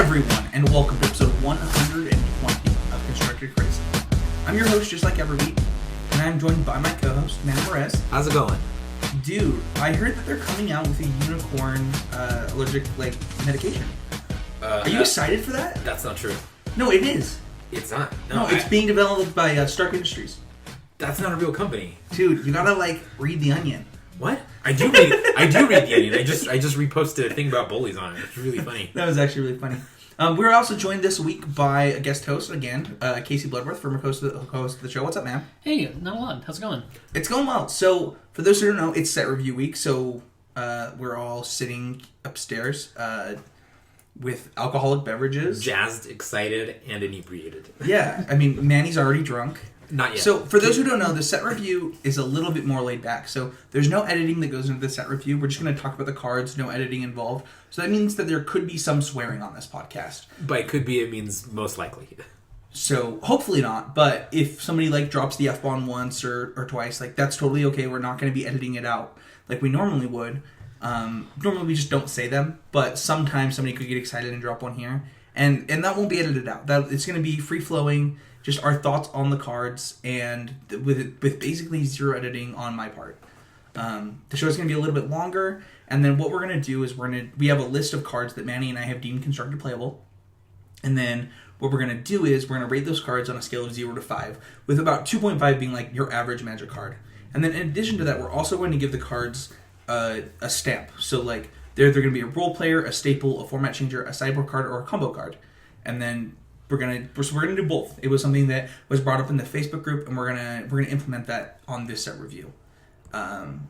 everyone, and welcome to episode 120 of Constructed Crazy. I'm your host, just like every week, and I'm joined by my co-host, Manny. How's it going? Dude, I heard that they're coming out with a unicorn allergic medication. Are you excited for that? That's not true. No, it is. It's not. No, it's being developed by Stark Industries. That's not a real company. Dude, you gotta read The Onion. What? I do read The Onion. I just reposted a thing about bullies on it. It's really funny. That was actually really funny. We're also joined this week by a guest host again, Casey Bloodworth, former host of the show. What's up, man? Hey, not a lot. How's it going? It's going well. So, for those who don't know, it's set review week. So, we're all sitting upstairs with alcoholic beverages, Jazzed, excited, and inebriated. Yeah, I mean, Manny's already drunk. Not yet. So, for those who don't know, the set review is a little bit more laid back. So, there's no editing that goes into the set review. We're just going to talk about the cards, no editing involved. So, that means that there could be some swearing on this podcast. By could be, it means most likely. So, hopefully not. But if somebody, drops the F-bomb once or twice, that's totally okay. We're not going to be editing it out like we normally would. Normally, we just don't say them. But sometimes somebody could get excited and drop one here. And that won't be edited out. It's going to be free-flowing. Just our thoughts on the cards, and with basically zero editing on my part. The show is going to be a little bit longer, and then what we're going to do is we have a list of cards that Manny and I have deemed constructed playable, and then what we're going to do is we're going to rate those cards on a scale of 0 to 5, with about 2.5 being your average Magic card. And then in addition to that, we're also going to give the cards a stamp. So they're going to be a role player, a staple, a format changer, a sideboard card, or a combo card, and then we're gonna do both. It was something that was brought up in the Facebook group, and we're gonna implement that on this set review. I'm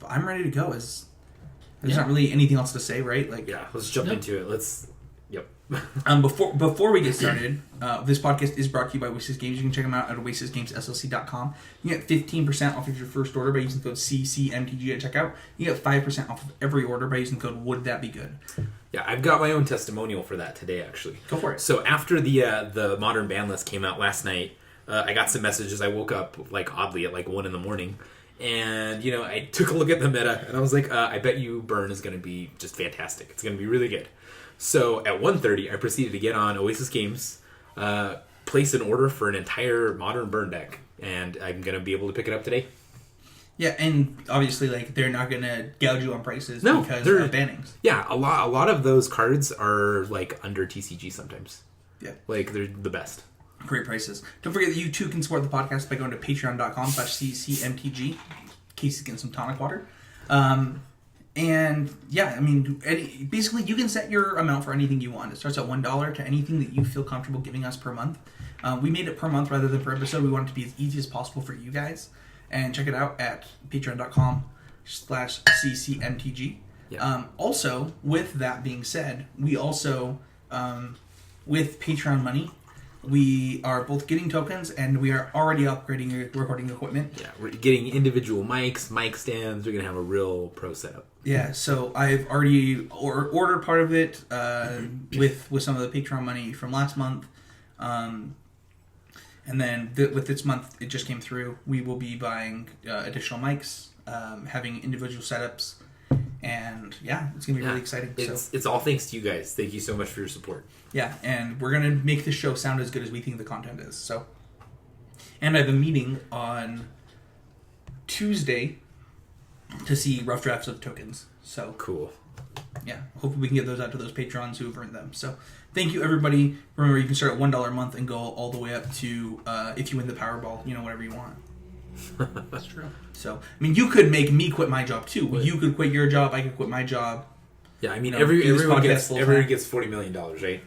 ready to go. There's not really anything else to say, right? Let's jump into it. Yep. Before we get started, this podcast is brought to you by Oasis Games. You can check them out at oasisgamesslc.com. You get 15% off of your first order by using the code CCMTG at checkout. You get 5% off of every order by using the code Would That Be Good. Yeah, I've got my own testimonial for that today, actually. Go for it. So after the modern ban list came out last night, I got some messages. I woke up oddly at 1 in the morning, and I took a look at the meta, and I was like, I bet you Burn is going to be just fantastic. It's going to be really good. So at 1:30, I proceeded to get on Oasis Games, place an order for an entire modern Burn deck, and I'm going to be able to pick it up today. Yeah, and obviously, they're not going to gouge you on prices because of bannings. Yeah, a lot of those cards are, under TCG sometimes. Yeah. They're the best. Great prices. Don't forget that you, too, can support the podcast by going to patreon.com/ccmtg. Casey's getting some tonic water. And, yeah, I mean, basically, you can set your amount for anything you want. It starts at $1 to anything that you feel comfortable giving us per month. We made it per month rather than per episode. We want it to be as easy as possible for you guys. And check it out at patreon.com/ccmtg. Yeah. Also, with that being said, we also, with Patreon money, we are both getting tokens, and we are already upgrading your recording equipment. Yeah, we're getting individual mic stands. We're going to have a real pro setup. Yeah, so I've already ordered part of it with some of the Patreon money from last month. And then with this month, it just came through. We will be buying additional mics, having individual setups, and yeah, it's going to be really exciting. It's all thanks to you guys. Thank you so much for your support. Yeah, and we're going to make this show sound as good as we think the content is. So, and I have a meeting on Tuesday to see rough drafts of tokens. So cool. Yeah, hopefully we can get those out to those patrons who have earned them. So, thank you, everybody. Remember, you can start at $1 a month and go all the way up to, if you win the Powerball, whatever you want. That's true. So, I mean, you could make me quit my job, too. You could quit your job, I could quit my job. Yeah, I mean, everyone gets $40 million, right?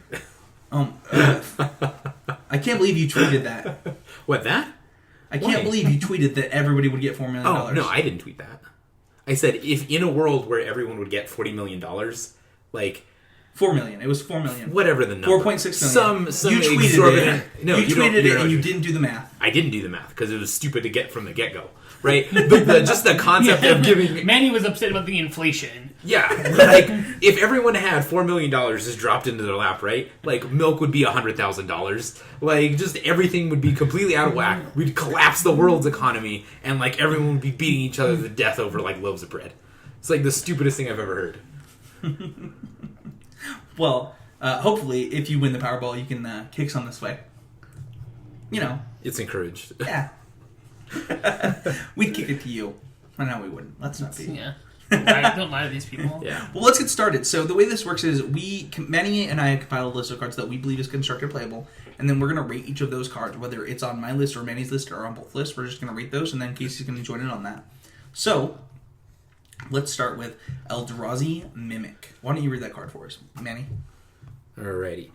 I can't believe you tweeted that. What, that? I can't believe you tweeted that everybody would get $4 million. Oh, no, I didn't tweet that. I said, if in a world where everyone would get $40 million, 4 million. It was 4 million. Whatever the number. 4.6 million. Some you tweeted exorbitant. it. No, you tweeted it and you didn't do the math. I didn't do the math because it was stupid to get from the get-go. Right? Just the concept of giving... Manny was upset about the inflation. Yeah. If everyone had $4 million just dropped into their lap, right? Milk would be $100,000. Just everything would be completely out of whack. We'd collapse the world's economy, and, everyone would be beating each other to death over, loaves of bread. It's, the stupidest thing I've ever heard. Well, hopefully, if you win the Powerball, you can kick some this way. You know. It's encouraged. Yeah. We'd kick it to you. Well, no, we wouldn't. Let's not be. Yeah. Don't lie to these people. Yeah. Well, let's get started. So the way this works is Manny and I compiled a list of cards that we believe is constructed playable, and then we're going to rate each of those cards, whether it's on my list or Manny's list or on both lists. We're just going to rate those, and then Casey's going to join in on that. So let's start with Eldrazi Mimic. Why don't you read that card for us, Manny? Alrighty.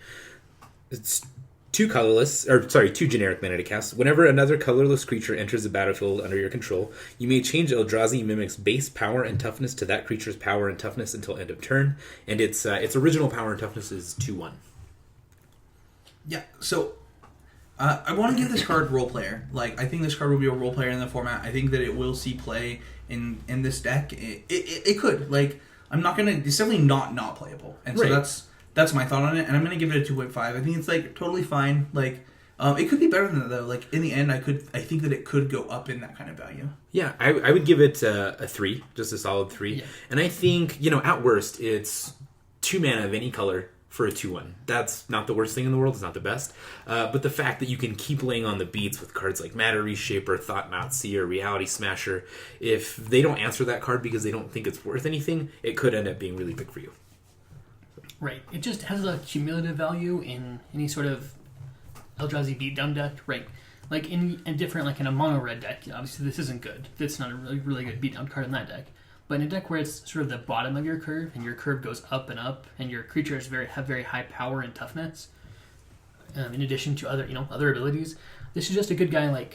It's two generic mana to cast. Whenever another colorless creature enters the battlefield under your control, you may change Eldrazi Mimic's base power and toughness to that creature's power and toughness until end of turn, and its original power and toughness is 2/1. Yeah, so I want to give this card role player. Like, I think this card will be a role player in the format. I think that it will see play in this deck. It could. Like, I'm not going to... It's definitely not playable. And so that's my thought on it, and I'm going to give it a 2.5. I think it's, like, totally fine. Like, it could be better than that, though. Like, in the end, I think that it could go up in that kind of value. Yeah, I would give it a 3, just a solid 3. Yeah. And I think, at worst, it's 2 mana of any color for a 2/1. That's not the worst thing in the world. It's not the best. But the fact that you can keep laying on the beats with cards like Matter Reshaper, Thought-Knot Seer, Reality Smasher, if they don't answer that card because they don't think it's worth anything, it could end up being really big for you. Right. It just has a cumulative value in any sort of Eldrazi beatdown deck. Right. Like in a mono red deck, obviously this isn't good. It's not a really good beatdown card in that deck. But in a deck where it's sort of the bottom of your curve, and your curve goes up and up, and your creatures have very high power and toughness, in addition to other abilities, this is just a good guy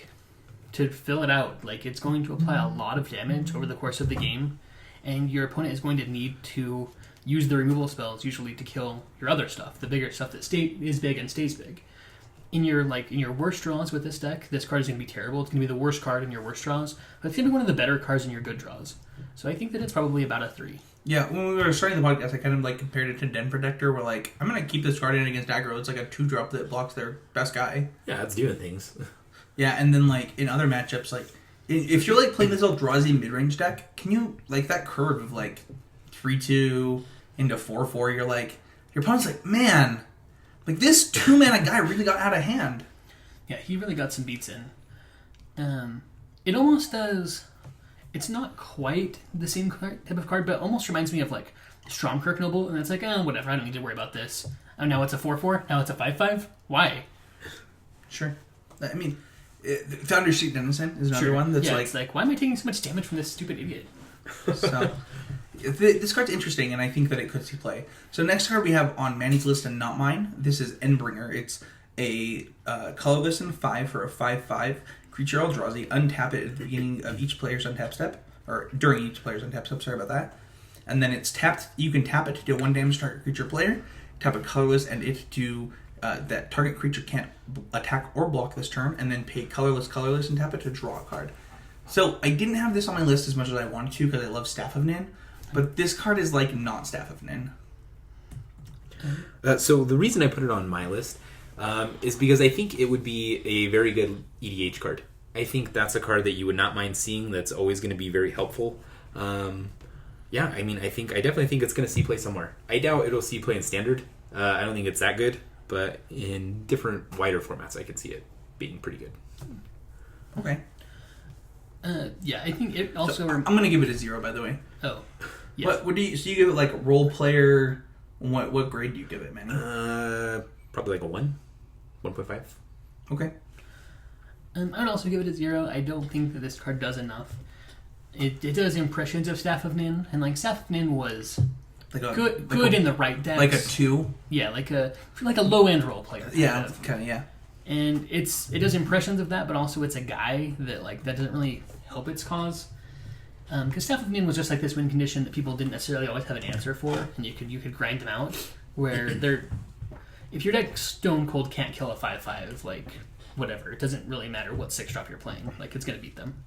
to fill it out. Like, it's going to apply a lot of damage over the course of the game, and your opponent is going to need to use the removal spells usually to kill your other stuff, the bigger stuff that is big and stays big. In your worst draws with this deck, this card is going to be terrible. It's going to be the worst card in your worst draws, but it's going to be one of the better cards in your good draws. So I think that it's probably about a 3. Yeah, when we were starting the podcast, I kind of compared it to Den Protector, where I'm going to keep this card in against aggro. It's like a 2-drop that blocks their best guy. Yeah, it's doing things. Yeah, and then in other matchups, if you're playing this Eldrazi mid-range deck, can you that curve of 3/2 into 4/4? You're your opponent's man, this 2-mana guy really got out of hand. Yeah, he really got some beats in. It almost does. It's not quite the same type of card, but almost reminds me of Stromkirk Noble, and it's whatever, I don't need to worry about this. Oh, now it's a 4/4? Now it's a 5/5? Why? Sure. I mean, Foundry Seat Denizen is another one that's it's why am I taking so much damage from this stupid idiot? So, this card's interesting, and I think that it could see play. So next card we have on Manny's list and not mine. This is Endbringer. It's a colorless and 5 for a 5/5 creature Eldrazi. Untap it at the beginning of each player's untap step, or during each player's untap step. Sorry about that. And then it's tapped. You can tap it to deal 1 damage to target creature player. Tap it colorless, and it to that target creature can't attack or block this turn. And then pay colorless, and tap it to draw a card. So I didn't have this on my list as much as I wanted to because I love Staff of Nin, but this card is not Staff of Nin. So the reason I put it on my list is because I think it would be a very good EDH card. I think that's a card that you would not mind seeing. That's always going to be very helpful. I definitely think it's going to see play somewhere. I doubt it'll see play in Standard. I don't think it's that good, but in different wider formats, I could see it being pretty good. Okay. I think it also... So I'm going to give it a 0, by the way. Oh. Yes. What do you... So you give it role player... What grade do you give it, Manny? Probably a 1. 1.5. Okay. I would also give it a 0. I don't think that this card does enough. It does impressions of Staff of Nin, and Staff of Nin was good in the right decks. Like a 2? Yeah, like a low end role player. Yeah, kind of, yeah. And it does impressions of that, but also it's a guy that that doesn't really help its cause. Because Staff of Nin was just this win condition that people didn't necessarily always have an answer for, and you could grind them out. Where if your deck Stone Cold can't kill a 5/5, whatever, it doesn't really matter what 6-drop you're playing. It's gonna beat them.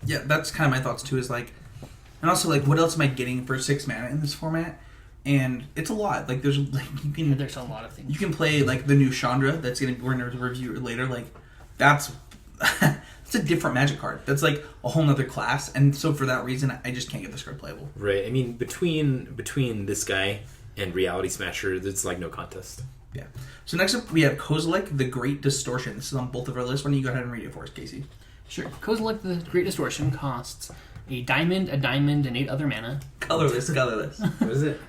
Yeah, that's kind of my thoughts too. Is and also what else am I getting for 6 mana in this format? And it's a lot. There's there's a lot of things. You can play the new Chandra. We're gonna review it later. That's it's a different Magic card. That's a whole nother class. And so for that reason, I just can't get this card playable. Right. I mean, between this guy And Reality Smasher, it's like no contest. Yeah. So next up, we have Kozilek, the Great Distortion. This is on both of our lists. Why don't you go ahead and read it for us, Casey? Sure. Kozilek, the Great Distortion, costs a diamond, and 8 other mana. Colorless. What is it?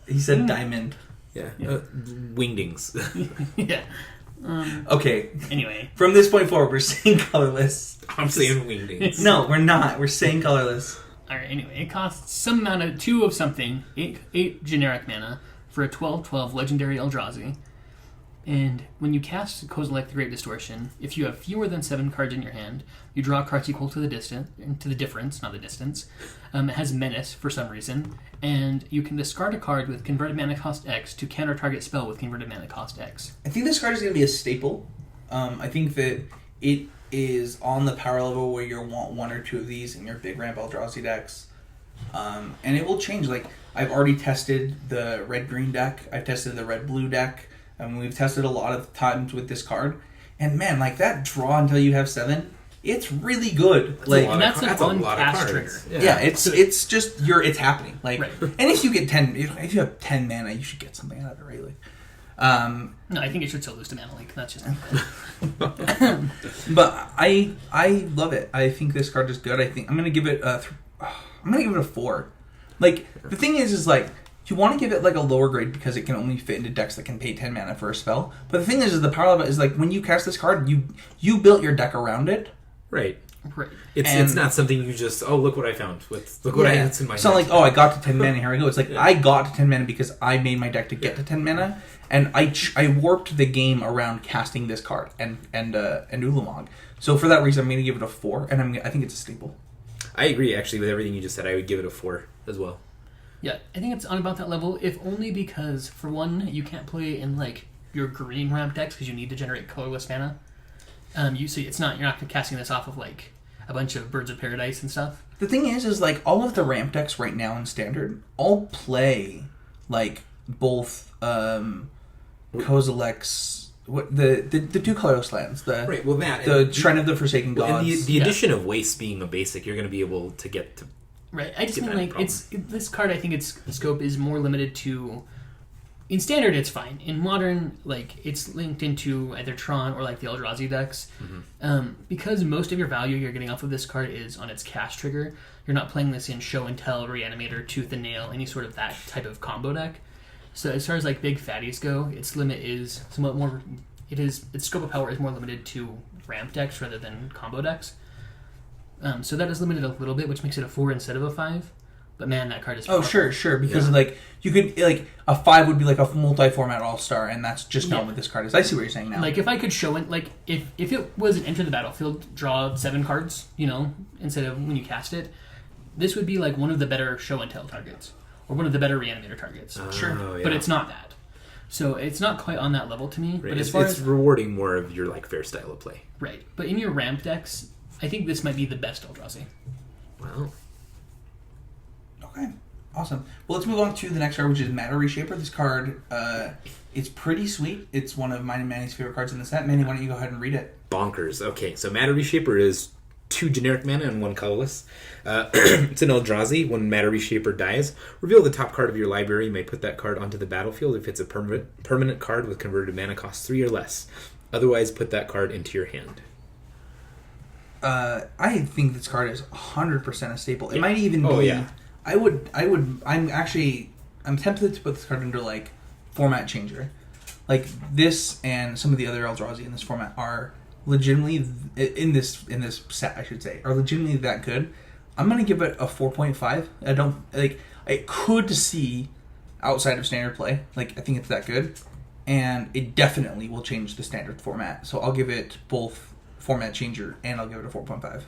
He said diamond. Yeah. Yeah. Wingdings. Yeah. Okay. Anyway. From this point forward, we're saying colorless. I'm saying wingdings. No, we're not. We're saying colorless. Alright, anyway. It costs some amount of 2 of something, 8 generic mana, for a 12/12 legendary Eldrazi. And when you cast Kozilek, the Great Distortion, if you have fewer than 7 cards in your hand, you draw cards equal to the difference, not the distance. It has Menace for some reason, and you can discard a card with converted mana cost X to counter target spell with converted mana cost X. I think this card is going to be a staple. I think that it is on the power level where you want 1 or 2 of these in your big ramp Eldrazi decks. And it will change. Like, I've already tested the red-green deck. I've tested the red-blue deck. We've tested a lot of times with this card. And man, like that draw until you have 7, it's really good. That's an uncast trigger. Yeah, it's just it's happening. Like, right. And if you get 10, if you have 10 mana, you should get something out of it, right? Like, no, I think it should still lose to Mana Leak. That's just. But I love it. I think this card is good. I think I'm gonna give it a 4. Like, the thing is like, you want to give it like a lower grade because it can only fit into decks that can pay 10 mana for a spell. But the thing is the power of it is like when you cast this card, you built your deck around it. Right. Right. It's not something you just, look what I found. Look what I have in my It's not deck. like, I got to 10 mana, here I go. It's like, I got to 10 mana because I made my deck to get to 10 mana, and I warped the game around casting this card and Ulamog. So for that reason, I'm going to give it a 4, and I think it's a staple. I agree, actually, with everything you just said. I would give it a 4 as well. Yeah, I think it's on about that level, if only because, for one, you can't play in, like, your green ramp decks because you need to generate colorless mana. You're not casting this off of, like, a bunch of Birds of Paradise and stuff. The thing is like, all of the ramp decks right now in Standard all play, like, both Kozilek's... the 2 colorless lands. Right, well, the Shrine of the Forsaken Gods. And the addition of Waste being a basic, you're going to be able to get to... Right, I just mean, like, this card, I think its scope is more limited to... In Standard, it's fine. In Modern, like, it's linked into either Tron or, like, the Eldrazi decks. Mm-hmm. Because most of your value you're getting off of this card is on its cast trigger, you're not playing this in Show and Tell, Reanimator, Tooth and Nail, any sort of that type of combo deck. So as far as, like, big fatties go, its limit is somewhat more... Its scope of power is more limited to ramp decks rather than combo decks. So that is limited a little bit, which makes it a 4 instead of a 5. But man, that card is powerful. Sure. Because like you could like a 5 would be like a multi-format all-star, and that's just not what this card is. I see what you're saying now. Like if I could show it, like if it was an enter the battlefield, draw 7 cards, instead of when you cast it, this would be like one of the better show and tell targets, or one of the better reanimator targets. Sure, yeah. But it's not that. So it's not quite on that level to me. Right. But It's rewarding more of your like fair style of play. Right. But in your ramp decks, I think this might be the best Eldrazi. Wow. Okay. Awesome. Well, let's move on to the next card, which is Matter Reshaper. This card, it's pretty sweet. It's one of mine and Manny's favorite cards in the set. Manny, why don't you go ahead and read it? Bonkers. Okay, so Matter Reshaper is 2 generic mana and 1 colorless. It's an Eldrazi. When Matter Reshaper dies, reveal the top card of your library. You may put that card onto the battlefield if it's a permanent card with converted mana cost 3 or less. Otherwise, put that card into your hand. I think this card is 100% a staple. It Yeah. might even be... Oh, yeah. I'm tempted to put this card under, like, format changer. Like, this and some of the other Eldrazi in this format are legitimately, in this set, I should say, are legitimately that good. I'm going to give it a 4.5. I could see outside of Standard play. Like, I think it's that good. And it definitely will change the Standard format. So I'll give it both format changer and I'll give it a 4.5.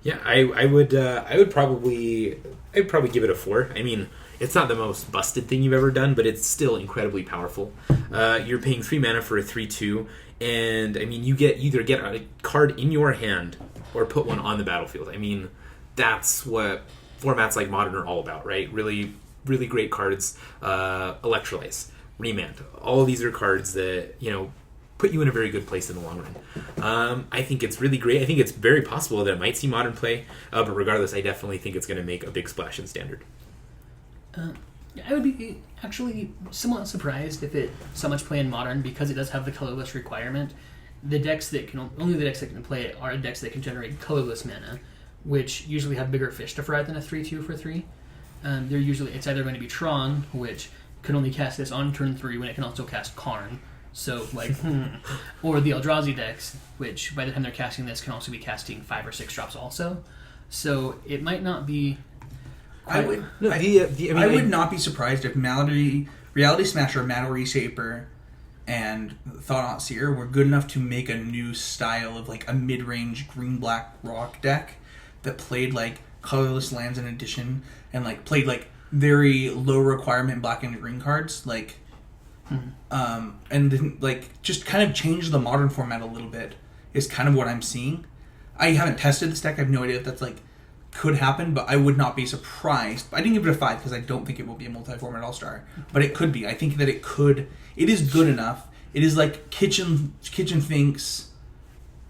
Yeah, I would probably give it a 4. I mean, it's not the most busted thing you've ever done, but it's still incredibly powerful. You're paying 3 mana for a 3/2, and I mean, you either get a card in your hand or put one on the battlefield. I mean, that's what formats like Modern are all about, right? Really, really great cards. Electrolyze, Remand. All of these are cards that put you in a very good place in the long run. I think it's really great. I think it's very possible that it might see Modern play, but regardless, I definitely think it's going to make a big splash in Standard. I would be actually somewhat surprised if it so much play in Modern because it does have the colorless requirement. The decks that can play it are decks that can generate colorless mana, which usually have bigger fish to fry than a 3/2 for 3. It's either going to be Tron, which can only cast this on turn 3 when it can also cast Karn. So or the Eldrazi decks, which by the time they're casting this can also be casting 5 or 6 drops also. So it might not be. I would not be surprised if Reality Smasher, Mana Reshaper, and Thought-Knot Seer were good enough to make a new style of like a mid-range green-black rock deck that played like colorless lands in addition and like played like very low requirement black and green cards and then like just kind of change the Modern format a little bit is kind of what I'm seeing. I haven't tested this deck. I have no idea if that's like could happen, but I would not be surprised. I didn't give it a 5 because I don't think it will be a multi-format all-star, but it could be. I think that it could. It is good enough. It is like Kitchen Finks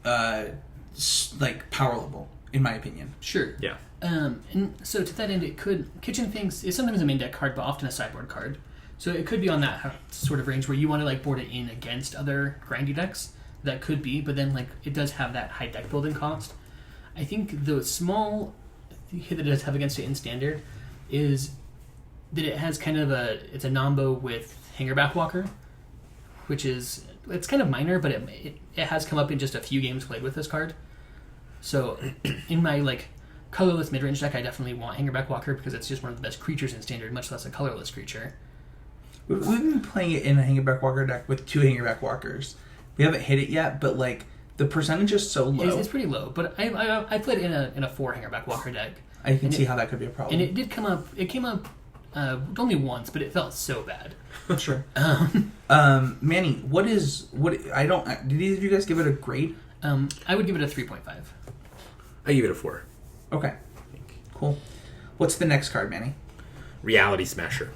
like power level in my opinion. Sure. Yeah. And so to that end, Kitchen Finks is sometimes a main deck card, but often a sideboard card. So it could be on that sort of range where you want to like board it in against other grindy decks. That could be, but then like it does have that high deck building cost. I think the small hit that it does have against it in Standard is that it has kind of it's a nombo with Hangerback Walker, which is it's kind of minor, but it has come up in just a few games played with this card. So in my like colorless mid-range deck, I definitely want Hangerback Walker because it's just one of the best creatures in Standard, much less a colorless creature. We've been playing it in a Hangerback Walker deck with 2 Hangerback Walkers. We haven't hit it yet, but like the percentage is so low. It's pretty low, but I played it in a 4 Hangerback Walker deck. I can see how that could be a problem. And it did come up. It came up only once, but it felt so bad. Sure. Manny, I don't. Did either of you guys give it a grade? I would give it a 3.5. I give it a 4. Okay. Cool. What's the next card, Manny? Reality Smasher.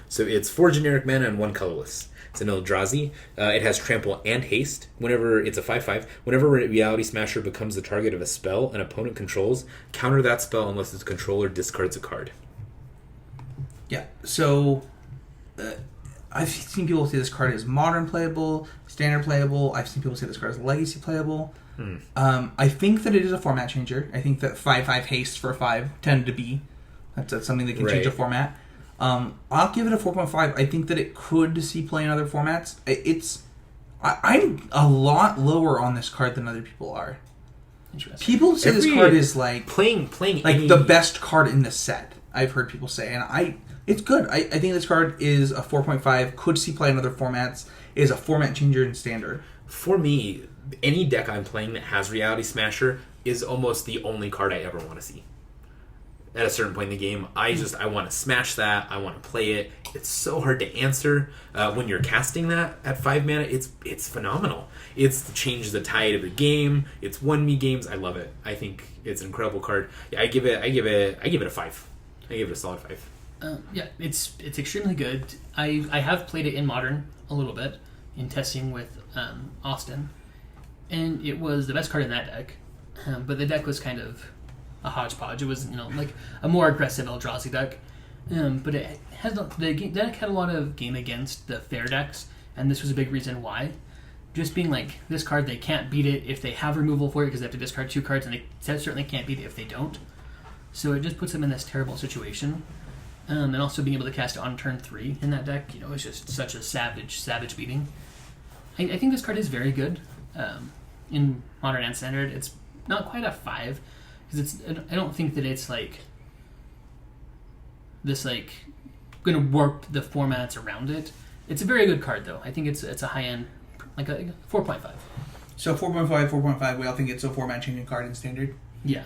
So it's 4 generic mana and 1 colorless. It's an Eldrazi. It has Trample and Haste. Whenever it's a 5/5, whenever Reality Smasher becomes the target of a spell an opponent controls, counter that spell unless its controller discards a card. Yeah. So I've seen people say this card is Modern playable, Standard playable. I've seen people say this card is Legacy playable. I think that it is a format changer. I think that 5/5 Haste for 5 tend to be. That's something that can change a format. I'll give it a 4.5. I think that it could see play in other formats. I'm a lot lower on this card than other people are. Interesting. People say this card is like playing like the best card in the set. I've heard people say, and it's good. I think this card is a 4.5. Could see play in other formats. Is a format changer in Standard. For me, any deck I'm playing that has Reality Smasher is almost the only card I ever want to see. At a certain point in the game, I want to smash that. I want to play it. It's so hard to answer when you're casting that at 5 mana. It's phenomenal. It's changed the tide of the game. It's won me games. I love it. I think it's an incredible card. Yeah, I give it a 5. I give it a solid 5. Yeah, it's extremely good. I have played it in Modern a little bit in testing with Austin, and it was the best card in that deck. But the deck was kind of a hodgepodge. It was, like a more aggressive Eldrazi deck. But it has the deck had a lot of game against the fair decks, and this was a big reason why. Just being like, this card, they can't beat it if they have removal for it because they have to discard 2 cards, and they certainly can't beat it if they don't. So it just puts them in this terrible situation. And also being able to cast it on turn 3 in that deck, is just such a savage beating. I think this card is very good in Modern and Standard. It's not quite a 5, because I don't think that it's like this like going to warp the formats around it. It's a very good card though. I think it's a high end, like a 4.5. So 4.5. We all think it's a format changing card in Standard. Yeah.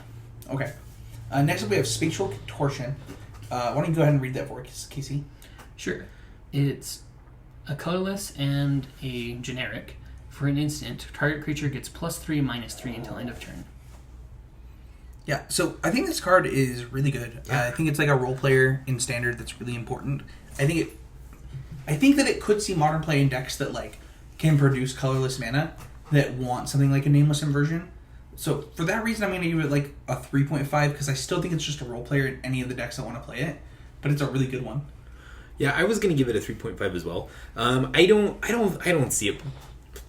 Okay. Next up we have Spatial Contortion. Why don't you go ahead and read that for us, Casey? Sure. It's a colorless and a generic. For an instant, target creature gets +3/-3 until end of turn. Yeah, so I think this card is really good. I think it's like a role player in Standard that's really important. I think that it could see Modern play in decks that like can produce colorless mana that want something like a Nameless Inversion. So for that reason, I'm going to give it like a 3.5 because I still think it's just a role player in any of the decks that want to play it, but it's a really good one. Yeah, I was going to give it a 3.5 as well. I don't see it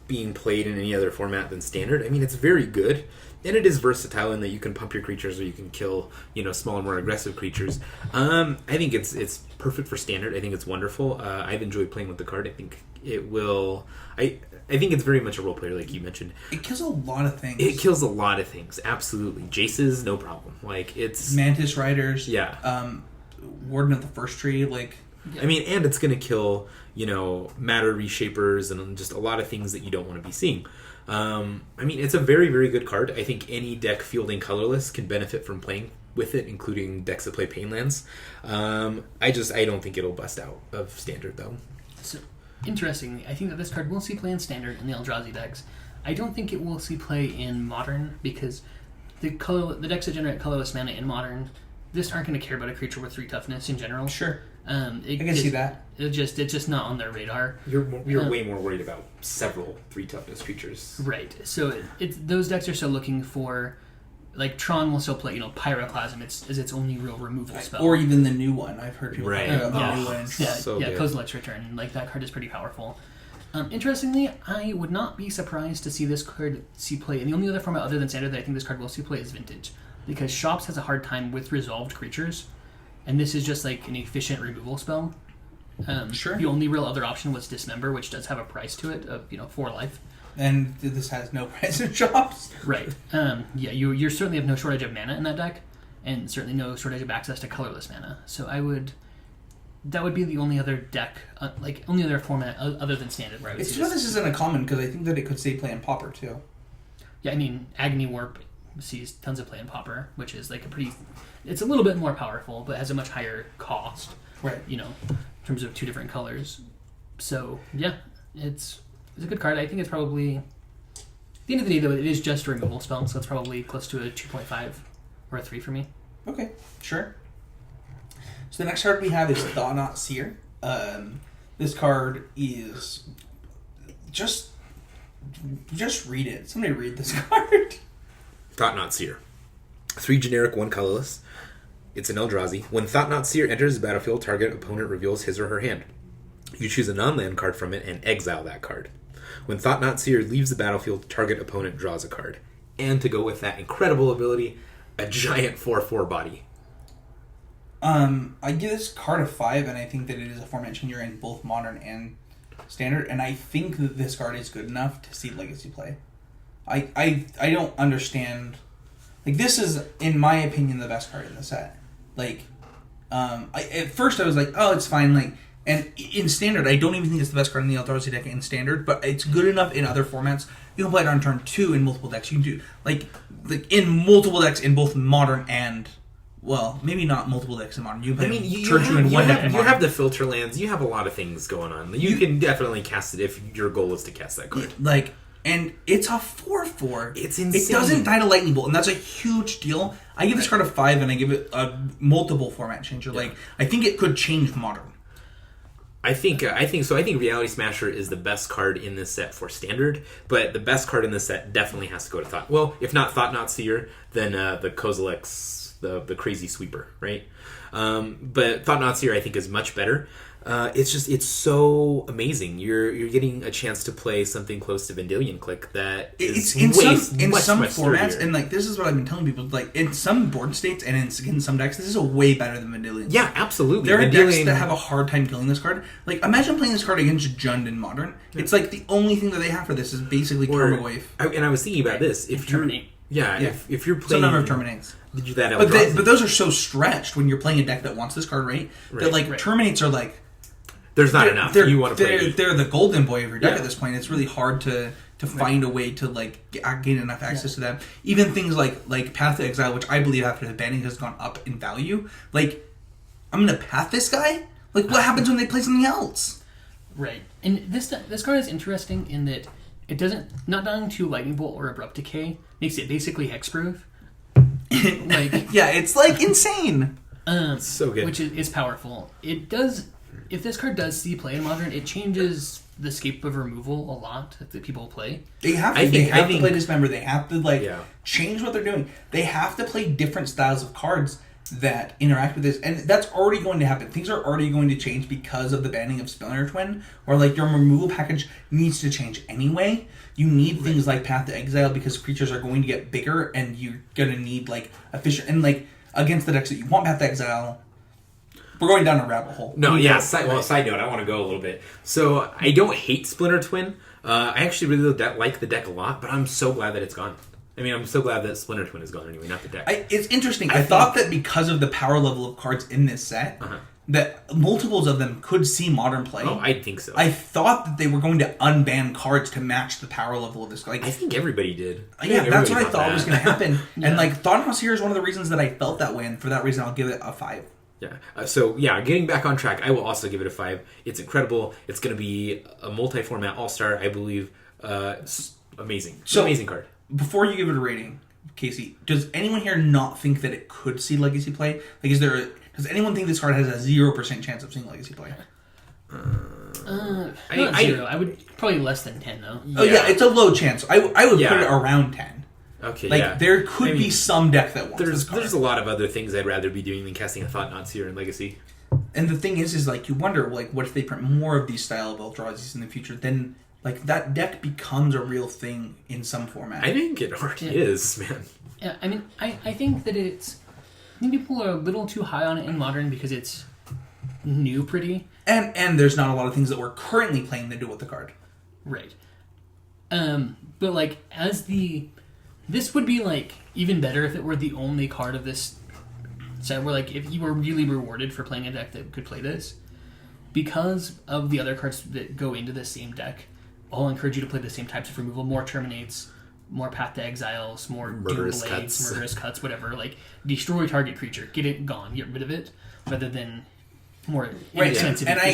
being played in any other format than Standard. I mean, it's very good, and it is versatile in that you can pump your creatures or you can kill, smaller, more aggressive creatures. I think it's perfect for Standard. I think it's wonderful. I've enjoyed playing with the card. I think it will. I think it's very much a role player, like you mentioned. It kills a lot of things. It kills a lot of things, absolutely. Jaces, no problem. Like, it's... Mantis Riders. Yeah. Warden of the First Tree, like... Yeah. I mean, and it's going to kill, matter reshapers and just a lot of things that you don't want to be seeing. I mean, it's a very, very good card. I think any deck fielding colorless can benefit from playing with it, including decks that play Painlands. I don't think it'll bust out of Standard, though. So, interestingly, I think that this card will see play in Standard in the Eldrazi decks. I don't think it will see play in Modern, because the decks that generate colorless mana in Modern just aren't going to care about a creature with 3 toughness in general. Sure. I can see that. It's just not on their radar. You're way more worried about several 3 toughness creatures. Right. So those decks are still looking for, like, Tron will still play, Pyroclasm is its only real removal spell. Or even the new one. I've heard people right. talk about the new one. Kozilek's Return. Like, that card is pretty powerful. Interestingly, I would not be surprised to see this card see play. And the only other format other than Standard that I think this card will see play is Vintage. Because Shops has a hard time with resolved creatures. And this is just like an efficient removal spell. Sure. The only real other option was Dismember, which does have a price to it of 4 life. And this has no price in Shops. Right. You certainly have no shortage of mana in that deck, and certainly no shortage of access to colorless mana. So that would be the only other deck, only other format other than Standard where I would It's true this isn't a common, because I think that it could say play in Pauper too. Yeah, I mean, Agony Warp sees tons of play in Pauper, which is like it's a little bit more powerful, but has a much higher cost. Right. In terms of 2 different colors. So, yeah, it's a good card. I think it's probably... At the end of the day, though, it is just a removal spell, so it's probably close to a 2.5 or a 3 for me. Okay, sure. So the next card we have is Thought-Knot Seer. This card is... Just read it. Somebody read this card. Thought-Knot Seer. 3 generic, 1 colorless. It's an Eldrazi. When Thought-Knot Seer enters the battlefield, target opponent reveals his or her hand. You choose a non-land card from it and exile that card. When Thought-Knot Seer leaves the battlefield, target opponent draws a card. And to go with that incredible ability, a giant 4/4 body. I give this card a 5, and I think that it is a format changer in both Modern and Standard, and I think that this card is good enough to see Legacy play. I don't understand... Like, this is, in my opinion, the best card in the set. Like, at first I was like, oh, it's fine. Like, and in Standard, I don't even think it's the best card in the Eldrazi deck in Standard, but it's good enough in other formats. You can play it on turn 2 in multiple decks. You can do, like in multiple decks in both Modern and, well, maybe not multiple decks in Modern. You can play turn 2 in one deck in Modern. You have the filter lands. You have a lot of things going on. You can definitely cast it if your goal is to cast that card. Like... And it's a 4/4. It's insane. It doesn't die to Lightning Bolt, and that's a huge deal. I give this card a 5, and I give it a multiple format changer. Yeah. Like, I think it could change Modern. I think so. I think Reality Smasher is the best card in this set for Standard, but the best card in this set definitely has to go to Thought. Well, if not Thought-Knot Seer, then the Kozilek's the Crazy Sweeper, right? But Thought-Knot Seer I think is much better. It's so amazing. You're getting a chance to play something close to Vendilion Click that is in much some formats, sturdier. and like this is what I've been telling people. Like in some board states and in some decks, this is a way better than Vendilion. Yeah, absolutely. There are decks that have a hard time killing this card. Like imagine playing this card against Jund in Modern. Yeah. It's like the only thing that they have for this is basically Termagwave. And I was thinking about this. If you're Terminate. If you're playing some number of Terminates. Did you that? But those are so stretched when you're playing a deck that wants this card, right? That like Terminates are like. There's not enough. You want to play. They're the golden boy of your deck at this point. It's really hard to find a way to like gain enough access to them. Even things like Path to Exile, which I believe after the banning has gone up in value. Like, I'm gonna path this guy. Like, what happens when they play something else? Right. And this card is interesting in that it doesn't not dying to Lightning Bolt or Abrupt Decay makes it basically hexproof. Like yeah, it's like insane. So good, which is powerful. It does. If this card does see play in Modern, it changes the scape of removal a lot that people play. They have to. They have to play Dismember. They have to change what they're doing. They have to play different styles of cards that interact with this, and that's already going to happen. Things are already going to change because of the banning of Splinter Twin, or like your removal package needs to change anyway. You need things like Path to Exile because creatures are going to get bigger, and you're going to need like efficient and like against the decks that you want Path to Exile. We're going down a rabbit hole. No, yeah. Side note, I want to go a little bit. So I don't hate Splinter Twin. I actually really like the deck a lot, but I'm so glad that it's gone. I mean, I'm so glad that Splinter Twin is gone anyway, not the deck. It's interesting. I thought that because of the power level of cards in this set, that multiples of them could see Modern play. Oh, I think so. I thought that they were going to unban cards to match the power level of this. Like, I think everybody did. Yeah, that's what I thought was going to happen. And like, Thought here is one of the reasons that I felt that way, and for that reason, I'll give it a 5. Yeah. Getting back on track, I will also give it a 5. It's incredible. It's going to be a multi-format all-star, I believe. Amazing. It's an amazing card. Before you give it a rating, Casey, does anyone here not think that it could see Legacy play? Like, does anyone think this card has a 0% chance of seeing Legacy play? Not 0. I would probably less than 10 though. Oh yeah, it's a low chance. I would put it around 10. Okay, like there could be some deck that wants this card. There's a lot of other things I'd rather be doing than casting a Thought-Knot Seer in Legacy. And the thing is like you wonder, like, what if they print more of these style of Eldrazi's in the future? Then like that deck becomes a real thing in some format. I think it already is, man. Yeah, I mean, I think that I think people are a little too high on it in Modern because it's new pretty. And there's not a lot of things that we're currently playing that do with the card. Right. But like this would be like even better if it were the only card of this set where like if you were really rewarded for playing a deck that could play this. Because of the other cards that go into the same deck, I'll encourage you to play the same types of removal, more Terminates, more Path to Exiles, more Murderous Doom Blades, Cuts. Murderous Cuts, whatever. Like, destroy target creature. Get it gone. Get rid of it. Rather than more inexpensive, and I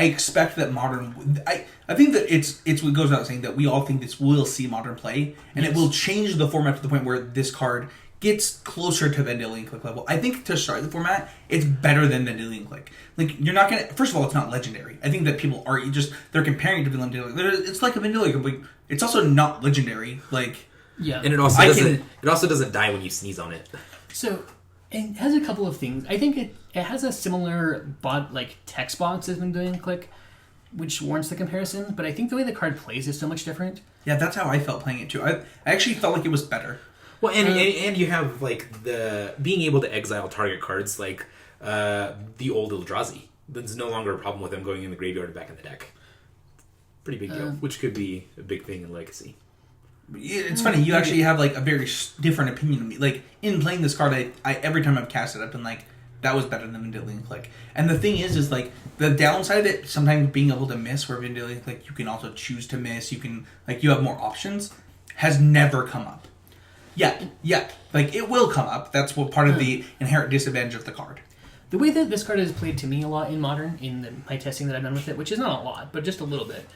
expect that Modern. I think that it's what goes without saying that we all think this will see Modern play, and it will change the format to the point where this card gets closer to Vendilion Click level. I think to start the format, it's better than Vendilion Click. Like, you're not gonna. First of all, it's not legendary. I think that people are they're comparing it to Vendilion. It's like a Vendilion Click. It's also not legendary. Like, yeah, and it also doesn't die when you sneeze on it. So it has a couple of things. I think it has a similar text box as Vendilion Click, which warrants the comparison. But I think the way the card plays is so much different. Yeah, that's how I felt playing it too. I actually felt like it was better. Well, and you have like the being able to exile target cards like the old Eldrazi. There's no longer a problem with them going in the graveyard and back in the deck. Pretty big deal, which could be a big thing in Legacy. It's funny, you actually have like a very different opinion of me. Like, in playing this card, I every time I've cast it, I've been like, that was better than Vendilion Click. And the thing is like, the downside of it, sometimes being able to miss, where Vendilion Click, you can also choose to miss, you can, like, you have more options, has never come up. Yeah. Like, it will come up. That's what part of the inherent disadvantage of the card. The way that this card is played to me a lot in Modern, in my testing that I've done with it, which is not a lot, but just a little bit,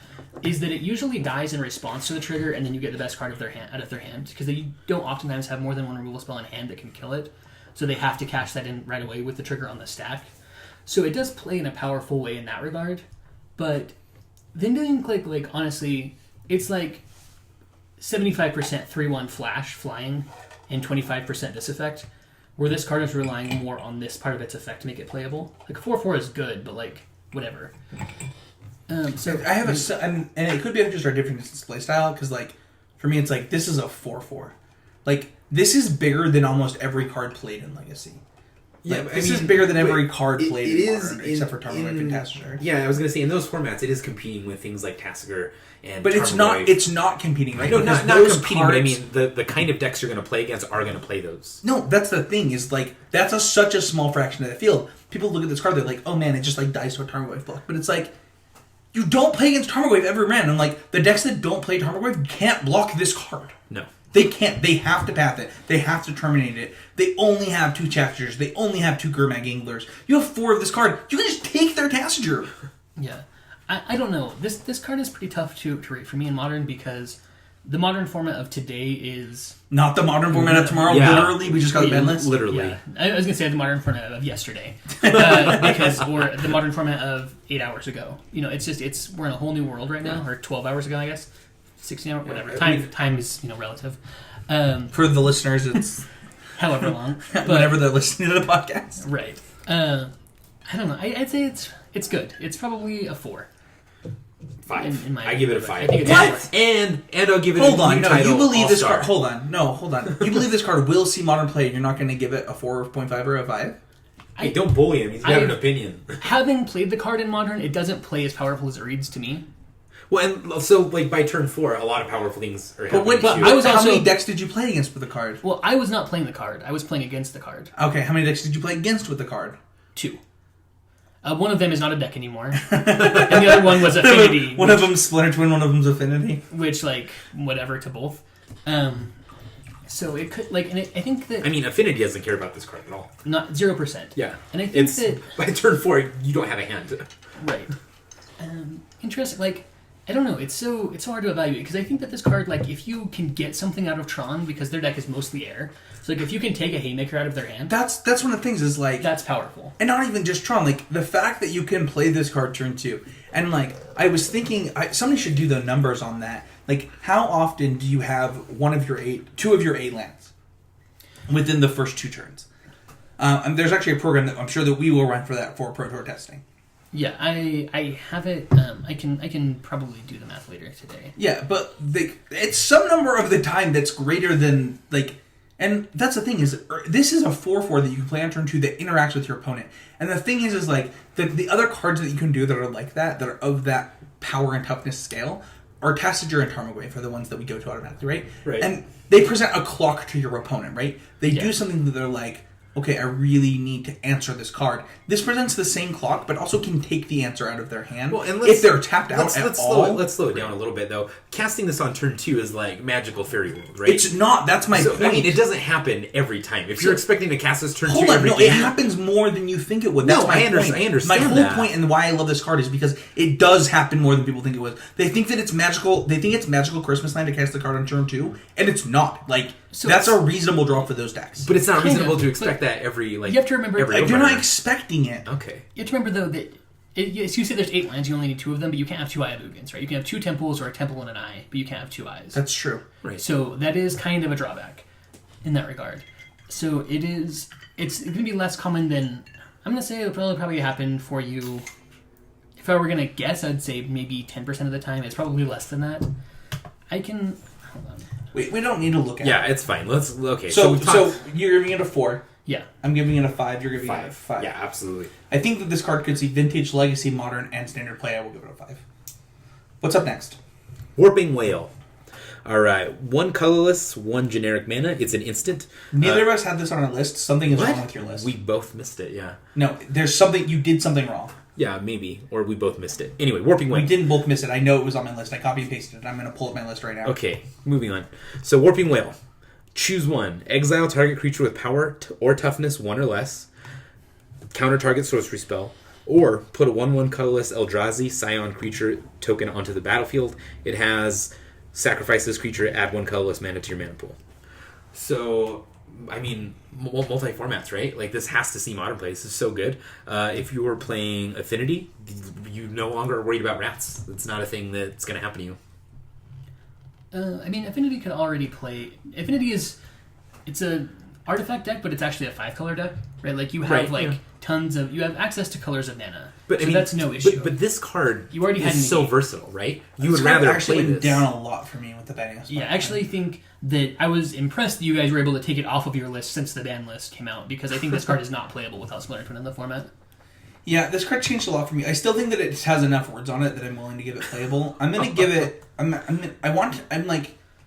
is that it usually dies in response to the trigger, and then you get the best card out of their hand, because they don't oftentimes have more than one removal spell in hand that can kill it, so they have to cash that in right away with the trigger on the stack. So it does play in a powerful way in that regard, but Vendilion Click, like, honestly, it's like 75% 3-1 flash flying and 25% this effect, where this card is relying more on this part of its effect to make it playable. Like, 4/4 is good, but, like, whatever. So I have and it could be just our different play style, because, like, for me, it's like, this is a 4/4. Like, this is bigger than almost every card played in Legacy. Like, this is bigger than every card played in Modern, except for Tarmogoyf and Tassiger. Yeah, I was going to say, in those formats, it is competing with things like Tassiger and But Tarmogoyf. it's not competing. Right? No, not competing, but I mean, the kind of decks you're going to play against are going to play those. No, that's the thing, is, like, that's such a small fraction of the field. People look at this card, they're like, oh man, it just, like, dies to a Tarmogoyf block. But it's like, you don't play against Tarmogoyf every round, and, like, the decks that don't play Tarmogoyf can't block this card. No. They can't. They have to path it. They have to terminate it. They only have 2 Chasters. They only have 2 Gurmag Anglers. You have 4 of this card. You can just take their Tassiger. Yeah. I don't know. This card is pretty tough to rate for me in Modern, because the Modern format of today is... Not the Modern format of tomorrow. Yeah. Literally, we just got the ban list. Literally. Yeah. I was going to say the Modern format of yesterday. Or the Modern format of 8 hours ago. You know, we're in a whole new world right now, or 12 hours ago, I guess. 16 hours, whatever. Time is, relative. For the listeners, it's however long. But, Whenever they're listening to the podcast. Right. I don't know. I'd say it's good. It's probably a 4. 5. I give it a 5. I think it's What? And I'll give it Hold a on, new no, title, you believe this All-Star. card... Hold on. You believe this card will see Modern play and you're not going to give it a 4.5 or a 5? Hey, don't bully him. He's got an opinion. Having played the card in Modern, it doesn't play as powerful as it reads to me. Well, and so, like, by turn 4, a lot of powerful things are happening. But too. I was How also- many decks did you play against with the card? Well, I was not playing the card. I was playing against the card. Okay, how many decks did you play against with the card? 2. One of them is not a deck anymore. And the other one was Affinity. One of them's Splinter Twin, one of them's Affinity. Which, like, whatever to both. So it could, like, and I think that... I mean, Affinity doesn't care about this card at all. Not 0%. Yeah. And I think It's that... by turn 4, you don't have a hand. Right. Interesting. Like, I don't know. It's so hard to evaluate because I think that this card, like, if you can get something out of Tron, because their deck is mostly air, so like if you can take a Haymaker out of their hand, That's one of the things is like... that's powerful. And not even just Tron, like, the fact that you can play this card turn 2. And, like, I was thinking, somebody should do the numbers on that. Like, how often do you have two of your 8 lands within the first 2 turns? And there's actually a program that I'm sure that we will run for that for Pro Tour testing. Yeah, I have it. I can probably do the math later today. Yeah, but it's some number of the time that's greater than, like... And that's the thing is, this is a 4/4 that you can play on turn 2 that interacts with your opponent. And the thing is like, the other cards that you can do that are like that are of that power and toughness scale, are Tassiger and Tarmogoyf for the ones that we go to automatically, right? Right. And they present a clock to your opponent, right? They do something that they're like, okay, I really need to answer this card. This presents the same clock, but also can take the answer out of their hand if they're tapped out at all. Let's slow it down a little bit, though. Casting this on turn 2 is like magical fairy world, right? It's not. That's my point. I mean, it doesn't happen every time. If you're expecting to cast this turn 2 Hold on, every no, game... it happens more than you think it would. That's No, my I understand point. My whole that. point and why I love this card is because it does happen more than people think it would. They think that it's magical. They think it's magical Christmas time to cast the card on turn 2, and it's not. Like, So that's a reasonable draw for those decks. But it's not Kinda, reasonable to but expect that every, like... you have to remember- every You're opener. not expecting it. Okay. You have to remember though that yes, you say there's 8 lands, you only need 2 of them, but you can't have 2 Ayabugans, right? You can have 2 temples or a temple and an eye, but you can't have 2 eyes. That's true. Right. So that is kind of a drawback in that regard. So it's going to be less common than... I'm going to say it'll probably happen for you... If I were going to guess, I'd say maybe 10% of the time. It's probably less than that. I can... Hold on. We don't need to look at Yeah, it. it's fine. Okay. So we've talked... you're giving it a 4. Yeah. I'm giving it a 5. You're giving it a 5. Yeah, absolutely. I think that this card could see Vintage, Legacy, Modern, and Standard play. I will give it a 5. What's up next? Warping Whale. All right. 1 colorless, 1 generic mana. It's an instant. Neither of us had this on our list. Something is wrong with your list. We both missed it, yeah. No, there's something. You did something wrong. Yeah, maybe. Or we both missed it. Anyway, Warping Whale. We didn't both miss it. I know it was on my list. I copy and pasted it. I'm going to pull up my list right now. Okay, moving on. So, Warping Whale. Choose 1. Exile target creature with power or toughness 1 or less. Counter target sorcery spell. Or put a 1/1 colorless Eldrazi Scion creature token onto the battlefield. It has sacrifice this creature, add 1 colorless mana to your mana pool. So, I mean, multi-formats, right? Like, this has to see Modern play. This is so good. If you were playing Affinity, you no longer are worried about rats. It's not a thing that's going to happen to you. I mean, Affinity could already play... Affinity is... It's a artifact deck, but it's actually a 5-color deck, right? Like, you have, tons of... You have access to colors of mana. But so I mean, that's no issue. But this card You already had is so negate. versatile, right? You This would card rather actually play went this. down a lot for me with the betting. Yeah, I actually think that I was impressed that you guys were able to take it off of your list since the ban list came out, because I think this card is not playable without Splinter Twin in the format. Yeah, this card changed a lot for me. I still think that it has enough words on it that I'm willing to give it playable. I'm going to give it...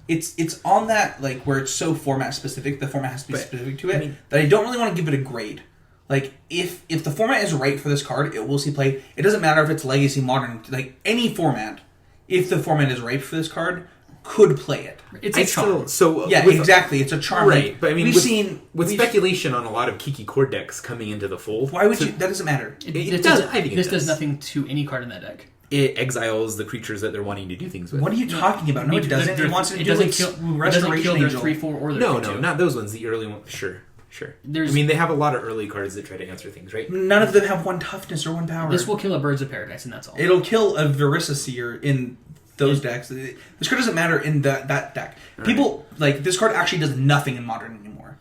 It's on that, like, where it's so format specific, the format has to be specific to it, that I don't really want to give it a grade. Like, if the format is right for this card, it will see play. It doesn't matter if it's Legacy, Modern, like, any format, if the format is right for this card, could play it. It's a charm. Exactly. It's a charm. Right, like, but I mean, we've with speculation on a lot of Kiki core decks coming into the fold. Why would you... That doesn't matter. It does. I think it this does does. nothing to any card in that deck. It exiles the creatures that they're wanting to do things with. What are you talking about? No, it doesn't. It wants to do like Restoration Angel. 3/4 or their No, 3/2. not those ones. The early ones. Sure. I There's- mean, they have a lot of early cards that try to answer things, right? None of them have 1 toughness or 1 power. This will kill a Birds of Paradise, and that's all. It'll kill a Verissa Seer in those decks. This card doesn't matter in that deck. People, like, this card actually does nothing in Modern anymore.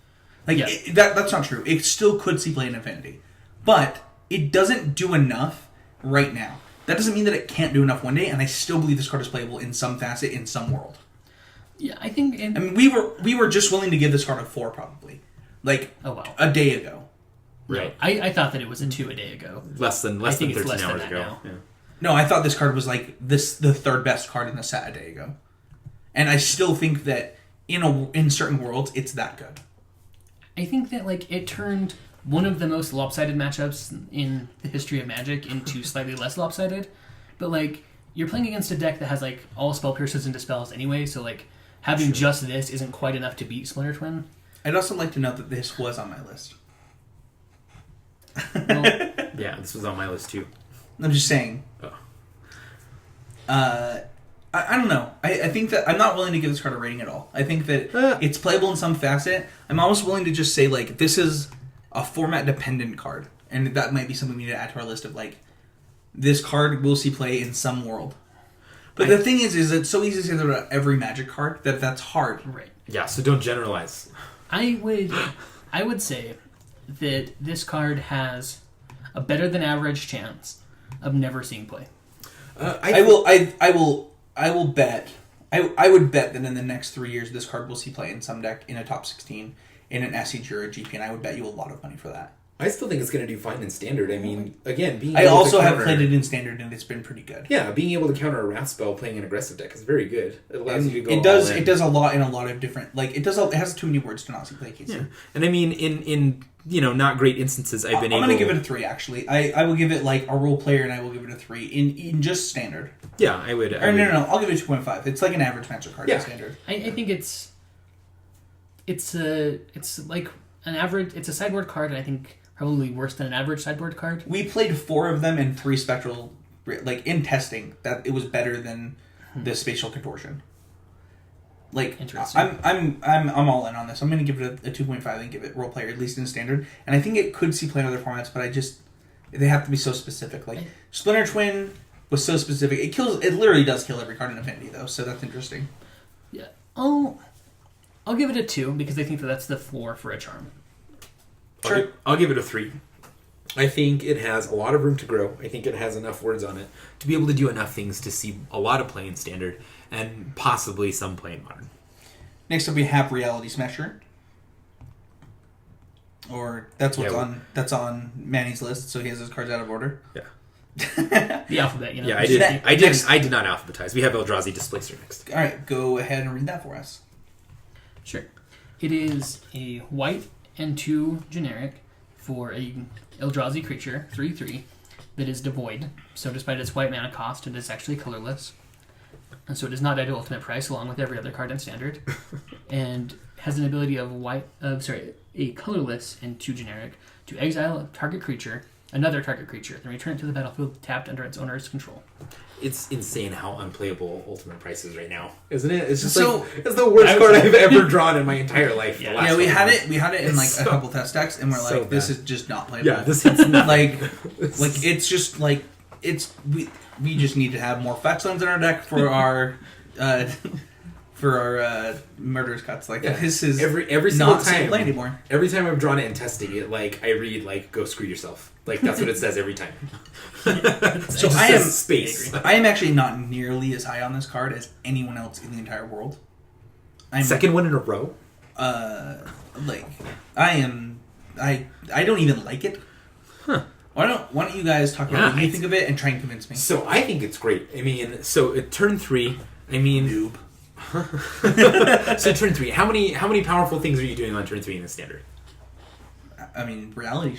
Like, Yeah. that's not true. It still could see play in Infinity. But it doesn't do enough right now. That doesn't mean that it can't do enough one day, and I still believe this card is playable in some facet, in some world. Yeah, I think... I mean, we were just willing to give this card a 4, probably. Like, Oh, wow. a day ago. Right. I thought that it was a 2 a day ago. Less than I think 13 it's less than hours that ago. now. Yeah. No, I thought this card was like the third best card in the set a day ago. And I still think that in certain worlds, it's that good. I think that like it turned one of the most lopsided matchups in the history of Magic into slightly less lopsided. But like you're playing against a deck that has like all spell pierces and dispels anyway, so like having just this isn't quite enough to beat Splinter Twin. I'd also like to note that this was on my list. Well, Yeah, this was on my list too. I'm just saying. Oh. I don't know. I think that I'm not willing to give this card a rating at all. I think that it's playable in some facet. I'm almost willing to just say, like, this is a format-dependent card. And that might be something we need to add to our list of, like, this card will see play in some world. But the thing is it's so easy to say that about every Magic card that that's hard. right. Yeah, so don't generalize. I would say that this card has a better than average chance of never seeing play. I will bet. I would bet that in the next 3 years, this card will see play in some deck in a top 16, in an SEG or a GP, and I would bet you a lot of money for that. I still think it's going to do fine in Standard. I mean, again, being I able also to have counter, played it in Standard, and it's been pretty good. Yeah, being able to counter a Wrath spell playing an aggressive deck is very good. It allows you to go It does. all in. It does a lot in a lot of different. Like it does. It has too many words to not see play, Casey. Yeah. And I mean, in not great instances, I've been able... I'm going to give it a 3, actually. I will give it, like, a role player, and I will give it a 3 in just Standard. Yeah, I would... No. I'll give it a 2.5. It's like an average Magic card in Standard. I think it's like an average. It's a sideboard card, and I think probably worse than an average sideboard card. We played 4 of them in 3 Spectral... Like, in testing, that it was better than the Spatial Contortion. Like, Interesting. I'm all in on this. I'm going to give it a 2.5 and give it role player, at least in Standard. And I think it could see play in other formats, but they have to be so specific. Like, Splinter Twin was so specific. It literally does kill every card in Infinity, though, so that's interesting. Yeah. I'll give it a 2 because I think that's the floor for a charm. Sure. I'll give it a 3. I think it has a lot of room to grow. I think it has enough words on it to be able to do enough things to see a lot of play in Standard and possibly some play in Modern. Next up, we have Reality Smasher. Or that's that's on Manny's list, so he has his cards out of order. Yeah. The alphabet, you know. Yeah, I did not alphabetize. We have Eldrazi Displacer next. All right, go ahead and read that for us. Sure. It is a white and 2 generic for a Eldrazi creature, 3/3, that is devoid. So despite its white mana cost, it is actually colorless. And so it does not die to ultimate price along with every other card in Standard. And has an ability of a colorless and 2 generic to exile another target creature, then return it to the battlefield tapped under its owner's control. It's insane how unplayable Ultimate Price is right now, isn't it? It's just So- it's the worst card I've ever drawn in my entire life. Yeah. the last Yeah, we had couple it in like a couple test decks, and we're so like, this bad. is just not playable. Yeah, this hits nothing. like it's just like we just need to have more fetchlands in our deck for our murderous cuts. Like this is every single not time play anymore. Every time I've drawn it and testing it, like I read like "Go screw yourself." Like that's what it says every time. So I am space. I am actually not nearly as high on this card as anyone else in the entire world. I'm Second one in a row. like I don't even like it. Huh. Why don't you guys talk about what you think of it and try and convince me? So I think it's great. I mean, so at turn 3, I mean, Noob. So turn 3, how many powerful things are you doing on turn 3 in the Standard? I mean, Reality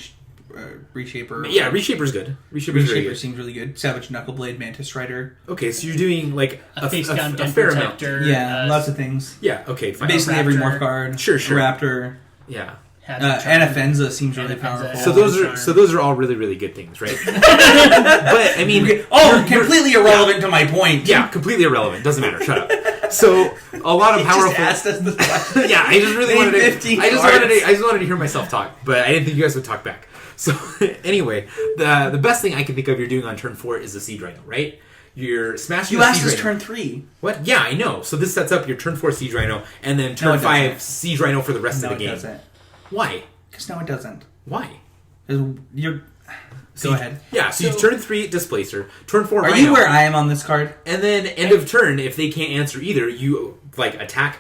Reshaper. Yeah, Reshaper's good. Reshaper's very Reshaper good. seems really good. Savage Knuckleblade, Mantis Strider. Okay, so you're doing like A face down a Den fair amount. Protector. Yeah, lots of things. Yeah. Okay. Fine. Basically every Raptor. morph card. Sure. Raptor. Yeah. Anafenza seems really powerful. So those are all really really good things, right? But I mean, completely irrelevant to my point. yeah, completely irrelevant. Doesn't matter. Shut up. So a lot of powerful. Just asked us this question. Yeah, I just really Name wanted to. 15 I just cards. wanted to hear myself talk, but I didn't think you guys would talk back. So anyway, the best thing I can think of you're doing on turn 4 is the Siege Rhino, right? You're smashing. You the asked Siege us Rhino. turn 3. What? Yeah, I know. So this sets up your turn 4 Siege Rhino, and then No, turn it 5 doesn't. Siege Rhino for the rest No, of it the game. doesn't. Why? Because now it doesn't. Why? 'Cause you're... Go ahead. Yeah, so you turn 3 Displacer, turn 4 Are Rhino. you where I am on this card? And then end of turn, if they can't answer either, you attack.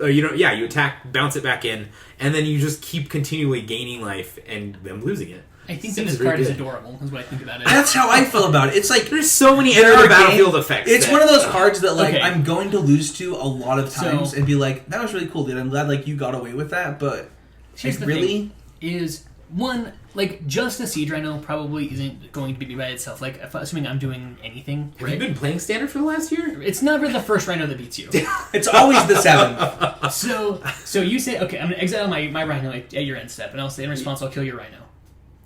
You attack, bounce it back in, and then you just keep continually gaining life and them losing it. I think that this card is adorable, is what I think about it. That's how I feel about it. It's like there's so many enter the battlefield effects. It's one of those cards that Okay. I'm going to lose to a lot of times and be like, that was really cool, dude. I'm glad you got away with that, but here's the really thing, is one, just a Siege Rhino probably isn't going to be by itself. Assuming I'm doing anything, Have you been playing Standard for the last year? It's never the first Rhino that beats you. It's always the 7. So you say, okay, I'm going to exile my Rhino at your end step, and I'll say in response, I'll kill your Rhino.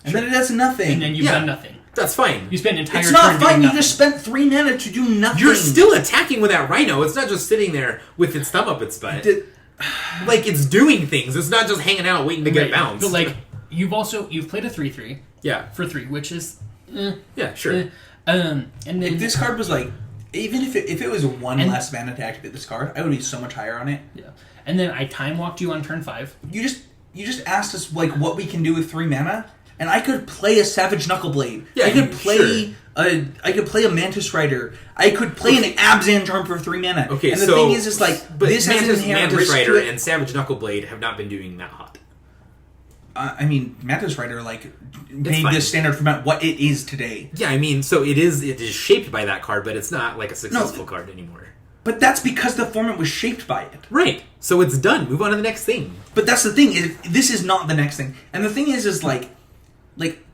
And then it does nothing. And then you've done nothing. That's fine. You spend an entire It's not turn fine. doing You nothing. just spent 3 mana to do nothing. You're still attacking with that Rhino. It's not just sitting there with its thumb up its butt. It's doing things. It's not just hanging out waiting to get bounced. But you've played a 3/3. Yeah. For 3, which is yeah, sure. And then if this card was even if it was 1 less mana to activate this card, I would be so much higher on it. Yeah. And then I time walked you on turn 5. You just asked us what we can do with 3 mana, and I could play a Savage Knuckleblade. Yeah, I could play a Mantis Rider. I could play an Abzan Charm for 3 mana. Okay, and the thing is but this has an inherent Mantis risk Rider to it. and Savage Knuckleblade have not been doing that hot. Mantis Rider made fine. this standard format what it is today. Yeah, so it is shaped by that card, but it's not a successful card anymore. But that's because the format was shaped by it. Right. So it's done. Move on to the next thing. But that's the thing. This is not the next thing. And the thing is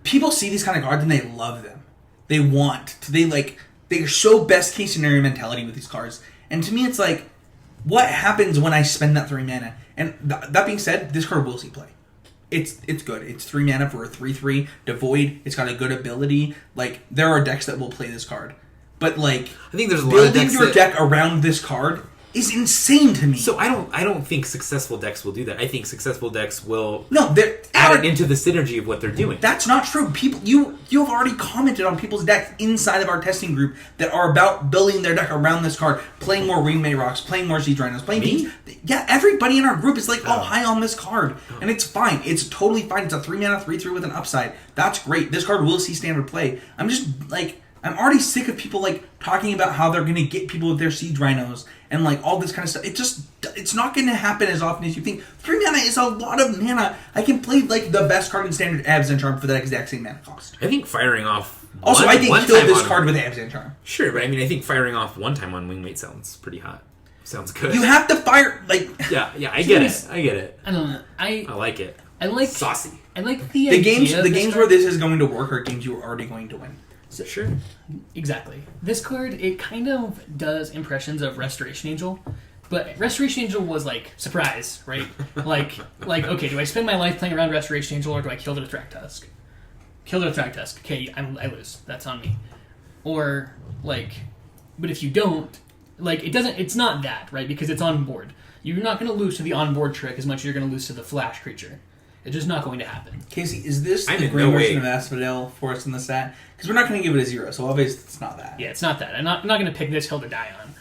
people see these kind of cards and they love them. They want to. They're so best case scenario mentality with these cards. And to me, it's what happens when I spend that 3 mana? And that being said, this card will see play. It's good. It's 3 mana for a 3/3 devoid. It's got a good ability. There are decks that will play this card. But I think there's a lot of decks building your deck around this card is insane to me. So I don't think successful decks will do that. I think successful decks will they're add it into the synergy of what they're doing. That's not true. People, you have already commented on people's decks inside of our testing group that are about building their deck around this card, playing more Ringmay Rocks, playing more Siege Rhinos, playing Me? things. Yeah, everybody in our group is high on this card, and it's fine. It's totally fine. It's a 3 mana 3/3 with an upside. That's great. This card will see standard play. I'm just I'm already sick of people talking about how they're going to get people with their Siege Rhinos and all this kind of stuff. It's not going to happen as often as you think. 3 mana is a lot of mana. I can play the best card in standard Abzan Charm for that exact same mana cost. I think firing off Also, I can kill this card with Abzan Charm. Sure, but I think firing off one time on Wingmate sounds pretty hot. Sounds good. You have to fire Yeah, I get it. I get it. I don't know. I like it. I like saucy. I like the games. idea The games where this is going to work are games you are already going to win. So, sure. Exactly. This card, it kind of does impressions of Restoration Angel, but Restoration Angel was surprise, right? Okay, do I spend my life playing around Restoration Angel or do I kill the Thragtusk? Kill the Thragtusk. Okay, I lose. That's on me. Or but if you don't, it's not that, right? Because it's on board. You're not going to lose to the on-board trick as much as you're going to lose to the flash creature. It's just not going to happen. Casey, is this I'm the in green no version way. of Asphodel for us in the stat? Because we're not going to give it a 0, so obviously it's not that. Yeah, it's not that. I'm not going to pick this hill to die on.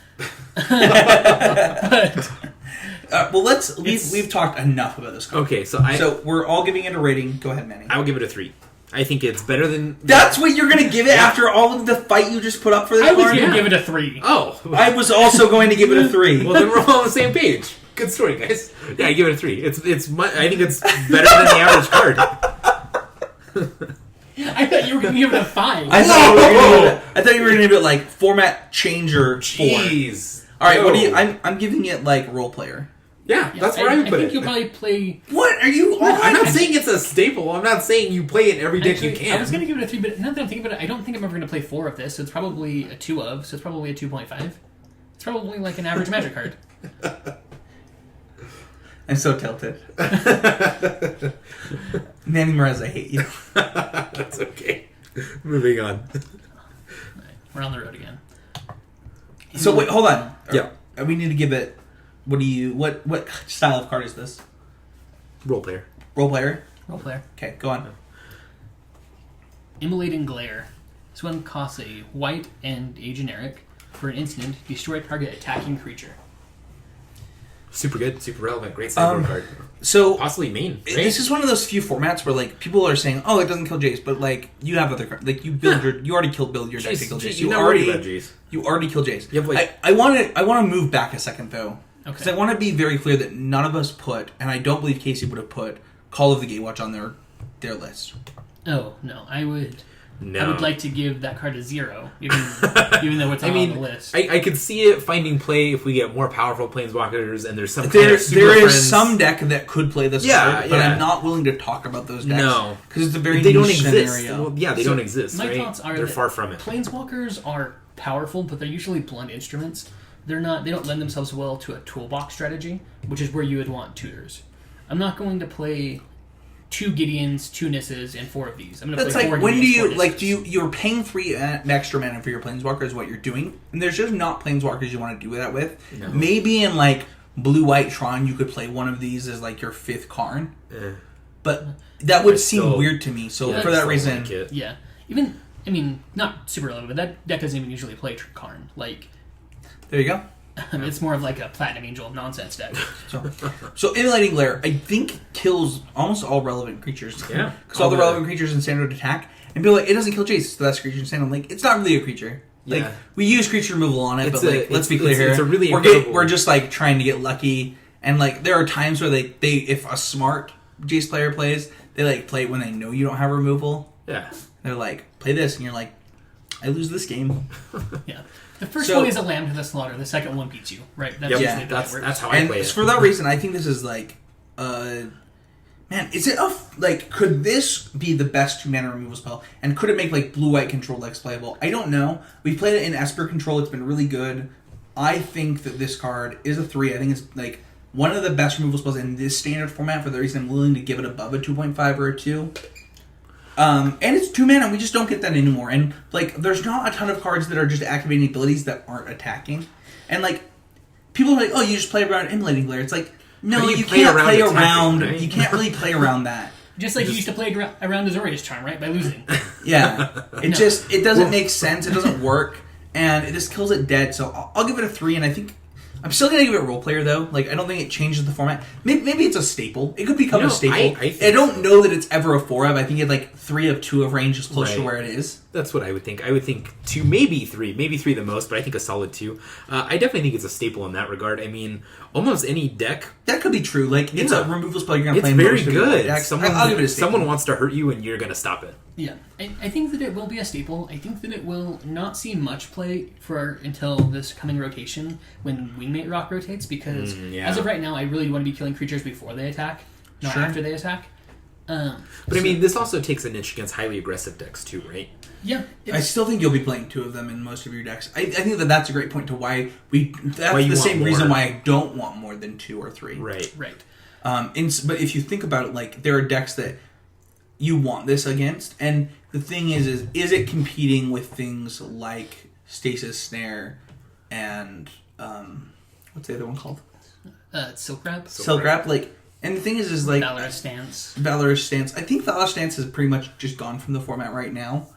But we've talked enough about this card. Okay, so we're all giving it a rating. Go ahead, Manny. I will give it a 3. I think it's better than... That's what you're going to give it after all of the fight you just put up for this I was card? going to give it a 3. Oh. I was also going to give it a 3. Well, then we're all on the same page. Good story, guys. Yeah, I give it a 3. I think it's better than the average card. I thought you were going to give it a 5. I thought you were going to give it format changer 4. Jeez. All right, what do you? I'm giving it role player. Yeah, that's where I would put I think it. you'll probably play... What are you? I'm not saying it's a staple. I'm not saying you play it every deck you Actually, can. I was going to give it a 3, but now that I'm thinking about it, I don't think I'm ever going to play 4 of this, so it's probably a 2 of, so it's probably a 2.5. It's probably an average Magic card. I'm so tilted. Manny Merez, I hate you. That's okay. Moving on. We're on the road again. So wait, hold on. Yeah. We need to give it. What style of card is this? Role player. Role player. Role player. Okay, go on. Immolating Glare. This one costs a white and a generic. For an instant, destroy target attacking creature. Super good, super relevant, great sideboard card. So Possibly main. Right? this is one of those few formats where like people are saying, "Oh, it doesn't kill Jace," but like you have other cards. Like you already build your deck to kill Jace. You already kill Jace. You have, like- I want to move back a second though, because Okay. I want to be very clear that none of us put, and I don't believe Casey would have put Call of the Gatewatch on their list. Oh no, I would. No. I would like to give that card a 0, even though it's not on the list. I could see it finding play if we get more powerful planeswalkers and there's some There kind of super is friends. some deck that could play this card, but yeah. I'm not willing to talk about those decks. No. Because it's a very They don't niche exist. scenario. Well, yeah, they don't exist. My right? thoughts are they're that far from it. Planeswalkers are powerful, but they're usually blunt instruments. They don't lend themselves well to a toolbox strategy, which is where you would want tutors. I'm not going to play 2 Gideons, 2 Nisses, and 4 of these. I'm going to That's play like 4 when do Gideons, you 4 like Nisses. you're paying 3 extra mana for your planeswalker is what you're doing, and there's just not planeswalkers you want to do that with. No. Maybe in like blue-white Tron you could play one of these as like your 5th Karn, but that would I seem still- weird to me. So Yeah, for I that still reason, like it. Yeah. Not super relevant, but that deck doesn't even usually play Karn. Like, there you go. it's more of like a Platinum Angel of nonsense deck. So Immolating Glare, I think kills almost all relevant creatures. Yeah. because all the relevant creatures in standard attack, and people are like it doesn't kill Jace, so that's creature in standard. I'm like it's not really a creature. Like Yeah. we use creature removal on it, It's but like let's be clear here. it's a really we're incredible- we're just like trying to get lucky, and like there are times where they if a smart Jace player plays, they like play it when they know you don't have removal. Yeah. They're like play this, and you're like I lose this game. Yeah. The first So- one is a lamb to the slaughter. The second one beats you. Right. That's Yep. usually the way it That's works. how I And play it. for that reason, I think this is like, man, is it like could this be the best 2-mana removal spell? And could it make like blue-white control decks playable? I don't know. We played it in Esper control. It's been really good. I think that this card is a 3. I think it's like one of the best removal spells in this standard format. For the reason I'm willing to give it above a 2.5 or a 2. And it's 2 mana. We just don't get that anymore. And like, there's not a ton of cards that are just activating abilities that aren't attacking. And like, people are like, "Oh, you just play around Immolating Glare." It's like, no, How do you you play can't around play attacking, around. right? You can't really play around that. Just like you used to play around Azorius Charm, right? By losing. Yeah, it doesn't make sense. It doesn't work, and it just kills it dead. So I'll give it a 3. And I think I'm still gonna give it role player though. Like I don't think it changes the format. Maybe it's a staple. It could become a staple. I don't know that it's ever a 4 of. I think it like 3 of 2 of range is close to where it is. That's what I would think. I would think 2, maybe 3 the most, but I think a solid 2. I definitely think it's a staple in that regard. I mean, almost any deck. That could be true. Like it's a removal spell you're gonna It's play. very most of your good. decks. I'll give it a staple. Someone wants to hurt you, and you're gonna stop it. Yeah, I think that it will be a staple. I think that it will not see much play until this coming rotation when Wingmate Rock rotates, because as of right now, I really want to be killing creatures before they attack, not after they attack. But I mean, this also takes a niche against highly aggressive decks too, right? Yeah, I still think you'll be playing 2 of them in most of your decks. I think that's a great point to why that's Why you the want same reason more. why I don't want more than 2 or 3. Right. But if you think about it, like there are decks that you want this against, and the thing is it competing with things like Stasis Snare and what's the other one called? Silk Wrap. Silk Wrap. Like, and the thing is like Valorous Stance. Valorous Stance. I think Valorous Stance has pretty much just gone from the format right now.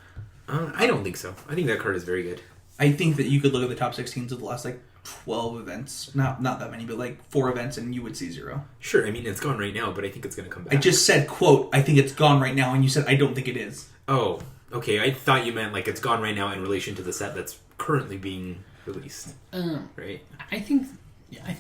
I don't think so. I think that card is very good. I think that you could look at the top 16s of the last like 12 events, not that many, but like 4 events, and you would see 0. Sure, I mean it's gone right now, but I think it's going to come back. I just said, quote, I think it's gone right now, and you said I don't think it is. Oh, okay. I thought you meant like it's gone right now in relation to the set that's currently being released. Right. I think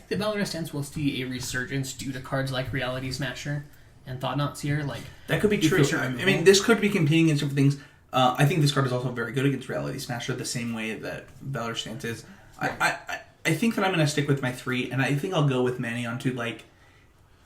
the Valorous Stance will see a resurgence due to cards like Reality Smasher and Thought-Knot Seer. Like That could be true. efficient I removal. mean, this could be competing against different things. I think this card is also very good against Reality Smasher, the same way that Valorous Stance is. I think that I'm going to stick with my 3, and I think I'll go with Manny on 2. Like,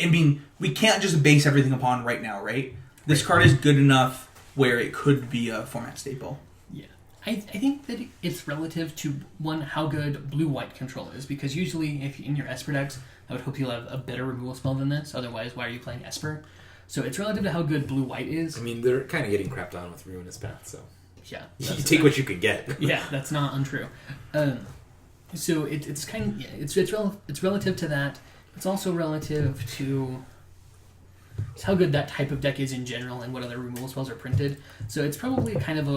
I mean, we can't just base everything upon right now, right? This card is good enough where it could be a format staple. Yeah. I think that it's relative to, one, how good blue-white control is, because usually if in your Esper decks, I would hope you'll have a better removal spell than this, otherwise why are you playing Esper? So it's relative to how good blue-white is. I mean, they're kind of getting crapped on with Ruinous Path, so Yeah. you take what you can get. Yeah, that's not untrue. So it's kind of, it's relative to that. It's also relative to how good that type of deck is in general and what other removal spells are printed. So it's probably kind of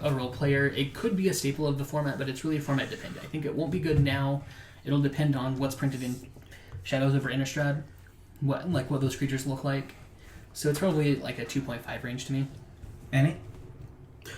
a role player. It could be a staple of the format, but it's really format dependent. I think it won't be good now. It'll depend on what's printed in Shadows over Innistrad, what those creatures look like. So it's probably like a 2.5 range to me. Manny?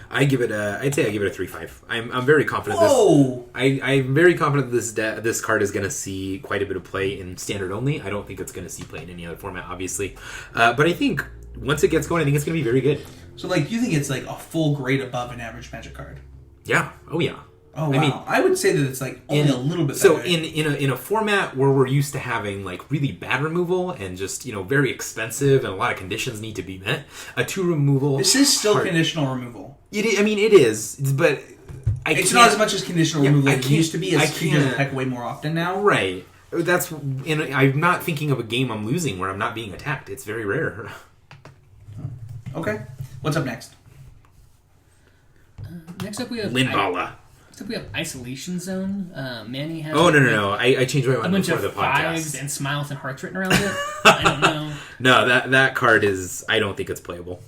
I'd say I give it a 3-5. I'm very confident. Whoa! I'm very confident this card is going to see quite a bit of play in Standard only. I don't think it's going to see play in any other format, obviously. But I think once it gets going, I think it's going to be very good. So, like, you think it's like a full grade above an average Magic card? Yeah. Oh, yeah. Oh, wow. I mean, I would say that it's like only a little bit better. So in a format where we're used to having like really bad removal and just, very expensive and a lot of conditions need to be met, a 2 removal. This is still conditional removal. It is, but it's not as much as conditional removal as it used to be, as creatures attack way more often now. Right. I'm not thinking of a game I'm losing where I'm not being attacked. It's very rare. Okay. What's up next? Next up we have Linvala. Next up we have Isolation Zone. Manny has... Oh, no. I changed my mind a bunch before of the podcast. 5s and smiles and hearts written around it. I don't know. No, that card is... I don't think it's playable.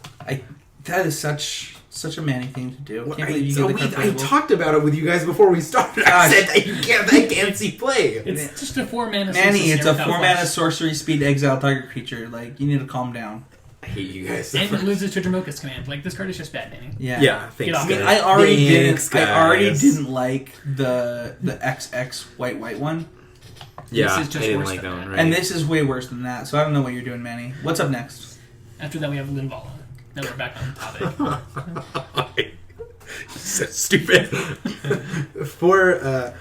That is such a Manny thing to do. I talked about it with you guys before we started. I said that I can't see play. It's just a 4-mana... Manny, it's a 4-mana sorcery speed exile target creature. Like, you need to calm down. I hate you guys. And it loses to Dramoka's command. Like, this card is just bad, Manny. Yeah. Thanks. I mean, I already didn't like the XX white one. Yeah, this is just I didn't worse like than that one. that. Right? And this is way worse than that. So I don't know what you're doing, Manny. What's up next? After that, we have Linvala. Now we're back on topic. So stupid. 4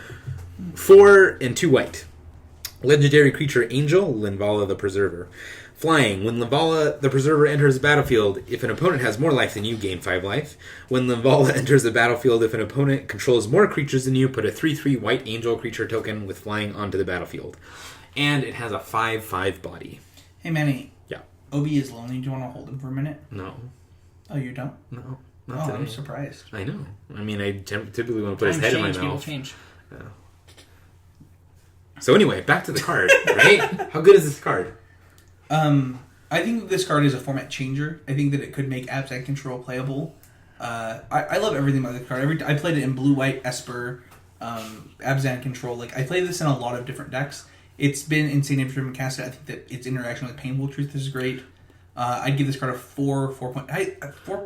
and 2 white. Legendary creature Angel, Linvala the Preserver. Flying. When Linvala the Preserver enters the battlefield, if an opponent has more life than you, gain 5 life. When Linvala enters the battlefield, if an opponent controls more creatures than you, put a 3/3 white angel creature token with flying onto the battlefield. And it has a 5/5 body. Hey, Manny. Yeah. Obi is lonely. Do you want to hold him for a minute? No. Oh, you don't? No. Not today. I'm surprised. I know. I mean, I typically want to put his head in my mouth. Change. Yeah. So anyway, back to the card, right? How good is this card? I think this card is a format changer. I think that it could make Abzan Control playable. I love everything about the card. I played it in Blue-White, Esper, Abzan Control. Like, I played this in a lot of different decks. It's been insane every time I cast it. I think that its interaction with Painful Truth is great. I'd give this card a 4.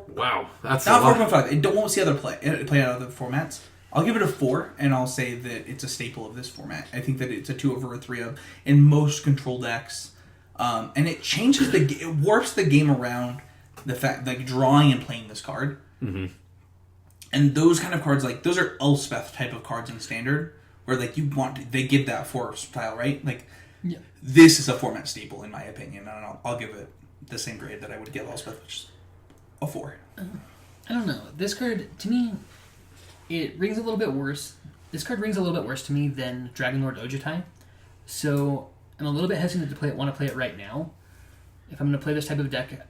Wow, that's not a lot. 4.5. Won't see other play out of other formats. I'll give it a 4, and I'll say that it's a staple of this format. I think that it's a 2 over a 3 of in most control decks. And it changes it warps the game around the fact, like, drawing and playing this card. Mm-hmm. And those kind of cards, like, those are Elspeth type of cards in Standard, where, like, they give that 4 style, right? Like, yeah. This is a format staple, in my opinion, and I'll give it the same grade that I would give Elspeth, which is a 4. I don't know. This card, to me, it rings a little bit worse. This card rings a little bit worse to me than Dragon Lord Ojutai. So I'm a little bit hesitant to want to play it right now. If I'm going to play this type of deck,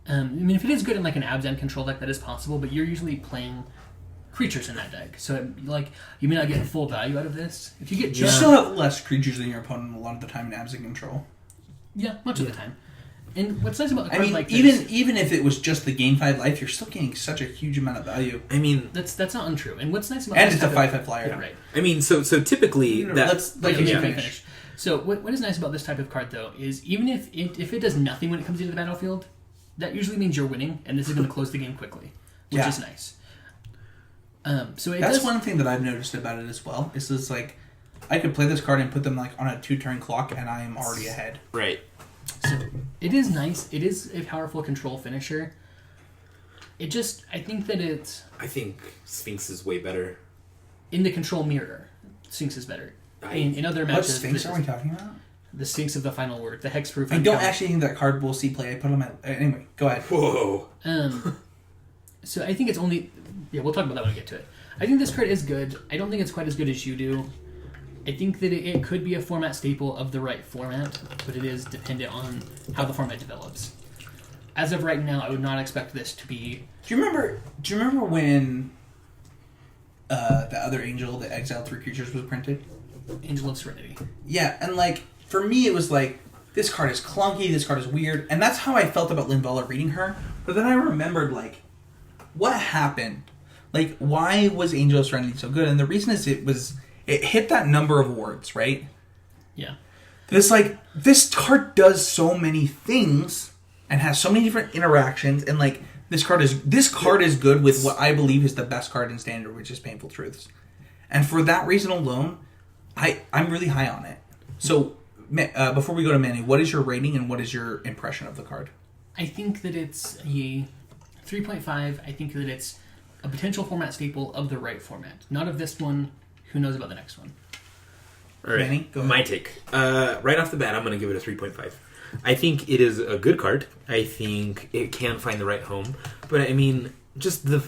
I mean, if it is good in like an Abzan control deck, that is possible. But you're usually playing creatures in that deck, so like you may not get full value out of this. If you get you still have less creatures than your opponent a lot of the time in Abzan control. Yeah, much of the time. And what's nice about a card like this... this... even if it was just the gain 5 life, you're still getting such a huge amount of value. I mean... That's not untrue. And what's nice about and it's a 5/5 flyer. Yeah, right. I mean, so typically... Let's finish. So what is nice about this type of card, though, is even if it does nothing when it comes into the battlefield, that usually means you're winning, and this is going to close the game quickly, which is nice. That's one thing that I've noticed about it as well, is it's like, I could play this card and put them like on a 2-turn clock, and I am already ahead. Right. So it is nice. It is a powerful control finisher. I think that it's... I think Sphinx is way better. In the control mirror, Sphinx is better. In other matches... What Sphinx are we talking about? The Sphinx of the Final Word, the hexproof. I don't actually think that card will see play. I put it on my... Anyway, go ahead. Whoa. So I think it's only... Yeah, we'll talk about that when we get to it. I think this card is good. I don't think it's quite as good as you do. I think that it could be a format staple of the right format, but it is dependent on how the format develops. As of right now, I would not expect this to be... Do you remember when the other Angel that exiled 3 creatures was printed? Angel of Serenity. Yeah, and like, for me it was like, this card is clunky, this card is weird, and that's how I felt about Linvala reading her. But then I remembered, like, what happened? Like, why was Angel of Serenity so good? And the reason is it hit that number of words, right? Yeah. This card does so many things and has so many different interactions, and like this card is good with what I believe is the best card in Standard, which is Painful Truths. And for that reason alone, I'm really high on it. So before we go to Manny, what is your rating and what is your impression of the card? I think that it's a 3.5. I think that it's a potential format staple of the right format. Not of this one. Who knows about the next one? All right, Manny, go ahead. My take. Right off the bat, I'm going to give it a 3.5. I think it is a good card. I think it can find the right home. But I mean, just the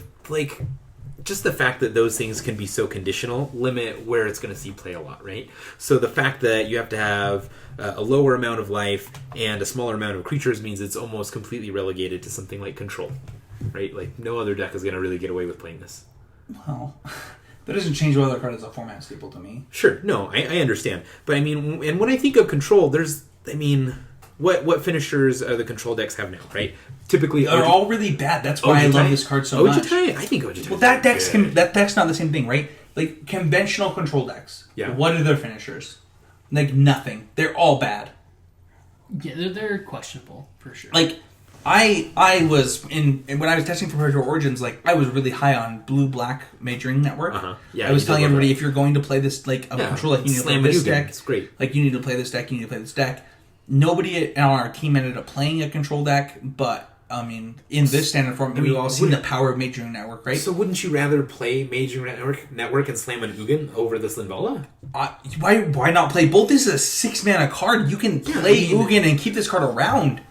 fact that those things can be so conditional limit where it's going to see play a lot, right? So the fact that you have to have a lower amount of life and a smaller amount of creatures means it's almost completely relegated to something like Control, right? Like no other deck is going to really get away with playing this. Well, that doesn't change whether the card is a format staple to me. Sure, no, I understand. But I mean, and when I think of Control, what finishers the Control decks have now, right? Typically, they're all really bad. That's why I love this card so much. I think Ojitai. Well, that deck's not the same thing, right? Like conventional Control decks. Yeah. What are their finishers? Like nothing. They're all bad. Yeah, they're questionable for sure. Like I was when I was testing for Predator Origins, like I was really high on blue-black Majoring Network. Yeah, I was telling everybody if you're going to play this Control deck, you need to play this deck. It's great. Like you need to play this deck. You need to play this deck. Nobody on our team ended up playing a Control deck, but I mean, in this standard form, we've all seen the power of Majoring Network, right? So wouldn't you rather play Majoring Network and slam an Ugin over this Linvala? Why not play both? This is a 6-mana card. You can play Ugin and keep this card around.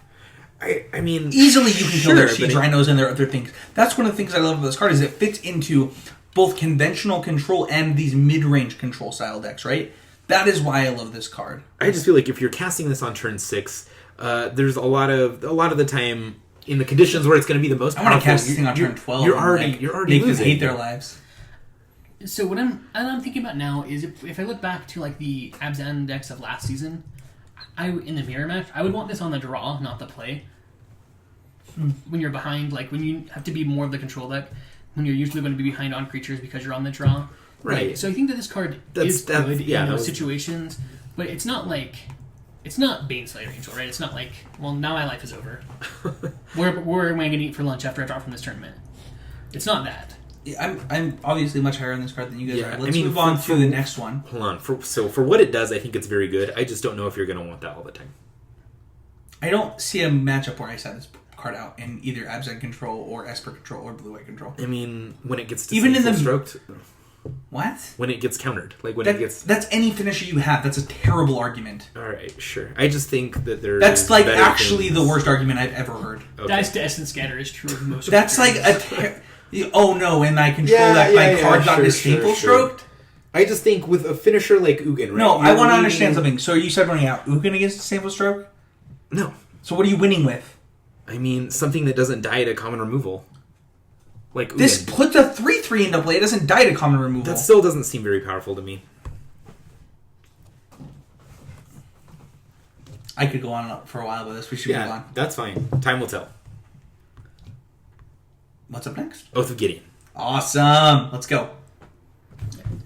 I mean, easily you can kill their Siege Rhinos and their other things. That's one of the things I love about this card is it fits into both conventional Control and these mid-range Control style decks, right? That is why I love this card. I just feel like if you're casting this on turn 6, there's a lot of the time in the conditions where it's going to be the most powerful. I want to cast this thing on turn 12. You're already make losing. them hate their lives. So what I'm thinking about now is if I look back to like the Abzan decks of last season, in the mirror match, I would want this on the draw, not the play. When you're behind, like when you have to be more of the Control deck, when you're usually going to be behind on creatures because you're on the draw. Right. So I think that this card is good in those situations, but it's not Baneslayer Angel, right? It's not like, well, now my life is over. Where am I going to eat for lunch after I drop from this tournament? It's not that. I'm obviously much higher on this card than you guys are. Let's move for on to the next one. Hold on. For what it does, I think it's very good. I just don't know if you're going to want that all the time. I don't see a matchup where I set this card out in either Abzan Control or Esper Control or Blue-White Control. I mean, when it gets to even in the stroked, what? When it gets countered, like when it gets. That's any finisher you have. That's a terrible argument. All right, sure. I just think that there's. That's like actually the worst argument I've ever heard. Okay. Dice to Essence Scatter is true of most. That's like oh no! And I control that my card got disable stroked. I just think with a finisher like Ugin, right? No, I want to understand something. So you said running out Ugin against disable stroke? No. So what are you winning with? I mean, something that doesn't die to common removal. Like Ugin. This puts a 3/3 into play. It doesn't die to common removal. That still doesn't seem very powerful to me. I could go on for a while with this. We should move on. That's fine. Time will tell. What's up next? Oath of Gideon. Awesome. Let's go.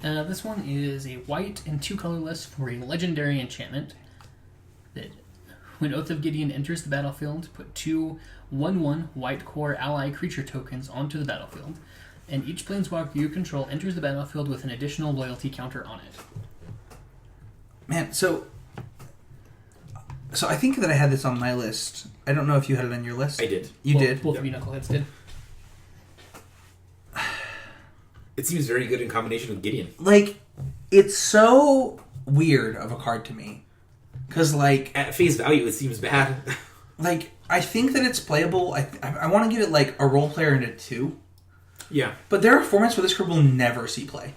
This one is a white and 2 colorless for a legendary enchantment that when Oath of Gideon enters the battlefield, put 2 1/1 white core ally creature tokens onto the battlefield, and each planeswalker you control enters the battlefield with an additional loyalty counter on it. Man, so I think that I had this on my list. I don't know if you had it on your list. I did. You did? Both of you knuckleheads did. It seems very good in combination with Gideon. Like, it's so weird of a card to me. Because, like... At face value, it seems bad. Like, I think that it's playable. I want to give it, like, a role player and a 2. Yeah. But there are formats where this card will never see play.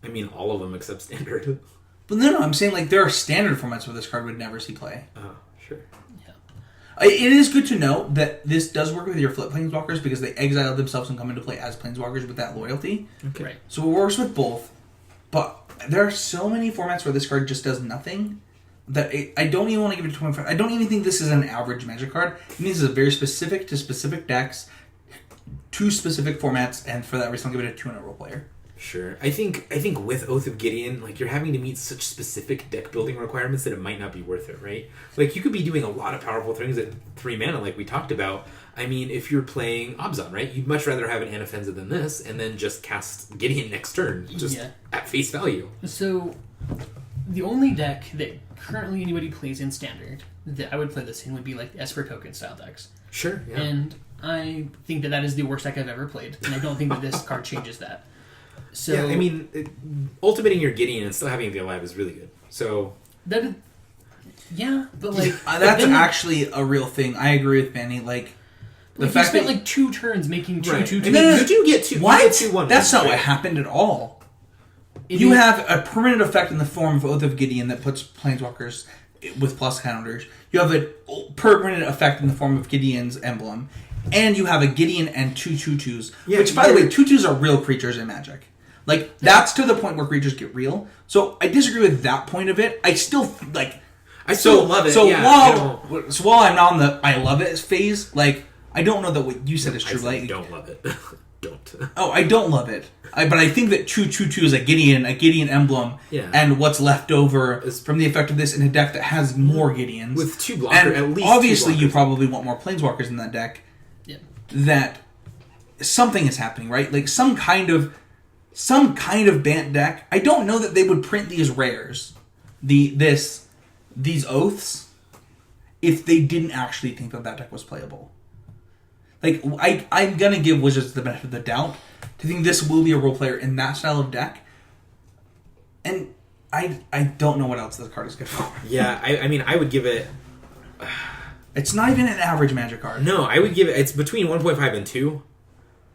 I mean, all of them except Standard. But no, I'm saying, like, there are standard formats where this card would never see play. Oh, sure. Yeah. It is good to know that this does work with your flip planeswalkers because they exile themselves and come into play as planeswalkers with that loyalty. Okay. Right. So it works with both. But there are so many formats where this card just does nothing that I don't even want to give it a 25. I don't even think this is an average Magic card. I think this is very specific to specific decks, to specific formats, and for that reason I'll give it a 2 and a role player. Sure. I think with Oath of Gideon, like, you're having to meet such specific deck building requirements that it might not be worth it, right? Like, you could be doing a lot of powerful things at 3 mana, like we talked about. I mean, if you're playing Abzan, right? You'd much rather have an Anafenza than this, and then just cast Gideon next turn, just at face value. So, the only deck that currently anybody plays in Standard that I would play this in would be like Esper Token style decks. Sure, yeah. And I think that is the worst deck I've ever played, and I don't think that this card changes that. So, yeah, I mean, ultimating your Gideon and still having it be alive is really good. So that, yeah, but like that's actually a real thing. I agree with Manny. Like the like fact you spent that like 2 turns making two. I mean, No. you do get 2. What? You get 2/1. That's not right? what happened at all. It You is- have a permanent effect in the form of Oath of Gideon that puts planeswalkers with plus counters. You have a permanent effect in the form of Gideon's emblem. And you have a Gideon and 2/2/2s. Yeah, which, by the way, 2/2s are real creatures in Magic. Like, that's to the point where creatures get real. So, I disagree with that point of it. I still, like... I still love it. So, yeah, while I'm not on the I love it phase, like, I don't know that what you said is true. I Like, don't love it. Don't. Oh, I don't love it. But I think that 2/2/2 is a Gideon emblem, Yeah. and what's left over from the effect of this in a deck that has more Gideons. With 2 blockers, And at least obviously 2 you blockers. probably want more planeswalkers in that deck. Yeah. That something is happening, right? Like some kind of Bant deck. I don't know that they would print these rares, these oaths, if they didn't actually think that deck was playable. Like, I'm gonna give Wizards the benefit of the doubt to think this will be a role player in that style of deck. And I don't know what else this card is good for. Yeah, I mean, I would give it... It's not even an average Magic card. No, I would give it... It's between 1.5 and 2.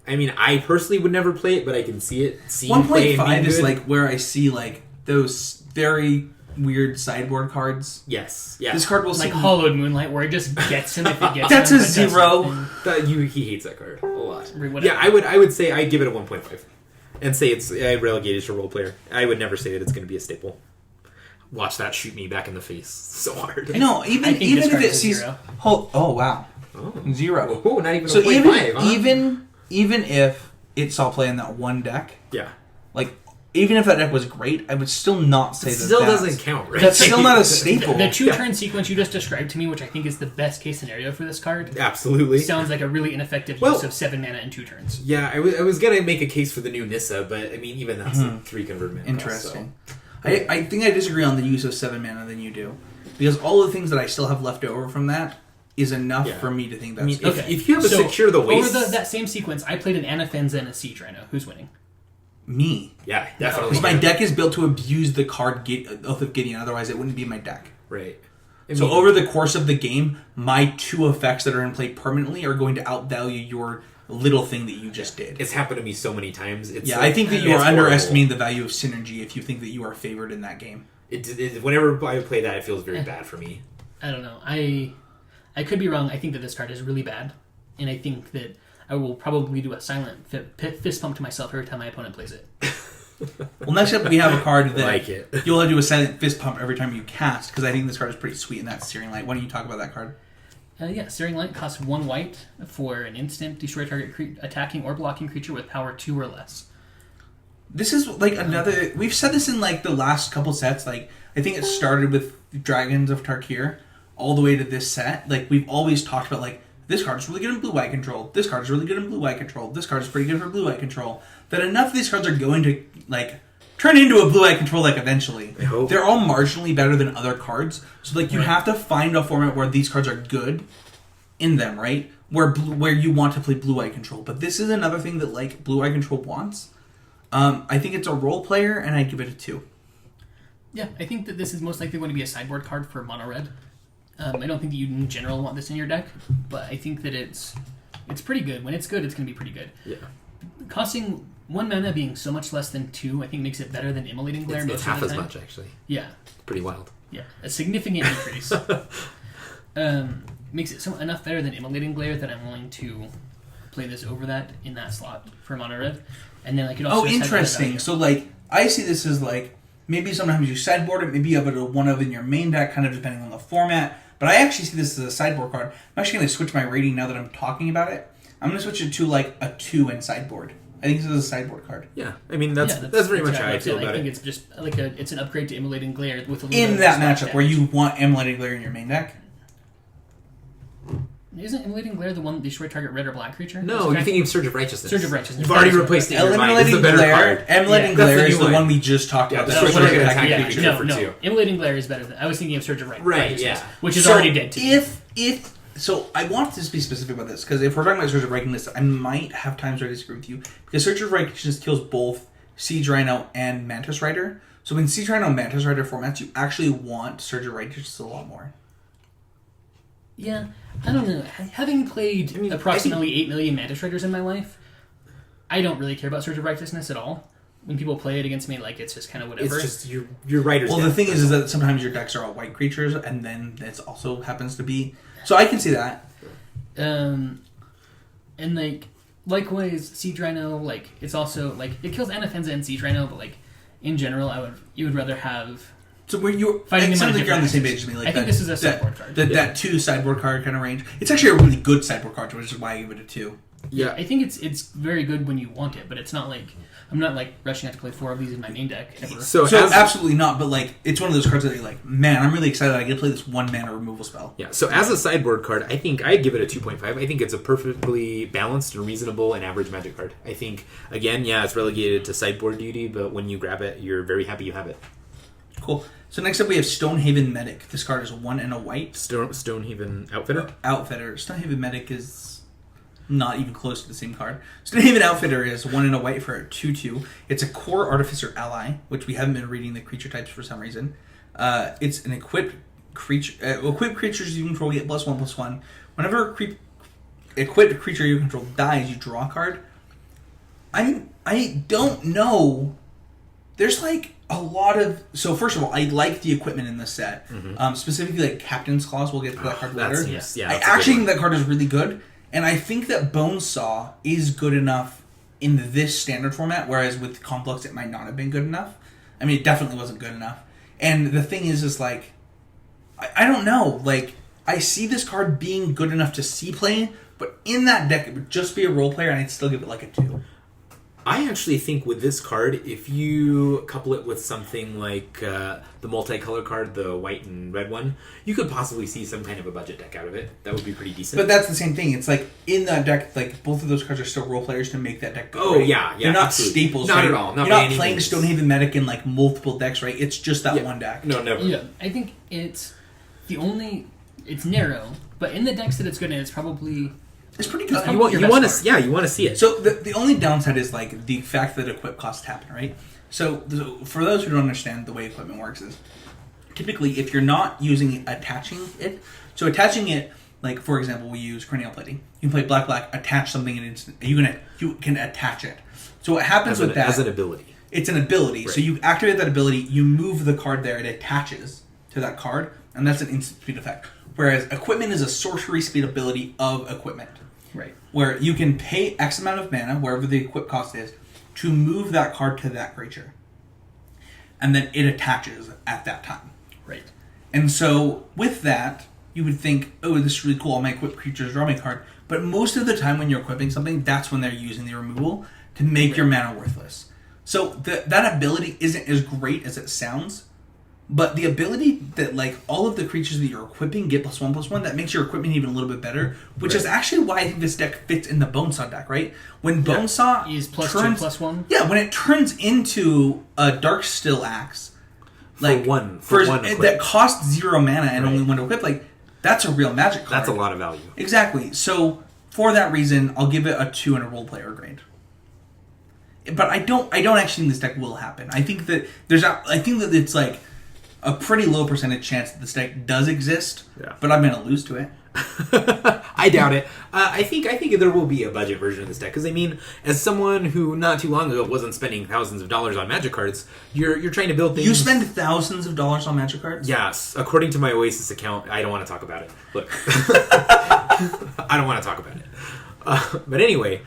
I mean, I personally would never play it, but I can see it. 1.5 is like where I see like those very weird sideboard cards. Yes, yeah. This card will like see Hollowed Moonlight, where it just gets him if it gets That's him. a but doesn't. 0. He hates that card a lot. Whatever. Yeah, I would say I'd give it a 1.5 and say it's relegated to role player. I would never say that it's going to be a staple. Watch that shoot me back in the face so hard. No, I even think if this card it is a sees 0. oh wow. Oh. 0. Oh, not even So a 0.5, huh? even if it saw play in that one deck, Yeah. like even if that deck was great, I would still not say It that still that's- doesn't count, right? That's still not a staple. The 2-turn sequence you just described to me, which I think is the best case scenario for this card, Absolutely. sounds like a really ineffective Well- use of 7 mana in 2 turns. Yeah, I was going to make a case for the new Nissa, but I mean, even that's a 3 convert mana. Interesting. I think I disagree on the use of 7 mana than you do. Because all the things that I still have left over from that is enough Yeah. for me to think that's I mean, good. if you have a Secure the Waste... Over that same sequence, I played an Anafenza and a Siege Rhino. Who's winning? Me. Yeah, definitely. Because my deck is built to abuse the card Oath of Gideon, otherwise it wouldn't be my deck. Right. So over the course of the game, my 2 effects that are in play permanently are going to outvalue your little thing that you just did. It's happened to me so many times. It's Yeah, like, I think that you it's are horrible. underestimating the value of synergy if you think that you are favored in that game. Whenever I play that, it feels very bad for me. I don't know. I could be wrong. I think that this card is really bad, and I think that I will probably do a silent fist pump to myself every time my opponent plays it. Well, next up we have a card that Like it. you'll have to do a silent fist pump every time you cast, because I think this card is pretty sweet, and that's Searing Light. Why don't you talk about that card? Yeah, Searing Light costs 1 white for an instant. Destroy target attacking or blocking creature with power 2 or less. This is like another... We've said this in like the last couple sets. Like, I think it started with Dragons of Tarkir all the way to this set. Like, we've always talked about like, this card is really good in blue-white control. This card is really good in blue-white control. This card is pretty good for blue-white control. That enough of these cards are going to, like, turn into a blue-white control, like, eventually. I hope. They're all marginally better than other cards. So, like, you have to find a format where these cards are good in them, right? Where you want to play blue-white control. But this is another thing that, like, blue-white control wants. I think it's a role player, and I'd give it a 2. Yeah, I think that this is most likely going to be a sideboard card for mono red. I don't think that you in general want this in your deck, but I think that it's pretty good. When it's good, it's going to be pretty good. Yeah. Costing 1 mana being so much less than 2, I think makes it better than Immolating Glare It's most half of the as time. much, actually. Yeah, Pretty wild. yeah, a significant decrease. Makes it enough better than Immolating Glare that I'm willing to play this over that in that slot for mono red. And then I could also... Oh, just have the interesting. value. So, like, I see this as, like, maybe sometimes you sideboard it, maybe you have it a 1 in your main deck, kind of depending on the format. But I actually see this as a sideboard card. I'm actually going to switch my rating now that I'm talking about it. I'm going to switch it to, like, a 2 in sideboard. I think this is a sideboard card. Yeah, I mean that's very much how I feel about it. I think it's just like it's an upgrade to Immolating Glare with a little In bit that of matchup damage. where you want Immolating Glare in your main deck. Isn't Immolating Glare the one that destroy target red or black creature? No, you're thinking of Surge of Righteousness. Surge of Righteousness. You've already replaced it in your mind. It's the better card. Immolating Yeah, Glare that's is the the new one one we just talked Yeah, about. that's That's what what we're we're gonna attacking attack creature. for two. Immolating Glare is better than... I was thinking of Surge of Righteousness. Yeah. Which is So already dead too. So I want to be specific about this, because if we're talking about Surge of Righteousness, I might have times where I disagree with you, because Surge of Righteousness kills both Siege Rhino and Mantis Rider. So in Siege Rhino and Mantis Rider formats, you actually want Surge of Righteousness a lot more. Yeah, I don't know. Having played approximately 8 million Mantis Riders in my life, I don't really care about Surge of Righteousness at all. When people play it against me, like, it's just kind of whatever. It's just your writers. Well, the thing is that sometimes your decks are all white creatures, and then it also happens to be... So I can see that. And, like, likewise, Siege Rhino, like, it's also, like, it kills Anafenza and Siege Rhino, but, like, in general, you would rather have... So when you're... Fighting it them on sounds like you're on the same different page as me. Like I think this is a sideboard card. That 2 sideboard card kind of range. It's actually a really good sideboard card, which is why I give it a 2. Yeah. I think it's very good when you want it, but it's not like... I'm not, like, rushing out to play 4 of these in my main deck ever. So absolutely not, but, like, it's one of those cards that you're like, man, I'm really excited I get to play this 1 mana removal spell. Yeah, so as a sideboard card, I think I'd give it a 2.5. I think it's a perfectly balanced and reasonable and average Magic card. I think, again, yeah, it's relegated to sideboard duty, but when you grab it, you're very happy you have it. Cool. So next up we have Stonehaven Medic. This card is 1 and a white. Stonehaven Outfitter? Outfitter. Stonehaven Medic is not even close to the same card. Stonehaven Outfitter is 1 and a white for a 2/2. It's a core Artificer ally, which we haven't been reading the creature types for some reason. It's an equipped creature. Equipped creatures you control get +1/+1. Whenever a equipped creature you control dies, you draw a card. I don't know. There's like a lot of... So first of all, I like the equipment in this set. Mm-hmm. Specifically like Captain's Claws. We'll get to that card later. I actually think that card is really good. And I think that Bonesaw is good enough in this standard format, whereas with Complex it might not have been good enough. I mean, it definitely wasn't good enough. And the thing is like... I don't know. Like, I see this card being good enough to see play, but in that deck it would just be a role player and I'd still give it like a 2. I actually think with this card, if you couple it with something like the multicolor card, the white and red one, you could possibly see some kind of a budget deck out of it. That would be pretty decent. But that's the same thing. It's like, in that deck, like, both of those cards are still role players to make that deck go. Oh, yeah. They're not absolutely. staples, Not right? at all. You're not playing Stonehaven Medic in, like, multiple decks, right? It's just that one deck. No, never. Yeah, I think it's the only... It's narrow, but in the decks that it's good in, it's probably... It's pretty good. You want to see it. So the only downside is like the fact that equip costs happen, right? So for those who don't understand the way equipment works is typically if you're not using attaching it, so attaching it, like for example we use cranial plating. You can play black, attach something and you can attach it. So what happens with that as an ability? It's an ability. Right. So you activate that ability, you move the card there, it attaches to that card, and that's an instant speed effect. Whereas equipment is a sorcery speed ability of equipment. Right. Where you can pay X amount of mana, wherever the equip cost is, to move that card to that creature. And then it attaches at that time. Right. And so, with that, you would think, oh, this is really cool, all my equipped creatures draw my card. But most of the time when you're equipping something, that's when they're using the removal to make your mana worthless. So, that ability isn't as great as it sounds. But the ability that, like, all of the creatures that you're equipping get +1/+1, that makes your equipment even a little bit better, which is actually why I think this deck fits in the Bonesaw deck, right? When Bonesaw is +2/+1? Yeah, when it turns into a Darkstill Axe, like, for one that costs 0 mana and only 1 to equip, like, that's a real Magic card. That's a lot of value. Exactly. So, for that reason, I'll give it a 2 and a role player grade. But I don't actually think this deck will happen. I think that it's like a pretty low percentage chance that this deck does exist, but I'm going to lose to it. I doubt it. I think there will be a budget version of this deck because I mean, as someone who not too long ago wasn't spending thousands of dollars on Magic cards, you're trying to build things. You spend thousands of dollars on Magic cards? Yes, according to my Oasis account. I don't want to talk about it. Look, I don't want to talk about it. But anyway,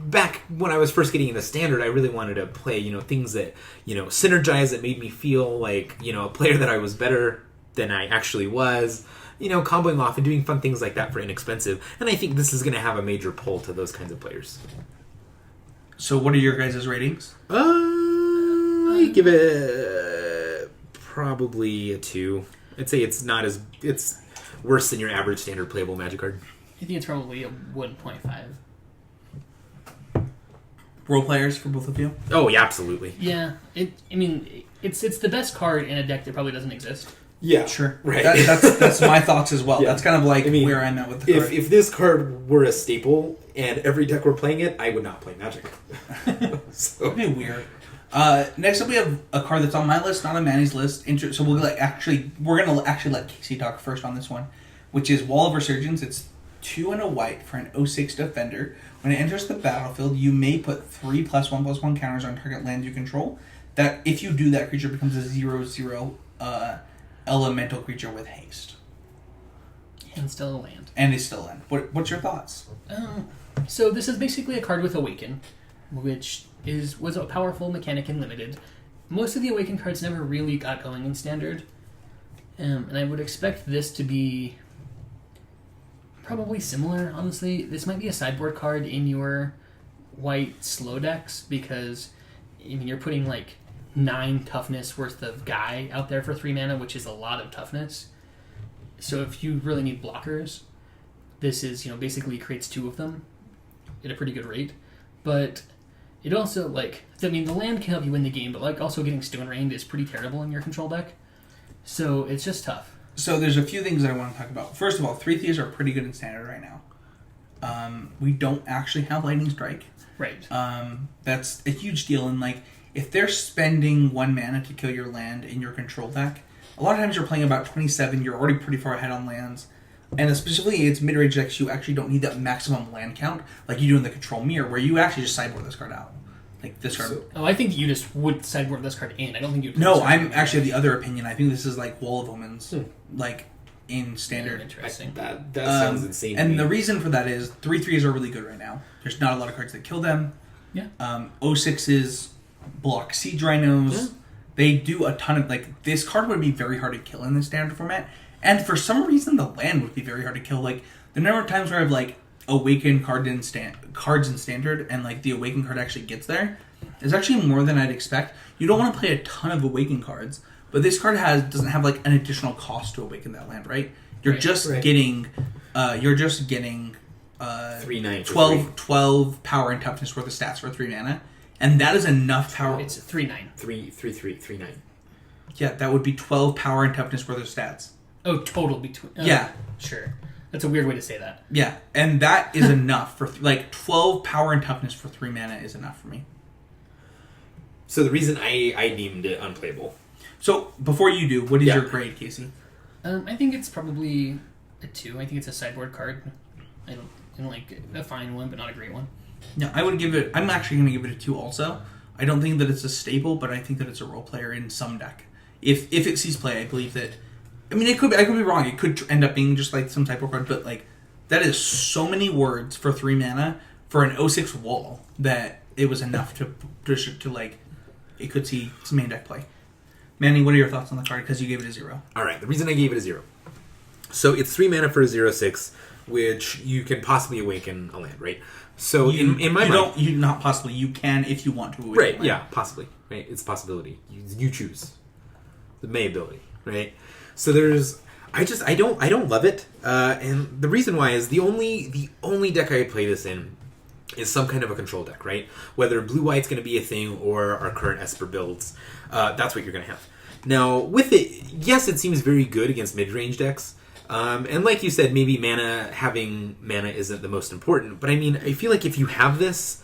back when I was first getting into Standard, I really wanted to play, things that, synergize, that made me feel like, a player that I was better than I actually was, comboing off and doing fun things like that for inexpensive. And I think this is going to have a major pull to those kinds of players. So what are your guys' ratings? I give it probably a 2. I'd say it's worse than your average standard playable Magic card. I think it's probably a 1.5. Role players for both of you? Oh yeah, absolutely. Yeah, it's the best card in a deck that probably doesn't exist. Yeah, Sure. Right. That's my thoughts as well. Yeah. That's kind of like I mean, where I'm at with the card. If this card were a staple and every deck were playing it, I would not play Magic. So. That'd be weird. Next up, we have a card that's on my list, not on Manny's list. So we're gonna actually let Casey talk first on this one, which is Wall of Resurgence. It's 2 and a white for an 06 defender. When it enters the battlefield, you may put 3+1/+1 counters on target land you control. That if you do, that creature becomes a 0/0 elemental creature with haste. And still a land. And is still in. What's your thoughts? So this is basically a card with Awaken, which was a powerful mechanic in Limited. Most of the Awaken cards never really got going in Standard. And I would expect this to be probably similar, honestly. This might be a sideboard card in your white slow decks, because you're putting like 9 toughness worth of guy out there for 3 mana, which is a lot of toughness. So if you really need blockers, this is, basically creates 2 of them at a pretty good rate. But it also, the land can help you win the game, but also getting Stone Rained is pretty terrible in your control deck. So it's just tough. So there's a few things that I want to talk about. First of all, 3 Thieves are pretty good in Standard right now. We don't actually have Lightning Strike. Right. That's a huge deal, and if they're spending 1 mana to kill your land in your control deck, a lot of times you're playing about 27, you're already pretty far ahead on lands. And specifically, it's mid-range decks, you actually don't need that maximum land count like you do in the Control Mirror, where you actually just sideboard this card out. Like this card. I think you just would sideboard this card in. I don't think you. No, I'm actually of the other opinion. I think this is like Wall of Omens, in Standard. Interesting. That sounds insane. And the reason for that is 3/3s are really good right now. There's not a lot of cards that kill them. Yeah. 06s block Siege Rhinos. Yeah. They do a ton of this card would be very hard to kill in the Standard format, and for some reason the land would be very hard to kill. The number of times where I've Awaken cards in Standard, and the Awaken card actually gets there is actually more than I'd expect. You don't want to play a ton of Awaken cards, but this card doesn't have an additional cost to Awaken that land, right? You're just getting 12 power and toughness worth of stats for 3 mana, and that is enough power. It's 3/9. 3/9. Yeah, that would be 12 power and toughness worth of stats. Oh, total between. Yeah, sure. That's a weird way to say that. Yeah, and that is enough for 12 power and toughness for 3 mana is enough for me. So the reason I deemed it unplayable. So before you do, what is your grade, Casey? I think it's probably a 2. I think it's a sideboard card. I don't like a fine one, but not a great one. No, I'm actually going to give it a 2 also. I don't think that it's a staple, but I think that it's a role player in some deck. If it sees play, I believe that. I mean, I could be wrong. It could end up being just some type of card, but that is so many words for 3 mana for an 06 wall that it was enough to it could see some main deck play. Manny, what are your thoughts on the card? Because you gave it a 0. All right, the reason I gave it a 0. So it's 3 mana for a 0/6, which you can possibly awaken a land, right? So in my mind, you can if you want to awaken right? a land. Yeah, possibly. Right, it's a possibility. You choose the may ability, right? So I don't love it, and the reason why is the only deck I would play this in is some kind of a control deck, right? Whether blue-white's going to be a thing or our current Esper builds, that's what you're going to have. Now, with it, yes, it seems very good against mid-range decks, and like you said, maybe having mana isn't the most important, but I mean, I feel like if you have this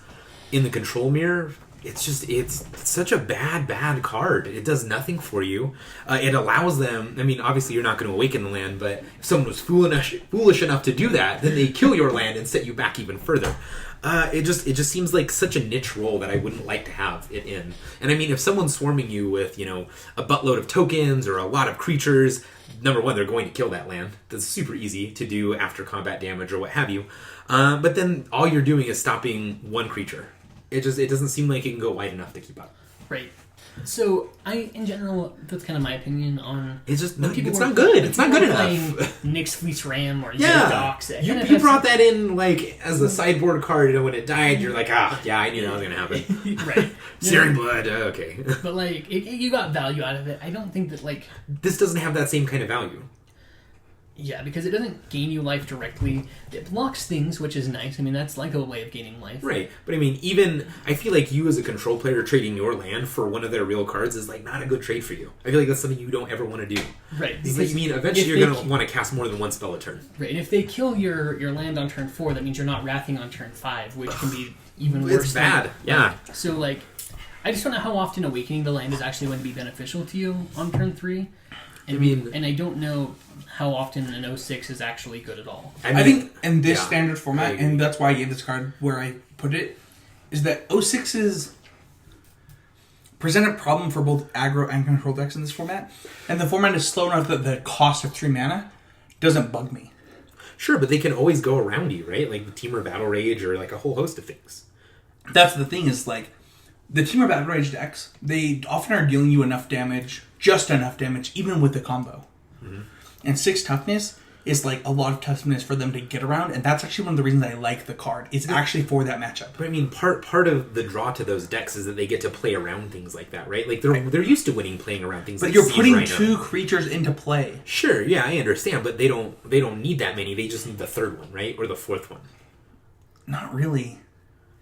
in the control mirror, it's such a bad card. It does nothing for you. It allows them, I mean, obviously you're not going to awaken the land, but if someone was foolish enough to do that, then they kill your land and set you back even further. It just seems like such a niche role that I wouldn't like to have it in. And I mean, if someone's swarming you with, a buttload of tokens or a lot of creatures, number one, they're going to kill that land. That's super easy to do after combat damage or what have you. But then all you're doing is stopping one creature. It doesn't seem like it can go wide enough to keep up. Right. So, in general, that's kind of my opinion on... It's just, when people it's were not good. playing- It's not when good people were enough. playing Nick's Fleece Ram or Yeah, Docs. you brought that in like as a sideboard card, and when it died, you're like, yeah, I knew that was gonna happen. Right. Searing Blood, okay. But, like, you got value out of it. I don't think that, like... This doesn't have that same kind of value. Yeah, because it doesn't gain you life directly. It blocks things, which is nice. I mean, that's like a way of gaining life. Right, but I mean, even I feel like you as a control player trading your land for one of their real cards is like not a good trade for you. I feel like that's something you don't ever want to do. Right. Because I mean, eventually you're going to want to cast more than one spell a turn. Right, and if they kill your land on turn 4, that means you're not wrathing on turn 5, which can be even worse. It's bad, yeah. So, like, I just don't know how often awakening the land is actually going to be beneficial to you on turn 3. And I don't know how often an 06 is actually good at all. I think in this standard format, and that's why I gave this card where I put it, is that 06s present a problem for both aggro and control decks in this format. And the format is slow enough that the cost of 3 mana doesn't bug me. Sure, but they can always go around you, right? Like the Teamer Battle Rage or like a whole host of things. That's the thing is, like, the Teamer Battle Rage decks, they often are dealing you enough damage, just enough damage, even with the combo. Mm-hmm. And 6 toughness is like a lot of toughness for them to get around, and that's actually one of the reasons I like the card. It's actually for that matchup. But I mean, part of the draw to those decks is that they get to play around things like that, right? Like they're used to winning playing around things. But like you're Siege putting Rhino. 2 creatures into play. Sure, yeah, I understand, but they don't need that many. They just need the 3rd one, right, or the 4th one. Not really,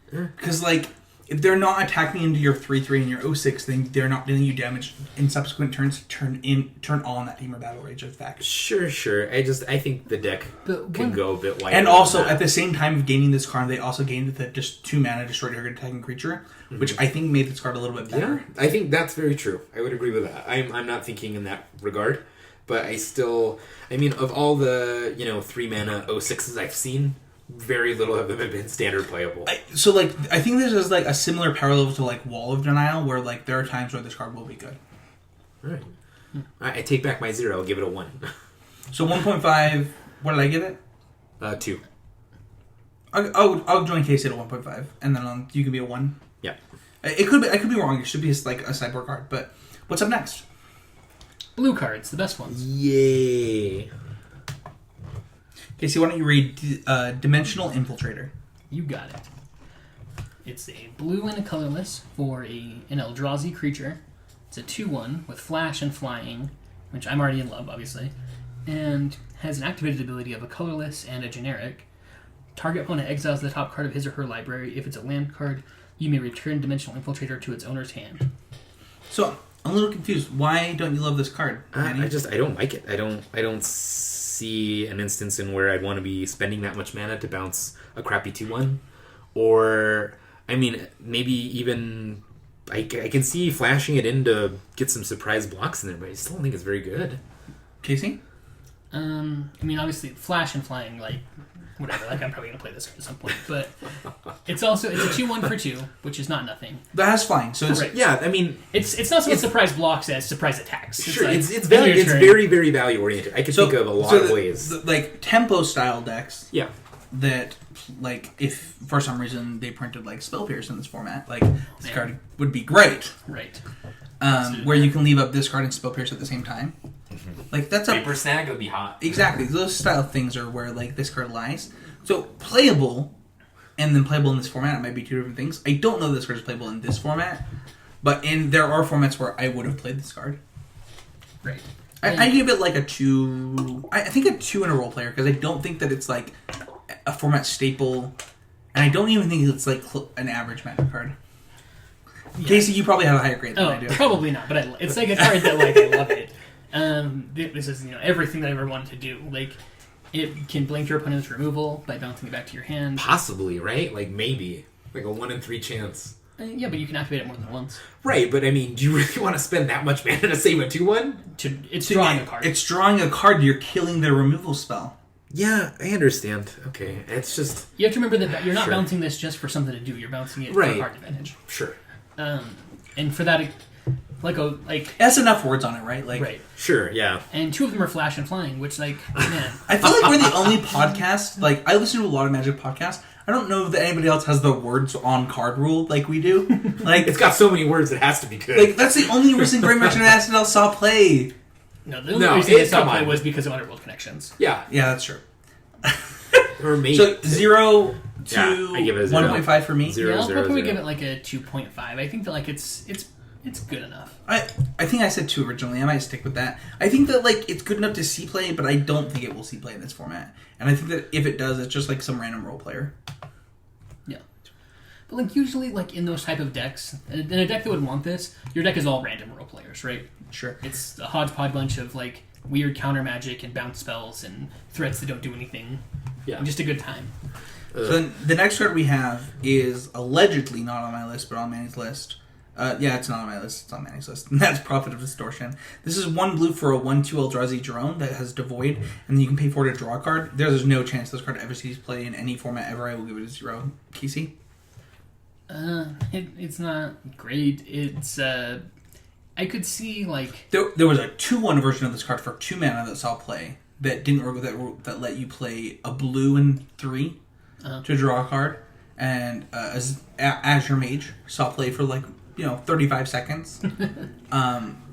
because like, if they're not attacking into your 3/3 and your 06, then they're not dealing you damage in subsequent turns to turn on that Teamer Battle Rage effect. Sure. I think the deck can go a bit wider. And also, at the same time of gaining this card, they also gained the just 2 mana destroy target attacking creature, which I think made this card a little bit better. Yeah, I think that's very true. I would agree with that. I'm not thinking in that regard, but I mean, of all the 3 mana 06s I've seen, very little of them have been standard playable. I think this is like a similar parallel to like Wall of Denial, where like there are times where this card will be good. Right. I take back my 0. I'll give it a 1. So 1.5. What did I give it? 2. I'll join Casey at a 1.5, and then you can be a 1. Yeah. I could be wrong. It should be like a sideboard card. But what's up next? Blue cards, the best ones. Yay. Casey, why don't you read Dimensional Infiltrator? You got it. It's a blue and a colorless for an Eldrazi creature. It's a 2/1 with flash and flying, which I'm already in love, obviously, and has an activated ability of a colorless and a generic. Target opponent exiles the top card of his or her library. If it's a land card, you may return Dimensional Infiltrator to its owner's hand. So I'm a little confused. Why don't you love this card, Manny? I don't like it. I don't see an instance in where I'd want to be spending that much mana to bounce a crappy 2/1. Or, I mean, maybe even I can see flashing it in to get some surprise blocks in there, but I still don't think it's very good. Casey? I mean, obviously, flash and flying, like, whatever. Like, I'm probably going to play this card at some point. But it's a 2/1 for 2, which is not nothing. That has flying, so it's... Right. Yeah, I mean... It's not so much surprise blocks as surprise attacks. Sure, like, it's very, very value oriented. I can think of a lot of ways. Like, tempo style decks... Yeah. That, like, if for some reason they printed, like, Spell Pierce in this format, like, this card would be great. Right. Where you can leave up this card and Spell Pierce at the same time. Mm-hmm. Like, that's a... Paper Snag would be hot. Exactly. Those style things are where, like, this card lies. So, playable, and then playable in this format, it might be 2 different things. I don't know this card is playable in this format, but there are formats where I would have played this card. Right. I give it, like, a 2... I think a 2 in a role player, because I don't think that it's, like, a format staple, and I don't even think it's, like, an average Magic card. Yeah. Casey, you probably have a higher grade than I do. Probably not, but it's like a card that, like, I love it. This is, everything that I ever wanted to do. Like, it can blink your opponent's removal by bouncing it back to your hand. Possibly, right? Like, maybe. Like a 1 in 3 chance. Yeah, but you can activate it more than once. Right, but I mean, do you really want to spend that much mana to save a 2/1? It's drawing a card. It's drawing a card. You're killing their removal spell. Yeah, I understand. Okay, it's just... You have to remember that you're not bouncing this just for something to do. You're bouncing it for card advantage. Sure. And for that, it has enough words on it, right? Like, right. Sure, yeah. And 2 of them are flash and flying, which, like, man. I feel like we're the only podcast, like, I listen to a lot of Magic podcasts. I don't know that anybody else has the words on card rule like we do. Like It's got so many words it has to be good. like that's the only reason Great Merchant of Acid saw play. No, the only reason it stopped play was because of Underworld Connections. yeah. Yeah, that's true. Or maybe. So 0 to I give it a 0. 1.5 for me. Zero. Yeah, I'll probably 0. give it like a 2.5. I think that like it's good enough. I think I said 2 originally. I might stick with that. I think that like it's good enough to see play, but I don't think it will see play in this format. And I think that if it does, it's just like some random role player. Yeah. But like usually like in those type of decks, in a deck that would want this, your deck is all random role players, right? Sure. It's a hodgepodge bunch of like weird counter magic and bounce spells and threats that don't do anything. Yeah. And just a good time. So then the next card we have is allegedly not on my list, but on Manny's list. Yeah, it's not on my list. It's on Manny's list. And that's Prophet of Distortion. This is 1 blue for a 1/2 Eldrazi drone that has Devoid, and you can pay for it to draw a card. There's no chance this card ever sees play in any format ever. I will give it a 0. Casey? It's not great. It's I could see like There was a 2/1 version of this card for 2 mana that saw play that didn't work with that rule, that let you play a blue and 3 to draw a card, and as your mage saw play for like 35 seconds.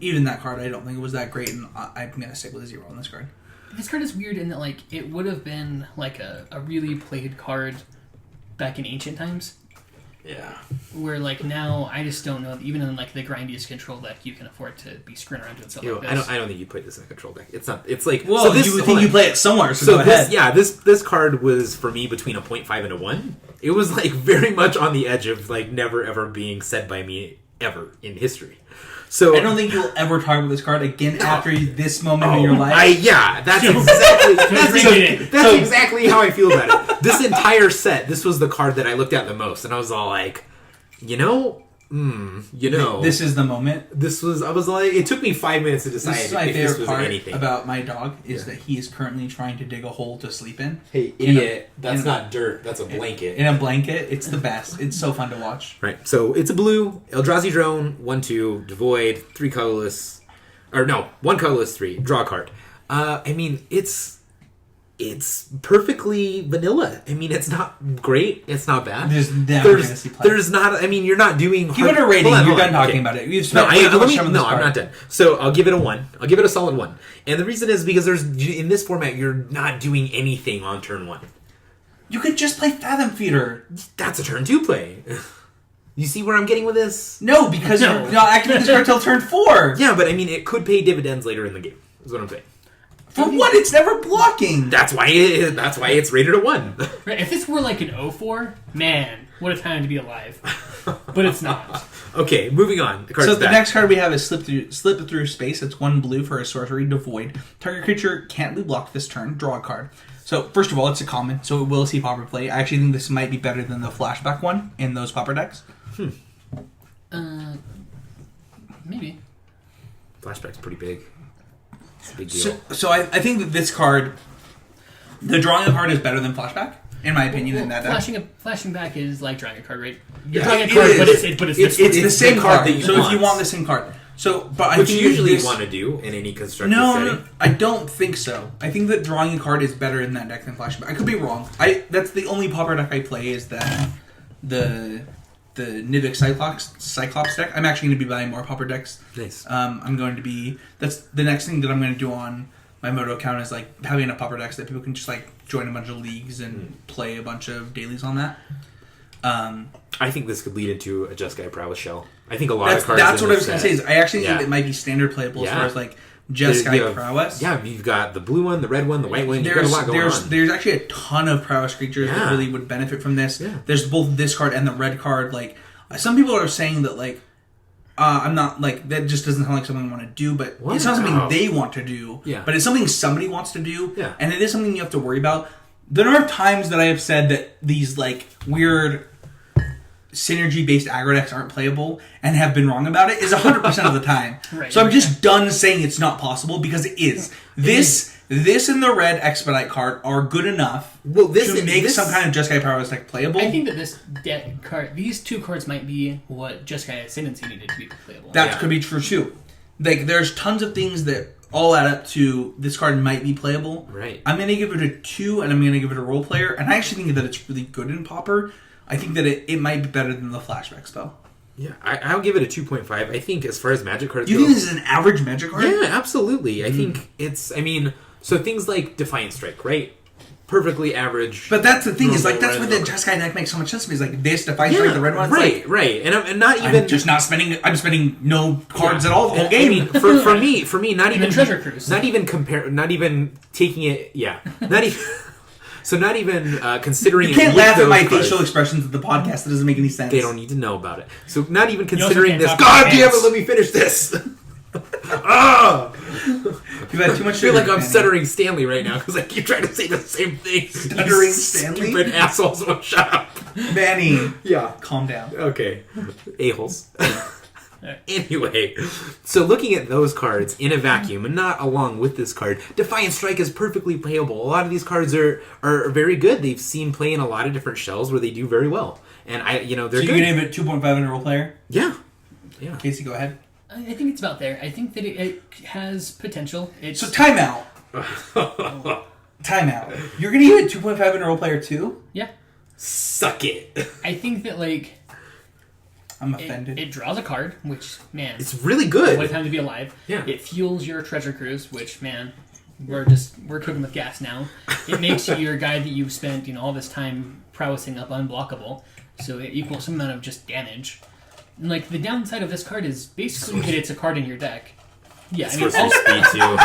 Even that card, I don't think it was that great, and I'm gonna stick with a 0 on this card. this card is weird in that like it would have been like a really played card back in ancient times. Yeah. Where like now I just don't know, even in like the grindiest control deck you can afford to be screwing around doing stuff like this. I don't think you played this in a control deck. It's not. It's like Well, you would think you play it somewhere. So go ahead. This card was for me between a 0.5 and a 1. It was like very much on the edge of like never ever being said by me ever in history. So I don't think you'll ever talk about this card again after this moment in your life. That's exactly how I feel about it. This entire set, this was the card that I looked at the most, and I was all like, This is the moment. I was like, it took me 5 minutes to decide This is my if this favorite was part anything. about my dog is that he is currently trying to dig a hole to sleep in. Hey, In a- idiot! That's in a- not dirt. That's a blanket. In a blanket. It's the best. It's so fun to watch. Right. So it's a blue Eldrazi drone, 1/2, devoid, 3 colorless, or no, 1 colorless, 3 draw a card. I mean, it's perfectly vanilla. I mean, it's not great. It's not bad. There's never going to see play. There's not. I mean, you're not doing. Give it a rating. Hold You're on. done talking Okay. about it. You've No, spent way too much time on this I'm card. not done. So I'll give it a 1. I'll give it a solid 1. And the reason is because in this format, you're not doing anything on turn 1. You could just play Fathom Feeder. That's a turn 2 play. You see where I'm getting with this? No, because No. you're not activating this card till turn 4. Yeah, but I mean, it could pay dividends later in the game. Is what I'm saying. For what? It's never blocking. That's why it's rated a 1. Right, if this were like an 0-4, man, what a time to be alive. But it's not. Okay, moving on. The So the next card we have is Slip Through Space. It's 1 blue for a sorcery, devoid. Target creature can't be blocked this turn. Draw a card. So first of all, it's a common, so it will see Pauper play. I actually think this might be better than the flashback one in those Pauper decks. Maybe. Flashback's pretty big. It's a big deal. So I think that this card, the drawing a card is better than flashback, in my opinion. In that deck. Flashing back is like drawing a card, right? Yeah, You're drawing a it card, is. but it's It's this the It's same the card card. that you So want. if you want the same card, but I Which think you usually this, want to do in any constructed No, setting. I don't think so. I think that drawing a card is better in that deck than flashback. I could be wrong. That's the only Pauper deck I play is that the Nivik Cyclops deck. I'm actually going to be buying more Pauper decks. Nice. I'm going to be. That's the next thing that I'm going to do on my Moto account is like having enough Pauper decks that people can just like join a bunch of leagues and play a bunch of dailies on that. I think this could lead into a Jeskai Prowess shell. I think a lot of cards. That's in what I this was going to say. Is I actually think Yeah. it might be standard playable as Yeah. far as like Jeskai You have- Prowess. Yeah, you've got the blue one, the red one, the white one. You've got a lot going on. There's actually a ton of prowess creatures that Yeah. really would benefit from this. Yeah. There's both this card and the red card. Like some people are saying that like I'm not like that just doesn't sound like something I want to do, but What? it's not something Oh. they want to do. Yeah. But it's something somebody wants to do. Yeah. And it is something you have to worry about. The number of times that I have said that these like weird synergy-based aggro decks aren't playable and have been wrong about it is 100% of the time. Right. So I'm just done saying it's not possible because it is. This and the red Expedite card are good enough Well, to make some kind of Jeskai Prowess deck playable. I think that this deck card, these two cards might be what Jeskai Ascendancy needed to be playable. That Yeah. could be true too. Like there's tons of things that all add up to this card might be playable. Right. I'm going to give it a 2, and I'm going to give it a role player. And I actually think that it's really good in Pauper. I think that it might be better than the flashback spell. Yeah, I'll give it a 2.5. I think as far as Magic cards You go... think this is an average Magic card? Yeah, absolutely. I think it's... I mean, so things like Defiant Strike, right? Perfectly average. But that's the thing, is normal like, that's why the red Jeskai deck makes so much sense to me. Is like, this Defiant Strike, the red one. Right, like, right. And not even... I'm just not spending... I'm spending no cards at all the whole game. I mean, for me, not even... Treasure Cruise. Not even taking it... Yeah. Not even... So not even considering... You can't it laugh with at my those cards. facial expressions at the podcast. That doesn't make any sense. They don't need to know about it. So not even also considering can't this... talk God about damn it, hands. let me finish this! Ah! You've had too much I feel like I'm Manny. stuttering Stanley right now because I keep trying to say the same thing. Stuttering You Stanley? Stupid assholes will shut up. Manny, Yeah. calm down. Okay. A-holes. Anyway, so looking at those cards in a vacuum and not along with this card, Defiant Strike is perfectly playable. A lot of these cards are very good. They've seen play in a lot of different shells where they do very well. And they're So good. you're going to give it 2.5 in a role player? Yeah. Casey, go ahead. I think it's about there. I think that it has potential. So timeout. Timeout. You're going to give it 2.5 in a role player too? Yeah. Suck it. I think that, like... I'm offended. It draws a card, which, man... It's really good. What a time to be alive. Yeah. It fuels your treasure cruise, which, man, we're cooking with gas now. It makes your guy that you've spent, all this time prowessing up unblockable. So it equals some amount of just damage. And, like, the downside of this card is basically that it's a card in your deck. Yeah, I mean, Speed too.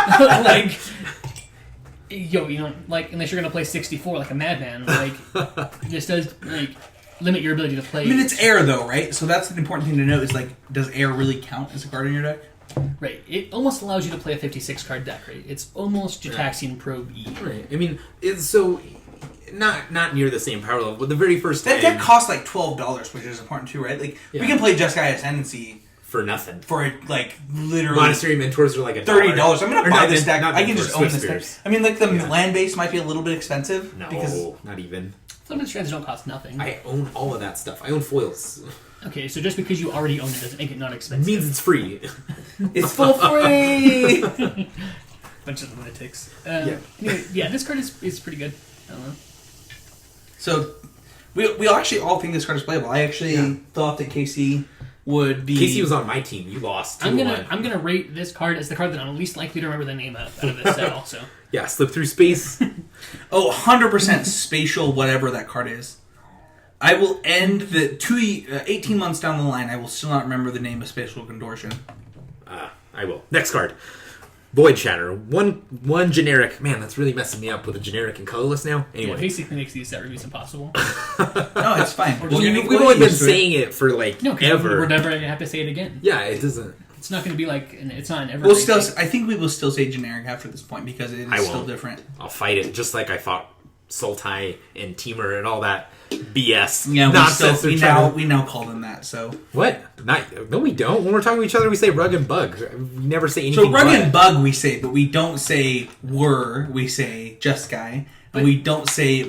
like, unless you're gonna play 64 like a madman, like, this does limit your ability to play. I mean, it's air though, right? So that's an important thing to note. Is like, does air really count as a card in your deck? Right. It almost allows you to play a 56 card deck. Right. It's almost Jataxian Probe E. Right. I mean, it's so not near the same power level. But the very first That time deck costs like $12, which is important too, right? Like, we can play Jeskai Ascendancy for nothing. for like literally Monastery Mentors are like $30. I'm gonna buy this deck. Not I can Mentors, just own Swift this deck. Spears. I mean, like the land base might be a little bit expensive. No, because not even. Limited strands don't cost nothing. I own all of that stuff. I own foils. Okay, so just because you already own it doesn't make it not It expensive. means it's free. it's for free. Bunch of lunatics. Yeah. Anyway, this card is pretty good. I don't know. So we actually all think this card is playable. I actually thought that Casey would be. Casey was on my team. You lost. 2-1. I'm gonna rate this card as the card that I'm least likely to remember the name of out of this set. Also, Yeah, slip through space. 100% spatial, whatever that card is. I will end the 18 months down the line. I will still not remember the name of Spatial Contortion. I will. Next card. Void Shatter. One generic. Man, that's really messing me up with a generic and colorless now. yeah, Anyway. basically makes these set reviews impossible. No, it's fine. We've only been saying it for like No, because ever. we're never gonna have to say it again. Yeah, it doesn't. It's not gonna be like it's not an ever. We'll still. I think we will still say generic after this point because it I is still won't. different. I'll fight it just like I fought Sultai and Teamer and all that BS Yeah, nonsense. we now call them that. So What? No, we don't. When we're talking to each other, we say rug and bug. We never say anything. so rug but. and bug we say, but we don't say were. We say just guy. But we don't say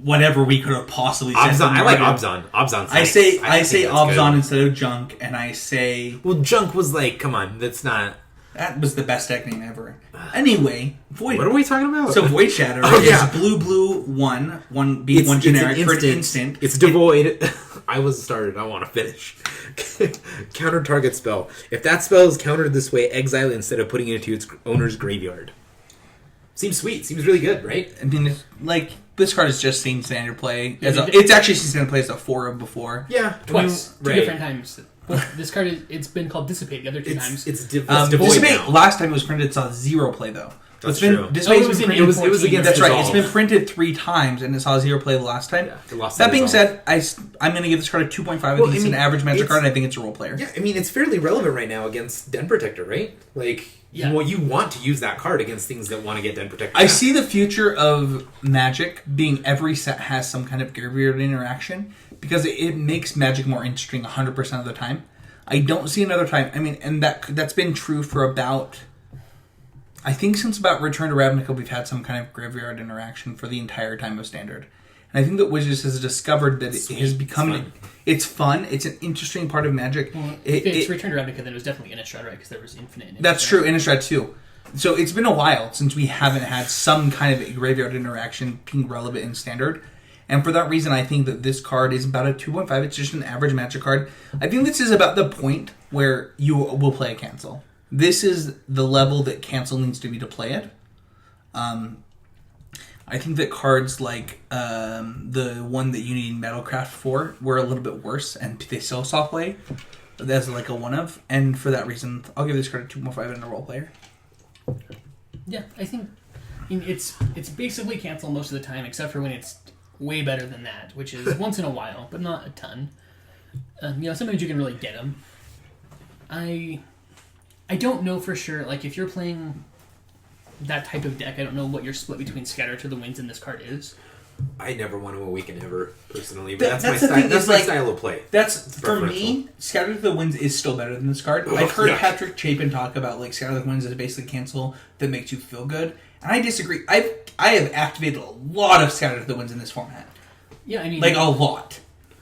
whatever we could have possibly said. Obzon. I like Obzon. Obzon's I nice. say think that's Obzon good. instead of junk, and I say Well, junk was like, come on, that's not. that was the best deck name ever. Anyway, Void. What are we talking about? So Void Shatter Oh, yeah. is blue one be one generic for an instant. It's devoid. I was started. I want to finish. Counter target spell. If that spell is countered this way, exile it instead of putting it into its owner's graveyard. Seems sweet. Seems really good, right? I mean, like this card is just seen standard play. Yeah, It's actually seen standard play as a 4 of before. Yeah, twice, two right. different times. Well, this card it's been called Dissipate the other two times. It's devoid Dissipate now. last time it was printed saw 0 play though. That's It's been, true. Dissipate's it was been in printed. it was against That's right. It's Resolve. been printed 3 times and it saw 0 play the last time. Yeah, it lost That being Resolve. said, I'm going to give this card a 2.5. I think it's an average Magic card, and I think it's a role player. Yeah, I mean, it's fairly relevant right now against Den Protector, right? Like, Yeah. you want to use that card against things that want to get Den Protector. I back. see the future of Magic being every set has some kind of graveyard interaction because it makes Magic more interesting 100% of the time. I don't see another time. I mean, and that's been true for about... I think since about Return to Ravnica, we've had some kind of graveyard interaction for the entire time of Standard. And I think that Wizards has discovered that it has become... It's fun. It's an interesting part of Magic. Well, it's returned around because then it was definitely Innistrad, right? Because there was Infinite. That's true, Innistrad too. So it's been a while since we haven't had some kind of graveyard interaction being relevant in Standard. And for that reason, I think that this card is about a 2.5. It's just an average Magic card. I think this is about the point where you will play a Cancel. This is the level that Cancel needs to be to play it. I think that cards like the one that you need Metalcraft for were a little bit worse, and they still saw play. That's like a one of. And for that reason, I'll give this card a 2.5 and a role player. Yeah, I mean, it's basically Cancel most of the time, except for when it's way better than that, which is once in a while, but not a ton. Sometimes you can really get them. I don't know for sure. Like, if you're playing that type of deck, I don't know what your split between Scatter to the Winds and this card is. I never want to awaken ever, personally, but that's my the style. thing, That's is, my like, style of play. That's for me. Scatter to the Winds is still better than this card. I've heard Patrick Chapin talk about like Scatter to the Winds is basically Cancel that makes you feel good, and I disagree. I have activated a lot of Scatter to the Winds in this format. Yeah, I mean, like a lot.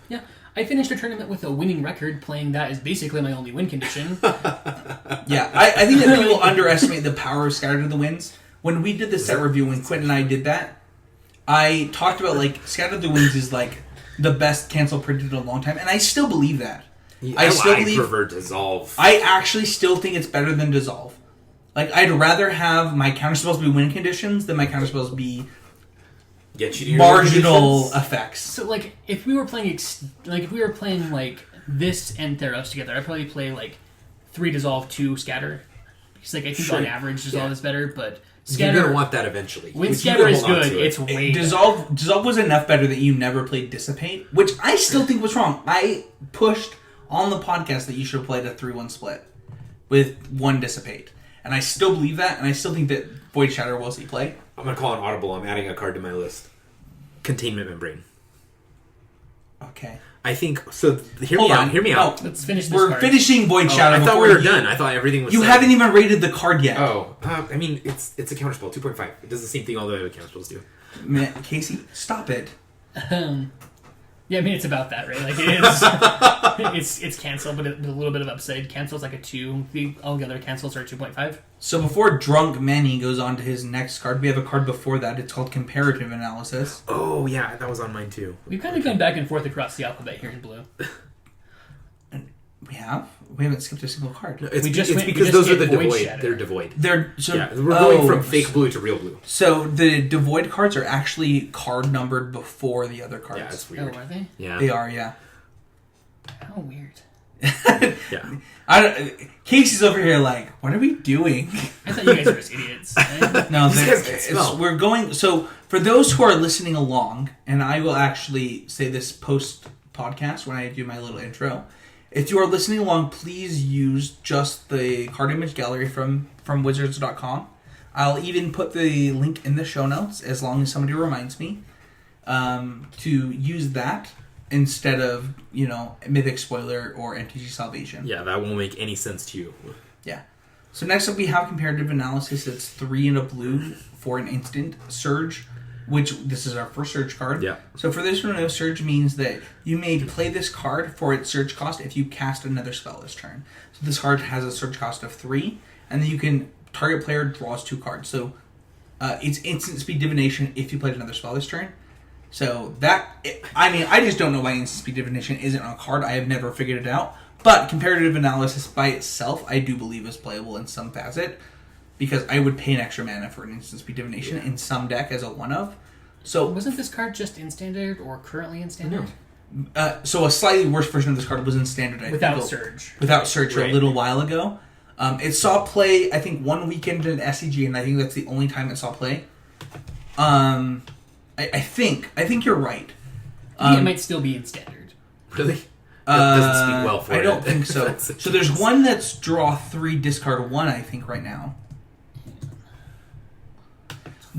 Yeah, I finished a tournament with a winning record. Playing that is basically my only win condition. Yeah, I think that people underestimate the power of Scatter to the Winds. When we did the set review, when Quentin and I did that, I talked about like Scatter to the Winds is like the best Cancel predicted in a long time, and I still believe that. I prefer Dissolve. I actually still think it's better than Dissolve. Like, I'd rather have my counterspells be win conditions than my counterspells be get you to your marginal effects. So, like, if we were playing like this and Theros together, I'd probably play like 3 Dissolve, 2 Scatter, because like I think on average Dissolve is better, but Scatter, you're gonna want that eventually. When Scatter is good, it's way Dissolve was enough better that you never played Dissipate, which I still think was wrong. I pushed on the podcast that you should have played a 3-1 split with 1 Dissipate. And I still believe that, and I still think that Void Shatter will see play. I'm going to call an audible. I'm adding a card to my list. Containment Membrane. Okay. I think... So, hear me out. Let's finish this We're card. finishing Void Shatter. I thought we were done. I thought everything was You set. haven't even rated the card yet. I mean, it's a counterspell, 2.5. It does the same thing all the other counterspells do. Man, Casey, stop it. Yeah, I mean, it's about that, right? Like, it's Cancel, but with a little bit of upside. Cancel's like a 2. All the other Cancels are 2.5. So before Drunk Manny goes on to his next card, we have a card before that. It's called Comparative Analysis. Oh, yeah, that was on mine, too. We've kind of gone back and forth across the alphabet here in blue. We have? We haven't skipped a single card. No, it's because those are the devoid. They're devoid. We're going from fake blue to real blue. So the devoid cards are actually card numbered before the other cards. Yeah, that's weird. Oh, are they? Yeah. They are, yeah. How weird. Yeah. Casey's over here like, what are we doing? I thought you guys were just idiots. No, These guys can't spell. we're going... So for those who are listening along, and I will actually say this post-podcast when I do my little intro... If you are listening along, please use just the card image gallery from wizards.com. I'll even put the link in the show notes as long as somebody reminds me to use that instead of, Mythic Spoiler or MTG Salvation. Yeah, that won't make any sense to you. Yeah. So next up we have Comparative Analysis. It's 3 and a blue for an instant Surge, which this is our first Surge card. Yeah. So for this one, Surge means that you may play this card for its Surge cost if you cast another spell this turn. So this card has a Surge cost of 3, and then you can target player draws 2 cards. So it's instant speed divination if you played another spell this turn. So I just don't know why instant speed divination isn't on a card. I have never figured it out. But comparative analysis by itself, I do believe is playable in some facet. Because I would pay an extra mana for an instant speed divination in some deck as a one-of. So wasn't this card just in Standard or currently in Standard? No. So a slightly worse version of this card was in Standard. Without Surge. Without Surge a little while ago. It saw play, I think, one weekend in SCG, and I think that's the only time it saw play. I think you're right. I think it might still be in Standard. Really? That doesn't speak well for it. I don't think so. So there's one that's draw 3, discard 1, I think, right now.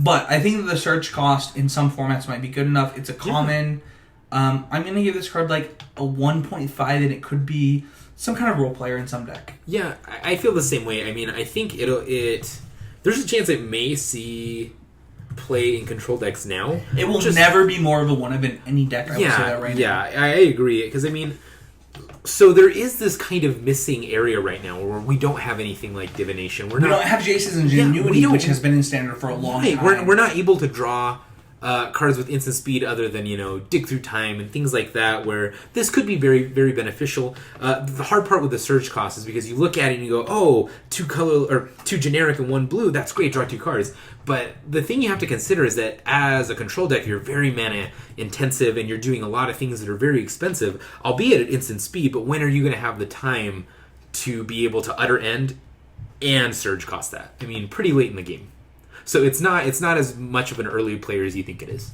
But I think that the search cost in some formats might be good enough. It's a common. I'm going to give this card like a 1.5, and it could be some kind of role player in some deck. Yeah, I feel the same way. I mean, I think there's a chance it may see play in control decks now. It will never be more of a one of in any deck. I will say that right now. Yeah, I agree. Because I mean, so there is this kind of missing area right now where we don't have anything like divination. We don't have Jace's Ingenuity, which has been in standard for a long time. We're not able to draw cards with instant speed other than, dig through time and things like that, where this could be very, very beneficial. The hard part with the surge cost is because you look at it and you go, oh, 2 color or 2 generic and 1 blue, that's great, draw 2 cards. But the thing you have to consider is that as a control deck, you're very mana intensive and you're doing a lot of things that are very expensive, albeit at instant speed, but when are you going to have the time to be able to utter end and surge cost that? I mean, pretty late in the game. So it's not as much of an early player as you think it is.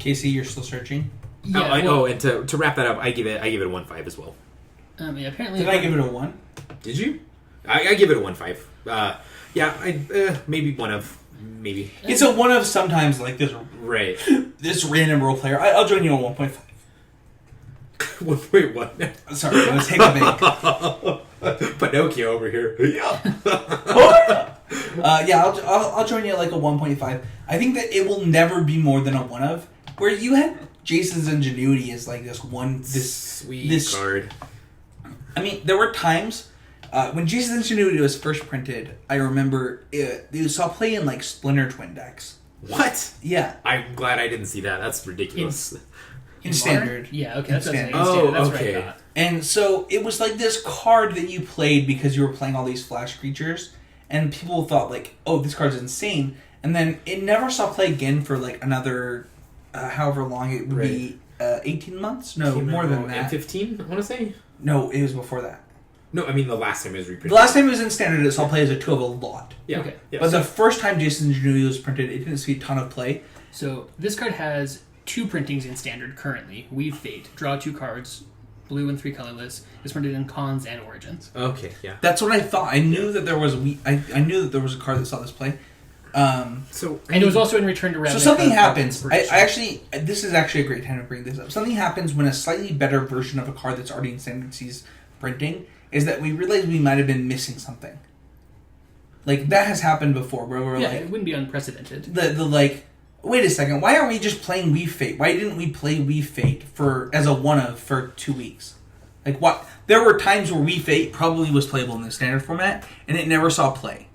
Casey, you're still searching? Yeah. And to wrap that up, I give it a 1.5 as well. Apparently. Did I give it a 1? Did you? I give it a 1.5. Maybe one of, maybe. It's a one of sometimes like this. Right. This random role player. I'll join you on 1.5. 1.1. Sorry, let's take a big. Pinocchio over here. I'll join you at like a 1.5. I think that it will never be more than a one of. Where you had Jason's Ingenuity as like this sweet card. I mean, there were times when Jason's Ingenuity was first printed. I remember you saw play in like Splinter Twin decks. What? Yeah, I'm glad I didn't see that. That's ridiculous. In standard. Yeah, okay. That's standard. That's okay. Right. And so it was like this card that you played because you were playing all these flash creatures, and people thought like, oh, this card's insane. And then it never saw play again for like another, however long it would be, 18 months? No, more than that. 15, I want to say? No, it was before that. No, I mean the last time it was reprinted. The last time it was in standard, it saw play as a 2 of a lot. Yeah. Okay. Yeah, but the first time Jason's Ingenuity was printed, it didn't see a ton of play. So this card has 2 printings in standard currently. Weave Fate. Draw 2 cards. Blue and 3 colorless. It's printed in Cons and Origins. Okay, yeah. That's what I thought. I knew that there was I knew that there was a card that saw this play. And it was also in Return to Ravnica. So something happens. I actually, this is actually a great time to bring this up. Something happens when a slightly better version of a card that's already in standard sees printing, is that we realize we might have been missing something. Like, that has happened before, where we're like... it wouldn't be unprecedented. The like, wait a second, why aren't we just playing Weave Fate? Why didn't we play Weave Fate as a one-of for 2 weeks? Like, what? There were times where Weave Fate probably was playable in the standard format, and it never saw play.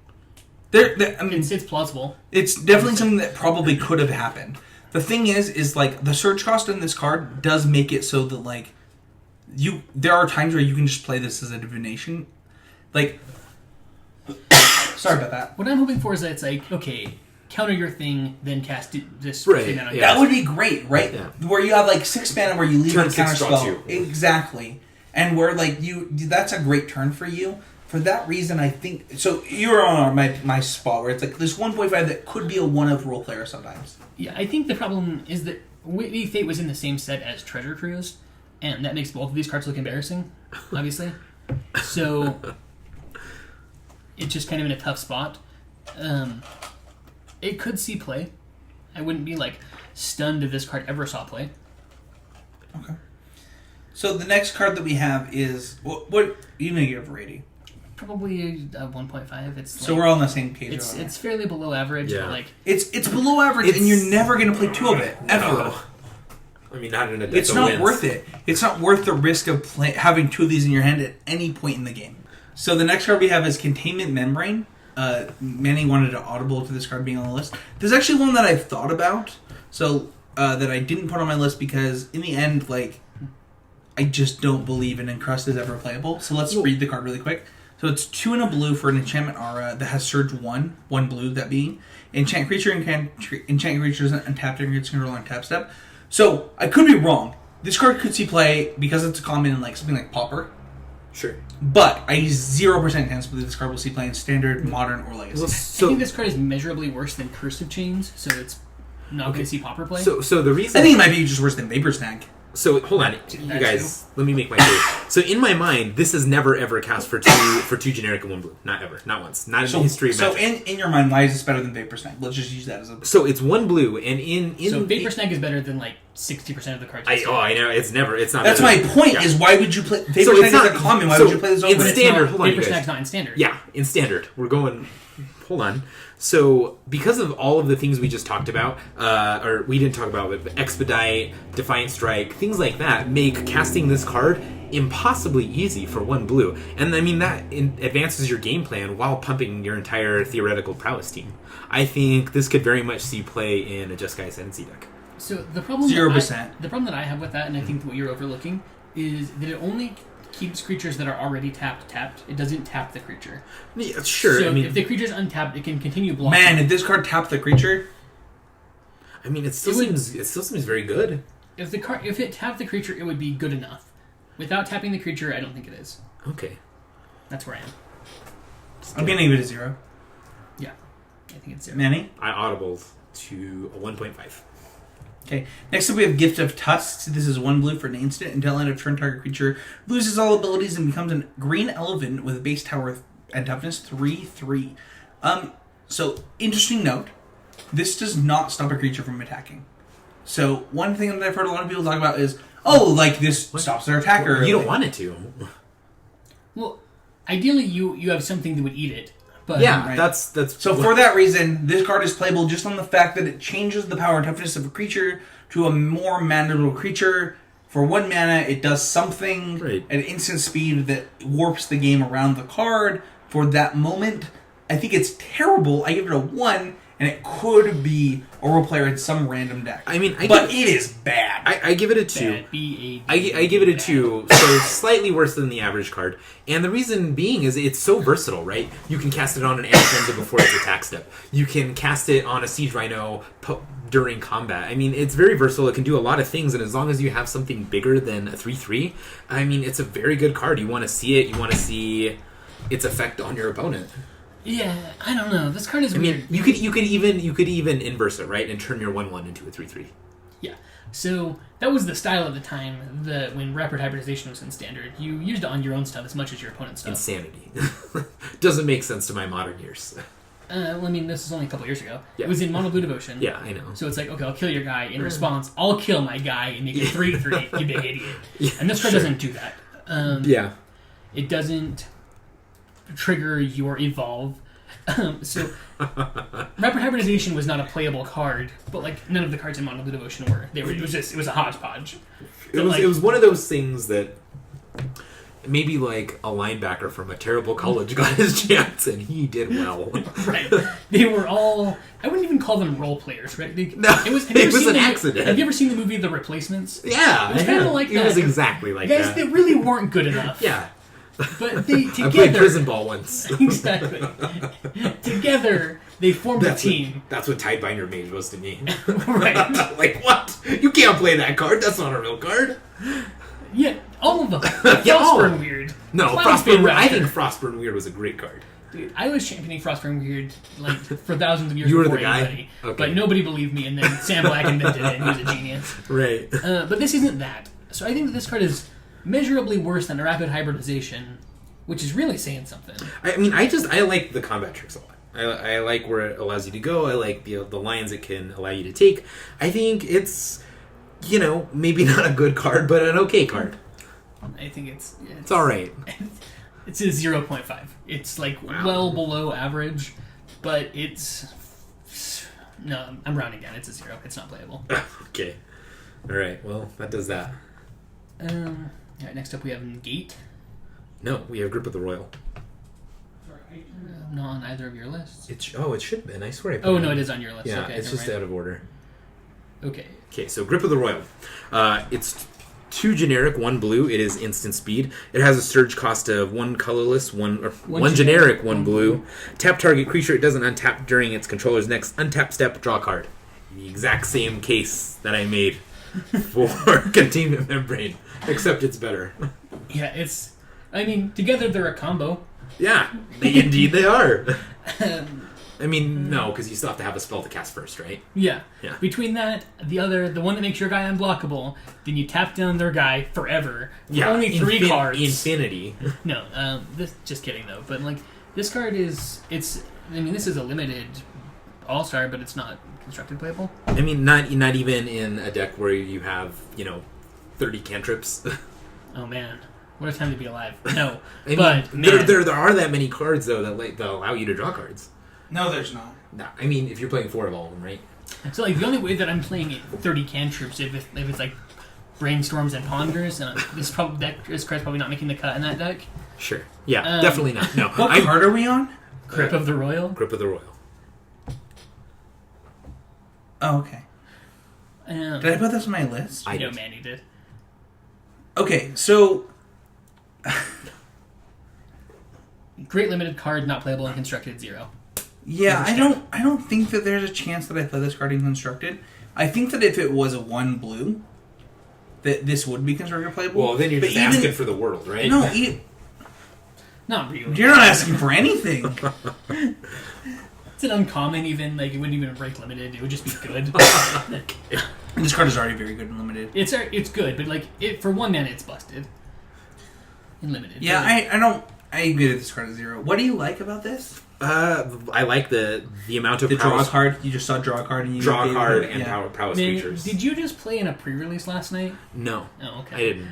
I mean, it's plausible. It's definitely something that probably could have happened. The thing is like, the search cost in this card does make it so that, like, there are times where you can just play this as a divination. Like, sorry about that. What I'm hoping for is that it's like, okay, counter your thing, then cast this thing on That would be great, right? Yeah. Where you have like 6 mana where you leave Turn a counter 6, draw spell. 2. Exactly. And where like that's a great turn for you. For that reason, I think so. You're on my spot where it's like this 1.5 that could be a one of role player sometimes. Yeah, I think the problem is that Weave Fate was in the same set as Treasure Cruise, and that makes both of these cards look embarrassing, obviously. So it's just kind of in a tough spot. It could see play. I wouldn't be like stunned if this card ever saw play. Okay. So the next card that we have is what you know you have a rating. Probably a 1.5. It's so like, we're all on the same page. It's fairly below average. Yeah. But like it's below average, and you're never going to play 2 of it ever. No. I mean, not in a deck. It's not worth it. It's not worth the risk of having 2 of these in your hand at any point in the game. So the next card we have is Containment Membrane. Manny wanted to audible to this card being on the list. There's actually one that I've thought about, so that I didn't put on my list because in the end, like, I just don't believe an Encrust is ever playable. So let's read the card really quick. So it's 2 and a blue for an enchantment aura that has Surge 1 blue, that being. Enchant creatures untapped and gets control on tap step. So, I could be wrong. This card could see play because it's a common in like something like Pauper. Sure. But I 0% chance believe this card will see play in Standard, Modern, or Legacy. I think this card is measurably worse than Cursive Chains, so it's not going to see Pauper play. So the reason... I think it might be just worse than Vapor Snag. So hold on, you guys. Let me make my case. So in my mind, this is never ever cast for two generic and 1 blue. Not ever. Not once. Not in the history of Magic. So in your mind, why is this better than Vapor Snag? Let's just use that as a... So it's 1 blue, and in so Vapor Snag is better than like 60% of the cards. I know it's not. That's my point. Is why would you play? Vapor Snag is a common. Why would you play this in over? standard? Hold on, you Vapor guys. Snag's not in standard. Yeah, in standard. We're going. Hold on. So, because of all of the things we just talked about, or we didn't talk about, but Expedite, Defiant Strike, things like that, make casting this card impossibly easy for 1 blue. And I mean, that advances your game plan while pumping your entire theoretical prowess team. I think this could very much see play in a Jeskai Ascendancy deck. So the problem 0%. The problem that I have with that, and I think what you're overlooking, is that it only keeps creatures that are already tapped. It doesn't tap the creature. Yeah, sure. So I mean, if the creature's untapped, it can continue blocking. Man, if this card tapped the creature, I mean, it still seems very good. If it tapped the creature, it would be good enough. Without tapping the creature, I don't think it is. Okay. That's where I am. I'm gonna give it a 0. Yeah, I think it's 0. Manny? I audibled to a 1.5. Okay. Next up, we have Gift of Tusks. This is 1 blue for an instant. Until end of turn, target creature loses all abilities and becomes a green elephant with a base tower and toughness 3/3. So interesting note. This does not stop a creature from attacking. So one thing that I've heard a lot of people talk about is, this stops their attacker. Well, you don't want it to. Well, ideally, you have something that would eat it. But Yeah, Right. that's So for that reason, this card is playable just on the fact that it changes the power and toughness of a creature to a more manageable creature. For 1 mana, it does something Right. at instant speed that warps the game around the card for that moment. I think it's terrible. I give it a 1, and it could be a role player in some random deck. I mean, but it is bad. I give it a 2. bad, B-A-D. I give it a 2, so slightly worse than the average card. And the reason being is it's so versatile, right? You can cast it on an Anaconda before its attack step. You can cast it on a Siege Rhino during combat. I mean, it's very versatile. It can do a lot of things, and as long as you have something bigger than a 3/3, I mean, it's a very good card. You want to see it. You want to see its effect on your opponent. Yeah, I don't know. This card is I weird. mean, you could even inverse it, right, and turn your 1/1 into a 3/3. Yeah. So that was the style at the time when rapid hybridization was in standard. You used it on your own stuff as much as your opponent's stuff. Insanity. Doesn't make sense to my modern years. Well, I mean, this was only a couple years ago. Yeah. It was in Mono Blue Devotion. Yeah, I know. So it's like, okay, I'll kill your guy. In response, I'll kill my guy and make it 3/3. You big idiot. Yeah, And this card sure. doesn't do that. Yeah. It doesn't trigger your evolve. So rapid hybridization was not a playable card, but like none of the cards in Mono Blue Devotion were. It was a hodgepodge. It was one of those things that maybe like a linebacker from a terrible college got his chance and he did well. Right. They were all. I wouldn't even call them role players, right? No, have you ever it was seen an accident. Have you ever seen the movie The Replacements? Yeah, It was kind of like it that. was exactly like Guys that. that really weren't good enough. Yeah, But they together. I played prison ball once. Exactly. Together, they formed a team. That's what Tidebinder Mage was to me. Right. Like, what? You can't play that card. That's not a real card. Yeah, all of them. Yeah, all of Frostburn them. Weird. No, Cloudspin I Raptor. think Frostburn Weird was a great card. Dude, I was championing Frostburn Weird like for thousands of years You were before the guy? anybody. Okay. But nobody believed me, and then Sam Black invented it, and he was a genius. Right. But this isn't that. So I think that this card is measurably worse than a rapid hybridization, which is really saying something. I mean, I like the combat tricks a lot. I like where it allows you to go. I like the lines it can allow you to take. I think it's, maybe not a good card, but an okay card. I think it's all right. It's a 0.5. It's like well below average, but it's no. I'm rounding down. It's a 0. It's not playable. Okay. All right. Well, that does that. All right. Next up, we have Gate. No, we have Grip of the Royal. Not on either of your lists. It should have been. I swear I put Oh no, it is on your list. Yeah, Okay, it's never just mind. out of order. Okay. Okay, so Grip of the Royal. It's 2 generic, 1 blue. It is instant speed. It has a surge cost of 1 colorless, 1 generic, 1 blue. Tap target creature. It doesn't untap during its controller's next untap step. Draw a card. The exact same case that I made for Containment Membrane, except it's better. Yeah, it's. I mean, together they're a combo. Yeah, indeed they are. I mean, no, because you still have to have a spell to cast first, right? Yeah. Yeah. Between that, the one that makes your guy unblockable, then you tap down their guy forever. Yeah, Only 3 cards. Infinity. No, this just kidding though. But like this card is I mean, this is a limited All-Star, but it's not constructed playable. I mean, not even in a deck where you have 30 cantrips. Oh man, what a time to be alive! No, there are that many cards though that allow you to draw cards. No, there's not. No, I mean if you're playing 4 of all of them, right? So like the only way that I'm playing 30 cantrips if it's like brainstorms and ponders, and this card's probably not making the cut in that deck. Sure. Yeah, definitely not. No. What card are we on? Grip of the Royal. Grip of the Royal. Oh, okay. Did I put this on my list? I know Manny did. Okay, so Great limited card, not playable and constructed 0. yeah, I don't think that there's a chance that I play this card in constructed. I think that if it was a 1 blue, that this would be constructed playable. Well, then you're just asking for the world, right? No, not really. You're not asking for anything. It's an uncommon even, like it wouldn't even break limited, it would just be good. This card is already very good in limited. It's good, but like for 1 mana it's busted. In limited. Yeah, I agree with this card at 0. What do you like about this? I like the amount of the draw card. You just saw draw a card and you draw a card and prowess features. Did you just play in a pre-release last night? No. Oh, okay. I didn't.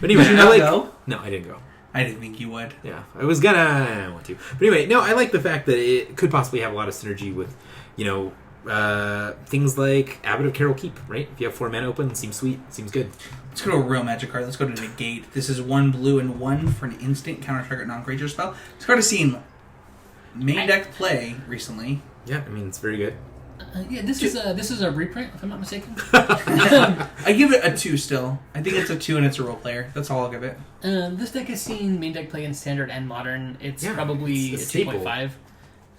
But anyway, did you not go? No, I didn't go. I didn't think you would. Yeah, I was gonna. I didn't want to. But anyway, no, I like the fact that it could possibly have a lot of synergy with, things like Abbot of Carol Keep, right? If you have 4 mana open, seems sweet, seems good. Let's go to a real magic card. Let's go to Negate. This is 1 blue and 1 for an instant counter target non-creature spell. This card has seen main deck play recently. Yeah, I mean it's very good. This is a reprint, if I'm not mistaken. I give it a 2 still. I think it's a 2 and it's a role player. That's all I'll give it. This deck has seen main deck play in standard and modern. It's probably it's a a 2.5.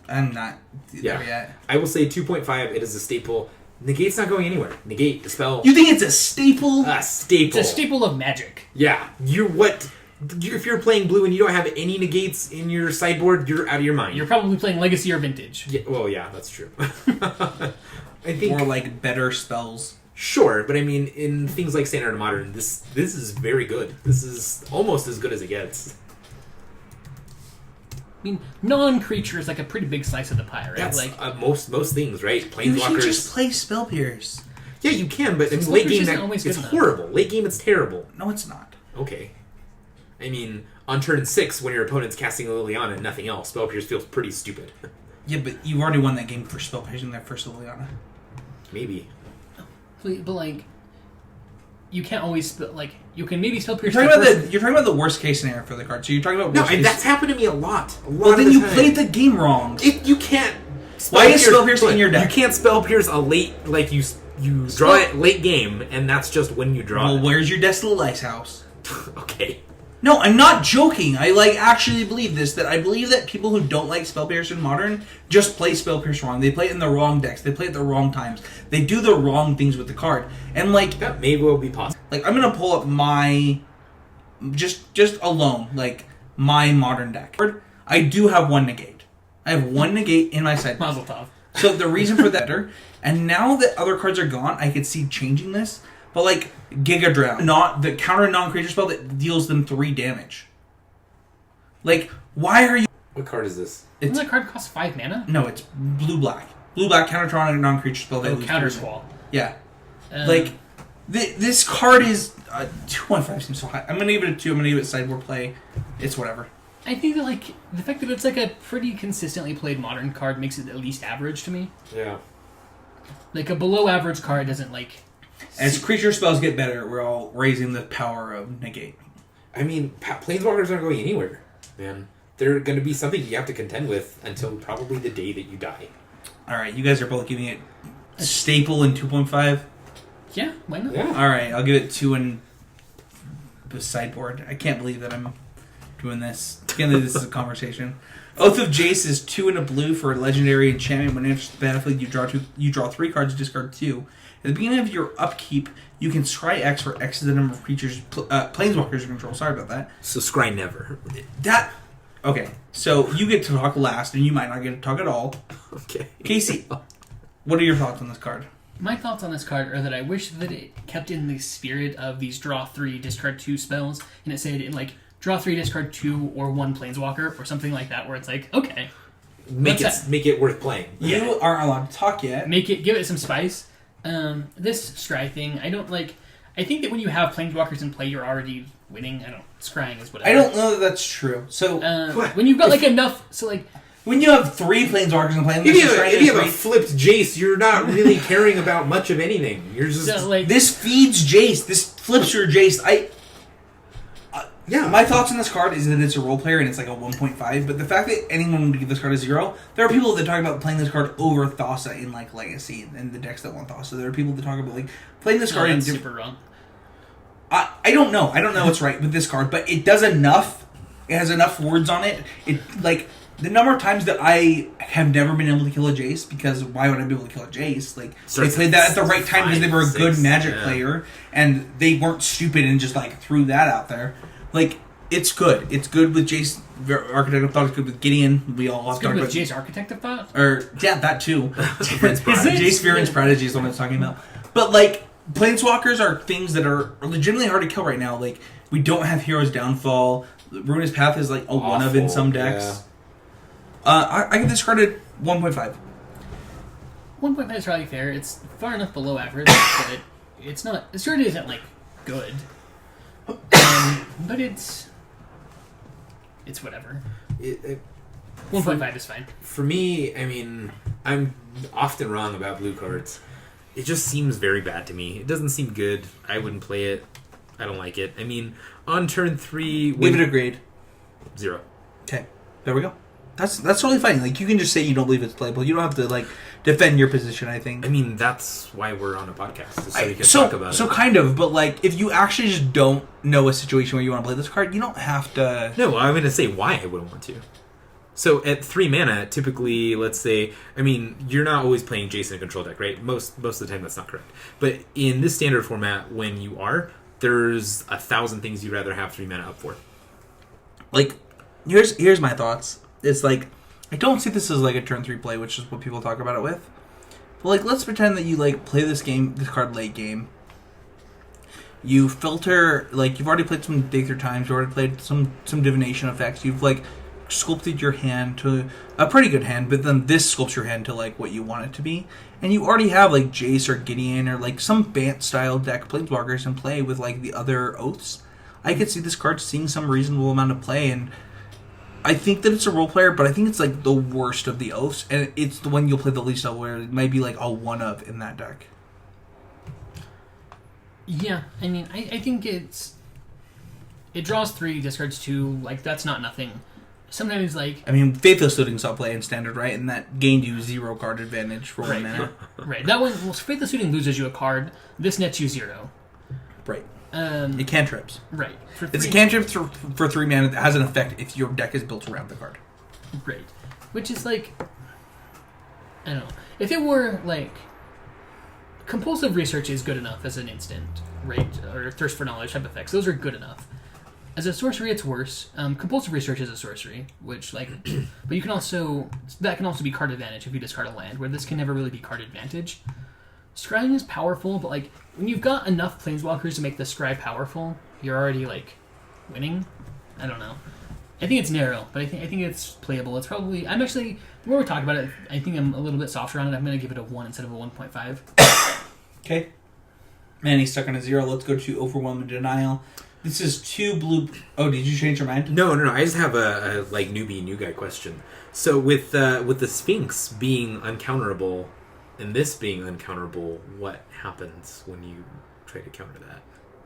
I'm not there yet. I will say 2.5. It is a staple. Negate's not going anywhere. Negate the spell. You think it's a staple? A staple. It's a staple of Magic. Yeah, if you're playing blue and you don't have any negates in your sideboard, you're out of your mind. You're probably playing Legacy or Vintage. Yeah, well, yeah, that's true. I think more like better spells. Sure, but I mean, in things like Standard and Modern, this is very good. This is almost as good as it gets. I mean, non-creature is like a pretty big slice of the pie, right? That's like most things, right? You Planeswalkers. should just play Spell Pierce. Yeah, you can, but I mean, Spell late Pierce game isn't always it's good enough. horrible. Late game, it's terrible. No, it's not. Okay. I mean, on turn 6, when your opponent's casting Liliana and nothing else, Spell Pierce feels pretty stupid. Yeah, but you've already won that game for Spell Piercing that first Liliana. Maybe. But like, you can't always you can maybe Spell Pierce. You're talking about the worst case scenario for the card. So you're talking about No, worst case. that's happened to me a lot. Well, then you played the game wrong. You can't. Why is Spell Pierce in your deck? You can't Spell Pierce a late, you draw it late game, and that's just when you draw it. Well, where's your Destiny Lighthouse? Okay. No, I'm not joking. I actually believe this. That I believe that people who don't like Spell Pierce in Modern just play Spell Pierce wrong. They play it in the wrong decks. They play it at the wrong times. They do the wrong things with the card. And that may well be possible. I'm gonna pull up my just alone my Modern deck. I do have 1 negate. I have 1 negate in my side. Mazel tov. So the reason for that, and now that other cards are gone, I could see changing this. But Giga Drown, not the counter non-creature spell that deals them 3 damage. Why are you? What card is this? Doesn't that card cost 5 mana? No, it's blue-black. Blue-black counter non-creature spell. Oh, counter squall. Yeah, this card is 2.5 seems so high. I'm gonna give it a 2. I'm gonna give it sideboard play. It's whatever. I think that the fact that it's a pretty consistently played Modern card makes it at least average to me. Yeah. A below average card doesn't As creature spells get better, we're all raising the power of negate. I mean, Planeswalkers aren't going anywhere, man. They're going to be something you have to contend with until probably the day that you die. All right, you guys are both giving it a staple in 2.5. Yeah, why not? Yeah. All right, I'll give it 2 in the sideboard. I can't believe that I'm doing this. Can't believe this is a conversation. Oath of Jace is 2 and a blue for a legendary enchantment. When it enters the battlefield, you draw 3 cards, discard 2. At the beginning of your upkeep, you can scry X, where X is the number of creatures, planeswalkers you control. Sorry about that. So scry never. Okay, so you get to talk last, and you might not get to talk at all. Okay. Casey, what are your thoughts on this card? My thoughts on this card are that I wish that it kept in the spirit of these draw 3, discard 2 spells, and it said in draw 3, discard 2, or 1 planeswalker, or something like that, where it's okay. make it worth playing. You aren't allowed to talk yet. Give it some spice. This scry thing, I don't like. I think that when you have planeswalkers in play, you're already winning. Scrying is whatever. I don't know that that's true. So when you've got like enough, so like when you have 3 planeswalkers in play, if you have a flipped Jace, you're not really caring about much of anything. You're just this feeds Jace. This flips your Jace. My thoughts on this card is that it's a role player and it's like a 1.5, but the fact that anyone would give this card a 0, there are people that talk about playing this card over Thassa in like Legacy and the decks that want Thassa. There are people that talk about like playing this card in super wrong. I don't know. I don't know what's right with this card, but it does enough. It has enough words on it. It like the number of times that I have never been able to kill a Jace, because why would I be able to kill a Jace? Like they played that at the right time because they were a good Magic player and they weren't stupid and just like threw that out there. Like, it's good. It's good with Jace Architect of Thought. It's good with Gideon. We all it's good with Jace Architect of Thought? That too. Jace Viren's Prodigy is what I was talking about. But, like, Planeswalkers are things that are legitimately hard to kill right now. Like, we don't have Hero's Downfall. Ruinous Path is, like, a one-of in some decks. Yeah. I give this card at 1.5. 1.5 is probably fair. It's far enough below average, but it's not... It sure isn't, like, good. But it's whatever. 1.5 is fine. For me, I mean, I'm often wrong about blue cards. It just seems very bad to me. It doesn't seem good. I wouldn't play it. I don't like it. I mean, on turn 3... Give it a grade. 0. Okay. There we go. That's totally fine. Like, you can just say you don't believe it's playable. You don't have to, like, defend your position, I think. I mean, that's why we're on a podcast, so we can talk about it. So kind of, but, like, if you actually just don't know a situation where you want to play this card, you don't have to... No, I'm going to say why I wouldn't want to. So, at 3 mana, typically, let's say... I mean, you're not always playing Jace in a control deck, right? Most of the time, that's not correct. But in this standard format, when you are, there's 1,000 things you'd rather have 3 mana up for. Like, here's my thoughts. It's like, I don't see this as like a turn 3 play, which is what people talk about it with. But like, let's pretend that you like play this card late game. You filter, like, you've already played some Day Through Times, you've already played some divination effects. You've like sculpted your hand to a pretty good hand, but then this sculpts your hand to like what you want it to be. And you already have like Jace or Gideon or like some Bant style deck Planeswalkers in play with like the other oaths. I could see this card seeing some reasonable amount of play, and I think that it's a role player, but I think it's like the worst of the oaths, and it's the one you'll play the least of, where it might be like a one of in that deck. Yeah, I mean, I think it draws 3, discards 2, like, that's not nothing. Sometimes, like... I mean, Faithless Looting saw play in Standard, right? And that gained you 0 card advantage for 1 mana. Right, that one, well, Faithless Looting loses you a card, this nets you 0. Right. It cantrips. Right. It's a cantrip for 3 mana that has an effect if your deck is built around the card. Right. Which is like... I don't know. If it were, like... Compulsive Research is good enough as an instant, right? Or Thirst for Knowledge type effects. Those are good enough. As a sorcery, it's worse. Compulsive Research is a sorcery, which, like... but you can also... That can also be card advantage if you discard a land, where this can never really be card advantage. Scrying is powerful, but, like, when you've got enough Planeswalkers to make the Scry powerful, you're already, like, winning? I don't know. I think it's narrow, but I think it's playable. It's probably... I'm actually... The more we talk about it, I think I'm a little bit softer on it. I'm going to give it a 1 instead of a 1.5. Okay. Manny stuck on a 0. Let's go to Overwhelming Denial. This is 2 blue... Oh, did you change your mind? No. I just have a like, new guy question. So with the Sphinx being uncounterable... And this being uncounterable, what happens when you try to counter that?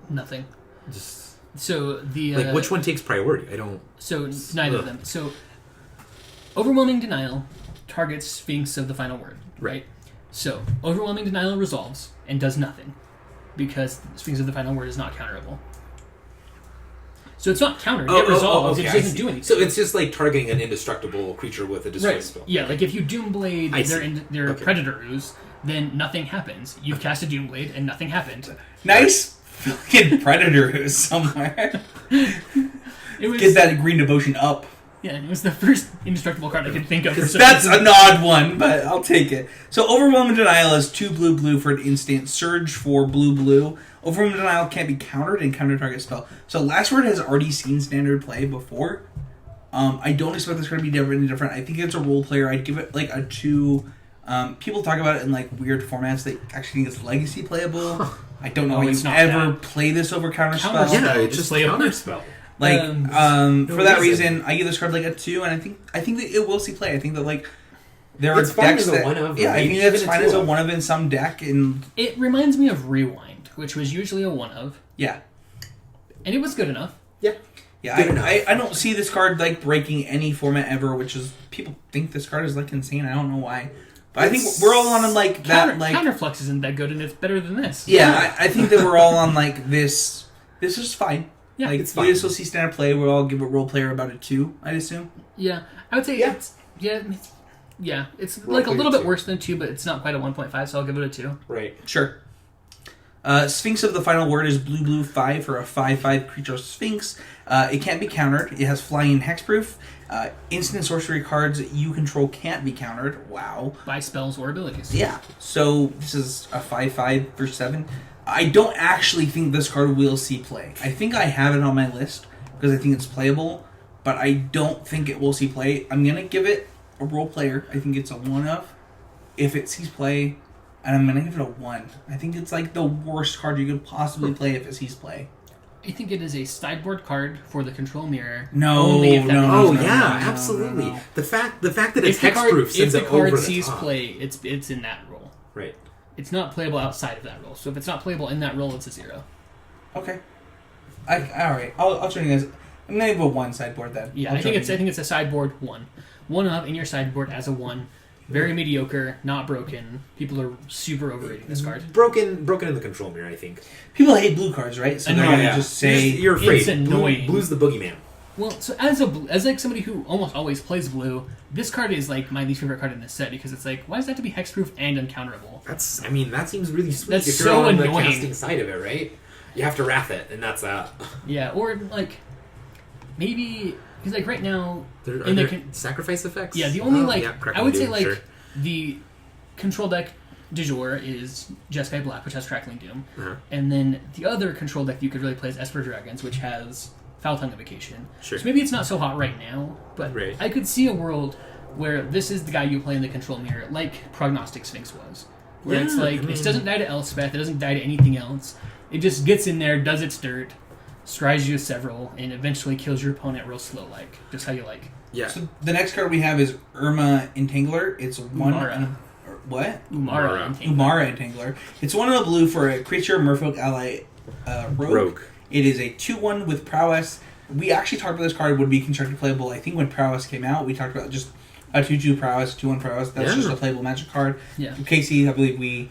Nothing. Just so the like which one takes priority? I don't. So neither of them. So Overwhelming Denial targets Sphinx of the Final Word, right? So Overwhelming Denial resolves and does nothing because Sphinx of the Final Word is not counterable. So it's not countered. It resolves. Okay, it doesn't do anything. So it's just like targeting an indestructible creature with a destroy spell. Yeah, like if you Doomblade their Predator Ooze, then nothing happens. You've cast a Doomblade and nothing happened. Nice fucking Predator Ooze somewhere. Get that green devotion up. Yeah, it was the first indestructible card I could think of. That's an odd one, but I'll take it. So Overwhelming Denial is 2 blue for an instant. Surge for blue. Overwhelming Denial can't be countered and counter target spell. So Last Word has already seen Standard play before. I don't expect this card to be any different. I think it's a role player. I'd give it like a 2. People talk about it in like weird formats. They actually think it's legacy playable. I don't know how you ever play this over Counterspell. Yeah, it's just play Counterspell. Like, for that reason, I give this card like a 2, and I think that it will see play. I think that like there are decks that, I think that's fine as a 1 of in some deck. And it reminds me of Rewind, which was usually a 1 of. Yeah, and it was good enough. Yeah. I don't see this card like breaking any format ever, which is people think this card is like insane. I don't know why. But I think we're all on like that. Like Counterflux isn't that good, and it's better than this. Yeah, I think that we're all on like this. This is fine. Yeah, like, it's fine. We still see standard play. We'll all give a role player about a 2, I'd assume. Yeah, I would say it's it's role like a little bit worse than 2, but it's not quite a 1.5, so I'll give it a 2. Right. Sure. Sphinx of the Final Word is blue 5 for a 5/5 creature Sphinx. It can't be countered. It has flying hexproof. Instant sorcery cards you control can't be countered. Wow. By spells or abilities. Yeah. So this is a 5/5 for 7. I don't actually think this card will see play. I think I have it on my list because I think it's playable, but I don't think it will see play. I'm going to give it a role player. I think it's a 1 of if it sees play, and I'm going to give it a 1. I think it's like the worst card you could possibly play if it sees play. I think it is a sideboard card for the control mirror. Absolutely. No. The fact that it's hexproof sends it over the top. If the card sees play, it's in that role. Right. It's not playable outside of that role. So if it's not playable in that role, it's a 0. Okay. All right. I'll show you guys. I'm gonna give a 1 sideboard then. Yeah, I think it's a sideboard 1. 1 of in your sideboard as a 1. Very mediocre, not broken. People are super overrating this card. Broken in the control mirror, I think. People hate blue cards, right? So they're gonna just say you're afraid. It's annoying. Blue's the boogeyman. Well, so as like somebody who almost always plays blue, this card is like my least favorite card in this set because it's like, why does that have to be hexproof and uncounterable? That seems really sweet. That's if you're so on annoying. The casting side of it, right? You have to wrath it, and that's that. Yeah, or like maybe because like right now Are in there sacrifice effects. Yeah, the only I would say like sure. the control deck du jour is Jeskai Black, which has Crackling Doom, and then the other control deck you could really play is Esper Dragons, which has Foul Tongue Evocation. Sure. So maybe it's not so hot right now, but I could see a world where this is the guy you play in the control mirror, like Prognostic Sphinx was. Where it's like, it doesn't die to Elspeth, it doesn't die to anything else. It just gets in there, does its dirt, scries you several, and eventually kills your opponent real slow, like. Just how you like. Yeah. So the next card we have is Irma Entangler. It's 1 what? Umara Entangler. It's 1 in a blue for a creature Merfolk ally rogue. It is a 2/1 with prowess. We actually talked about this card would be constructed playable. I think when prowess came out, we talked about just a 2/2 prowess, 2/1 prowess. That's just a playable magic card. Yeah. Casey, I believe we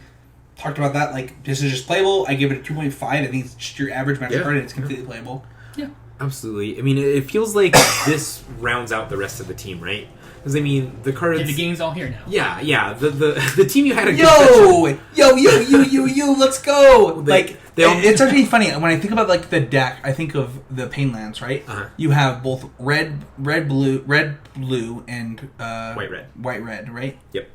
talked about that. Like, this is just playable. I give it a 2.5. I think it's just your average magic card, and it's completely playable. Yeah. Absolutely. I mean, it feels like this rounds out the rest of the team, right? Because I mean, the cards. Yeah, the gang's all here now. Yeah. The team you had against. Yo, let's go! It's actually funny when I think about like the deck. I think of the Painlands, right? You have both red, blue, and white, red, right? Yep.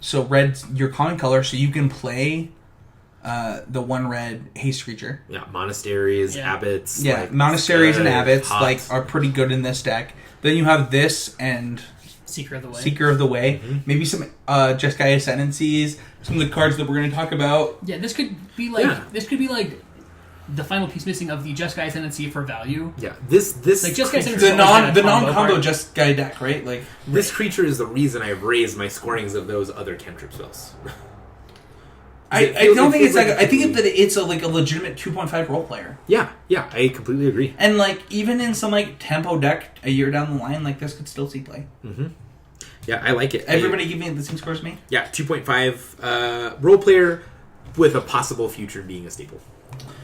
So red's your common color, so you can play the 1 red haste creature. Yeah, monasteries, abbots. Yeah, monasteries and abbots are pretty good in this deck. Then you have this and Seeker of the Way. Mm-hmm. Maybe some Jeskai Ascendancies, some of the cards that we're going to talk about. Yeah, this could be like the final piece missing of the Jeskai Ascendancy for value. Yeah, this like Jeskai the non-combo Jeskai deck, right? Like this creature is the reason I've raised my scorings of those other cantrip spells. I don't think it's like I think that it's a legitimate 2.5 role player. Yeah, I completely agree. And like even in some like tempo deck a year down the line, like this could still see play. Mm-hmm. Yeah, I like it. Everybody give me the same score as me. Yeah, 2.5 role player with a possible future being a staple.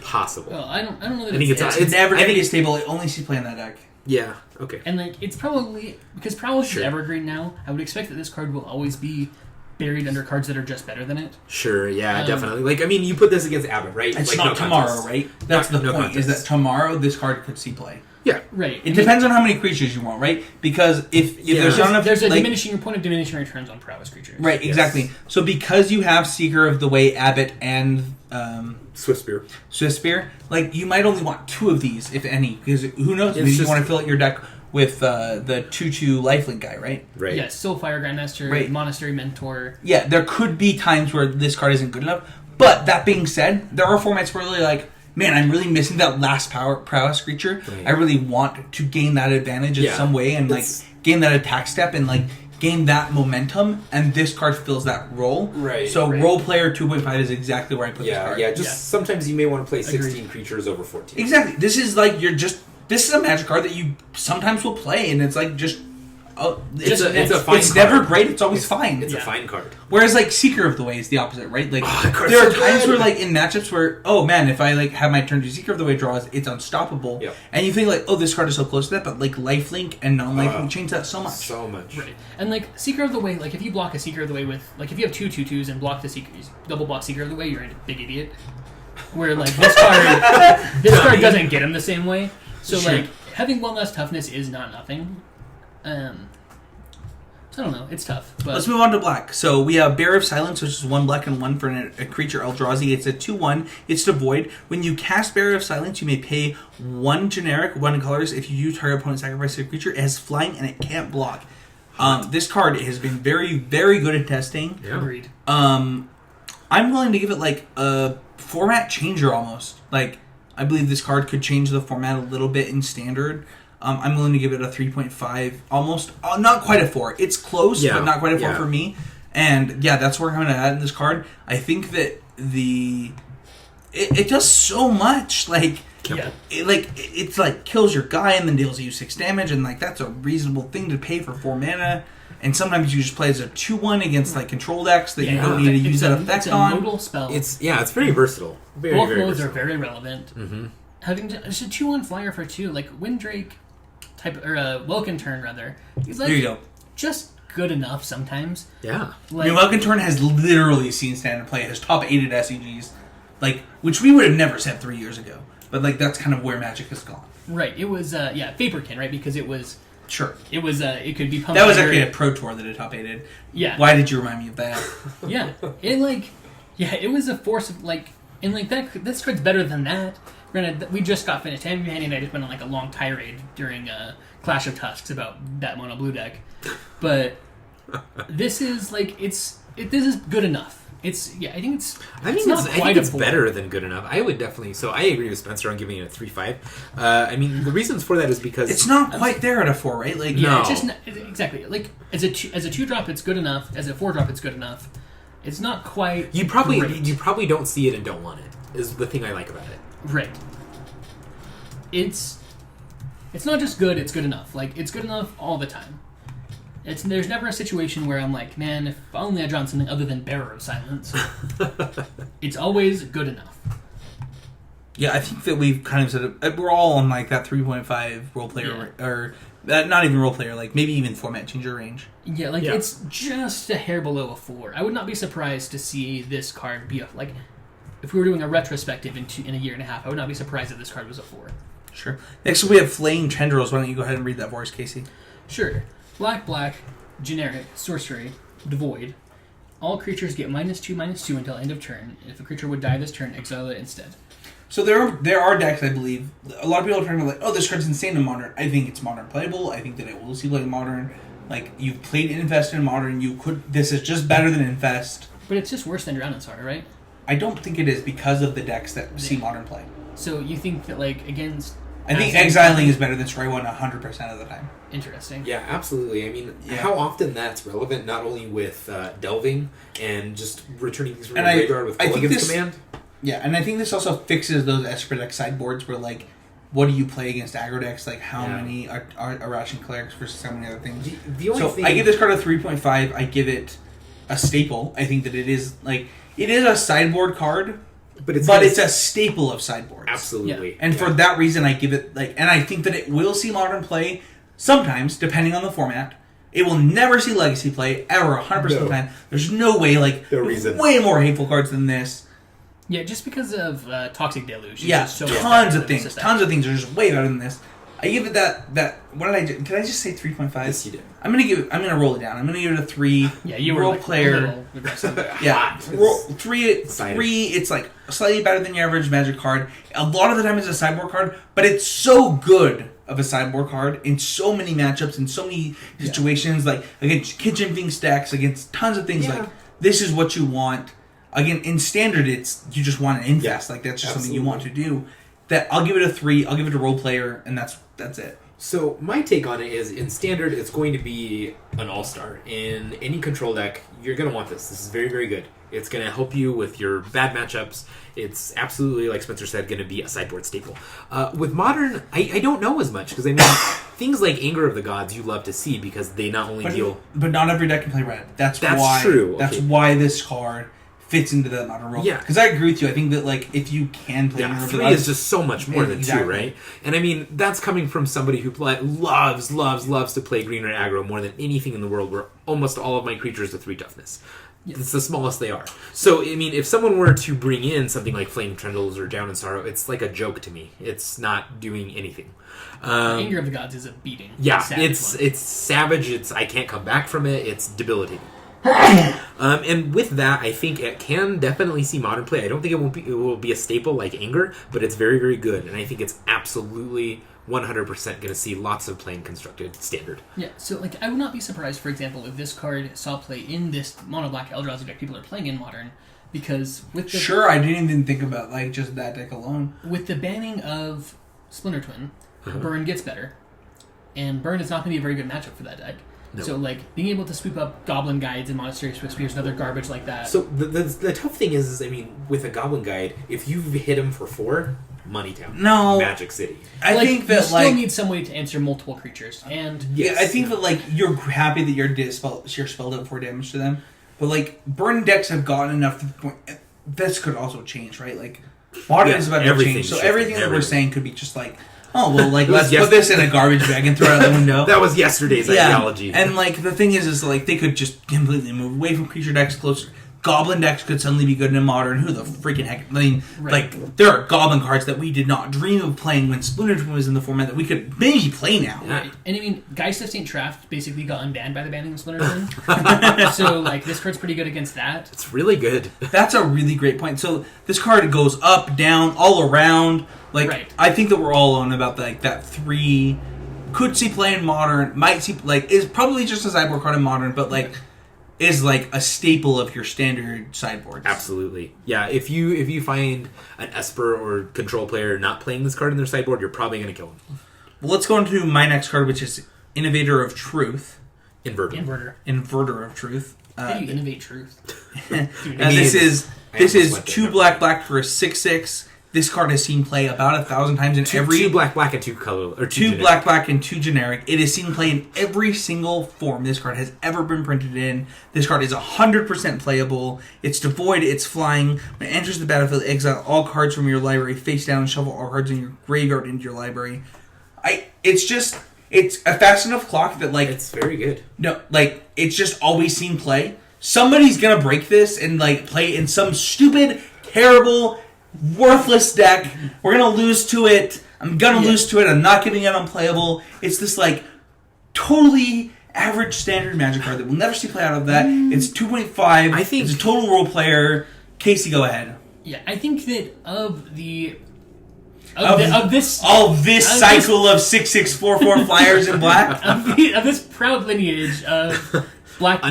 Possible. Well, I don't know that it's never going to be a staple. It only sees play in that deck. Yeah. Okay. And like it's probably because Prowess is evergreen now. I would expect that this card will always be buried under cards that are just better than it. Sure, yeah, definitely. Like, I mean, you put this against Abbott, right? It's like, not tomorrow, right? That's the point, contest. is that tomorrow this card could see play. Yeah. Right. It depends on how many creatures you want, right? Because if there's not enough... There's a diminishing point of diminishing returns on prowess creatures. Right, exactly. Yes. So because you have Seeker of the Way, Abbott, and... Swift Spear, like, you might only want 2 of these, if any. Because who knows? Maybe you want to fill out your deck with the 2/2 lifelink guy, right? Right. Yes, Soulfire Grandmaster, Right. Monastery Mentor. Yeah, there could be times where this card isn't good enough. But that being said, there are formats where you're like, man, I'm really missing that last prowess creature. Right. I really want to gain that advantage in some way and like gain that attack step and like gain that momentum. And this card fills that role. Right. So Right. role player 2.5 is exactly where I put this Yeah, card. yeah. Just sometimes you may want to play 16 Agreed. creatures over 14. Exactly. This is like this is a Magic card that you sometimes will play, and it's like just. Oh, It's a fine It's card. never great. It's always fine. It's a fine card. Whereas like Seeker of the Way is the opposite, right? Like that card's there are so times good. where like in matchups where oh man, if I like have my turn to Seeker of the Way draws, it's unstoppable. Yep. And you think like oh this card is so close to that, but like lifelink and non-lifelink change that so much. So much. Right. And like Seeker of the Way, like if you block a Seeker of the Way with like if you have 2/2/2s and block the Seeker, double block Seeker of the Way, you're a big idiot. Where like this card doesn't get him the same way. So Sure. like having one less toughness is not nothing. So I don't know, it's tough. But Let's move on to black. So we have Bearer of Silence, which is 1 black and 1 for a creature Eldrazi. It's a 2/1. It's devoid. When you cast Bearer of Silence, you may pay 1 generic, 1 colors. If you do target opponent sacrifice a creature, it has flying and it can't block. This card has been very, very good at testing. Yeah. agreed. I'm willing to give it like a format changer almost. Like I believe this card could change the format a little bit in standard. I'm willing to give it a 3.5, almost not quite a 4. It's close, but not quite a 4 for me. And yeah, that's where I'm going to add in this card. I think that it does so much. Like Yeah. it's like kills your guy and then deals you 6 damage, and like that's a reasonable thing to pay for 4 mana. And sometimes you just play as a 2/1 against like control decks that you don't need to use that effect it's a on. modal spell. It's very versatile. Very, Both very modes versatile. are very relevant. Mm-hmm. Having it's a 2/1 flyer for 2, like Windrake type or Welkin turn rather. He's like There you go. just good enough sometimes. Yeah. Like, Welkin Turn has literally seen standard play as top 8 at SEGs, like which we would have never said 3 years ago. But like that's kind of where Magic has gone. right. It was Faberkin, right? Because it was Sure. it could be pumped. That was under- actually a pro tour that it top 8'd. yeah. Why did you remind me of that? Yeah. It was a force of like and like that this card's better than that. Granted, we just got finished. Manny and I just went on like a long tirade during Clash of Tusks about that mono blue deck, but this is like this is good enough. I think it's. I think not quite it's a 4. better than good enough. I would definitely. So I agree with Spencer on giving it a 3.5. I mean, the reasons for that is because It's not quite there at a 4, right? Like Yeah, No. it's just exactly like as a 2-drop, it's good enough. As a 4-drop, it's good enough. It's not quite. you probably great. don't see it and don't want it. Is the thing I like about it. Right. It's not just good, it's good enough. Like, it's good enough all the time. There's never a situation where I'm like, man, if only I'd drawn something other than Bearer of Silence. It's always good enough. Yeah, I think that we've kind of said it. We're all on like that 3.5 role player or not even role player, like maybe even format changer range. Yeah, it's just a hair below a 4. I would not be surprised to see this card be like, if we were doing a retrospective in a year and a half, I would not be surprised if this card was a 4. Sure. Next we have Flaying Tendrils. Why don't you go ahead and read that for us, Casey? Sure. Black, generic, sorcery, devoid. All creatures get -2/-2 until end of turn. If a creature would die this turn, exile it instead. So there are decks, I believe. A lot of people are trying to like, oh, this card's insane in Modern. I think it's Modern playable. I think that it will see play in Modern. Like, you've played Infest in Modern. This is just better than Infest. But it's just worse than Drownansar, right? I don't think it is because of the decks that see Modern play. So you think that, like, against... I think Exiling is better than Stray 1 100% of the time. Interesting. Yeah, absolutely. I mean, how often that's relevant, not only with delving and just returning things from your graveyard with Mulligan's Command. Yeah, and I think this also fixes those Esper deck sideboards where, like, what do you play against aggro decks? Like, how many are Irrational Clerics versus how many other things? The only thing... I give this card a 3.5. I give it a staple. I think that it is, like, it is a sideboard card, but it's a staple of sideboards. Absolutely. Yeah. And for that reason, I give it, like, and I think that it will see Modern play sometimes, depending on the format. It will never see Legacy play, ever, 100% of the time. There's no way, like, No reason. way more hateful cards than this. Yeah, just because of Toxic Deluge. Yeah, so tons of things. Tons of things are just way better than this. I give it that. What did I do? Did I just say 3.5? Yes, you did. I'm gonna roll it down. I'm gonna give it a 3. Yeah, you were role like, player. a little aggressive. Yeah, roll 3. Excited. 3. It's like slightly better than your average Magic card. A lot of the time, it's a sideboard card, but it's so good of a sideboard card in so many matchups, in so many situations, like against kitchen thing stacks, against tons of things. Like this is what you want. Again, in standard, it's you just want an infest. Like that's just something you want to do. That I'll give it a 3. I'll give it a role player, and that's it. So my take on it is, in standard, it's going to be an all-star. In any control deck, you're going to want this. This is very, very good. It's going to help you with your bad matchups. It's absolutely, like Spencer said, going to be a sideboard staple. With Modern, I don't know as much, because I mean, things like Anger of the Gods you love to see, because they not only deal... But not every deck can play red. That's why, true. That's why this card fits into that Modern role. Yeah. Because I agree with you. I think that, like, if you can play Anger of the 3 Gods... is just so much more than 2, right? And I mean, that's coming from somebody who loves to play green or aggro more than anything in the world, where almost all of my creatures are 3 toughness. It's the smallest they are. So, I mean, if someone were to bring in something like Flame Trundles or Down in Sorrow, it's like a joke to me. It's not doing anything. Anger of the Gods is a beating. Yeah, it's savage. It's I can't come back from it. It's debilitating. And with that, I think it can definitely see Modern play. I don't think it will be a staple like Anger, but it's very, very good. And I think it's absolutely 100% going to see lots of playing constructed standard. Yeah, so like I would not be surprised, for example, if this card saw play in this mono black Eldrazi deck people are playing in Modern, because with the I didn't even think about like just that deck alone. With the banning of Splinter Twin, Burn gets better, and Burn is not going to be a very good matchup for that deck. No. So, like, being able to swoop up Goblin Guides and Monastery Swift Spears and other garbage like that. So, the tough thing is, I mean, with a Goblin Guide, if you hit him for 4, Money Town. No. Magic City. I think that, you still need some way to answer multiple creatures. And yes. Yeah, I think that, like, you're happy that you're spelled out 4 damage to them. But, like, Burn decks have gotten enough to the point... This could also change, right? Like, Modern is about to change. So everything that we're saying could be just, like... Oh, well, like, let's put this in a garbage bag and throw it out the window. That was yesterday's ideology. And, like, the thing is, like, they could just completely move away from creature decks closer. Goblin decks could suddenly be good in Modern. Who the freaking heck? I mean, like, there are Goblin cards that we did not dream of playing when Splinter Twin was in the format that we could maybe play now. Right. And, I mean, Geist of St. Traft basically got unbanned by the banning of Splinter Twin. So, like, this card's pretty good against that. It's really good. That's a really great point. So, this card goes up, down, all around. Like, I think that we're all on about, like, that 3... Could see play in Modern, might see... Like, is probably just a sideboard card in Modern, but, like... is like a staple of your standard sideboards. Absolutely. Yeah, if you find an Esper or control player not playing this card in their sideboard, you're probably going to kill them. Well, let's go into my next card, which is Innovator of Truth. Inverter of Truth. How do you innovate truth? This is 2 black for a 6/6. This card has seen play about 1,000 times in every... 2 black and 2 color... Or 2 black and 2 generic. It has seen play in every single form this card has ever been printed in. This card is 100% playable. It's devoid, it's flying. When it enters the battlefield, exile all cards from your library face down and shuffle all cards in your graveyard into your library. It's a fast enough clock that, like... It's very good. No, like, it's just always seen play. Somebody's gonna break this and, like, play in some stupid, terrible... worthless deck. We're gonna lose to it. I'm gonna lose to it. I'm not giving it unplayable. It's this like totally average standard Magic card that we'll never see play out of that. It's 2.5. I think it's a total role player. Casey, go ahead. Yeah, I think that of this cycle of 6/6/4/4 flyers in black of this proud lineage of black,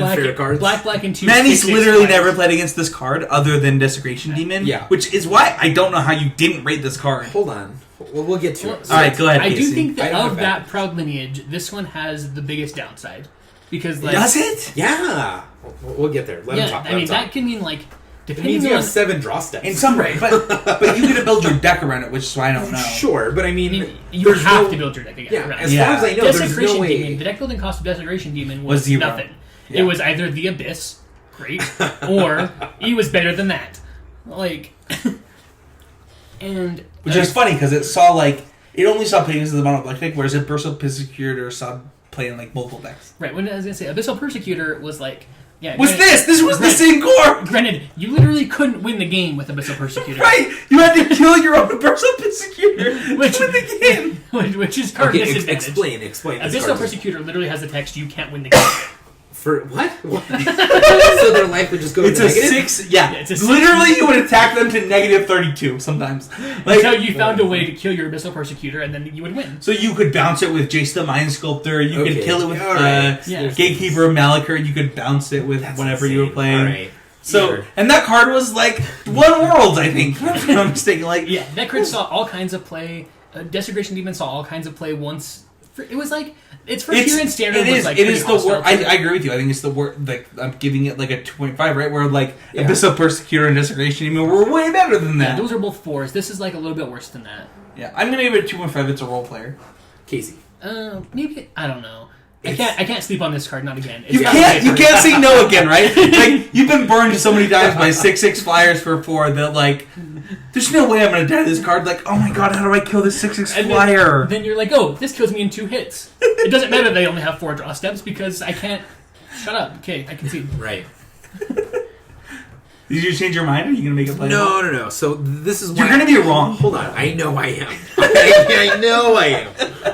and 2. Manny's literally never played against this card other than Desecration Demon. Yeah. Which is why I don't know how you didn't rate this card. Hold on. We'll get to it. Alright, go ahead, I Casey. do think that of that proud lineage, this one has the biggest downside. Because, like... Does it? Yeah. We'll get there. Let him talk. That can mean, like... It means you have 7 draw steps. In some way, but you get to build your deck around it, which is why I don't know. Sure, but I mean you have to build your deck again. Yeah, around as far as I know, there's no way... Demon, the deck building cost of Desecration Demon was 0. nothing. Yeah. It was either the Abyss, great, or he was better than that. Like... and... Which is funny, because it saw, like... It only saw play against the mono black deck, whereas Abyssal Persecutor saw play in, like, multiple decks. Right, when I was going to say, Abyssal Persecutor was, like... Yeah, This was the same core! Granted, you literally couldn't win the game with Abyssal Persecutor. Right! You had to kill your own Abyssal Persecutor to win the game! Which is card disadvantage. Explain. Abyssal Persecutor literally has the text, you can't win the game. For what? So their life would just go It's to a negative? 6. Yeah, it's a 6. literally you would attack them to negative 32 sometimes. Like, Until you found a way to kill your Abyssal Persecutor, and then you would win. so you could bounce it with Jace the Mind Sculptor. You could Okay, kill it with alright. Yeah. Gatekeeper of Malachor. You could bounce it with That's whatever you were insane. playing. Alright. So, Sure. and that card was like one world, I think. If I'm not mistaken. Like, Yeah, that card saw all kinds of play. Desecration Demon saw all kinds of play once. It was like its first year in standard. It was is. like It pretty is the hostile worst. to it. I agree with you. I think it's the worst. Like, I'm giving it like a 2.5, right? Where like Yeah. Abyssal Persecutor and Desecration Demon were way better than Yeah, that. those are both 4s. This is like a little bit worse than that. Yeah, I'm gonna give it a 2.5. It's a role player. Casey. Maybe I don't know. I can't sleep on this card. Not again. It's You gotta can't. be You a can't say no again, right? Like you've been burned so many times by 6/6 flyers for 4 that like, there's no way I'm gonna die to this card. Like, oh my god, how do I kill this 6/6 And flyer? Then you're like, oh, this kills me in 2 hits. It doesn't matter they only have 4 draw steps because I can't. Shut up. Okay, I can see. Right. Did you change your mind? Or are you gonna make it playable? No. So this is You're why gonna be wrong. Hold on. I know I am. I know I am.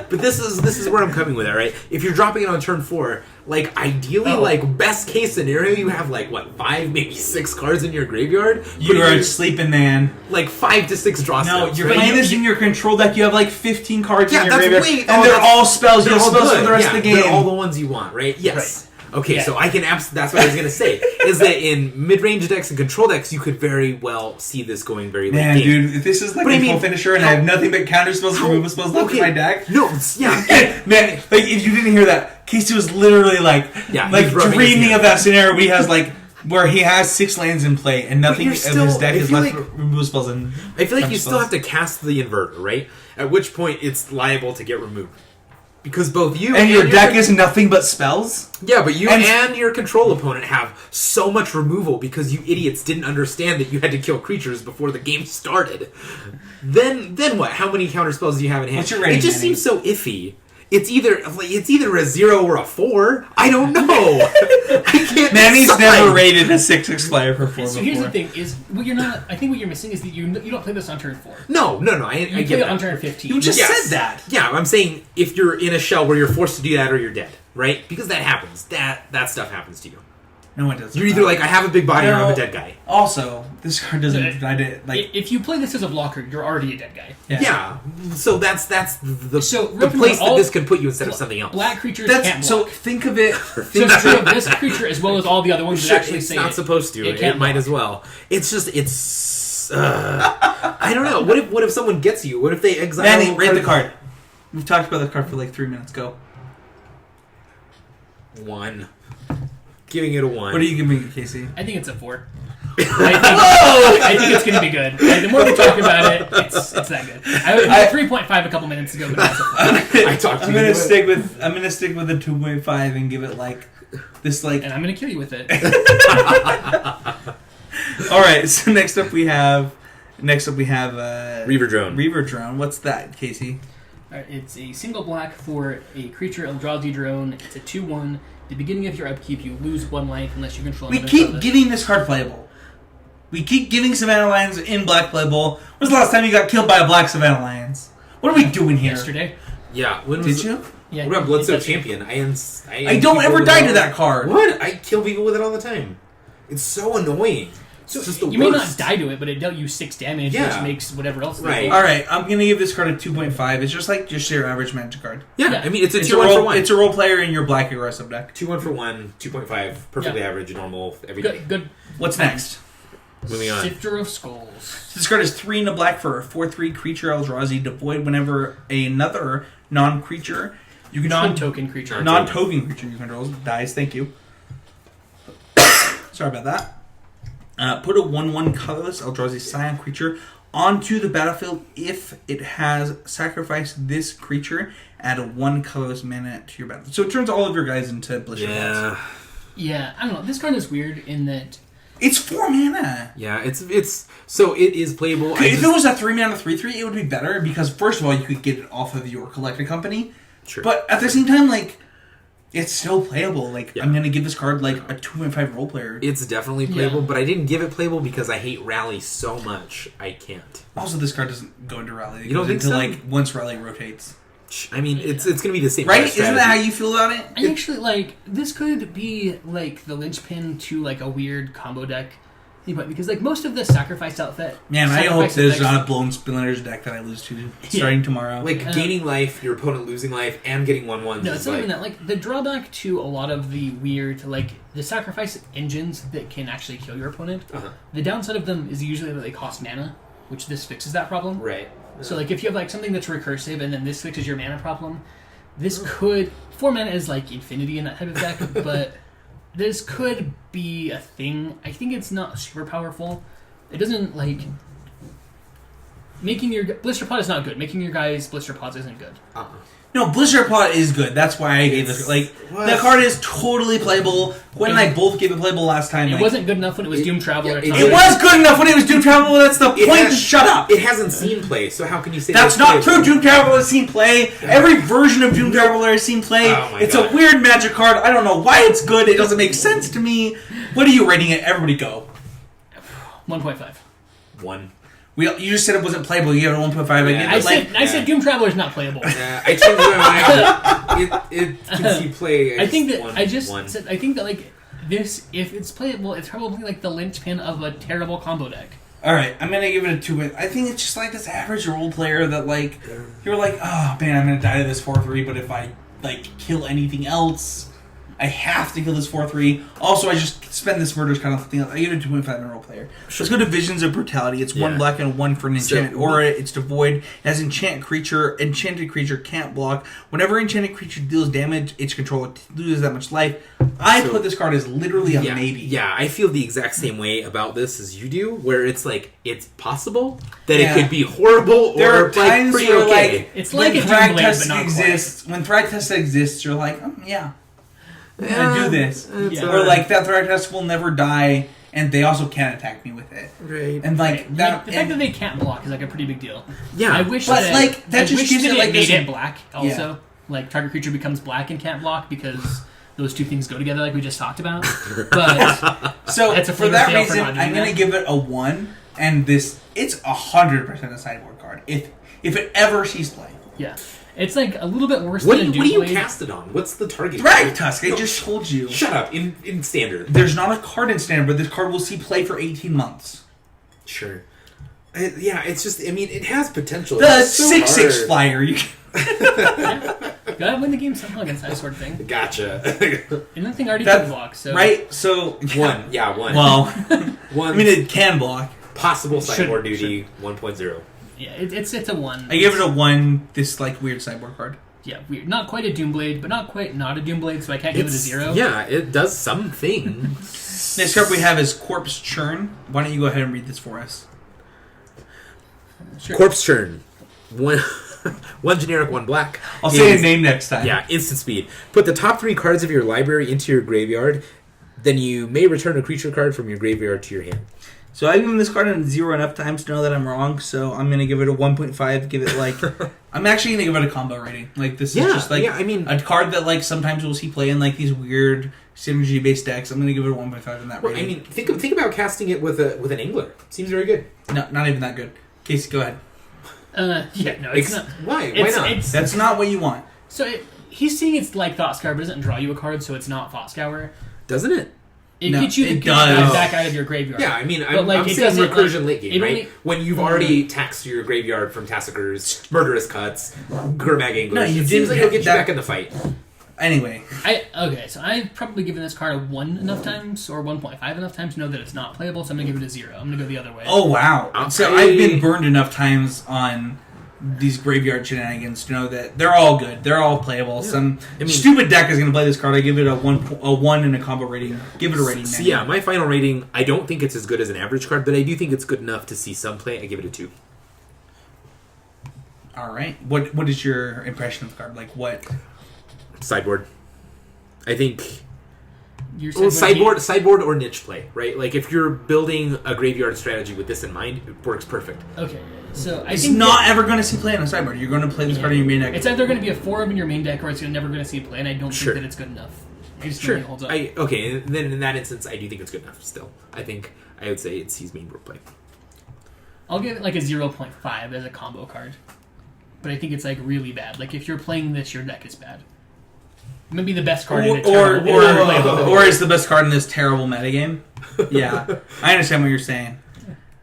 But this is where I'm coming with it, right? If you're dropping it on turn 4, like ideally, like best case scenario, you have like what 5, maybe 6 cards in your graveyard. You are sleeping, man. like 5 to 6 draw No, steps. you're right? playing this in your control deck. You have like 15 cards Yeah, in your that's graveyard, way- and oh, they're that's- all spells. You They're have all spells good. for the rest Yeah, of the game. They're all the ones you want, right? Yes. Okay, Yeah. so I can that's what I was gonna say. Is that in mid-range decks and control decks, you could very well see this going very late Man, game. dude, if this is like But I a mean, full finisher and I have nothing but counter spells and how- removal spells left in okay. my deck. No, yeah. Man, like if you didn't hear that, Casey was literally like, Yeah, like he's rubbing his dreaming hands. of that scenario where he has like where he has 6 lands in play and nothing you're of still- his deck I is feel left like- for removal spells and I feel like counter you still spells. have to cast the inverter, right? At which point it's liable to get removed. Because both you And your deck is nothing but spells? Yeah, but you and- and your control opponent have so much removal because you idiots didn't understand that you had to kill creatures before the game started. Then what? How many counter spells do you have in hand? What's your rating, it just Manny? seems so iffy. It's either a 0 or a 4. I don't know. I can't. Manny's decide. never rated a 6/6 flyer for 4 So before. here's the thing: is what you're not. I think what you're missing is that you don't play this on turn 4. No. I You get play it that. on turn 15. You just Yes. said that. Yeah, I'm saying if you're in a shell where you're forced to do that or you're dead, right? Because that happens. That stuff happens to you. No, it doesn't. You're either like, I have a big body or I'm a dead guy. Also, this card doesn't. I did like. If you play this as a blocker, you're already a dead guy. Yeah. So that's the So, the place that this can put you instead of something else. Black creatures That's can't so. block. Think of it. So it's true of this creature as well as all the other ones Sure, that actually it's say not it. supposed to. It It, can't might block. as well. It's just I don't know. What if someone gets you? What if they exile? Manny, rate the card. We've talked about the card for like 3 minutes. Go. 1. Giving it a 1. What are you giving it, Casey? I think it's a 4. I think it's going to be good. Like, the more we talk about it, it's that good. I was 3.5 a couple minutes ago, but that's a 4. I talked to I'm you. gonna stick with a 2.5 and give it like this like. And I'm going to kill you with it. All right. So next up we have Reaver Drone. Reaver Drone. What's that, Casey? Alright, it's a single black for a creature Eldrazi drone. It's a 2/1. At the beginning of your upkeep, you lose 1 life unless you control We another keep surface. getting this card playable. We keep getting Savannah Lions in black playable. When's the last time you got killed by a black Savannah Lions? What are we doing here? Yesterday. Yeah. When Did was you? Yeah, What about Bloodstone that's- Champion? I don't ever die to that card. What? I kill people with it all the time. It's so annoying. It's just the You worst. may not die to it, but it dealt you 6 damage, Yeah. which makes whatever else. Right. legal. All right, I'm gonna give this card a 2.5. It's just like just your average Magic card. Yeah, Yeah. I mean it's a It's 2-1 for 1. It's a role player in your black aggressive deck. 2-1 for 1, 2.5, perfectly average, normal, every day. Good. What's next? Moving on. Sifter of Skulls. This card is 3 in a black for a 4/3 creature Eldrazi devoid whenever another non-creature you can Non-token creature. non-token creature you control dies. Thank you. Sorry about that. Put a 1/1 colorless Eldrazi Scion creature onto the battlefield if it has sacrificed this creature. Add a 1 colorless mana to your battle. So it turns all of your guys into Blister Balls. Yeah. Yeah, I don't know. This card is weird in that It's 4 mana. Yeah, it's so it is playable. I If just- it was a 3 mana 3/3, it would be better because first of all, you could get it off of your collected company. Sure. But at the same time, like, it's still playable. Like, Yeah. I'm gonna give this card like a 2.5 role player. It's definitely playable, Yeah. but I didn't give it playable because I hate Rally so much. I can't. Also, this card doesn't go into Rally. It You don't goes think into, so? like, once Rally rotates. I mean, it's going to be the same. Right? Isn't that how you feel about it? I actually this could be like the linchpin to like a weird combo deck. Because like most of the sacrifice outfit, man, I hope there's not a blown Splinters deck that I lose to starting tomorrow. Like gaining life, your opponent losing life, and getting 1/1. No, it's not even that. Like the drawback to a lot of the weird, like the sacrifice engines that can actually kill your opponent. The downside of them is usually that they cost mana, which this fixes that problem. Right. So like if you have like something that's recursive and then this fixes your mana problem, this could 4 mana is like infinity in that type of deck, but. This could be a thing. I think it's not super powerful. It doesn't, like... Making your... Blister Pod is not good. Making your guys Blister Pods isn't good. No, Blister Pod is good. That's why I gave this... Like, that card is totally playable. Gwen and I both gave it playable last time. It wasn't good enough when it was Doom Traveler. It was good enough when it was Doom Traveler. That's the point. Shut up. It hasn't seen play, so how can you say that's not true? Doom Traveler has seen play. Every version of Doom Traveler has seen play. It's a weird magic card. I don't know why it's good. It doesn't make sense to me. What are you rating it? Everybody go. 1.5. 1. You just said it wasn't playable. You gave it a 1.5. I said Doom Traveler is not playable. I changed my mind. It can see play. I think that like this, if it's playable, it's probably like the linchpin of a terrible combo deck. All right, I'm gonna give it a 2. I think it's just like this average role player that like you're like, oh man, I'm gonna die to this 4/3, but if I like kill anything else, I have to kill this 4/3. Also, I just spend this murders kind of thing. I give it a 2.5 in role player. Let's go to Visions of Brutality. It's 1 black and 1 for an enchanted aura. It's devoid. It has enchanted creature. Enchanted creature can't block. Whenever enchanted creature deals damage, its controller loses that much life. I put this card as literally a maybe. Yeah, I feel the exact same way about this as you do, where it's like, it's possible that it could be horrible there or are times pretty where, okay. like, it's like when a Thrag Doomblade, Test but not exists. quite. When Thrag Test exists, you're like, yeah. I'm gonna do this. Yeah. Or like that Thrag Test will never die, and they also can't attack me with it. Right. And like that, the fact that they can't block is like a pretty big deal. Yeah, I wish but that like that just gives it like made this. it black. Also, like target creature becomes black and can't block because those two things go together, like we just talked about. But so that's a for that fail reason, not doing I'm gonna give it a 1. And it's 100% a sideboard card if it ever sees play. Yeah. It's like a little bit worse What than do a you Doomblade. cast it on? What's the target? Thrag Tusk. I just told you. Shut up. In standard. There's not a card in standard, but this card will see play for 18 months. Sure. Yeah, it's just. I mean, it has potential. The It's so 6/6 hard. flyer. Gotta win the game somehow against that sort of thing. Gotcha. And nothing already can block, so right. So 1. Yeah, 1. Well, 1. I mean it can block. Possible sideboard duty. 1.0. yeah, it's a 1. I give it a 1. This like weird sideboard card. Yeah, weird. Not quite a Doomblade, but not quite not a Doomblade, so I can't give it a 0. Yeah, it does some things. Next card we have is Corpse Churn. Why don't you go ahead and read this for us? Sure. Corpse Churn. 1 generic, 1 black. I'll say his name next time. Yeah, instant speed. Put the top 3 cards of your library into your graveyard. Then you may return a creature card from your graveyard to your hand. So I've given this card a 0 enough times to know that I'm wrong, so I'm going to give it a 1.5, give it like... I'm actually going to give it a combo rating. Like, this is just like I mean, a card that like sometimes we'll see play in like these weird synergy-based decks. I'm going to give it a 1.5 in that rating. I mean, think about casting it with an Angler. Seems very good. No, not even that good. Casey, go ahead. Yeah, no, it's not. Why? Why not? That's not what you want. So he's saying it's like Thought Scour, but it doesn't draw you a card, so it's not Thought Scour. Doesn't it? It No, gets you it the good does. guys back out of your graveyard. Yeah, I mean, But, like, I'm it saying doesn't, recursion like, late game, it right? only- When you've already taxed your graveyard from Tassacres, Murderous Cuts, Gurmag Anglers. No, you it seems didn't like it'll get you that- back in the fight. Anyway. So I've probably given this card a 1 enough times, or 1.5 enough times to know that it's not playable, so I'm going to give it a 0. I'm going to go the other way. Oh, wow. So Okay. I've been burned enough times on these graveyard shenanigans to know that they're all good. They're all playable. Yeah. Some I mean- stupid deck is going to play this card. I give it a 1 in a combo rating. Give it a rating. So now. yeah, my final rating, I don't think it's as good as an average card, but I do think it's good enough to see some play. I give it a 2. All right. What is your impression of the card? Like what? Sideboard. I think... Your sideboard or niche play, right? Like, if you're building a graveyard strategy with this in mind, it works perfect. Okay, so I It's think not ever going to see play on a sideboard. You're going to play this card in your main deck. it's either going to be a 4 in your main deck, or it's never going to see play, and I don't Sure. think that it's good enough. I just don't Sure. think it holds up. Okay, then in that instance, I do think it's good enough still. I would say it's his main role play. I'll give it like a 0.5 as a combo card. but I think it's like really bad. Like if you're playing this, your deck is bad. Maybe the best card in it. Or is the best card in this terrible metagame? Yeah, I understand what you're saying.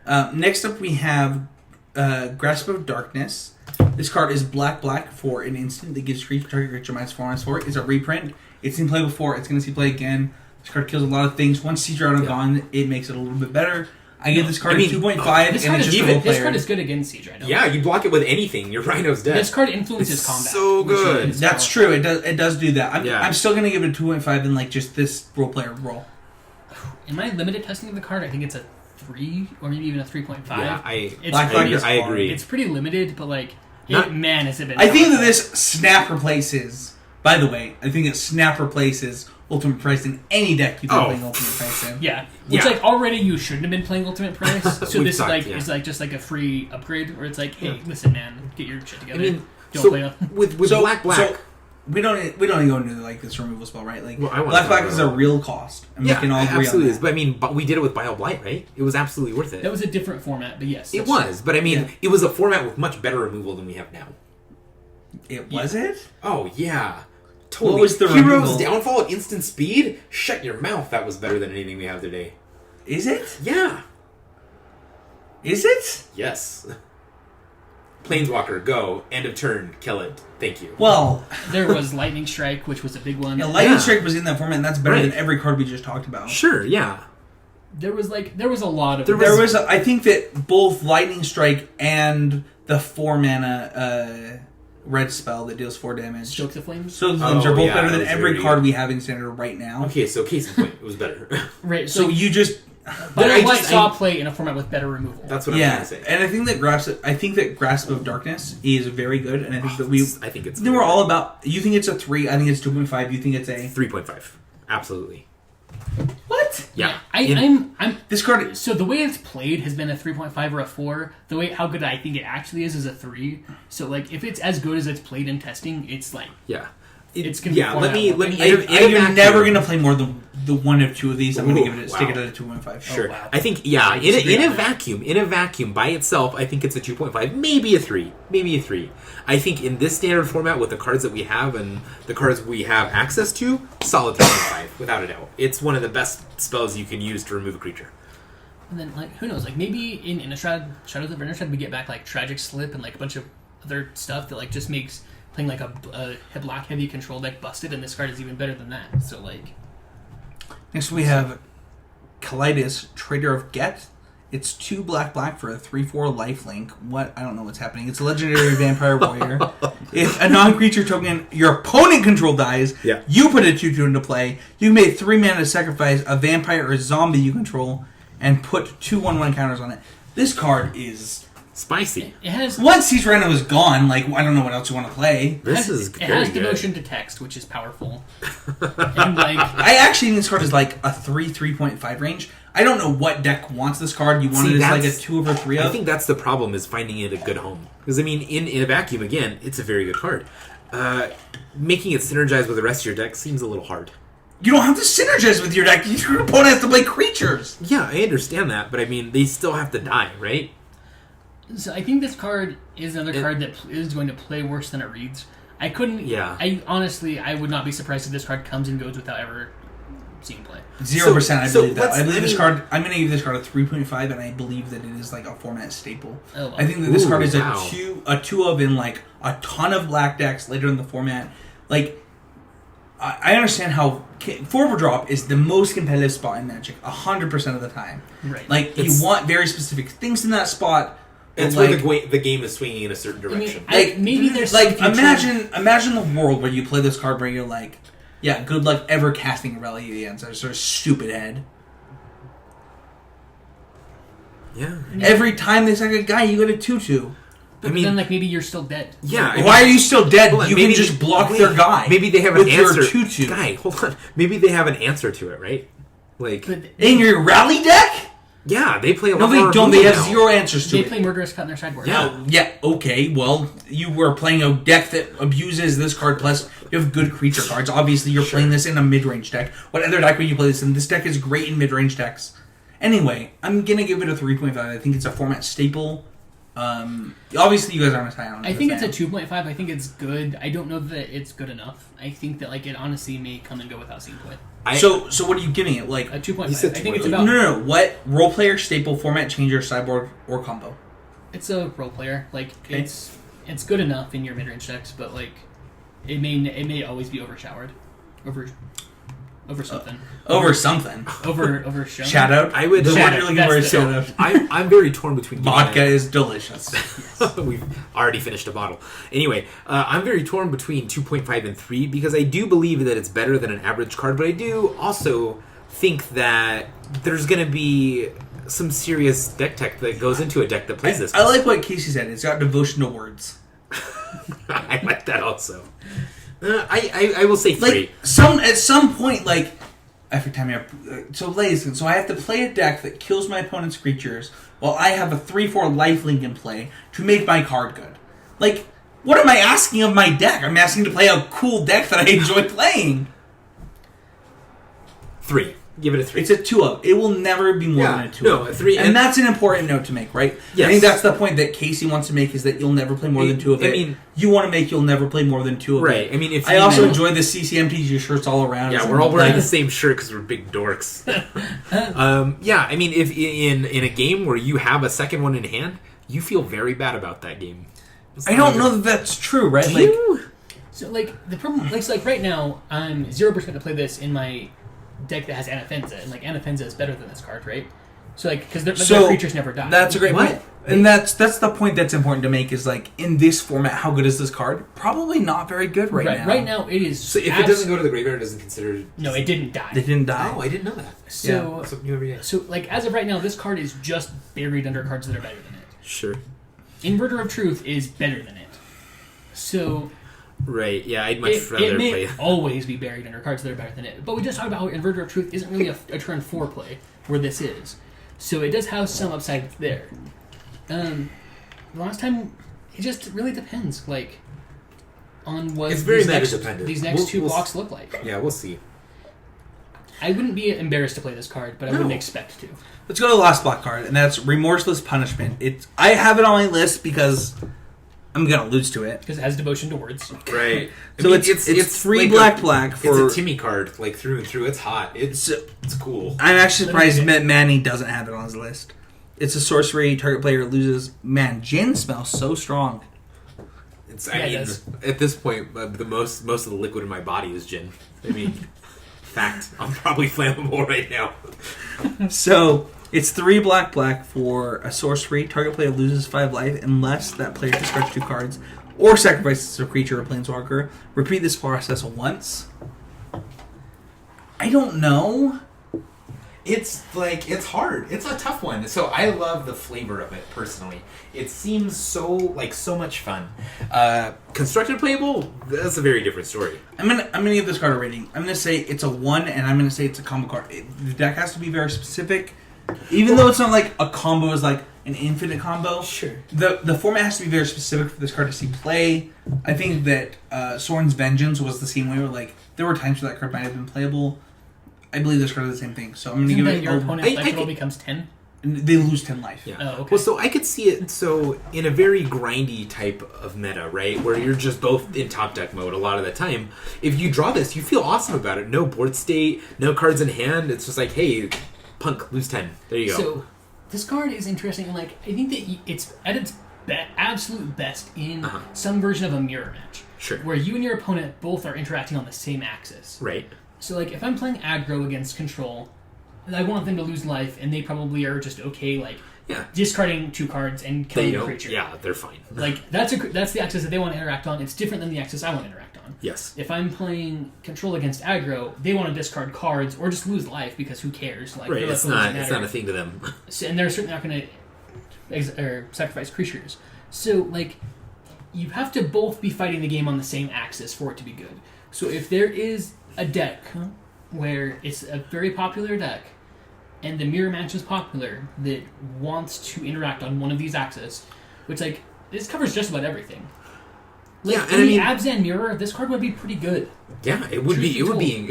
Next up, we have Grasp of Darkness. This card is black for an instant that gives target creature -4/-4. It's a reprint. It's seen play before. It's going to see play again. This card kills a lot of things. Once Siege Rhino gone, it makes it a little bit better. I give this card a 2.5, and it's just a role player. This card is good against Siege Rhino. Yeah, you block it with anything. Your Rhino's dead. This card influences combat. So good. That's true. It does do that. I'm still going to give it a 2.5 in like just this role player role. In my limited testing of the card, I think it's a 3 or maybe even a 3.5. Yeah, I agree. It's pretty limited, but like, man, has it been... I think that this Snap replaces... By the way, I think that Snap replaces Ultimate Price in any deck you've been playing Ultimate Price in. Yeah. Which, like, already you shouldn't have been playing Ultimate Price, so this is like just like a free upgrade, where it's like, hey, listen, man, get your shit together. I mean, with black... So, we don't need to go into like this removal spell, right? Like well, black is a real cost, and we can all agree absolutely on that. But I mean, we did it with Bile Blight, right? It was absolutely worth it. That was a different format, but yes, it was. But I mean, it was a format with much better removal than we have now. Was it? Oh yeah, totally. What was the Hero's removal? Downfall at instant speed? Shut your mouth. That was better than anything we have today. Is it? Yeah. Is it? Yes. Planeswalker, go. End of turn. Kill it. Thank you. Well, there was Lightning Strike, which was a big one. Yeah, Lightning Strike was in that format, and that's better than every card we just talked about. Sure, yeah. There was a lot of... I think that both Lightning Strike and the 4-mana red spell that deals 4 damage. Strokes of Flames? Strokes of Flames are both better than every card we have in Standard right now. Okay, so case in point, it was better. Right, so you just... But I saw play in a format with better removal. That's what I'm trying to say. And I think that Grasp of Darkness is very good, and I think I think it's... They were all about... You think it's a 3, I think it's 2.5, you think it's a... 3.5. Absolutely. What? Yeah. I'm this card... So the way it's played has been a 3.5 or a 4. The way how good I think it actually is a 3. So like if it's as good as it's played in testing, it's like... Yeah. It's gonna be you're never going to play more than the one of two of these. I'm going to stick it at a 2.5. Sure. Oh, wow. I think, in a vacuum, by itself, I think it's a 2.5, maybe a 3. I think in this standard format with the cards that we have and the cards we have access to, solid 3.5, without a doubt. It's one of the best spells you can use to remove a creature. And then, like, who knows? Like, maybe in Innistrad, Shadows of Innistrad, we get back, like, Tragic Slip and, like, a bunch of other stuff that, like, just makes playing, like, a black heavy control deck busted, and this card is even better than that. So, like... Next we have Kaleidos, Trader of Get. It's 2 black for a 3/4 lifelink. I don't know what's happening. It's a legendary vampire warrior. If a non-creature token your opponent control dies, you put a 2/2 into play. You may 3 mana to sacrifice a vampire or zombie you control and put 2 1/1 counters on it. This card is spicy. It has once Siege Rhino is gone, like I don't know what else you want to play. It has devotion to text, which is powerful. And like I actually think this card is like a 3.5 range. I don't know what deck wants this card. You want it as like a 2 over 3 of? I think that's the problem, is finding it a good home. Because, I mean, in a vacuum, again, it's a very good card. Making it synergize with the rest of your deck seems a little hard. You don't have to synergize with your deck. Your opponent has to play creatures. Yeah, I understand that. But, I mean, they still have to die, right? So I think this card is another card that is going to play worse than it reads. I couldn't... Yeah. I would not be surprised if this card comes and goes without ever... seeing play. 0%. I believe that. I believe this card. I'm going to give this card a 3.5, and I believe that it is like a format staple. Oh, wow. I think that this card is a 2 of in like a ton of black decks later in the format. Like, I understand how forward drop is the most competitive spot in Magic 100% of the time. Right. Like you want very specific things in that spot. It's where the game is swinging in a certain direction. Maybe there's like imagine the world where you play this card where you're like. Yeah, good luck ever casting Reliance. That's sort of stupid head. Yeah. Every time they sack a guy, you get a 2/2. But then, like, maybe you're still dead. Yeah. Why are you still dead? You can just block their guy. Maybe they have an answer. Your 2/2. Guy, hold on. Maybe they have an answer to it, right? Like in your rally deck? Yeah, they play a lot. No, they don't. They have 0 answers to it. They play Murderous Cut in their sideboard. Yeah. Okay. Well, you were playing a deck that abuses this card. Plus, you have good creature cards. Obviously, you're playing this in a mid-range deck. What other deck would you play this in? This deck is great in mid-range decks. Anyway, I'm gonna give it a 3.5. I think it's a format staple. Obviously, you guys aren't as high on it. I think it's a 2.5. I think it's good. I don't know that it's good enough. I think that it honestly may come and go without seeing play. So what are you giving it? A 2.5. I think it's no, about... no. What role player, staple, format changer, sideboard, or combo? It's a role player. It's good enough in your mid-range decks, but it may always be overshadowed. Over something. Over something. Over shown. Shadowed? I would... The word you're looking for is shadowed. I'm very torn between... Vodka is delicious. We've already finished a bottle. Anyway, I'm very torn between 2.5 and 3 because I do believe that it's better than an average card, but I do also think that there's going to be some serious deck tech that goes into a deck that plays this. I like what Casey said. It's got devotion to words. I like that also. I will say 3. At some point, every time so I have to play a deck that kills my opponent's creatures while I have a 3/4 lifelink in play to make my card good. What am I asking of my deck? I'm asking to play a cool deck that I enjoy playing. 3. Give it a 3. It's a 2-up. It will never be more than a 2-up. No, a 3. And that's an important note to make, right? Yes. I think that's the point that Casey wants to make, is that you'll never play more than 2 of it. I mean, you want to make you'll never play more than 2 of it. Right. I mean, if I also enjoy the CCMTG shirts all around. Yeah, we're all wearing the same shirt because we're big dorks. Yeah, I mean, if in a game where you have a second one in hand, you feel very bad about that game. I don't know that that's true, right? So, the problem... right now, I'm 0% to play this in my deck that has Anafenza, and Anafenza is better than this card, right? So because their creatures never die. That's a great point, and that's the point that's important to make. Is in this format, how good is this card? Probably not very good right now. Right now, it is. So if it doesn't go to the graveyard, it doesn't consider. No, it didn't die. It didn't die. Oh, I didn't know that. So that's something new every day. So as of right now, this card is just buried under cards that are better than it. Sure. Inverter of Truth is better than it. So. Right, yeah, I'd much rather it may play... always be buried under cards that are better than it. But we just talked about how Inverter of Truth isn't really a turn 4 play, where this is. So it does have some upside there. The last time, it just really depends, on what it's very meta-dependent. These next two blocks look like. Yeah, we'll see. I wouldn't be embarrassed to play this card, but I wouldn't expect to. Let's go to the last block card, and that's Remorseless Punishment. I have it on my list because... I'm gonna lose to it because it has devotion to words. Right. So it's 3 black for. It's a Timmy card, through and through. It's hot. It's cool. I'm actually surprised Manny doesn't have it on his list. It's a sorcery. Target player loses. Man, gin smells so strong. At this point, the most of the liquid in my body is gin. I mean, fact. I'm probably flammable right now. So. It's 3 black for a sorcery. Target player loses 5 life unless that player discards 2 cards or sacrifices a creature or planeswalker. Repeat this process once. I don't know. It's hard. It's a tough one. So I love the flavor of it personally. It seems so much fun. Constructed playable, that's a very different story. I'm gonna give this card a rating. I'm gonna say it's a 1, and I'm gonna say it's a combo card. The deck has to be very specific. Even though it's not a combo is an infinite combo. Sure. The format has to be very specific for this card to see play. I think that Soren's Vengeance was the same way where there were times where that card might have been playable. I believe this card is the same thing. So I'm going to give it your opponent's life total becomes 10? They lose 10 life. Yeah. Oh, okay. Well, so I could see it in a very grindy type of meta, right? Where you're just both in top deck mode a lot of the time. If you draw this, you feel awesome about it. No board state, no cards in hand. It's just hey... Punk, lose 10. There you go. So, this card is interesting. I think that it's at its absolute best in some version of a mirror match. Sure. Where you and your opponent both are interacting on the same axis. Right. So, if I'm playing aggro against control, I want them to lose life, and they probably are just okay, discarding 2 cards and killing a creature. Yeah, they're fine. That's the axis that they want to interact on. It's different than the axis I want to interact on. Yes. If I'm playing control against aggro, they want to discard cards or just lose life because who cares? Right, it's not a thing to them. So, and they're certainly not going to sacrifice creatures. So, you have to both be fighting the game on the same axis for it to be good. So if there is a deck where it's a very popular deck and the mirror match is popular that wants to interact on one of these axes, which this covers just about everything. Yeah, in the Abzan mirror, this card would be pretty good. Yeah, it would be. It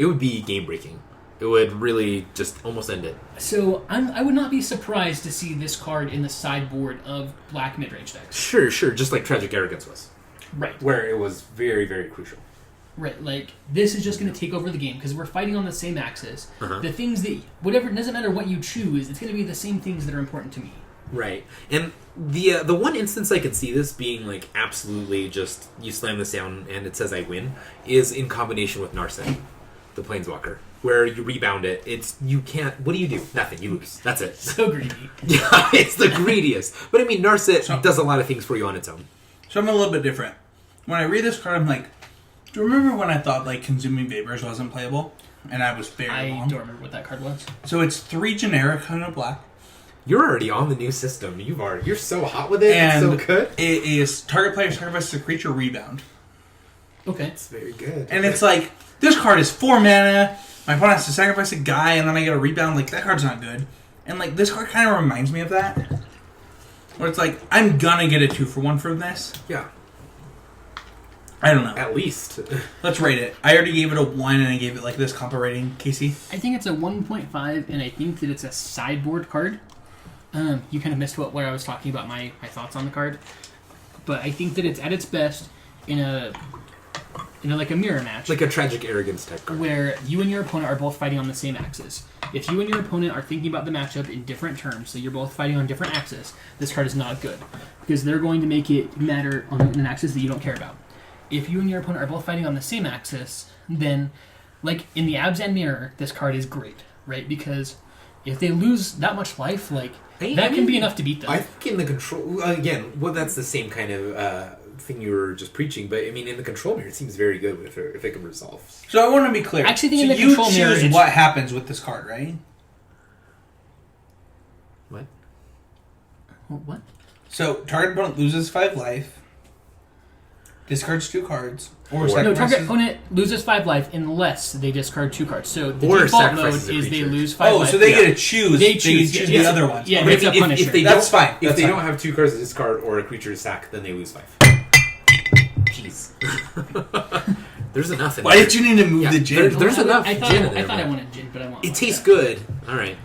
would be game breaking. It would really just almost end it. So I would not be surprised to see this card in the sideboard of black midrange decks. Sure. Just like Tragic Arrogance was. Right. Where it was very, very crucial. Right, like, this is just going to take over the game, because we're fighting on the same axis. The things that, whatever, it doesn't matter what you choose, it's going to be the same things that are important to me. Right. And the one instance I could see this being, like, absolutely just, you slam this down and it says I win, is in combination with Narset, the Planeswalker, where you rebound it. You can't, what do you do? Nothing, you lose. That's it. So greedy. Yeah, it's the greediest. But I mean, Narset does a lot of things for you on its own. So I'm a little bit different. When I read this card, I'm like, do you remember when I thought, like, Consuming Vapors wasn't playable? And I was very wrong. I don't remember what that card was. So it's 3 generic on a black. You're already on the new system. You're so hot with it. And it's so good. It is target player sacrifices a creature rebound. Okay. It's very good. And it's like, this card is 4 mana, my opponent has to sacrifice a guy, and then I get a rebound. Like, that card's not good. And, like, this card kind of reminds me of that. Where it's like, I'm gonna get a 2-for-1 from this. Yeah. I don't know. At least. Let's rate it. I already gave it a 1, and I gave it, like, this compa rating. Casey? I think it's a 1.5, and I think that it's a sideboard card. You kind of missed what I was talking about, my thoughts on the card. But I think that it's at its best in a like a mirror match. Like a Tragic Arrogance type card. Where you and your opponent are both fighting on the same axis. If you and your opponent are thinking about the matchup in different terms, so you're both fighting on different axes, this card is not good. Because they're going to make it matter on an axis that you don't care about. If you and your opponent are both fighting on the same axis, then, like, in the Abzan Mirror, this card is great, right? Because if they lose that much life, like, that can be enough to beat them. I think in the control... Again, well, that's the same kind of thing you were just preaching, but, I mean, in the control mirror, it seems very good if it can resolve. So I want to be clear. I actually think so in the you control mirror... choose what happens with this card, right? What? What? So, target opponent loses 5 life, discards 2 cards, or No, sacrifices... target opponent loses 5 life unless they discard 2 cards. So the Or default mode sacrifices a is they creature. lose 5 life. so they get to choose. They They choose, choose yeah. the other ones. Yeah, Okay. it's a Punisher. If they That's don't, fine. If That's they fine. don't have 2 cards to discard or a creature to sack, then they lose 5. Jeez. There's enough in Why there. did you need to move the gin? There's enough I thought, gin in there. I thought I man. wanted gin, but I want. It tastes good. All right.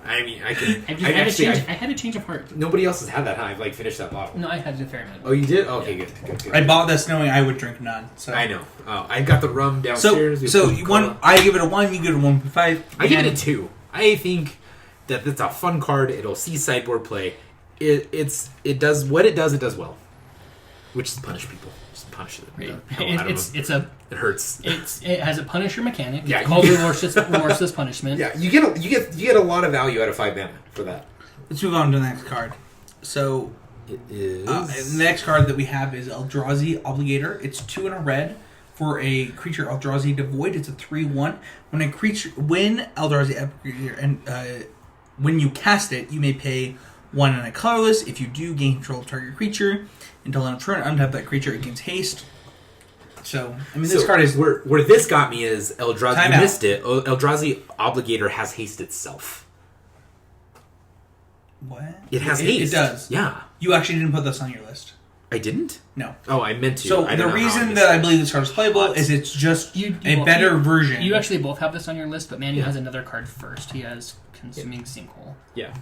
I mean, I can. I had a change of heart. Nobody else has had that. I've like finished that bottle. No, I had a fair amount. Oh, you did? Okay, good. I bought this knowing I would drink none. So I know. Oh, I got the rum So, downstairs. so one, I give it a 1, you give it a 1.5. I give it a 2. I think that it's a fun card. It'll see sideboard play. It does what it does well, which is punish people. Just punish it. Right. Hell out of them. It hurts. It has a Punisher mechanic. Yeah, It's called remorseless punishment. Yeah, you get a lot of value out of 5 mana for that. Let's move on to the next card. So, It is. the next card that we have is Eldrazi Obligator. It's 2 and a red for a creature Eldrazi Devoid. It's a 3/1. When Eldrazi Obligator and when you cast it, you may pay 1 and a colorless. If you do, gain control of target creature. Until end of turn, untap that creature, it gains haste. So, I mean, this card is... Where this got me is Eldrazi... Time You out. missed it. Eldrazi Obligator has haste itself. What? It has haste. It does. Yeah. You actually didn't put this on your list. I didn't? No. Oh, I meant to. So, I the don't know how reason missed that I it. believe this card is playable is it's just a better version. You actually both have this on your list, but Manny Yeah. has another card first. He has Consuming Sinkhole. Yeah.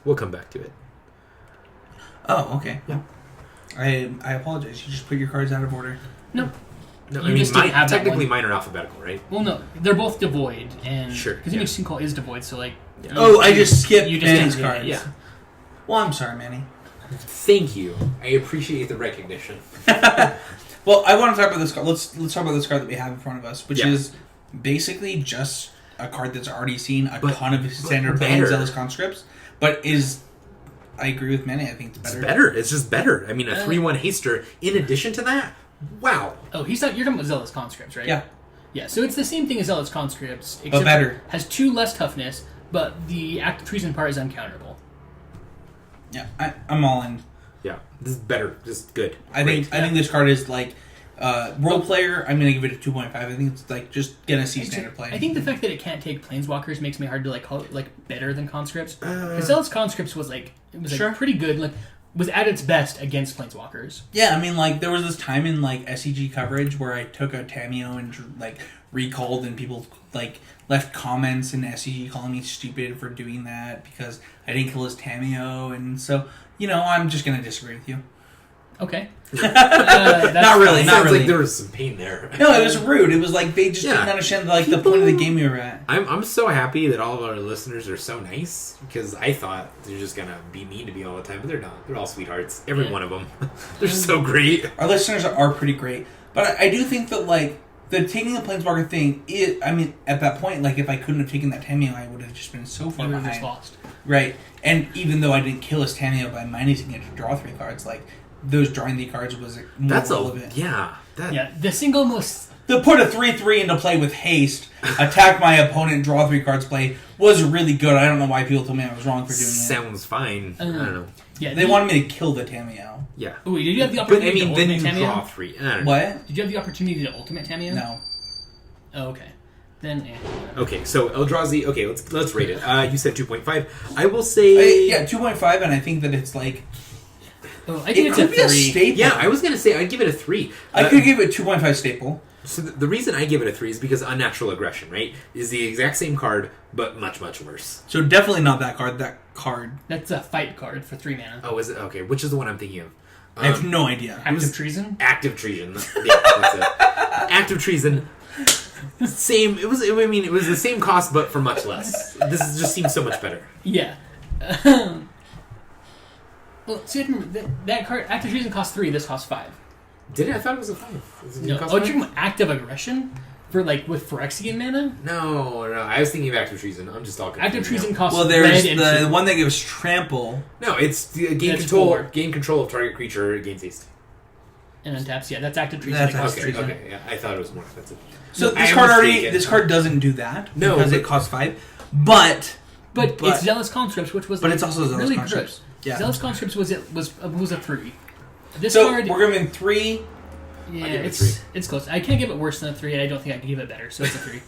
We'll come back to it. Oh, okay. Yeah. I apologize. You just put your cards out of order. No. No, You just didn't have that technically one. mine are alphabetical, right? Well, no. They're both devoid, and Sure, Consuming Sinkhole is devoid, so, like... Yeah. Oh, I just skipped You just Manny's didn't do it, cards. yeah. Well, I'm sorry, Manny. Thank you. I appreciate the recognition. Well, I want to talk about this card. Let's talk about this card that we have in front of us, which Yeah. is basically just a card that's already seen a But- ton of standard but play and better. zealous conscripts, but is... I agree with Manny. I think it's better. It's better. It's just better. I mean, a 3/1 haster. In addition to that, wow. Oh, you're talking about Zealous Conscripts, right? Yeah. Yeah, so it's the same thing as Zealous Conscripts, except But better. has 2 less toughness, but the Act of Treason part is uncounterable. Yeah, I'm all in. Yeah, this is better. Just good. I think this card is like role player. I'm gonna give it a 2.5. I think it's like just gonna see standard play. I think the fact that it can't take Planeswalkers makes me hard to like call it like better than Conscripts. Because Zealous Conscripts was like Sure. pretty good. Like was at its best against Planeswalkers. Yeah, I mean, like, there was this time in, like, SCG coverage where I took a Tamiyo and, like, recalled, and people, like, left comments in SCG calling me stupid for doing that because I didn't kill his Tamiyo, and so, you know, I'm just going to disagree with you. Okay. Not really. Sounds like there was some pain there. No, it was rude. It was like they just didn't understand like the point of the game we were at. I'm so happy that all of our listeners are so nice because I thought they're just gonna be mean to me all the time, but they're not. They're all sweethearts. Every one of them. They're so great. Our listeners are pretty great, but I do think that like the taking the Planeswalker thing. I mean, at that point, like if I couldn't have taken that Tamiyo, I would have just been so far behind. Just lost. Right, and even though I didn't kill his Tamiyo by minusing it to draw 3 cards, like. Those drawing the cards was more relevant. The single most... To put a 3/3 into play with haste, attack my opponent, draw 3 cards play, was really good. I don't know why people told me I was wrong for doing it. Sounds fine. I don't know. Yeah, they wanted me to kill the Tamiyo. Yeah. Ooh, did you have the opportunity to then ultimate you Tamiyo? draw 3. I don't know. What? Did you have the opportunity to ultimate Tamiyo? No. Oh, okay. Then, Okay, so Eldrazi... Okay, let's rate it. You said 2.5. I will say... 2.5, and I think that it's like... Oh, I think it's a 3. A staple. Yeah, I was going to say I'd give it a 3. I could give it 2.5 staple. So the reason I give it a 3 is because Unnatural Aggression, right, is the exact same card, but much, much worse. So definitely not that card. That card. That's a fight card for 3 mana. Oh, is it? Okay, which is the one I'm thinking of? I have no idea. Active Treason? Active Treason. Yeah, that's it. Active Treason. Same. It was the same cost, but for much less. This just seems so much better. Yeah. Well, see, that card, Active Treason costs 3, this costs 5. Did it? I thought it was a 5. No. Oh, you're talking about Active Aggression? For, like, with Phyrexian mana? No. I was thinking of Active Treason. I'm just talking. Active Treason costs Well, there's red the one that gives trample. No, it's the gain control of target creature gains haste. And untaps, yeah, that's Active Treason. That's Active Treason. Okay, yeah, I thought it was more expensive. So this card doesn't do that because it costs 5. But it's Zealous Conscripts, which was it's also Zealous really Conscripts. good. Yeah. Zealous Conscripts was a 3. This so card, we're giving 3. Yeah, give it a 3. It's close. I can't give it worse than a 3, and I don't think I can give it better. So it's a 3.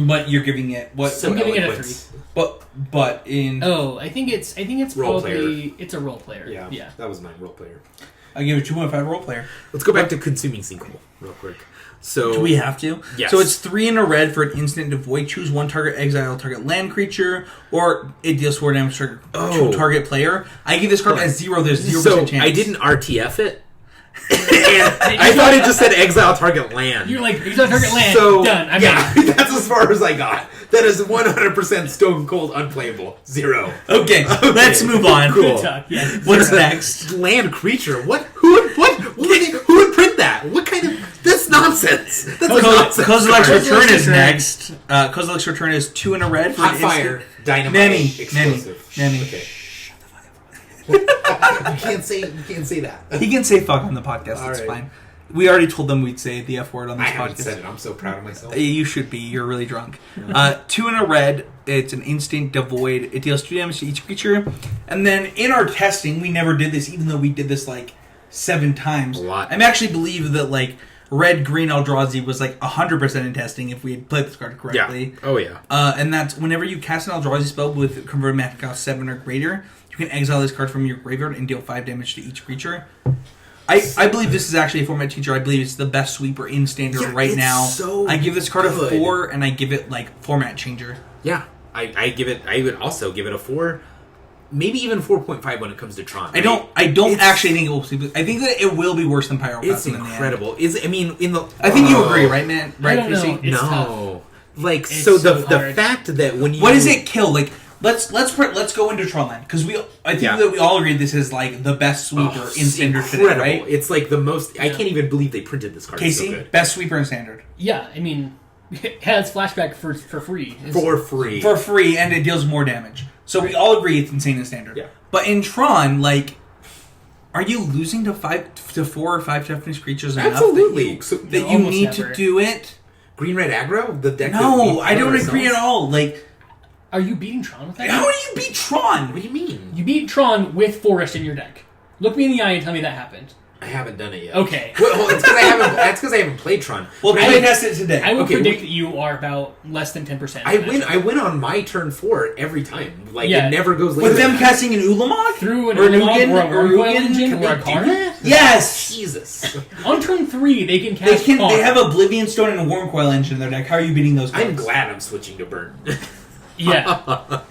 But you're giving it what? So I'm giving it a eloquent. 3. But in I think it's Role probably player. it's a role player. Yeah, that was mine. Role player. I give it 2.5 role player. Let's go back to Consuming Sinkhole real quick. So do we have to? Yes. So it's 3 in a red for an instant to void. Choose 1 target, exile target land creature, or it deals 4 damage to target player. I give this card as 0. There's 0% chance. I didn't RTF it. And I thought it just said exile target land. You're like, exile target land. So, done. I'm that's as far as I got. That is 100% stone cold unplayable. 0. Okay, let's move on. Cool. Good talk, yeah. What's next? Land creature. What? Who would print that? What kind of? That's nonsense. That's a nonsense. Kozilek's card. Return is next. Kozilek's Return is 2 in a red for Hot an fire. instant. Dynamite. Explosive. Manny. Okay. You can't say that. He can say fuck on the podcast. All It's right. fine. We already told them we'd say the F word on this I haven't podcast. said it. I'm so proud of myself. You should be. You're really drunk. 2 in a red. It's an instant devoid. It deals 2 damage to each creature. And then in our testing, we never did this, even though we did this like 7 times. A lot. I actually believe that like red-green Eldrazi was like 100% in testing if we had played this card correctly. Yeah. Oh yeah. And that's whenever you cast an Eldrazi spell with converted mana cost 7 or greater, you can exile this card from your graveyard and deal 5 damage to each creature. I believe this is actually a format teacher. I believe it's the best sweeper in Standard right now. So I give this card good. a 4, and I give it like format changer. Yeah. I would also give it a 4. Maybe even 4.5 when it comes to Tron. Right? I don't actually think it will. I think that it will be worse than Pyroplasm. It's incredible. I think you agree, right, man? Right, I don't know. Casey? It's no. tough. Like It's so so the hard. fact that when you What does it kill? Like let's go into Tronland because I think that we all agree this is like the best sweeper in Standard today, right? It's like the most. I can't even believe they printed this card. Casey, It's so good. best sweeper in Standard Yeah, I mean, it has flashback for free. For free. for free, and it deals more damage. So we all agree it's insane in Standard. Yeah. But in Tron, like, are you losing to 4 or 5 toughness creatures enough Absolutely. that you almost need never. to do it? Green red aggro. The deck. No, I don't agree at all. Like, Are you beating Tron with that? how do you beat Tron? What do you mean? You beat Tron with Forest in your deck. Look me in the eye and tell me that happened. I haven't done it yet. Okay. Well, it's because I haven't played Tron. Well, play test it today. I would Okay, predict that you are about less than 10%. I win on my turn 4 every time. Like, it never goes later. With them casting an Ulamog? Through an or Ulamog or a Wormcoil Ugin? engine Can or a they card? do that? Yes! Jesus. On turn 3, they can cast card. They have Oblivion Stone and a Wormcoil engine in their deck. How are you beating those cards? I'm glad I'm switching to Burn. Yeah.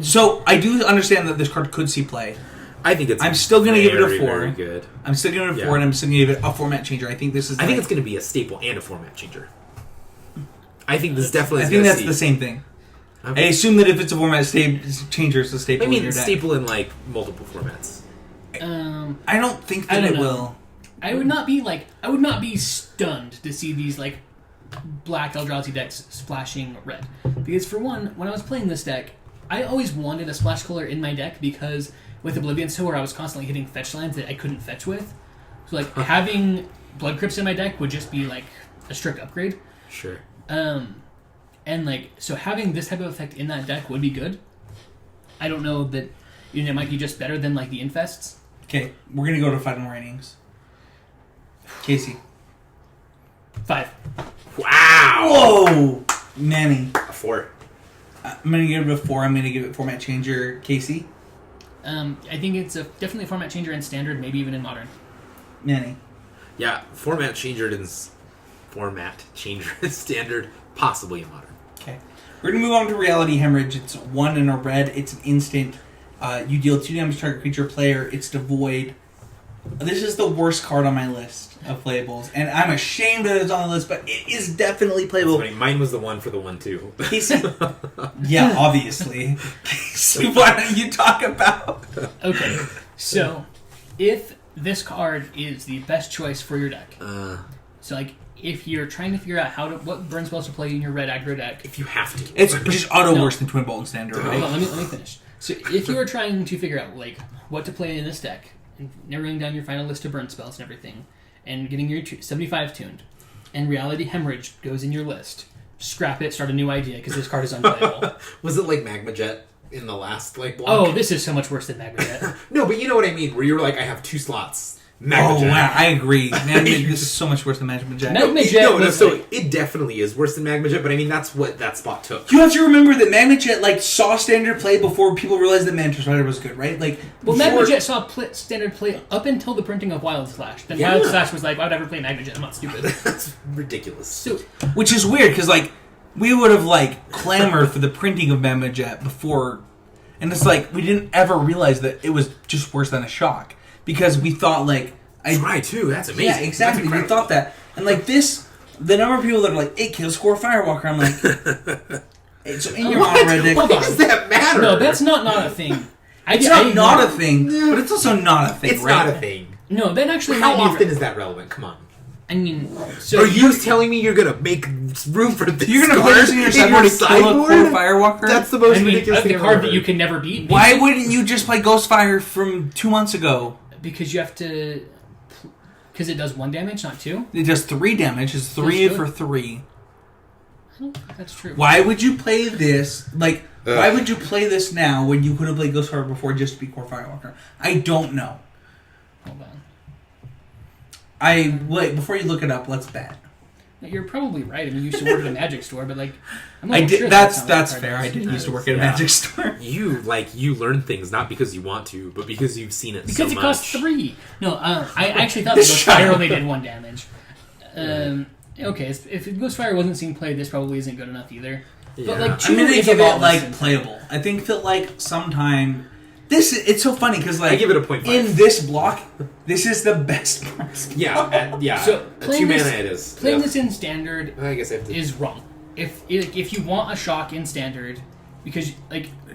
So, I do understand that this card could see play. I think it's I'm still going to give it a 4. Very good. I'm still giving it a 4, and I'm still going to give it a format changer. I think this is... I think it's going to be a staple and a format changer. I think this definitely is I think gonna that's the same thing. Okay. I assume that if it's a format changer, it's a staple I mean, in your deck. staple in, like, multiple formats. I don't think that it will. I would not be stunned to see these, like, black Eldrazi decks splashing red. Because, for one, when I was playing this deck, I always wanted a splash color in my deck because with Oblivion Stone, where I was constantly hitting fetch lands that I couldn't fetch with. So, like, having Blood Crypts in my deck would just be, like, a strict upgrade. Sure. And, like, so having this type of effect in that deck would be good. I don't know that, it might be just better than, like, the Infests. Okay, we're going to go to final ratings. Casey. 5. Wow! Whoa! Manny. A 4. I'm going to give it a 4. I'm going to give it format changer. Casey. I think it's definitely a format changer in Standard, maybe even in Modern. Manny. Yeah, format changer in Standard, possibly in Modern. Okay. We're going to move on to Reality Hemorrhage. It's 1 and a red. It's an instant. You deal 2 damage to target creature player. It's devoid. This is the worst card on my list of playables, and I'm ashamed that it's on the list, but it is definitely playable. Mine was the one for the 1/2. Casey, yeah, obviously. Casey, why don't you talk about? Okay, so if this card is the best choice for your deck, so like if you're trying to figure out what burn spells to play in your red aggro deck, If you have to. It's just auto worse than Twin Bolt and Standard, right? Hold on, let me finish. So if you are trying to figure out like what to play in this deck, and narrowing down your final list of burn spells and everything, and getting your 75 tuned, and Reality Hemorrhage goes in your list, scrap it, start a new idea, because this card is unplayable. Was it like Magma Jet in the last block? Oh, this is so much worse than Magma Jet. No, but you know what I mean, where you were like, I have 2 slots. Oh, Magma Jet. wow, I agree. This is so much worse than Magma Jet. Magma Jet so it definitely is worse than Magma Jet, but I mean, that's what that spot took. You have to remember that Magma Jet saw Standard play before people realized that Mantis Rider was good, right? Magma Jet saw Standard play up until the printing of Wild Slash. Then Wild Slash was like, why would I ever play Magma Jet? I'm not stupid. That's ridiculous. So, which is weird, because we would have clamored for the printing of Magma Jet before, and it's we didn't ever realize that it was just worse than a shock, because we thought That's right, too. That's amazing. Yeah, exactly. We thought that. And the number of people that are it kills Score Firewalker, I'm so in your mono red deck. What does that matter? No, that's not a thing. It's not a thing, but it's also not a thing, It's right? not a thing. No, that actually How might often is that relevant? Come on. I mean, so Are you telling me you're going to make room for this You're going to put this in your sideboard to kill a Core Firewalker? That's the most I mean, ridiculous thing the card that you can never beat. Why wouldn't you just play Ghostfire from 2 months ago? Because you have to... Because it does 1 damage, not 2? It does 3 damage. It's 3 for 3. I don't think that's true. Why would you play this? Why would you play this now when you could have played Ghostfire before just to be Core Firewalker? I don't know. Hold on. Wait, before you look it up, let's bet. You're probably right. I mean, you used to work at a magic store, but I'm not I did. sure That's not what card fair. it is. I did used to work at a magic store. You learn things not because you want to, but because you've seen it so much. Because it costs 3. No, I actually thought that Ghostfire only did 1 damage. Okay, if Ghostfire wasn't seeing play, this probably isn't good enough either. Yeah. But 2 I'm gonna is give a lot less it than playable. I think that sometime it's so funny because I give it a 0.5. in this block, this is the best price. Yeah. So At 2 mana it is. Playing this in Standard I guess I have to. is wrong. If you want a shock in Standard, because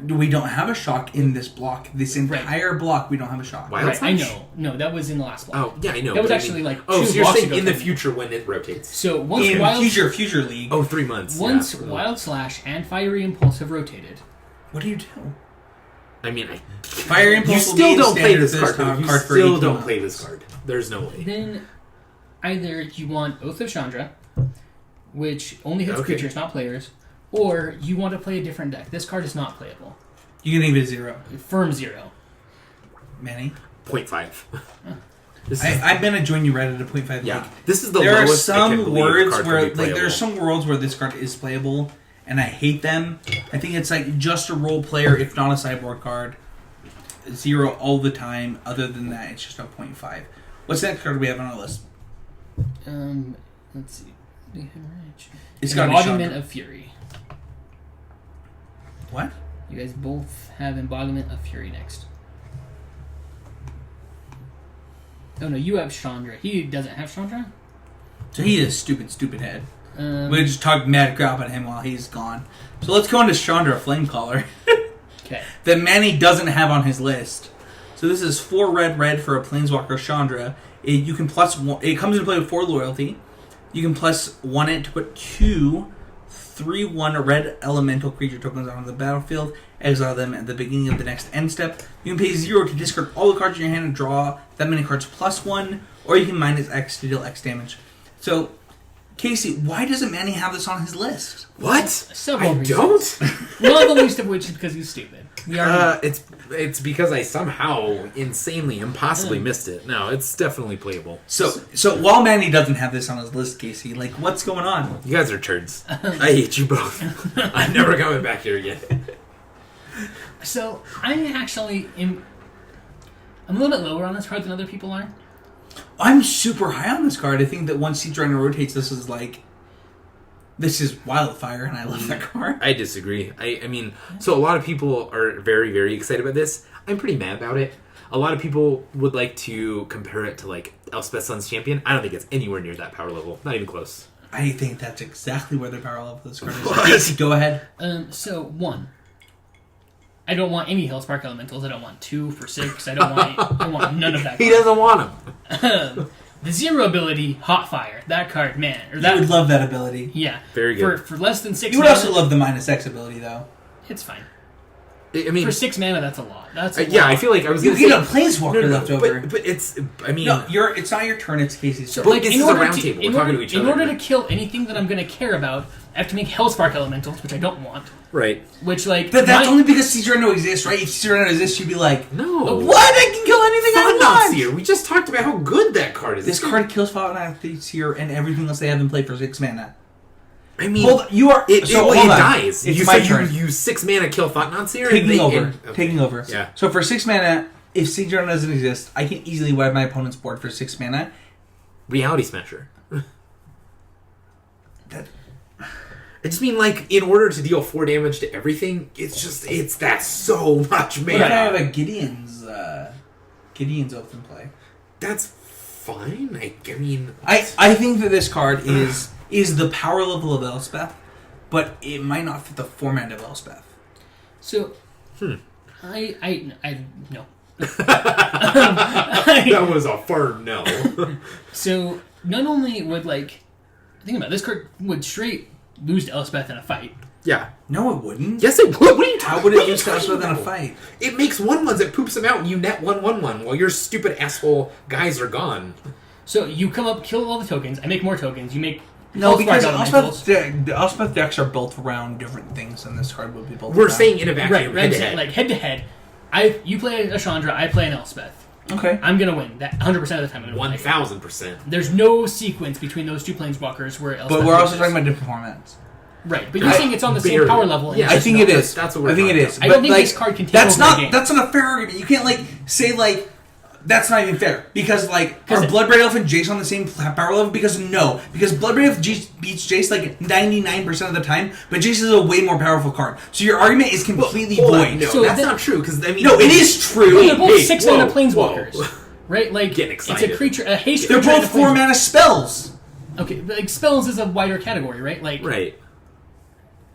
we don't have a shock in this block. This entire block, we don't have a shock. Why? right, I know. No, that was in the last block. Oh, yeah, I know. That was but actually I mean, 2 so you're blocks saying ago in the from- future when it rotates? So once In Wild future league. Oh, 3 months. Once yeah. Wild Slash and Fiery Impulse have rotated. What do you do? I mean, Fire Impulse. you will still be don't play standard this for card. this You card for still 18 don't months. play this card. There's no way. Then either you want Oath of Chandra, which only hits Okay. creatures, not players, or you want to play a different deck. This card is not playable. You can leave it 0. Firm 0. Manny. 0.5. I'm gonna join you right at a 0.5. Yeah, Like, this is the there are lowest I can some believe words card where can be like there are playable. some worlds where this card is playable, and I hate them. I think it's like just a role player, if not a sideboard card. 0 all the time. Other than that, it's just a 0.5. What's the next card we have on our list? Let's see. It's got Embodiment Chandra. of Fury. What? You guys both have Embodiment of Fury next. Oh no, you have Chandra. He doesn't have Chandra? So he's a stupid head. Um, We just talk mad crap at him while he's gone. So let's go into Chandra Flamecaller Okay. that Manny doesn't have on his list. So this is 4 red for a Planeswalker Chandra. You can plus 1. It comes into play with 4 loyalty. You can plus 1 it to put 2 3/1 red elemental creature tokens onto the battlefield. Exile them at the beginning of the next end step. You can pay 0 to discard all the cards in your hand and draw that many cards plus 1, or you can minus X to deal X damage. So, Casey, why doesn't Manny have this on his list? What? Several I reasons. don't. Not the least of which is because he's stupid. We already It's because I somehow insanely impossibly missed it. No, it's definitely playable. So while Manny doesn't have this on his list, Casey, like, what's going on? You guys are turds. I hate you both. I'm never coming back here again. So I actually am. I'm a little bit lower on this card than other people are. I'm super high on this card. I think that once Siege Runner rotates, this is Wildfire, and I love that card. I disagree. I mean, so a lot of people are very, very excited about this. I'm pretty mad about it. A lot of people would like to compare it to, like, Elspeth Sun's Champion. I don't think it's anywhere near that power level. Not even close. I think that's exactly where the power level of this card is. What? Casey, go ahead. So 1. I don't want any Hellspark Elementals. I don't want 2 for 6. I don't want none of that. He doesn't want them. The 0 ability, Hot Fire. That card, man. Or You that would love that ability. Yeah. Very good. For less than 6 You would mana, also love the minus X ability, though. it's fine. I mean, For 6 mana, that's a lot. That's a yeah, lot. I feel like I was You going to get say... a Planeswalker left over. But it's... I mean... No, it's not your turn, it's Casey's turn. But this is a round table. We're talking to each in other. order to kill anything that I'm going to care about, I have to make Hellspark Elementals, which I don't want. Right. Which, like... But that's only because Siege Runner exists, right? If Siege Runner exists, you'd be like, No. what? I can kill anything I want! Here. We just talked about how good that card is. This card kills Thought here and everything else they have in play for 6 mana. I mean... Hold on, you are... It hold on. dies. It's You my said turn. you use 6 mana, kill Thought Seer. Taking over. Taking over. Yeah. So for 6 mana, if Siege Runner doesn't exist, I can easily wipe my opponent's board for 6 mana. Reality Smasher. That... I just mean, like, in order to deal 4 damage to everything, that's so much What if I have mana. a Gideon's Oath in play? That's fine. I mean... I think that this card is the power level of Elspeth, but it might not fit the format of Elspeth. So... I no. That was a firm no. So, not only would, like... Think about it, this card would straight lose to Elspeth in a fight. Yeah. No, it wouldn't. Yes, it would. What are you How talking would about? it use Elspeth in a fight? It makes 1/1s, it poops them out, and you net 1/1/1 while your stupid asshole guys are gone. So, you come up, kill all the tokens, I make more tokens, you make... No, Hellspark because Elementals. the Elspeth decks are built around different things than this card would be built We're around. saying in a vacuum, Right, head-to-head. like head-to-head. You play a Chandra, I play an Elspeth. Okay. I'm gonna win. That 100% of the time I'm gonna win. 1,000%. There's no sequence between those two planeswalkers where Elspeth But we're also loses. talking about different formats. Right, but you're saying it's on the same barely. power level. And Yeah, it's I just think not- it is. that's what we're I think it talking is. about. I But, don't think like, this card can take that's over the not game. that's not a fair argument. You can't say that's not even fair because are it- Bloodbraid Elf and Jace on the same power level? Because Bloodbraid Elf beats Jace like 99% of the time, but Jace is a way more powerful card. So your argument is completely Hold on, void. no, So that's then- not true, because, I mean... No, it is true. They're both Hey, 6 whoa, mana planeswalkers. whoa. Right? Like, Getting it's a excited. creature, a haste They're creature. both 4 mana spells. Okay, but like spells is a wider category, right? Like, Right.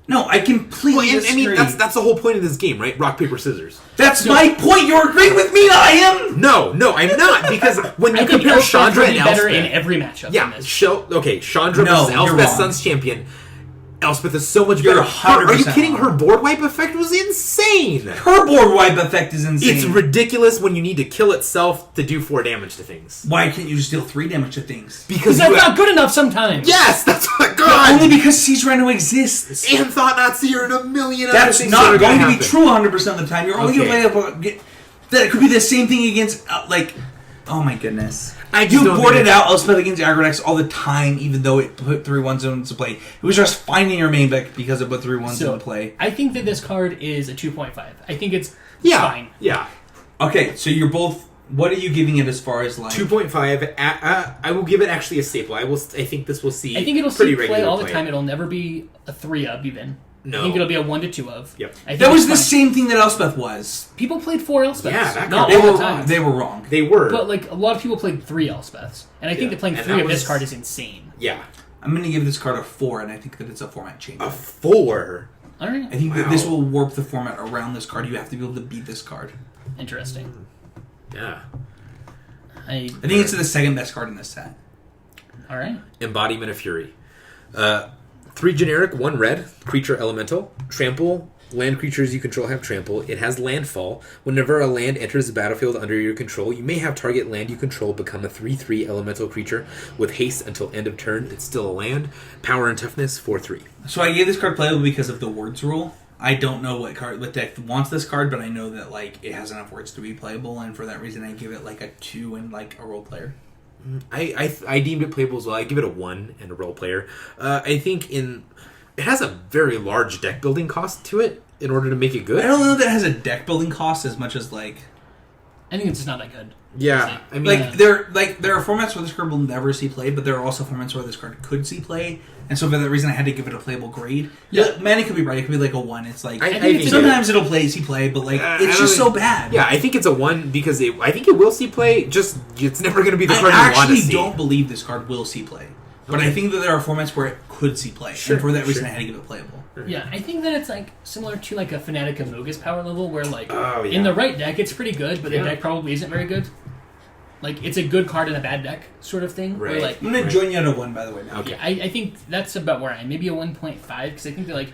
No, I completely Well, I disagree. mean, that's the whole point of this game, right? Rock, paper, scissors. That's my point. You're agreeing with me. I am. No, I'm not, because when you I think compare Elspeth Chandra would and be better in Elspeth... every matchup. than Yeah, this. Chandra No, versus you're Elspeth wrong. Sun's Champion. Elspeth is so much You're better. 100% Are you kidding? wrong. Her board wipe effect was insane. Her board wipe effect is insane. It's ridiculous when you need to kill itself to do 4 damage to things. Why can't you just deal 3 damage to things? Because that's not good enough sometimes. Yes, that's what God. Only because Siege Rhino exists. And Thought Not Seer and a million other That's things not that are going to be happen. true 100% of the time. You're only Okay. going to play that could be the same thing against oh my goodness. You boarded out Elspeth against aggro decks all the time, even though it put 3/1 into play. It was just finding your main deck because it put 3/1 into play. I think that this card is a 2.5. I think it's fine. Yeah. Okay, so you're both. What are you giving it as far as like 2.5? I will give it actually a staple. I think this will see. I think it'll pretty see play all the time. It'll never be a 3-of even. No. I think it'll be a 1 to 2 of. Yep. That was the same thing that Elspeth was. People played 4 Elspeths. Yeah, not They all were the time. they were wrong. They were. But like a lot of people played 3 Elspeths, and I think that playing 3 of this card is insane. Yeah. I'm going to give this card a 4, and I think that it's a format change. A 4. All right. I think that this will warp the format around this card. You have to be able to beat this card. Interesting. Yeah. I think it's the second best card in this set. All right. Embodiment of Fury. 3 generic, 1 red, creature elemental. Trample. Land creatures you control have trample. It has landfall. Whenever a land enters the battlefield under your control, you may have target land you control become a 3/3 elemental creature with haste until end of turn. It's still a land. Power and toughness 4/3. So I gave this card playable because of the words rule. I don't know what deck wants this card, but I know that like it has enough words to be playable, and for that reason, I give it like a 2 and like a role player. I deemed it playable as well. I give it a 1 and a role player. I think it has a very large deck building cost to it in order to make it good. I don't know that it has a deck building cost as much as like. I think it's just not that good. Yeah, I mean, there are formats where this card will never see play, but there are also formats where this card could see play, and so for that reason, I had to give it a playable grade. Yeah, Manny could be right; it could be like a 1. It's like I think sometimes it'll see play, but like it's just so bad. Yeah, I think it's a 1 because I think it will see play. Just it's never going to be the card you want to see. I actually don't believe this card will see play, but I think that there are formats where it could see play, and for that reason, I had to give it playable. Yeah, I think that it's like similar to like a Fnatic Amogus power level, where like yeah. in the right deck it's pretty good, but the deck probably isn't very good. Like it's a good card in a bad deck, sort of thing. Right. Where, like, I'm gonna join you at a 1, by the way. Now. Okay, I think that's about where I am. Maybe a 1.5 because I think that like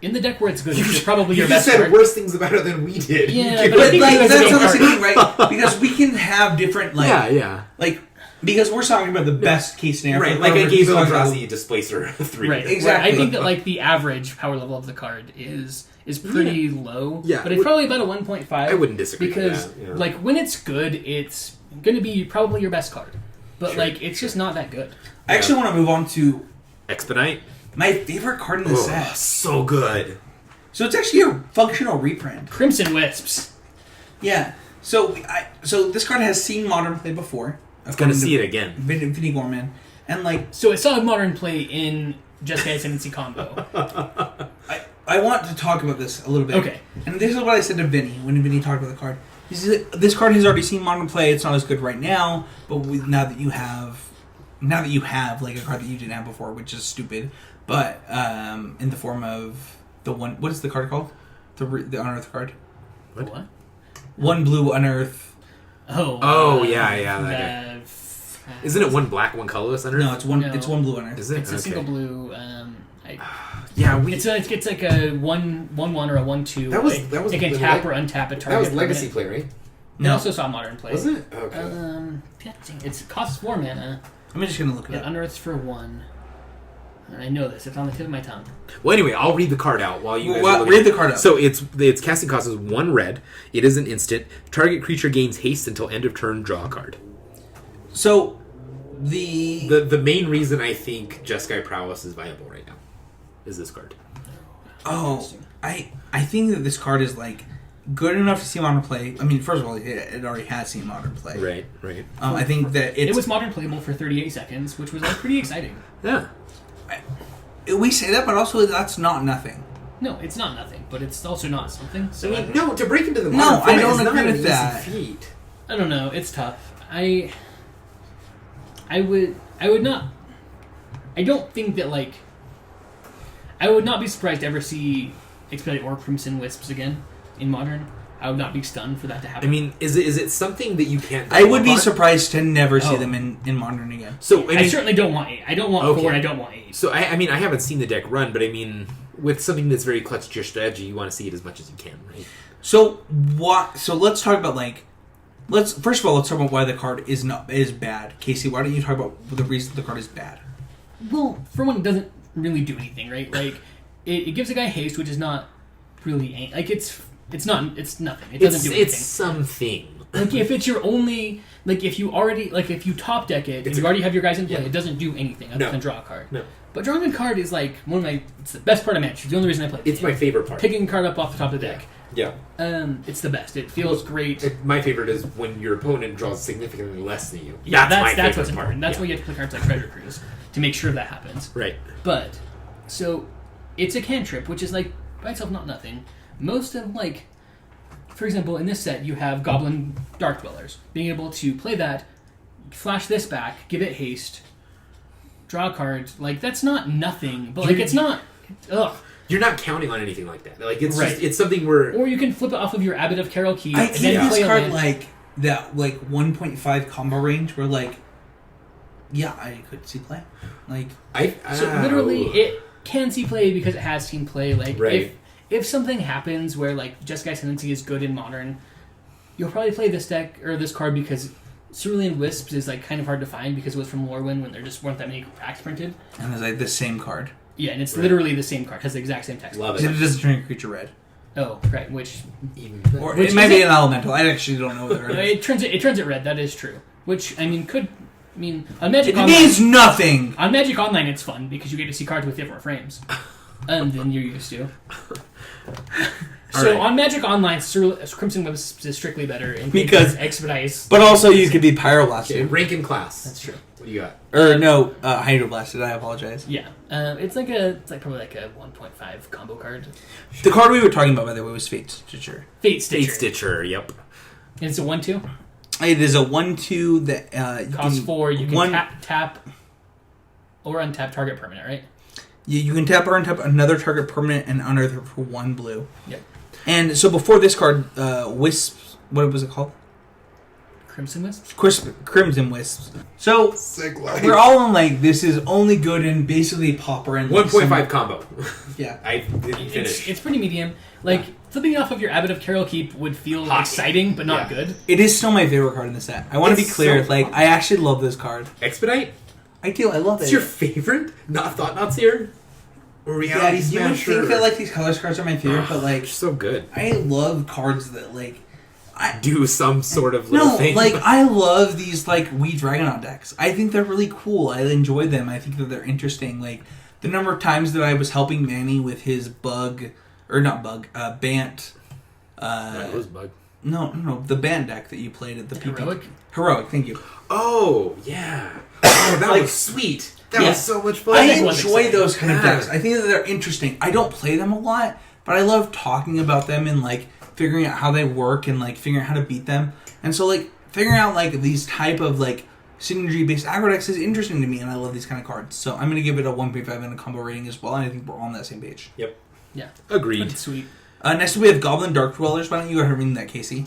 in the deck where it's good, it's probably your best You said card. worse things about it than we did. Yeah, but I think like that's a what I'm saying, right? Because we can have different like like. Because we're talking about the best case scenario. Right, like I gave Eldrazi Displacer 3. Right, exactly. I think that like the average power level of the card is pretty low. Yeah. But it's probably about a 1.5. I wouldn't disagree because with that. Yeah. like when it's good, it's going to be probably your best card. But like it's just not that good. I actually want to move on to Expedite. my favorite card in the set. So good. So it's actually a functional reprint. Crimson Wisps. Yeah. So this card has seen Modern play before. It's going to see it again. Vinny Gorman. And like So it saw Modern play in Jeskai Ascendancy combo. I want to talk about this a little bit. Okay. And this is what I said to Vinny when Vinny talked about the card. He said, this card has already seen Modern play. It's not as good right now, but now that you have like a card that you didn't have before, which is stupid, but in the form of the one, what is the card called? The Unearth card. What? 1 blue Unearth. Oh, yeah. Isn't it 1 black, 1 colorless Unearth? No, it's one. No. It's 1 blue Unearth. Is it? It's a single blue. It's like a 1/1 or a 1/2. That was it can tap or untap a target. That was Legacy play, right? It also saw Modern play. Was it? Okay. It costs 4 mana. I'm just gonna look at it. Unearths for 1. I know this. It's on the tip of my tongue. Well, anyway, I'll read the card out while you guys read the card out. So its casting cost is 1 red. It is an instant. Target creature gains haste until end of turn. Draw a card. So the main reason I think Jeskai Prowess is viable right now is this card. Oh, I think that this card is like good enough to see Modern play. I mean, first of all, it already has seen Modern play. Right. I think that it was Modern playable for 38 seconds, which was like pretty exciting. Yeah. We say that, but also that's not nothing. No, it's not nothing, but it's also not something. So I mean, no, to break into the No, Modern I format don't is not agree an with easy that. feat. I don't know. It's tough. I would not. I don't think that like. I would not be surprised to ever see Expedite or Crimson Wisps again in Modern. I would not be stunned for that to happen. I mean, is it something that you can't? I would be surprised to never see them in Modern again. So I certainly don't want 8. I don't want 4. And I don't want 8. So I mean, I haven't seen the deck run, but I mean, with something that's very clutch to your strategy, you want to see it as much as you can, right? So what? So let's talk about like. First of all, let's talk about why the card is bad. Casey, why don't you talk about the reason the card is bad? Well, for one, it doesn't really do anything, right? Like, it gives a guy haste, which is not really like it's nothing. It doesn't do anything. It's something. Like, if it's your only... Like, if you already... Like, if you top deck it, and you already have your guys in play, it doesn't do anything other than draw a card. No. But drawing a card is, like, one of my... It's the best part of Magic. It's the only reason I play it. It's my favorite part. Picking a card up off the top of the deck. Yeah. It's the best. It feels great. My favorite is when your opponent draws significantly less than you. Yeah, that's my favorite what's part. important. That's why you have to play cards like Treasure Cruise to make sure that happens. Right. But, so, it's a cantrip, which is, like, by itself not nothing. Most of, like... For example, in this set, you have Goblin Dark Dwellers. Being able to play that, flash this back, give it haste, draw a card. Like, that's not nothing, but, like, it's not... Ugh. You're not counting on anything like that. Like, it's just, it's something where... Or you can flip it off of your Abbot of Carol Keep. I and think then play this a card, land. like, that, like, 1.5 combo range where, like, yeah, I could see play. Like... So, literally, it can see play because it has seen play. Like, if something happens where, like, Jeskai Ascendancy is good in Modern, you'll probably play this deck, or this card, because Cerulean Wisps is, like, kind of hard to find because it was from Lorwyn when there just weren't that many packs printed. And it's, like, the same card. Yeah, and it's literally the same card. Has the exact same text. Love it. It doesn't turn a creature red. Oh, right, which... Or it might be an elemental. I actually don't know whether it turns it red, that is true. Which, I mean, on Magic It Online... means nothing! On Magic Online, it's fun, because you get to see cards with different frames. Than you're used to. So on Magic Online, Crimson Wisps is strictly better because Expedite. But also you could be Pyroblasted. Okay, rank and class. That's true. What do you got? Or no, Hydroblasted. I apologize. Yeah, it's probably like a 1.5 combo card. The card we were talking about, by the way, was Fate Stitcher. Fate Stitcher. Fate Stitcher. Yep. And it's a 1/2. It is a 1/2 that costs 4. You can tap or untap target permanent, right? You can tap or untap another target permanent and unearth for 1 blue. Yep. And so before this card, Wisps, what was it called? Crimson Wisps? Crimson Wisps. So we're all on like, this is only good in basically Pauper and... 1.5 combo. Yeah. I didn't finish. It's pretty medium. Like, flipping off of your Abbot of Carol Keep would feel exciting, but not good. It is still my favorite card in the set. I want to be clear. So I actually love this card. Expedite? I do. I love it. It's your favorite? Not Thought-Knots here? Or Reality You would Smasher? think that like these colors cards are my favorite, but like... so good. I love cards that like... do some sort of little thing. Like, I love these, like, Wii Dragonaut decks. I think they're really cool. I enjoy them. I think that they're interesting. Like, the number of times that I was helping Manny with his Bant... That was Bug. No, the Bant deck that you played at the PP. Heroic? Heroic, thank you. Oh, yeah. Oh, that was sweet. That was so much fun. I enjoy those kind of decks. I think that they're interesting. I don't play them a lot, but I love talking about them and, like, figuring out how they work and, like, figuring out how to beat them. And so, like, figuring out, like, these type of, like, synergy-based aggro decks is interesting to me, and I love these kind of cards. So I'm going to give it a 1.5 and a combo rating as well, and I think we're all on that same page. Yep. Yeah. Agreed. That's sweet. Next we have Goblin Dark Dwellers. Why don't you go ahead and read that, Casey?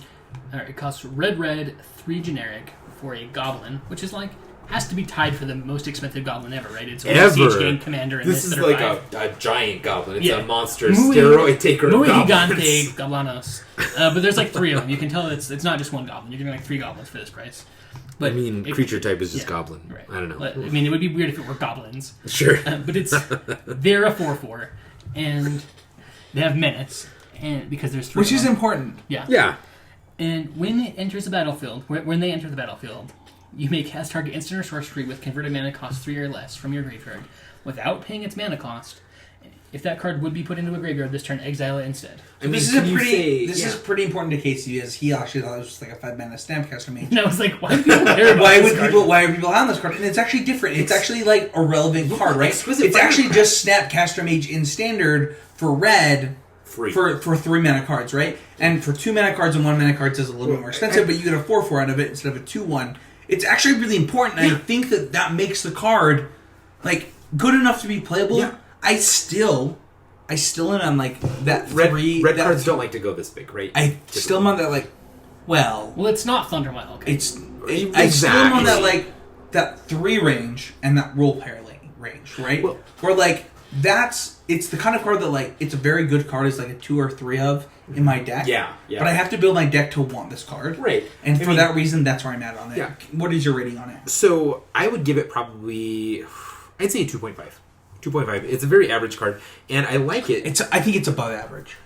Alright, it costs red, 3 generic for a Goblin, which is like... has to be tied for the most expensive goblin ever, right? It's a Siege Gang Commander in this is like a giant goblin. It's a monster Muy steroid taker of goblins. Gigante Goblanos. But there's like 3 of them. You can tell it's not just one goblin. You're getting like 3 goblins for this price. But I mean, creature type is just goblin. Right. I don't know. I mean, it would be weird if it were goblins. Sure. But they're a 4/4, and they have menace, and because there's 3 Which is important. Yeah. Yeah. And when it enters the battlefield, when they enter the battlefield, you may cast target instant or sorcery with converted mana cost 3 or less from your graveyard without paying its mana cost. If that card would be put into a graveyard this turn, exile it instead. I mean, this is pretty important to Casey, as he actually thought it was just like a 5-mana Stampcaster mage. And I was like, why do people care about why are people on this card? And it's actually different. It's actually like a relevant card, right? It's actually just Snapcaster Mage in Standard for red. Free. For 3 mana cards, right? And for 2 mana cards and 1 mana cards is a little bit more expensive, but you get a 4/4 out of it instead of a 2/1. It's actually really important. I think that makes the card like good enough to be playable. Yeah. I still am on like that red 3. Red cards don't like to go this big, right? I still am on that like. Well, it's not Thundermile. Okay. I still am on that like that 3 range and that role player range, right? Well, where like it's the kind of card that like it's a very good card. It's like a 2 or 3 of in my deck. Yeah. But I have to build my deck to want this card. Right. And for that reason, that's where I'm at on it. Yeah. What is your rating on it? So I would give it probably, I'd say 2.5. 2.5. It's a very average card, and I like it. I think it's above average.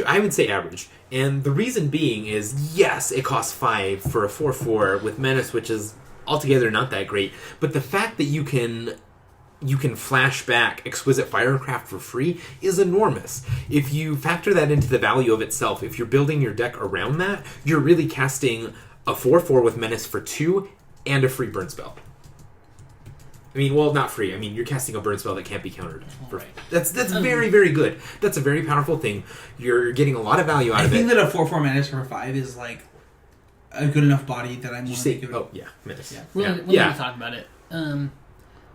I would say average. And the reason being is, yes, it costs 5 for a 4/4 with Menace, which is altogether not that great. But the fact that you can flash back Exquisite Firecraft for free is enormous. If you factor that into the value of itself, if you're building your deck around that, you're really casting a 4/4 with Menace for 2 and a free burn spell. I mean, well, not free. I mean, you're casting a burn spell that can't be countered. Right. That's very, very good. That's a very powerful thing. You're getting a lot of value out of it. I think that a 4/4 Menace for 5 is like a good enough body that I'm willing to give it. Oh, yeah, Menace. Yeah. We're going to talk about it.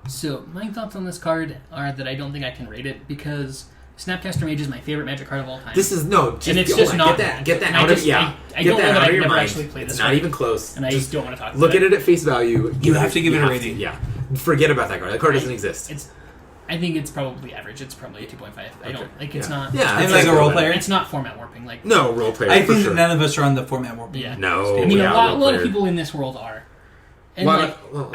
So, my thoughts on this card are that I don't think I can rate it because Snapcaster Mage is my favorite Magic card of all time. This is, no, and it's just not get that out of, yeah. I don't know that I've never mind. actually played this It's not card, even close. and I just don't want to talk about Look at it at face value. You have to give it a rating. Yeah. Forget about that card. That card doesn't exist. I think it's probably average. It's probably a 2.5. I don't, like, it's not... Yeah, and like a role player? It's not format warping. Like, no, role player, I think that none of us are on the format warping. Yeah. No. I mean, yeah, a lot of people in this world are. And I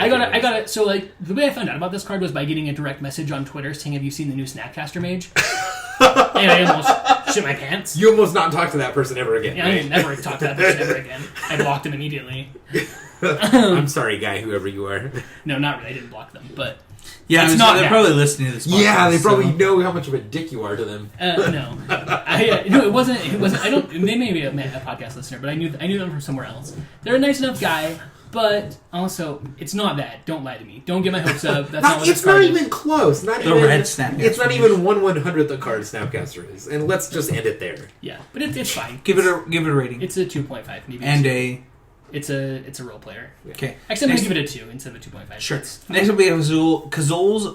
got it. So like the way I found out about this card was by getting a direct message on Twitter saying, "Have you seen the new Snapcaster Mage?" And I almost shit my pants. You almost not talk to that person ever again. Yeah, right? I didn't never talk to that person ever again. I blocked him immediately. I'm sorry, guy, whoever you are. No, not really. I didn't block them, but yeah, they're probably listening to this podcast. Yeah, they probably know how much of a dick you are to them. No, it wasn't. I don't. They may be a podcast listener, but I knew them from somewhere else. They're a nice enough guy. But also, it's not that. Don't lie to me. Don't get my hopes up. That's not what it's not even close. Not the even, red Snapcaster. It's not even 1/100th the card Snapcaster is. And let's just end it there. Yeah, but it's fine. Give it a rating. It's a 2.5 maybe. And a. It's a role player. Okay. Actually, I'm gonna give it a 2 instead of a 2.5. Sure. Next up we have Kazol's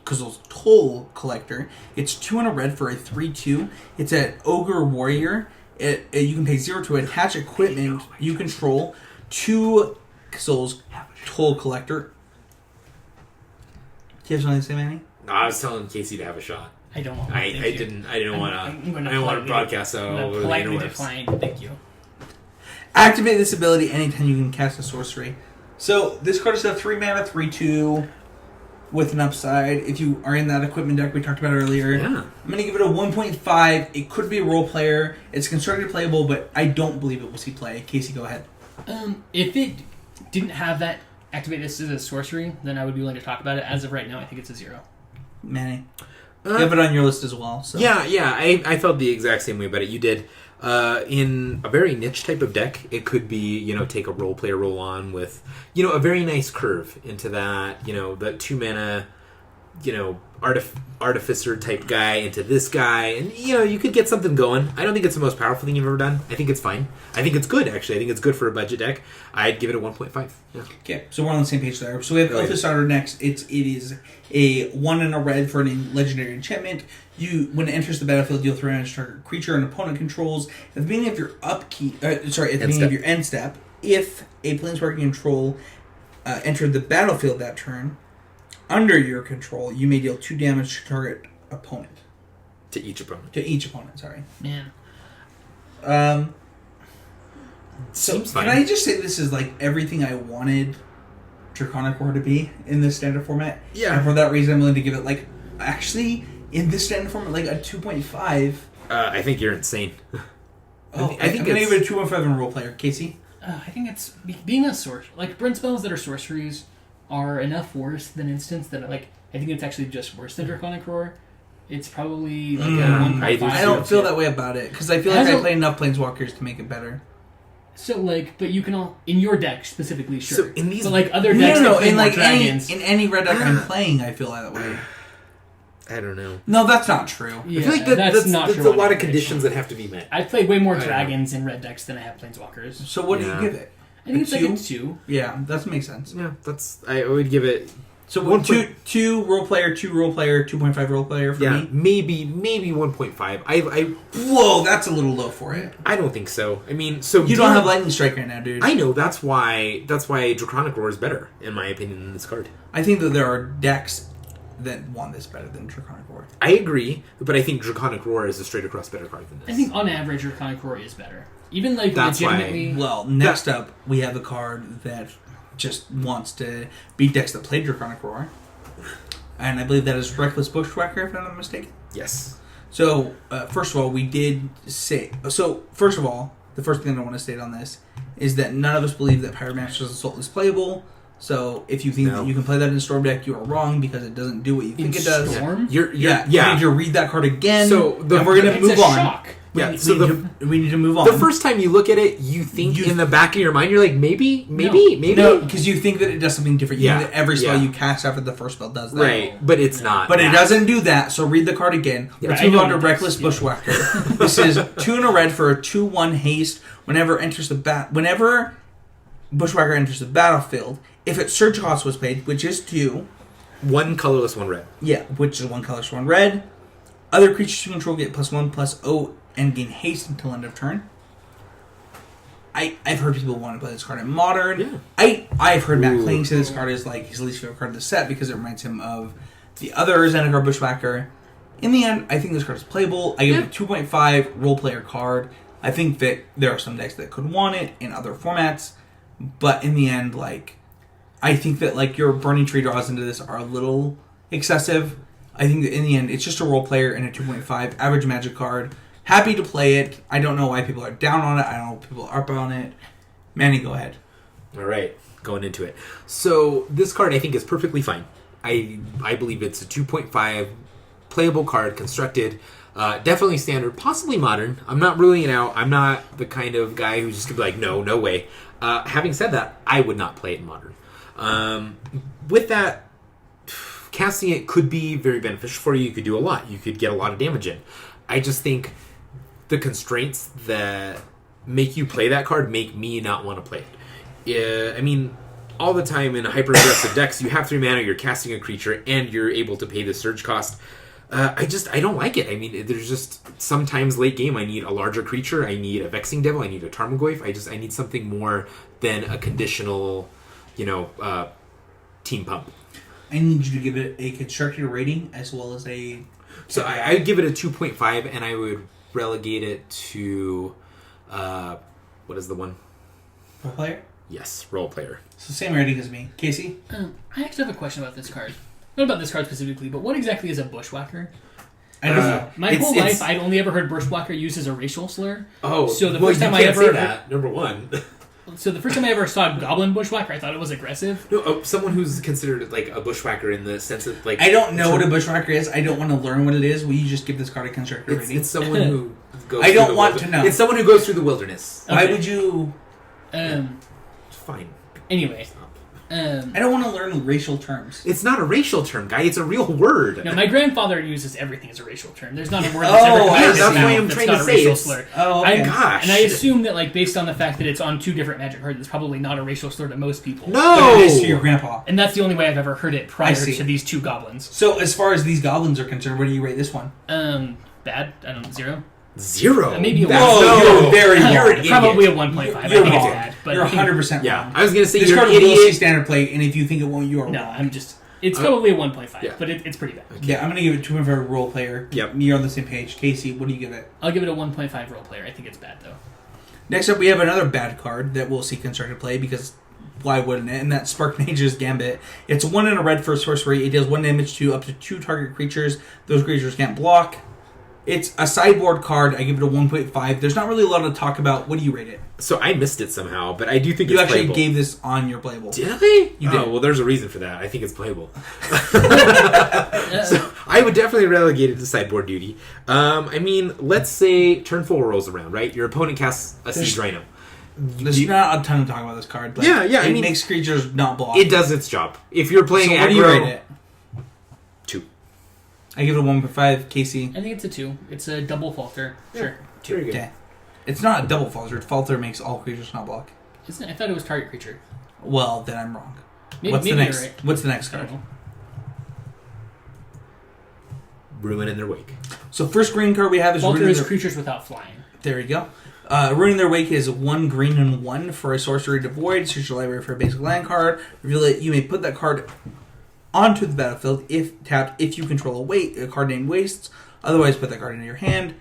Kazol's Toll Collector. It's 2 and a red for a 3/2. It's an Ogre Warrior. You can pay 0 to attach equipment you control to Kazol's Toll Collector. Do you have something to say, Manny? No, I was telling Casey to have a shot. I don't want. I didn't want to broadcast that over the politely interwebs. decline. Thank you. Activate this ability anytime you can cast a sorcery. So this card is a 3 mana 3/2 with an upside. If you are in that equipment deck we talked about earlier, Yeah. I'm going to give it a 1.5. It could be a role player. It's constructed playable, but I don't believe it will see play. Casey, go ahead. If it didn't have that activate this as a sorcery, then I would be willing to talk about it. As of right now, I think it's a 0. Manny, you have it on your list as well. So. Yeah, I felt the exact same way about it. You did. In a very niche type of deck, it could be, take a role player roll on with, a very nice curve into that, the 2 mana, artificer type guy into this guy, and you could get something going. I don't think it's the most powerful thing you've ever done. I think it's fine. I think it's good, actually. I think it's good for a budget deck. I'd give it a 1.5. Yeah. Okay, so we're on the same page there. So we have Elfis Starter next. It is a 1 and a red for a legendary enchantment. When it enters the battlefield, deal 3 damage to target creature and opponent controls. At the beginning of your beginning of your end step, if a planeswalker control entered the battlefield that turn, under your control, you may deal 2 damage to target opponent. To each opponent. Sorry. Man. So Seems fine. Can I just say this is like everything I wanted Draconic War to be in this standard format? Yeah. And for that reason, I'm willing to give it in this standard format, like a 2.5. I think you're insane. I think I'm going to give it a 2.5 in role player. Casey? I think it's being a source. Like, burn spells that are sorceries are enough worse than instance that, I think it's actually just worse than Draconic Roar. It's probably like a 1.5. I don't feel that way about it, because I feel like I play enough Planeswalkers to make it better. So, but you can all, in your deck specifically, sure. So in these, but other decks that play more dragons. In any red deck I'm playing, I feel that way. I don't know. No, that's not true. Yeah, I feel like that's not true. There's a lot of conditions that have to be met. I've played way more dragons in red decks than I have planeswalkers. So what do you give it? I think it's like a 2. Yeah, that makes sense. Yeah, I would give it. So two role player, 2.5 role player for me. Maybe 1.5. Whoa, that's a little low for it. I don't think so. I mean, you don't have Lightning Strike right now, dude. I know that's why Draconic Roar is better in my opinion than this card. I think that there are decks that want this better than Draconic Roar. I agree, but I think Draconic Roar is a straight across better card than this. I think on average Draconic Roar is better. Even that's legitimately. Well, next up we have a card that just wants to beat decks that play Draconic Roar. And I believe that is Reckless Bushwhacker, if I'm not mistaken. Yes. So, first of all, we did say... So, first of all, the first thing I want to state on this is that none of us believe that Pyromancer's Assault is playable. So, if you think that you can play that in Storm deck, you are wrong because it doesn't do what you think it does. Storm? You need to read that card again. So, and we're going to move on. Shock. We need to move on. The first time you look at it, you think in the back of your mind, you're like, maybe. No, because you think that it does something different. You think that every spell you cast after the first spell does that. Right, but it's not. But it doesn't do that, so read the card again. Let's move on to Reckless Bushwhacker. This is 2 and a red for a 2/1 haste. Whenever Bushwhacker enters the battlefield, if its surge cost was paid, which is 2... 1 colorless, 1 red. Yeah, which is 1 colorless, 1 red. Other creatures you control get +1/+0 and gain haste until end of turn. I've heard people want to play this card in Modern. Yeah. I've heard Matt Kling say this card is like his least favorite card of the set because it reminds him of the other Zendikar Bushwhacker. In the end, I think this card is playable. I give it a 2.5 role player card. I think that there are some decks that could want it in other formats, but in the end, like, I think that like your Burning Tree draws into this are a little excessive. I think that in the end, it's just a role player and a 2.5 average Magic card. Happy to play it. I don't know why people are down on it. I don't know why people are up on it. Manny, go ahead. All right, going into it. So this card I think is perfectly fine. I believe it's a 2.5 playable card, constructed. Definitely standard, possibly modern. I'm not ruling it out. I'm not the kind of guy who's just going to be like, no way. Having said that, I would not play it in modern. With that, casting it could be very beneficial for you. You could do a lot. You could get a lot of damage in. I just think the constraints that make you play that card make me not want to play it. I mean, all the time in hyper-aggressive decks, you have 3 mana, you're casting a creature, and you're able to pay the surge cost. I don't like it. I mean, there's just sometimes late game I need a larger creature, I need a Vexing Devil, I need a Tarmogoyf, I need something more than a conditional, team pump. I need you to give it a constructed rating as well as a... So I'd give it a 2.5, and I would relegate it to... what is the one? Role player? Yes, role player. So same rating as me. Casey? I actually have a question about this card. Not about this card specifically, but what exactly is a Bushwhacker? I don't know. My whole life, I'd only ever heard Bushwhacker used as a racial slur. Oh, so the first time I ever that, number one. So the first time I ever saw a Goblin Bushwhacker, I thought it was aggressive. No, someone who's considered like a Bushwhacker in the sense of like... I don't know what a Bushwhacker is. I don't want to learn what it is. Will you just give this card a constructed rating? It's someone who goes I don't want to know. It's someone who goes through the wilderness. Okay. Why would you... Fine. Anyway. I don't want to learn racial terms. It's not a racial term, guy. It's a real word. No, my grandfather uses everything as a racial term. There's not a word that's ever come out of his mouth that's not a racial slur. Oh, okay. Gosh. And I assume that, like, based on the fact that it's on 2 different Magic cards, it's probably not a racial slur to most people. No! But it is to your grandpa. And that's the only way I've ever heard it prior to these 2 goblins. So, as far as these goblins are concerned, where do you rate this one? Bad. I don't know, 0. 0? Maybe a 1. You're very wrong. Probably a 1.5. I think it's bad. But you're 100% wrong. I was going to say this you're card an idiot. will see standard play, and if you think it won't, you are no, wrong. I'm just... It's probably a 1.5, but it's pretty bad. Okay. Yeah, I'm going to give it 2.5 role player. Yep. You're on the same page. Casey, what do you give it? I'll give it a 1.5 role player. I think it's bad, though. Next up, we have another bad card that will see constructed play, because why wouldn't it? And that's Spark Mage's Gambit. It's 1 and a red for a sorcery. It deals 1 damage to up to 2 target creatures. Those creatures can't block. It's a sideboard card. I give it a 1.5. There's not really a lot to talk about. What do you rate it? So I missed it somehow, but I do think you it's actually playable. gave this on your playable. Did I? You did. Oh, well, there's a reason for that. I think it's playable. So I would definitely relegate it to sideboard duty. I mean, let's say turn 4 rolls around, right? Your opponent casts a Siege Rhino. There's not a ton to talk about this card. But yeah. It makes creatures not block. It does its job. If you're playing so aggro... what do you rate it? 2. I give it a 1.5. Casey? I think it's a 2. It's a double falter. Sure. 2. Very good. Okay. It's not a double falter. Falter makes all creatures not block. Isn't it? I thought it was target creature. Well, then I'm wrong. Maybe the next? You're right. What's the next card? Ruin in their wake. So first green card we have is Falter is creatures without flying. There you go. Ruining Their Wake is 1 green and 1 for a sorcery devoid. Search your library for a basic land card. Reveal it. You may put that card onto the battlefield if tapped. If you control a card named Wastes. Otherwise, put that card into your hand.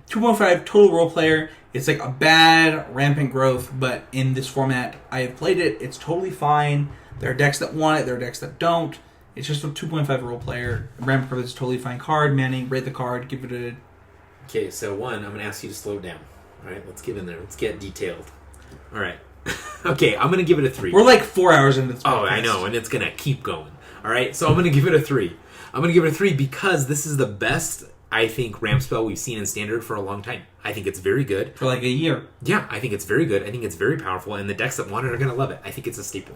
2.5 total role player. It's like a bad rampant growth, but in this format, I have played it. It's totally fine. There are decks that want it. There are decks that don't. It's just a 2.5 role player. Rampant growth is a totally fine card. Manny, rate the card. Give it a Okay, so one, I'm going to ask you to slow down. All right, let's get in there. Let's get detailed. All right. Okay, I'm going to give it a 3. We're like 4 hours into this podcast. Oh, I know, and it's going to keep going. All right, so I'm going to give it a 3. I'm going to give it a 3 because this is the best, I think, ramp spell we've seen in Standard for a long time. I think it's very good. For like a year. Yeah, I think it's very good. I think it's very powerful, and the decks that want it are going to love it. I think it's a staple.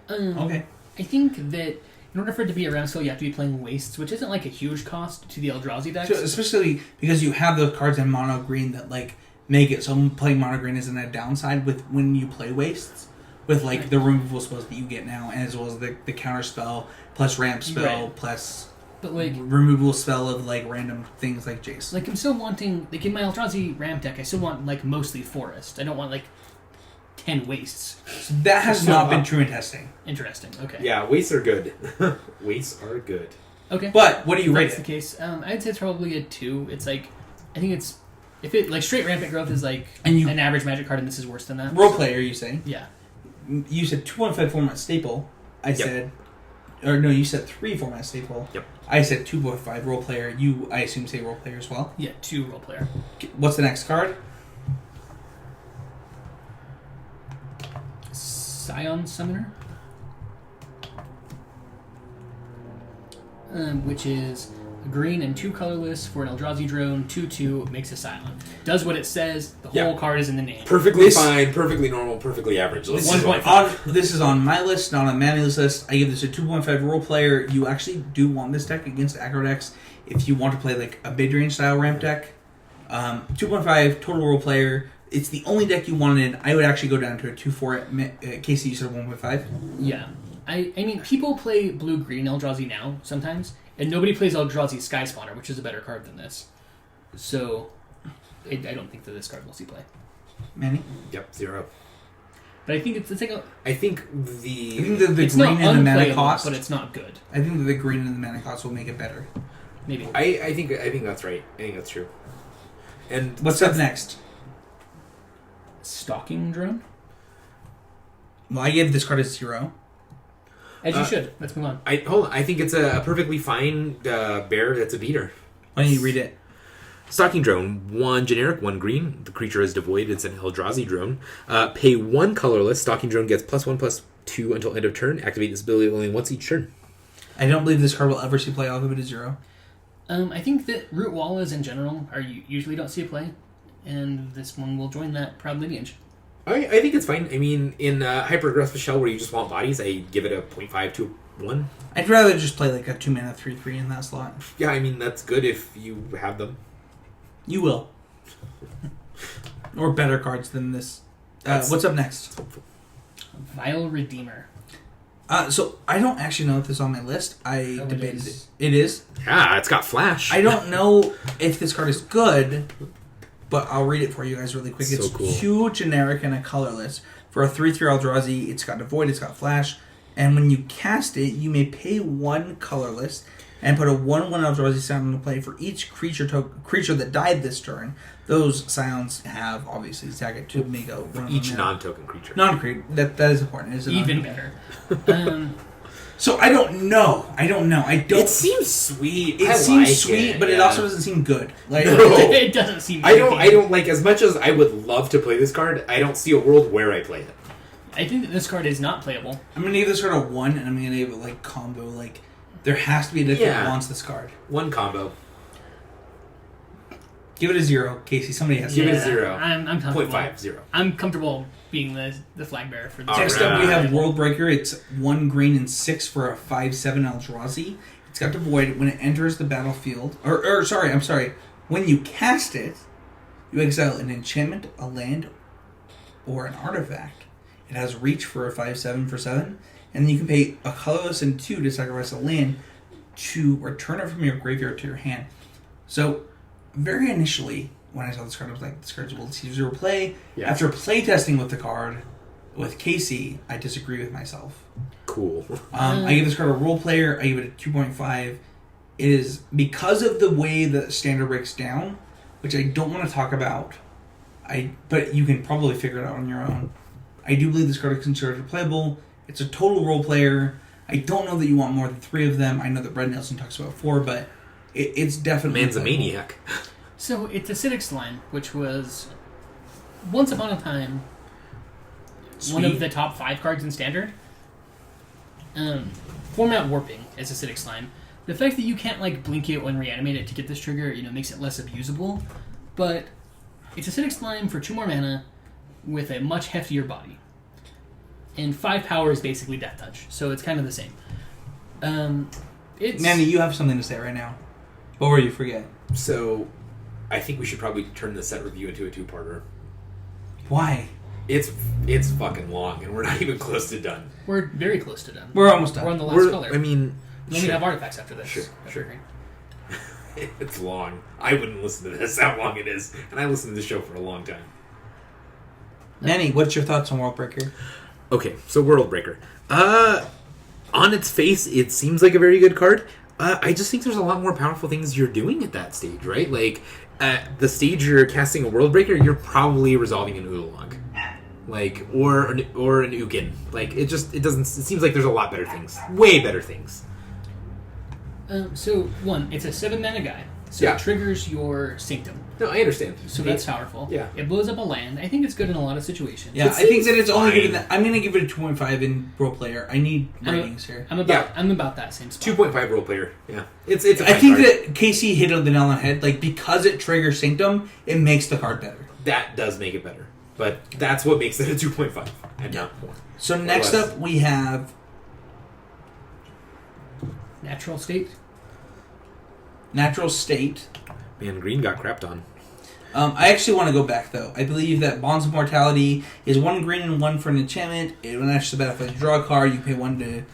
Okay. I think that in order for it to be a ramp spell, you have to be playing Wastes, which isn't like a huge cost to the Eldrazi decks. So, especially because you have those cards in mono green that like make it so playing mono green isn't a downside with when you play Wastes. With like the removal spells that you get now, and as well as the counter spell plus ramp spell plus but like removal spell of like random things like Jace. Like I'm still wanting like in my Eldrazi ramp deck, I still want like mostly forest. I don't want like 10 wastes. So that has not been true in testing. Interesting. Okay. Yeah, wastes are good. Wastes are good. Okay. But what do you rate That's it? the case. I'd say it's probably a 2. It's like I think it's if it like straight rampant growth is like an average Magic card, and this is worse than that. Role player, you say? Yeah. You said 2.5 format staple. I said, or no, you said 3 format staple. Yep. I said 2.5 role player. You, I assume, say role player as well. Yeah, 2 role player. What's the next card? Scion Summoner, which is a green and 2 colorless for an Eldrazi drone. 2/2 makes a Scion. Does what it says. The whole card is in the name. Perfectly fine, perfectly normal, perfectly average. This is on my list, not on Manny's list. I give this a 2.5 role player. You actually do want this deck against aggro decks if you want to play like a mid-range style ramp deck. 2.5 total role player. It's the only deck you wanted. I would actually go down to a 2/4. Casey, you said 1.5. Yeah, I mean people play blue-green Eldrazi now sometimes, and nobody plays Eldrazi Sky Spawner, which is a better card than this. So I don't think that this card will see play. Manny? Yep, 0. But I think it's like a. I think the it's green not and the mana cost, but it's not good. I think that the green and the mana cost will make it better. Maybe. I think that's right. I think that's true. And what's up next? Stalking Drone? Well, I gave this card a 0. As you should. Let's move on. I think it's a perfectly fine bear that's a beater. Why don't you read it? Stalking Drone. 1 generic, 1 green. The creature is devoid. It's an Eldrazi drone. Pay 1 colorless. Stalking Drone gets +1/+2 until end of turn. Activate this ability only once each turn. I don't believe this card will ever see play. I'll give it a 0. I think that Root Wallas in general usually don't see a play, and this one will join that proud lineage. I think it's fine. I mean, in Hyper-Aggressive Shell, where you just want bodies, I give it a 0.5 to 1. I'd rather just play like a 2-mana 3/3 in that slot. Yeah, I mean, that's good if you have them. You will. Or better cards than this. What's up next? Vile Redeemer. So I don't actually know if this is on my list. I debated it. It is? Yeah, it's got flash. I don't know if this card is good, but I'll read it for you guys really quick. So It's cool. 2 generic and a colorless. For a 3/3 Eldrazi, it's got Devoid, it's got Flash, and when you cast it, you may pay 1 colorless and put a 1/1 Eldrazi Scion into play for each creature that died this turn. Those Scions have, obviously, Zagat to make a each non-token creature. Non-creature. That is important. Is it Even better. So I don't know. I don't. It seems sweet. It seems sweet, but it also doesn't seem good. Like No. It doesn't seem. I don't like, as much as I would love to play this card, I don't see a world where I play it. I think that this card is not playable. I'm gonna give this card a 1, and I'm gonna give it like combo. Like there has to be a deck that wants this card. 1 combo. Give it a 0, Casey. Somebody has to Give it a 0. I'm comfortable. 0.5, 0. I'm comfortable being the flag bearer for this. Next up, we have World Breaker. It's 1 green and 6 for a 5/7 Eldrazi. It's got Devoid. When it enters the battlefield, when you cast it, you exile an enchantment, a land, or an artifact. It has reach for a 5/7 for 7, and then you can pay a colorless and 2 to sacrifice a land to return it from your graveyard to your hand. So, very initially, when I saw this card, I was like, this card's will see 0 play. Yeah. After play testing with the card, with Casey, I disagree with myself. Cool. I give this card a role player. I give it a 2.5. It is because of the way the standard breaks down, which I don't want to talk about. But you can probably figure it out on your own. I do believe this card is considered playable. It's a total role player. I don't know that you want more than 3 of them. I know that Brett Nelson talks about 4, but it's definitely Man's a playable. maniac. So it's acidic slime, which was once upon a time one of the top 5 cards in Standard. Format warping is acidic slime. The fact that you can't like blink it when reanimate it to get this trigger, makes it less abusable. But it's acidic slime for 2 more mana with a much heftier body. And 5 power is basically Death Touch, so it's kind of the same. Manny, you have something to say right now. What were you forget? So, I think we should probably turn the set review into a 2-parter. Why? It's fucking long, and we're not even close to done. We're very close to done. We're almost done. We're on the last color. I mean, then we have artifacts after this. Sure. It's long. I wouldn't listen to this, how long it is. And I listened to the show for a long time. Manny, what's your thoughts on World Breaker? Okay, so World Breaker. On its face, it seems like a very good card. I just think there's a lot more powerful things you're doing at that stage, right? Like, at the stage you're casting a World Breaker, you're probably resolving an Oolong. Like, or an Ugin. Like, it seems like there's a lot better things. Way better things. So, 1, it's a 7-mana guy. So Yeah. it triggers your Sanctum. No, I understand. So that's powerful. Yeah. It blows up a land. I think it's good in a lot of situations. Yeah, I think that it's only fine. good that. I'm going to give it a 2.5 in role player. I need ratings here. I'm about that same spot. 2.5 role player. Yeah. It's a I fine think card. that Casey hit on the nail on the head. Like, because it triggers Sanctum, it makes the card better. That does make it better. But that's what makes it a 2.5 and not more. So next up we have Natural State. Natural State. Man, green got crapped on. I actually want to go back, though. I believe that Bonds of Mortality is 1 green and 1 for an enchantment. When that's the battlefield, you draw a card, you pay 1 to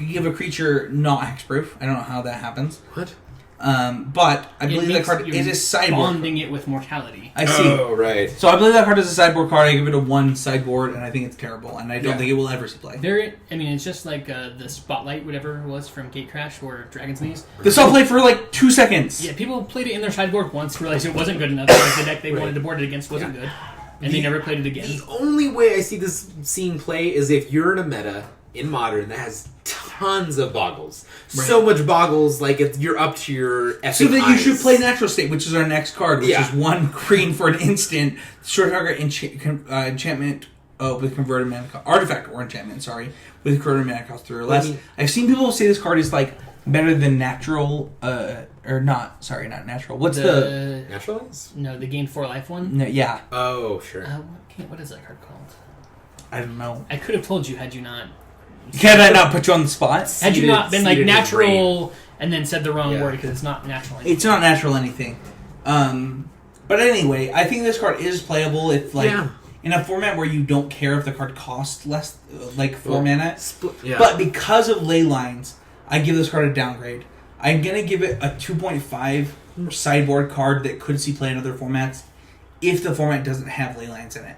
give a creature not hexproof. I don't know how that happens. What? But I believe that card is a sideboard. Bonding it with mortality. I see. Oh, right. So I believe that card is a sideboard card. I give it a 1 sideboard, and I think it's terrible. And I don't think it will ever see play. It's just like the Spotlight, whatever it was from Gatecrash or Dragon's Knees. This all played for like 2 seconds. Yeah, people played it in their sideboard once, realized it wasn't good enough because the deck they wanted to board it against wasn't good, and they never played it again. The only way I see this scene play is if you're in a meta in Modern that has tons of boggles. Right. So much boggles, like you're up to your effing So then you eyes. should play Natural State, which is our next card, which is 1 green for an instant. Short target enchantment with converted mana cost. Artifact or enchantment, with converted mana cost 3 or less. I've seen people say this card is like better than natural, or not. Sorry, not natural. What's the Naturalize? No, the gain 4 life one. No, yeah. Oh, sure. What is that card called? I don't know. I could have told you had you not. Can I not put you on the spot? Had you not been like seated in natural and then said the wrong word because it's not natural. Anything. It's not natural anything. But anyway, I think this card is playable if in a format where you don't care if the card costs less, like 4 mana. But because of ley lines, I give this card a downgrade. I'm gonna give it a 2.5 sideboard card that could see play in other formats if the format doesn't have ley lines in it.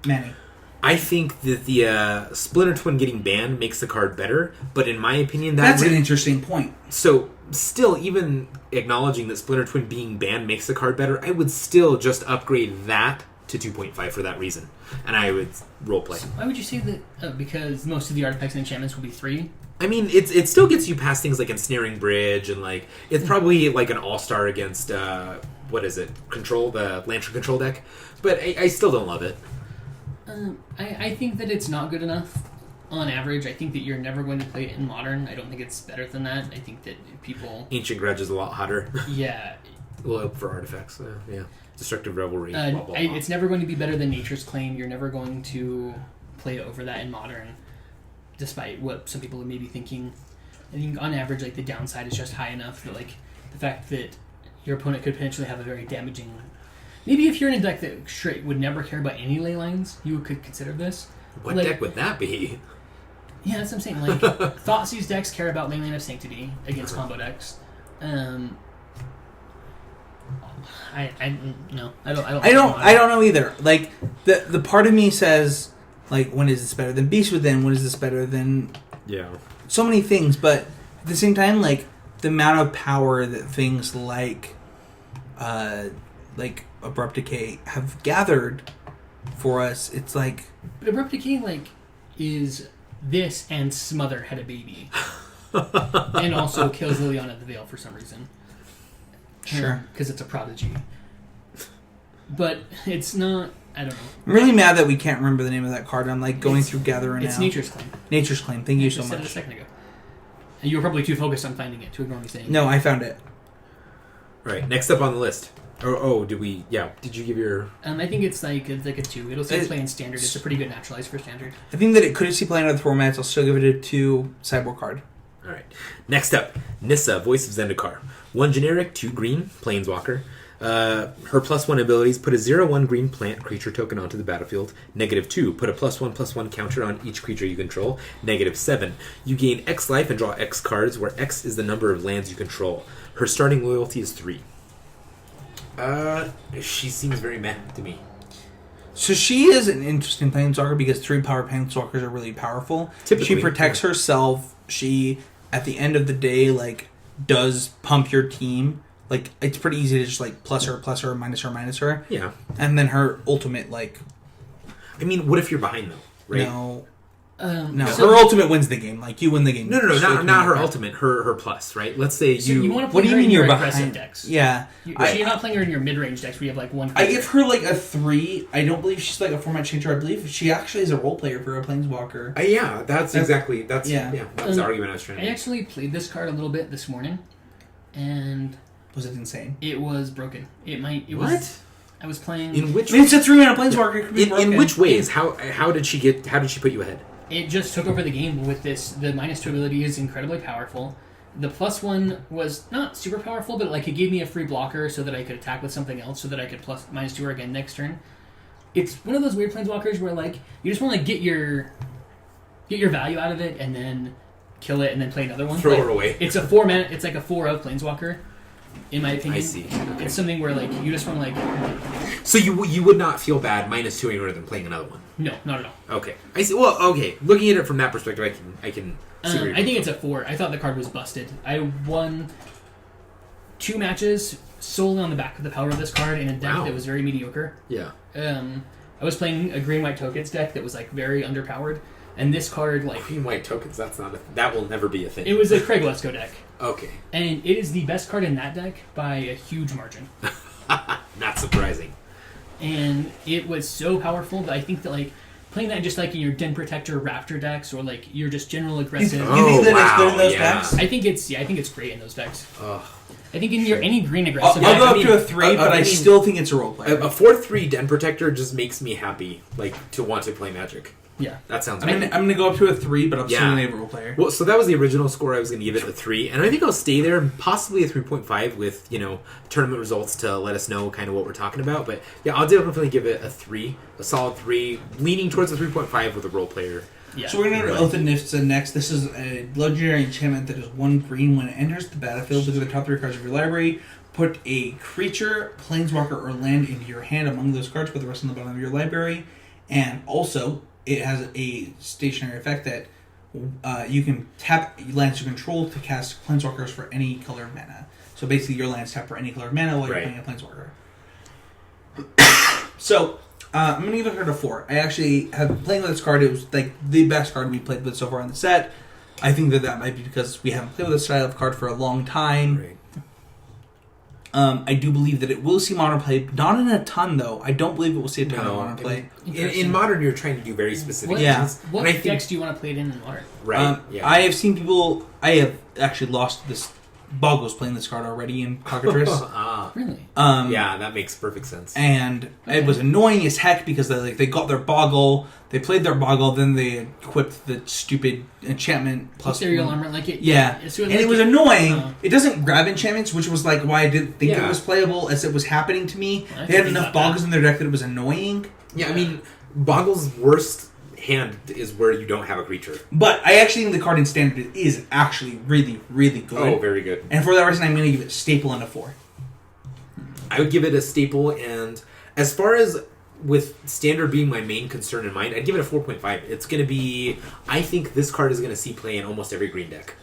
Manny. I think that the Splinter Twin getting banned makes the card better, but in my opinion, that's an interesting point. So, still, even acknowledging that Splinter Twin being banned makes the card better, I would still just upgrade that to 2.5 for that reason, and I would roleplay. So why would you say that? Because most of the artifacts and enchantments will be 3. I mean, it still gets you past things like Ensnaring Bridge, and like it's probably like an all-star against what is it? The Lantern Control deck, but I still don't love it. I think that it's not good enough on average. I think that you're never going to play it in Modern. I don't think it's better than that. I think that people... Ancient Grudge is a lot hotter. Yeah. Well, for artifacts, yeah. Destructive Revelry, blah, blah, blah. It's never going to be better than Nature's Claim. You're never going to play over that in Modern, despite what some people may be thinking. I think on average, like, the downside is just high enough that, like, the fact that your opponent could potentially have a very damaging... Maybe if you're in a deck that straight would never care about any ley lines, you could consider this. What deck would that be? Yeah, that's what I'm saying. Like, Thoughtseize decks care about Ley Line of Sanctity against combo decks. I don't know either. Like the part of me says, like, when is this better than Beast Within? When is this better than so many things? But at the same time, like the amount of power that things like Abrupt Decay have gathered for us, it's like. But Abrupt Decay, like, is this and Smother had a baby, and also kills Liliana the Veil for some reason. Sure. Because it's a prodigy. But it's not... I don't know. I'm really mad that we can't remember the name of that card. I'm like going through Gatherer now. It's Nature's Claim. Nature's Claim. Thank you so I said it a much. second ago. And you were probably too focused on finding it to ignore me saying No, I found it. Right. Next up on the list. Did we? Yeah. Did you give your? I think it's like a 2. It'll say play in standard. It's a pretty good naturalize for standard. I think that it could see playing other formats. I'll still give it a 2 sideboard card. All right. Next up, Nissa, Voice of Zendikar. 1 generic, 2 green, Planeswalker. Her +1 abilities: put a 0/1 green plant creature token onto the battlefield. -2, put a +1/+1 counter on each creature you control. -7, you gain X life and draw X cards, where X is the number of lands you control. Her starting loyalty is 3. She seems very meh to me. So she is an interesting Planeswalker because 3 power Planeswalkers are really powerful. Typically, she protects herself. She, at the end of the day, like, does pump your team. Like, it's pretty easy to just, like, plus her, minus her. Yeah. And then her ultimate, like... I mean, what if you're behind, though? Right? No, her ultimate wins the game. Like, you win the game. No, not her ultimate. Her plus, right? Let's say So you want to play What do you her mean in your you're aggressive behind? decks. Yeah. So you're not playing her in your mid-range decks where you have like one I creature. give her, like, a 3. I don't believe she's, like, a format changer. I believe she actually is a role player for a Planeswalker. Yeah, that's the argument I was trying to I make. actually played this card a little bit this morning, and... Was it insane? It was broken. What? I was playing... In which... I mean, it's a 3-mana Planeswalker. It could be broken. In which ways? How did she put you ahead? It just took over the game with this. The -2 ability is incredibly powerful. The +1 was not super powerful, but like it gave me a free blocker so that I could attack with something else, so that I could -2 her again next turn. It's one of those weird Planeswalkers where like you just want to like, get your value out of it and then kill it and then play another one. Throw her away. It's a 4-mana. It's like a 4 of Planeswalker. In my opinion, I see. Okay. It's something where like you just want to like. So you would not feel bad -2ing rather than playing another one. No, not at all. Okay, I see. Well, okay. Looking at it from that perspective, I can. See where you're I think it's a 4. I thought the card was busted. I won 2 matches solely on the back of the power of this card in a deck that was very mediocre. Yeah. I was playing a green-white tokens deck that was like very underpowered, and this card like green-white tokens. That will never be a thing. It was a Craig Lesko deck. Okay. And it is the best card in that deck by a huge margin. Not surprising. And it was so powerful that I think that like playing that just like in your Den Protector Raptor decks or like your just general aggressive. You think that it's good in those decks? I think it's great in those decks. Ugh. I think in your any green aggressive. I'll go up to a 3, but I still think it's a role player. A 4/3 Den Protector just makes me happy, like to want to play Magic. Yeah, that sounds. I'm gonna go up to a 3, but I'm still gonna give a role player. Well, so that was the original score. I was gonna give it a 3, and I think I'll stay there, possibly a 3.5 with tournament results to let us know kind of what we're talking about. But yeah, I'll definitely give it a 3, a solid 3, leaning towards a 3.5 with a role player. Yeah. So we're going to go to Oath of Nifta next. This is a legendary enchantment that is 1 green. When it enters the battlefield, look at the top 3 cards of your library. Put a creature, planeswalker, or land into your hand among those cards. Put the rest on the bottom of your library. And also, it has a stationary effect that you can tap lands you control to cast planeswalkers for any color of mana. So basically, your lands tap for any color of mana while you're playing a planeswalker. So... I'm going to give it a 4. I actually have playing with this card. It was like the best card we played with so far in the set. I think that might be because we haven't played with this style of card for a long time. Right. I do believe that it will see modern play. Not in a ton, though. I don't believe it will see a ton of modern play. In modern, you're trying to do very specific things. What decks do you want to play it in modern? Right. I have seen people... I have actually lost this... Boggle's playing this card already in Cockatrice. Really? Yeah, that makes perfect sense. And it was annoying as heck because they got their Boggle, they played their Boggle, then they equipped the stupid enchantment plus Ethereal Armor, like it. Yeah, and it was annoying. It doesn't grab enchantments, which was like why I didn't think it was playable as it was happening to me. They had enough Boggles in their deck that it was annoying. Yeah, I mean, Boggle's worst hand is where you don't have a creature. But I actually think the card in Standard is actually really, really good. Oh, very good. And for that reason, I'm going to give it staple and a 4. I would give it a staple, and as far as with Standard being my main concern in mind, I'd give it a 4.5. It's going to be... I think this card is going to see play in almost every green deck.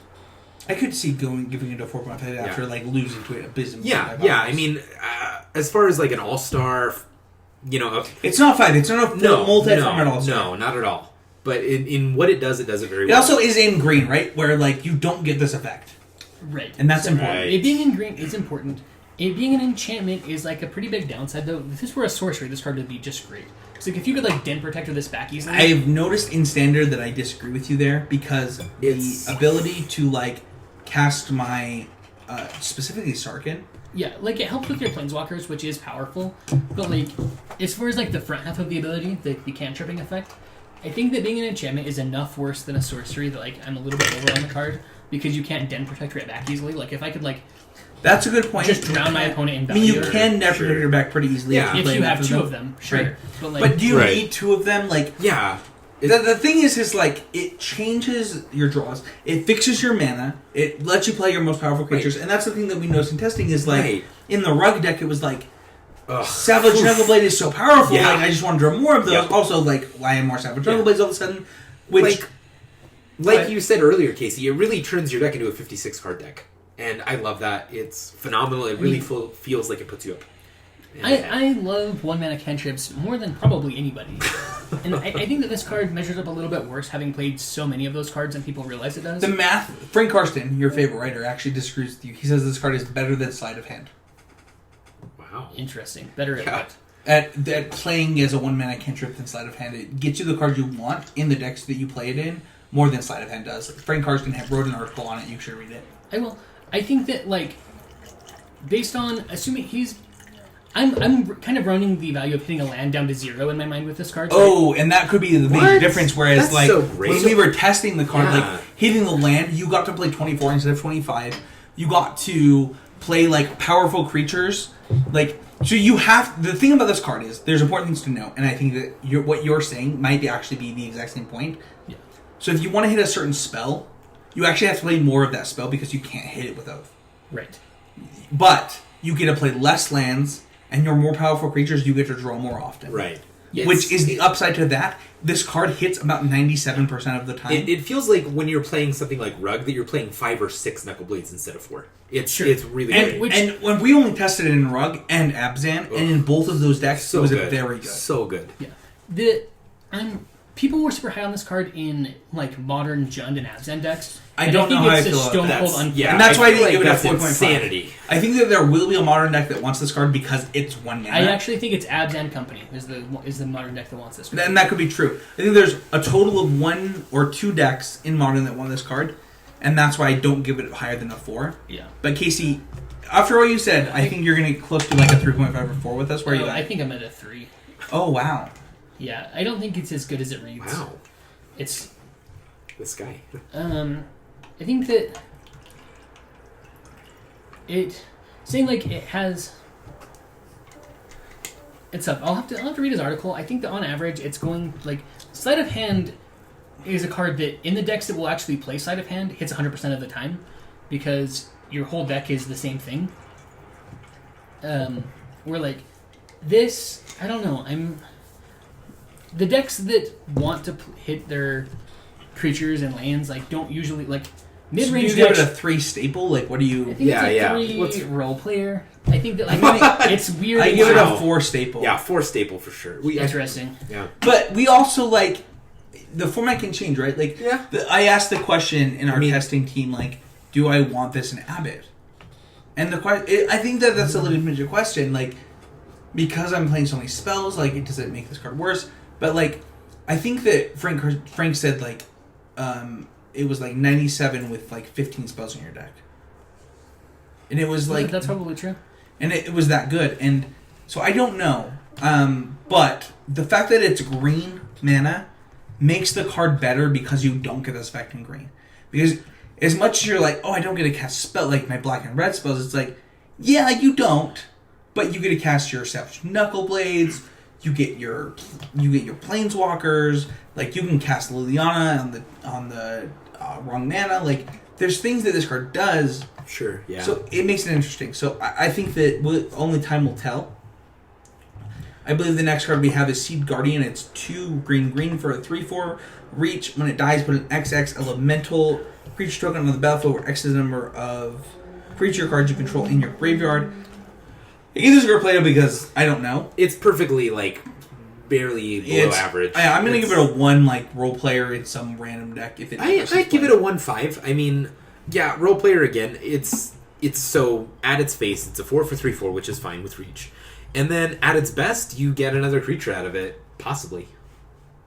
I could see giving it a 4.5 after losing to it abysmally. Yeah. I mean, as far as like an all-star... it's not 5. It's not a multi-format all-star. No, not at all. But in what it does it very well. It also is in green, right? Where you don't get this effect. Right. And that's important. It being in green is important. it being an enchantment is like a pretty big downside, though. If this were a sorcery, this card would be just great. It's like if you could like Den Protector this back easily. I've noticed in Standard that I disagree with you there because the ability to like cast my specifically Sarkin. Yeah, like it helps with your Planeswalkers, which is powerful. But like as far as like the front half of the ability, the cantripping effect, I think that being an enchantment is enough worse than a sorcery that like I'm a little bit over on the card because you can't Den Protector it back easily. Like if I could like. That's a good point. Just drown my opponent in value. I mean, you can Den Protector your back pretty easily. Yeah. If you have two of them, sure. Right. But do you need two of them? Like, yeah. The thing is like, it changes your draws. It fixes your mana. It lets you play your most powerful creatures. And that's the thing that we noticed in testing is, like, in the Rug deck, it was like, Savage Knuckleblade is so powerful. Yeah. Like, I just want to draw more of those. Yeah. Also, like, why have more Savage Knuckleblades all of a sudden? Which, like you said earlier, Casey, it really turns your deck into a 56-card deck. And I love that. It's phenomenal. It really feels like it puts you up. I love one-mana cantrips more than probably anybody. And I think that this card measures up a little bit worse, having played so many of those cards than people realize it does. the math, Frank Karsten, your favorite writer, actually disagrees with you. He says this card is better than Sleight of Hand. Wow. Interesting. Better at what? At playing as a one-mana cantrip than Sleight of Hand. It gets you the cards you want in the decks that you play it in more than Sleight of Hand does. Frank Karsten wrote an article on it. You should read it. I will. I think that, like, based on assuming I'm kind of running the value of hitting a land down to 0 in my mind with this card. Oh, and that could be the big difference. Whereas, That's like, so great. when we were testing the card, like, hitting the land, you got to play 24 instead of 25. You got to play, like, powerful creatures. Like, so you have... The thing about this card is, there's important things to know, and I think that what you're saying might actually be the exact same point. Yeah. So if you want to hit a certain spell, you actually have to play more of that spell because you can't hit it with Oath. Right. But you get to play less lands, and your more powerful creatures you get to draw more often. Right. Which is the upside to that. This card hits about 97% of the time. It feels like when you're playing something like Rug that you're playing 5 or 6 Knuckleblades instead of 4. It's really great. And when we only tested it in Rug and Abzan, and in both of those decks, it was very good. So good. Yeah. People were super high on this card in like modern Jund and Abzan decks. I don't know how I feel about that. Yeah, and that's why I didn't give it a that's 4.5. insanity. I think that there will be a modern deck that wants this card because it's one mana. I actually think it's Abzan Company is the modern deck that wants this card. And that could be true. I think there's a total of 1 or 2 decks in modern that want this card, and that's why I don't give it higher than a 4. Yeah. But Casey, after all you said, I think you're going to get close to like a 3.5 or 4 with us. Where are you at? I think I'm at a 3. Oh, wow. Yeah, I don't think it's as good as it reads. Wow. It's... This guy. I think that saying like it has... It's up. I'll have to read his article. I think that on average it's going like Sleight of Hand is a card that in the decks that will actually play Sleight of Hand hits 100% of the time because your whole deck is the same thing. Where like this, I don't know. The decks that want to hit their creatures and lands like don't usually like mid-range So you give decks. it a 3 staple? Like, what do you... I think it's a 3 role player. I think that like it's weird. I give it a 4 staple. Yeah, 4 staple for sure. Interesting. Yeah. But we also, like... The format can change, right? Like, Yeah. I asked the question in our testing team, like, do I want this in Abbott? And I think that that's a legitimate question. Like, because I'm playing so many spells, like, does it make this card worse? But, like, I think that Frank said, like, it was, like, 97 with, like, 15 spells in your deck. And it was, like... That's probably true. And it was that good. And so I don't know. But the fact that it's green mana makes the card better because you don't get this effect in green. Because as much as you're like, oh, I don't get to cast spell like my black and red spells, it's like, yeah, you don't. But you get to cast your Savage Knuckleblades, you get your Planeswalkers, like you can cast Liliana on the wrong mana. Like there's things that this card does. Sure, yeah. So it makes it interesting. So I think that only time will tell. I believe the next card we have is Seed Guardian. It's 2 green for a 3/4 reach. When it dies, put an XX elemental creature token on the battlefield where X is the number of creature cards you control in your graveyard. I give this card playable because I don't know. It's perfectly like barely below average. I'm going to give it a 1 like role player in some random deck if it. I'd give it a 1.5. I mean, yeah, role player again. It's it's so at its face, it's a 4 for 3/4, which is fine with reach. And then at its best, you get another creature out of it, possibly.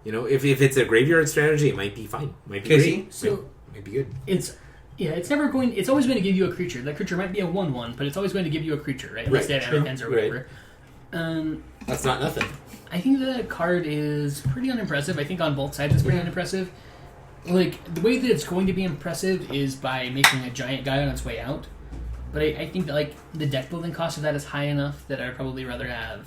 You know, if it's a graveyard strategy, it might be fine. Might be Casey? great. So might be good. it's never going. It's always going to give you a creature. That creature might be a 1/1, but it's always going to give you a creature, right? Unless they have hands or whatever. That's not nothing. I think the card is pretty unimpressive. I think on both sides it's pretty unimpressive. Like, the way that it's going to be impressive is by making a giant guy on its way out. But I think that, like, the deck building cost of that is high enough that I'd probably rather have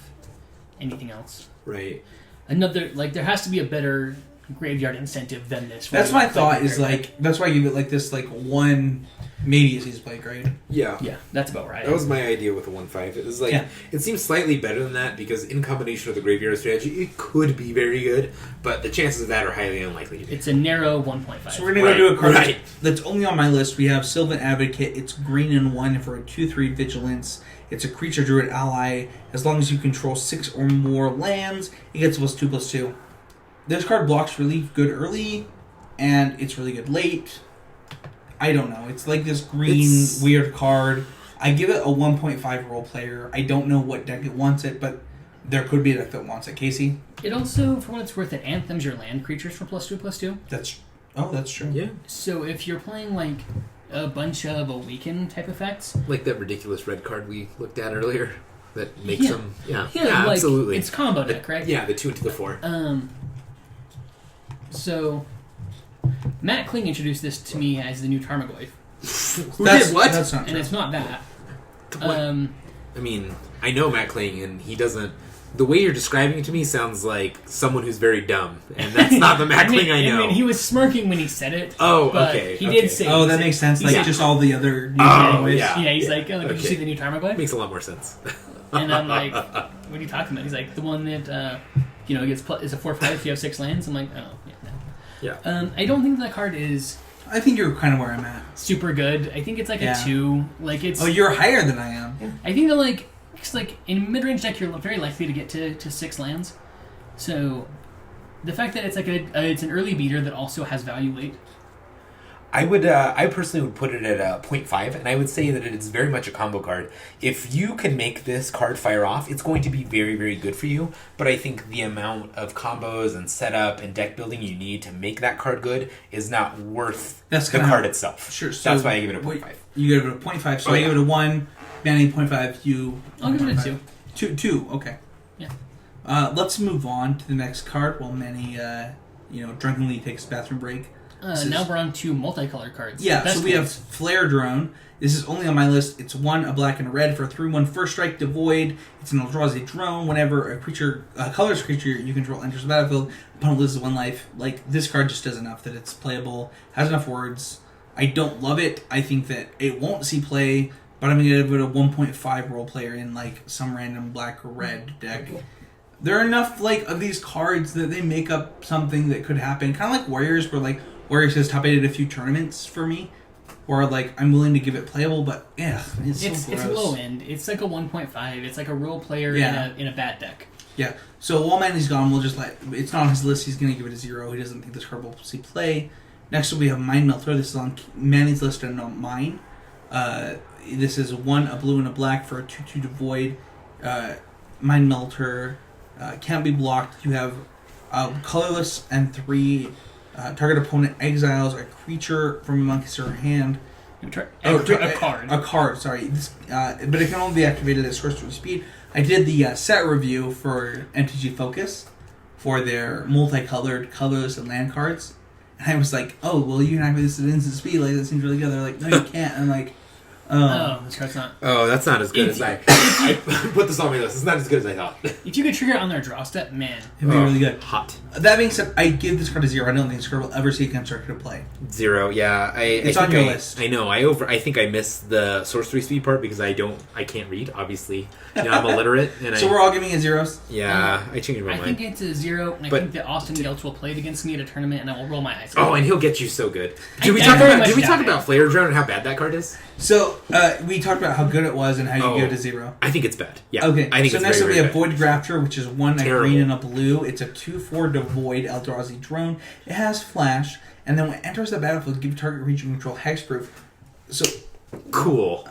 anything else. Right. Another, like, there has to be a better graveyard incentive than this. That's my thought, is, like, that's why I give it, like, this, like, one maybe a season play grade. Yeah. Yeah, that's about right. That was my idea with the 1/5. It was like, it seems slightly better than that because in combination with the graveyard strategy, it could be very good, but the chances of that are highly unlikely to be. It's a narrow 1.5. So we're going to go to a card that's only on my list. We have Sylvan Advocate. It's green and 1 for a 2/3 vigilance. It's a creature druid ally. As long as you control 6 or more lands, it gets +2/+2. This card blocks really good early, and it's really good late. I don't know. It's like this green, weird card. I give it a 1.5 role player. I don't know what deck it wants it, but there could be a deck that wants it. Casey? It also, for what it's worth, it anthems your land creatures for +2/+2. That's true. Yeah. So if you're playing, like, a bunch of Awaken type effects... Like that ridiculous red card we looked at earlier that makes them... Yeah, like, absolutely. It's combo deck, right? Yeah, the 2 into the 4. So... Matt Kling introduced this to me as the new Tarmogoyf. Who did what? That's not true. And it's not that. I mean, I know Matt Kling, and he doesn't... The way you're describing it to me sounds like someone who's very dumb, and that's not the Matt Kling I know. I mean, he was smirking when he said it. Oh, but okay. He did say... Oh, that makes sense. Like, just all the other news anyways. Yeah. Yeah, he's like, did you see the new Tarmogoyf? Makes a lot more sense. And I'm like, what are you talking about? He's like, the one that, is a 4/5 if you have 6 lands. I'm like, oh, yeah, no. Yeah. I don't think that card is I think you're kind of where I'm at. super good. I think it's like a 2. Like, it's... Oh, you're higher than I am. I think that, like... Because, like, in mid-range deck, you're very likely to get to 6 lands. So, the fact that it's like it's an early beater that also has value late. I personally would put it at a 0.5, and I would say that it's very much a combo card. If you can make this card fire off, it's going to be very, very good for you, but I think the amount of combos and setup and deck building you need to make that card good is not worth the card itself. Sure. So that's why I give it a 0.5. You give it a 0.5, so I give it a 1, Manny 0.5, I'll give it a 2. 2, okay. Yeah. Let's move on to the next card while Manny, drunkenly takes a bathroom break. Now we're on to multicolored cards. Yeah, Best so we have ones. Flare Drone. This is only on my list. It's 1, a black and a red for a 3/1 first strike devoid. It's an Eldrazi drone. Whenever a colorless creature you control enters the battlefield, opponent loses 1 life. Like, this card just does enough that it's playable, has enough words. I don't love it. I think that it won't see play, but I'm going to give it a 1.5 role player in, like, some random black or red deck. There are enough, like, of these cards that they make up something that could happen. Kind of like Warriors, where, like, Warriors has top 8 at a few tournaments for me. Or, like, I'm willing to give it playable, but, it's so gross. It's low end. It's like a 1.5. It's like a role player in a bad deck. Yeah. So while Manny's gone, we'll just it's not on his list. He's going to give it a 0. He doesn't think this card will see play. Next up, we have Mind Melter. This is on Manny's list and not mine. This is 1, a blue and a black for a 2/2 devoid. Mind Melter can't be blocked. You have colorless and 3... target opponent exiles a creature from amongst your hand. A card. A card, sorry. But it can only be activated at sorcery speed. I did the set review for MTG Focus for their multicolored, colorless, and land cards. And I was like, oh, well, you can activate this at instant speed. Like, that seems really good. They're like, no, you can't. And I'm like, this card's not. Oh, that's not as good as I put this on my list. It's not as good as I thought. If you could trigger it on their draw step, man. It'd be really good. Hot. That being said, I give this card a 0. I don't think this card will ever see a constructed play. 0, yeah. It's on your list. I know. I think I missed the sorcery speed part because I can't read, obviously. I'm illiterate. So we're all giving it 0s? Yeah, I changed my mind. I think it's a 0, and I think that Austin Geltz will play it against me at a tournament, and I will roll my eyes. Oh, and he'll get you so good. Did we talk about Flare Drone and how bad that card is? So, we talked about how good it was and how you give it a 0. I think it's bad. Yeah. Okay, I think so it's next up very, we have very Void Grafter, which is 1, Terrible. a green and a blue. It's a 2/4 devoid Eldrazi drone. It has flash, and then when it enters the battlefield, give target creature control hexproof. So, cool.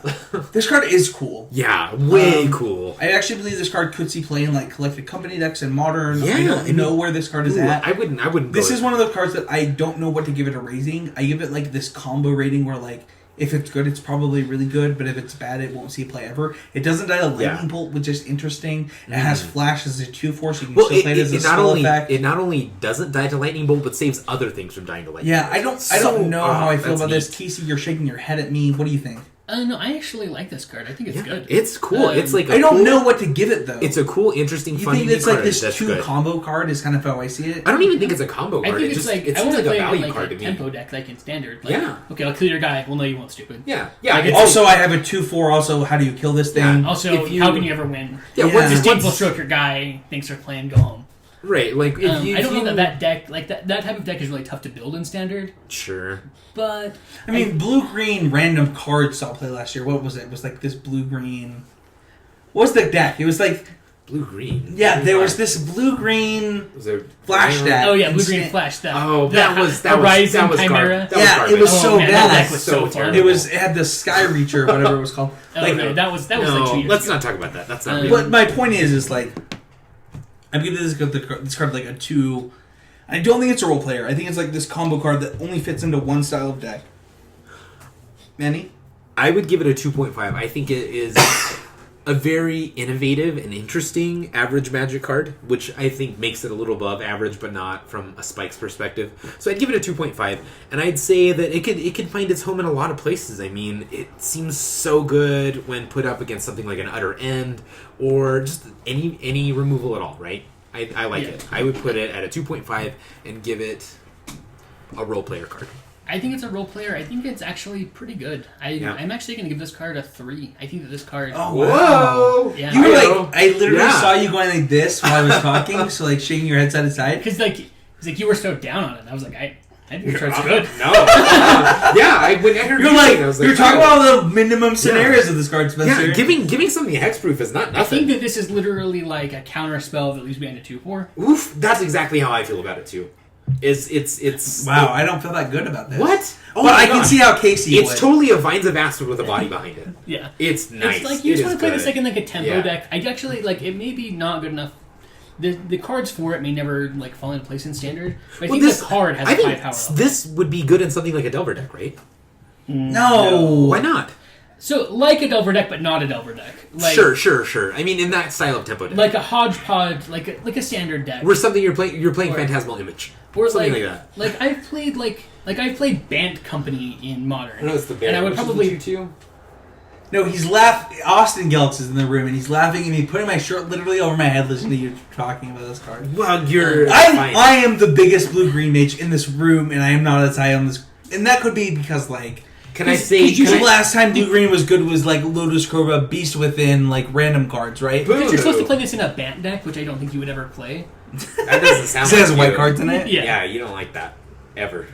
This card is cool. Yeah, way cool. I actually believe this card could see play in like collected company decks and modern. Yeah, I don't know where this card is at. I wouldn't. This is one of the cards that I don't know what to give it a rating. I give it like this combo rating where like if it's good, it's probably really good, but if it's bad, it won't see play ever. It doesn't die to Lightning Bolt, which is interesting. It has Flash as a 2/4, so you can still play it as a spell effect. It not only doesn't die to Lightning Bolt, but saves other things from dying to Lightning Bolt. I don't know how I feel about this. Casey, you're shaking your head at me. What do you think? No, I actually like this card. I think it's good. It's cool. It's like I don't know what to give it though. It's a cool, interesting, fun. You think it's like this that's 2 good. combo card is kind of how I see it. I don't even think it's a combo card. I think it's it I seems want to like a play value like card a to me. tempo deck, like in standard. Like, Yeah. Okay, I'll kill your guy. Well, no, you won't, stupid. Yeah. Yeah. Like, Also, I have a 2/4. Also, how do you kill this thing? Yeah. Also, how can you ever win? Yeah. Just people stroke your guy. Thanks for playing. Go home. Right. Like if I don't know that deck, like that type of deck, is really tough to build in standard. Sure. But I mean, blue-green random cards saw play last year. What was it? It was like this blue-green. What was the deck? It was like blue-green. Yeah, there was this blue-green flash deck. Oh yeah, blue-green flash deck. Oh, that was Horizon that was Chimera. Yeah, it was so bad. That deck was so fun. It had the Sky Reacher, whatever it was called. Like, no, that was like 2 years ago. Let's not talk about that. That's not real. But my point is like, I'm giving this card like a 2. I don't think it's a role player. I think it's like this combo card that only fits into one style of deck. Manny? I would give it a 2.5. I think it is a very innovative and interesting average Magic card, which I think makes it a little above average, but not from a Spikes perspective. So I'd give it a 2.5, and I'd say that it could find its home in a lot of places. I mean, it seems so good when put up against something like an Utter End, or just any removal at all, right? I like it. I would put it at a 2.5 and give it a role player card. I think it's a role player. I think it's actually pretty good. I'm actually going to give this card a 3. I think that this card... Oh, wow. Whoa! Yeah. You were like... I literally saw you going like this while I was talking, so like shaking your head side to side. Because like you were so down on it. And I was like, I think this card's good. No. When I heard you're like, you're talking about all the minimum scenarios of this card, Spencer. Yeah, giving something hexproof is not nothing. I think that this is literally like a counter spell that leaves behind a 2/4. Oof, that's exactly how I feel about it too. Wow, I don't feel that good about this. What? Oh, but I can see how Casey It's would. totally a Vines of Acid with a body behind it. Yeah. It's nice. It's like you just want to play good. this like in like a tempo deck. I actually like it may be not good enough. The cards for it may never like fall into place in standard. But I think this card has high power. This would be good in something like a Delver deck, right? No. Why not? So, like a Delver deck, but not a Delver deck. Like, Sure. I mean, in that style of tempo deck. Like a hodgepodge, like a standard deck. Where something you're playing Phantasmal Image. Or something like that. Like I've played Band Company in Modern. I know it's the band. And I would probably... No, he's laughing. Austin Geltz is in the room, and he's laughing at me, putting my shirt literally over my head, listening to you talking about this card. Well, I am the biggest blue-green mage in this room, and I am not as high on this... And that could be because, like... Can I say... Because the last time blue-green was good was, like, Lotus Cobra, Beast Within, like, random cards, right? Because you're supposed to play this in a Bant deck, which I don't think you would ever play. That doesn't sound like it has white cards in it? Yeah, you don't like that. Ever.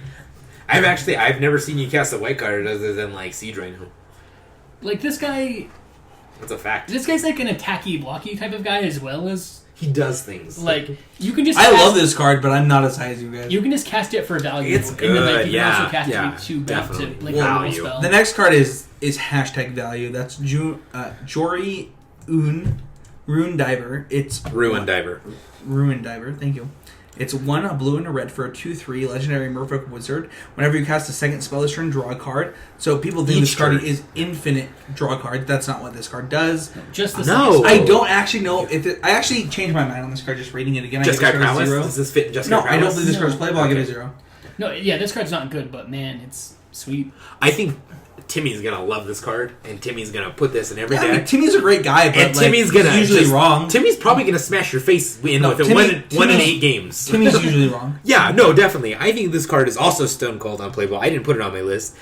I've never seen you cast a white card other than, like, Siege Rhino. Like, this guy... That's a fact. This guy's like an attacky, blocky type of guy as well as... He does things. Like, you can just... I love this card, but I'm not as high as you guys. You can just cast it for value. It's good, and then, like, you can also yeah, cast it to definitely. like a normal spell. The next card is hashtag value. That's Jory Rune Diver. It's... Ruin Diver. Ruin Diver, thank you. It's 1 a blue and a red for a 2/3 legendary Merfolk Wizard. Whenever you cast a second spell this turn, draw a card. So people think this card is infinite draw cards. That's not what this card does. Just the No. I don't actually know if I actually changed my mind on this card just reading it again. Jeskai Prowess? Does this fit in Jeskai Prowess? No, I don't think this card's playable. I'll give it a 0. No, yeah, this card's not good, but man, it's sweet. I think Timmy's gonna love this card, and Timmy's gonna put this in every Yeah, deck. I mean, Timmy's a great guy, but And Timmy's he's gonna usually wrong. Timmy's probably gonna smash your face in with it one in 8 games. Timmy's usually wrong. Yeah, no, definitely. I think this card is also stone cold unplayable. I didn't put it on my list.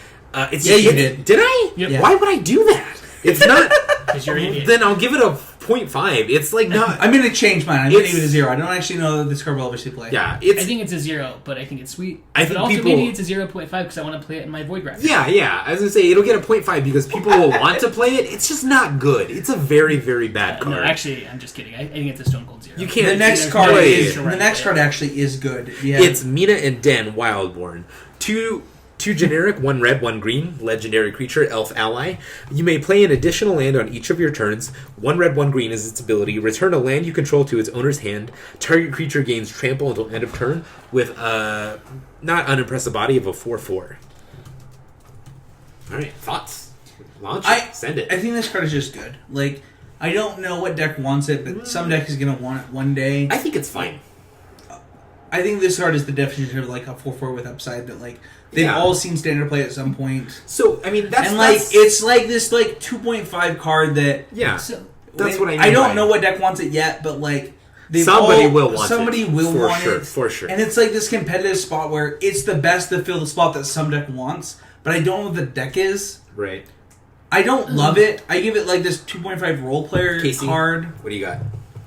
You did. Did I? Yep. Yeah. Why would I do that? It's not. Because you're an idiot. Then I'll give it a 0.5. It's like not. I'm going to change mine. I'm going to give it a 0. I don't actually know that this card will obviously play. Yeah, I think it's a 0, but I think it's sweet. I think but also people- maybe it's a 0.5 because I want to play it in my Void Graphic. Yeah. I was gonna say it'll get a 0.5 because people will want to play it. It's just not good. It's a very, very bad card. No, actually, I'm just kidding. I think it's a stone cold 0. You can't. The next there's card no way. is the next card actually is good. Yeah. It's Mina and Den Wildborn. Two 2 generic, 1 red, 1 green, legendary creature, elf ally. You may play an additional land on each of your turns. 1 red, 1 green is its ability. Return a land you control to its owner's hand. Target creature gains trample until end of turn with a not unimpressive body of a 4/4. Alright, thoughts? Launch it. Send it. I think this card is just good. Like, I don't know what deck wants it, but some deck is going to want it one day. I think it's fine. I think this card is the definition of like a 4/4 with upside that like they've all seen standard play at some point. So I mean that's it's like this like 2.5 card that So, that's what I mean. I don't know what deck wants it yet, but like somebody will want it for sure. And it's like this competitive spot where it's the best to fill the spot that some deck wants, but I don't know what the deck is. Right. I don't love it. I give it like this 2.5 role player Casey, card. What do you got?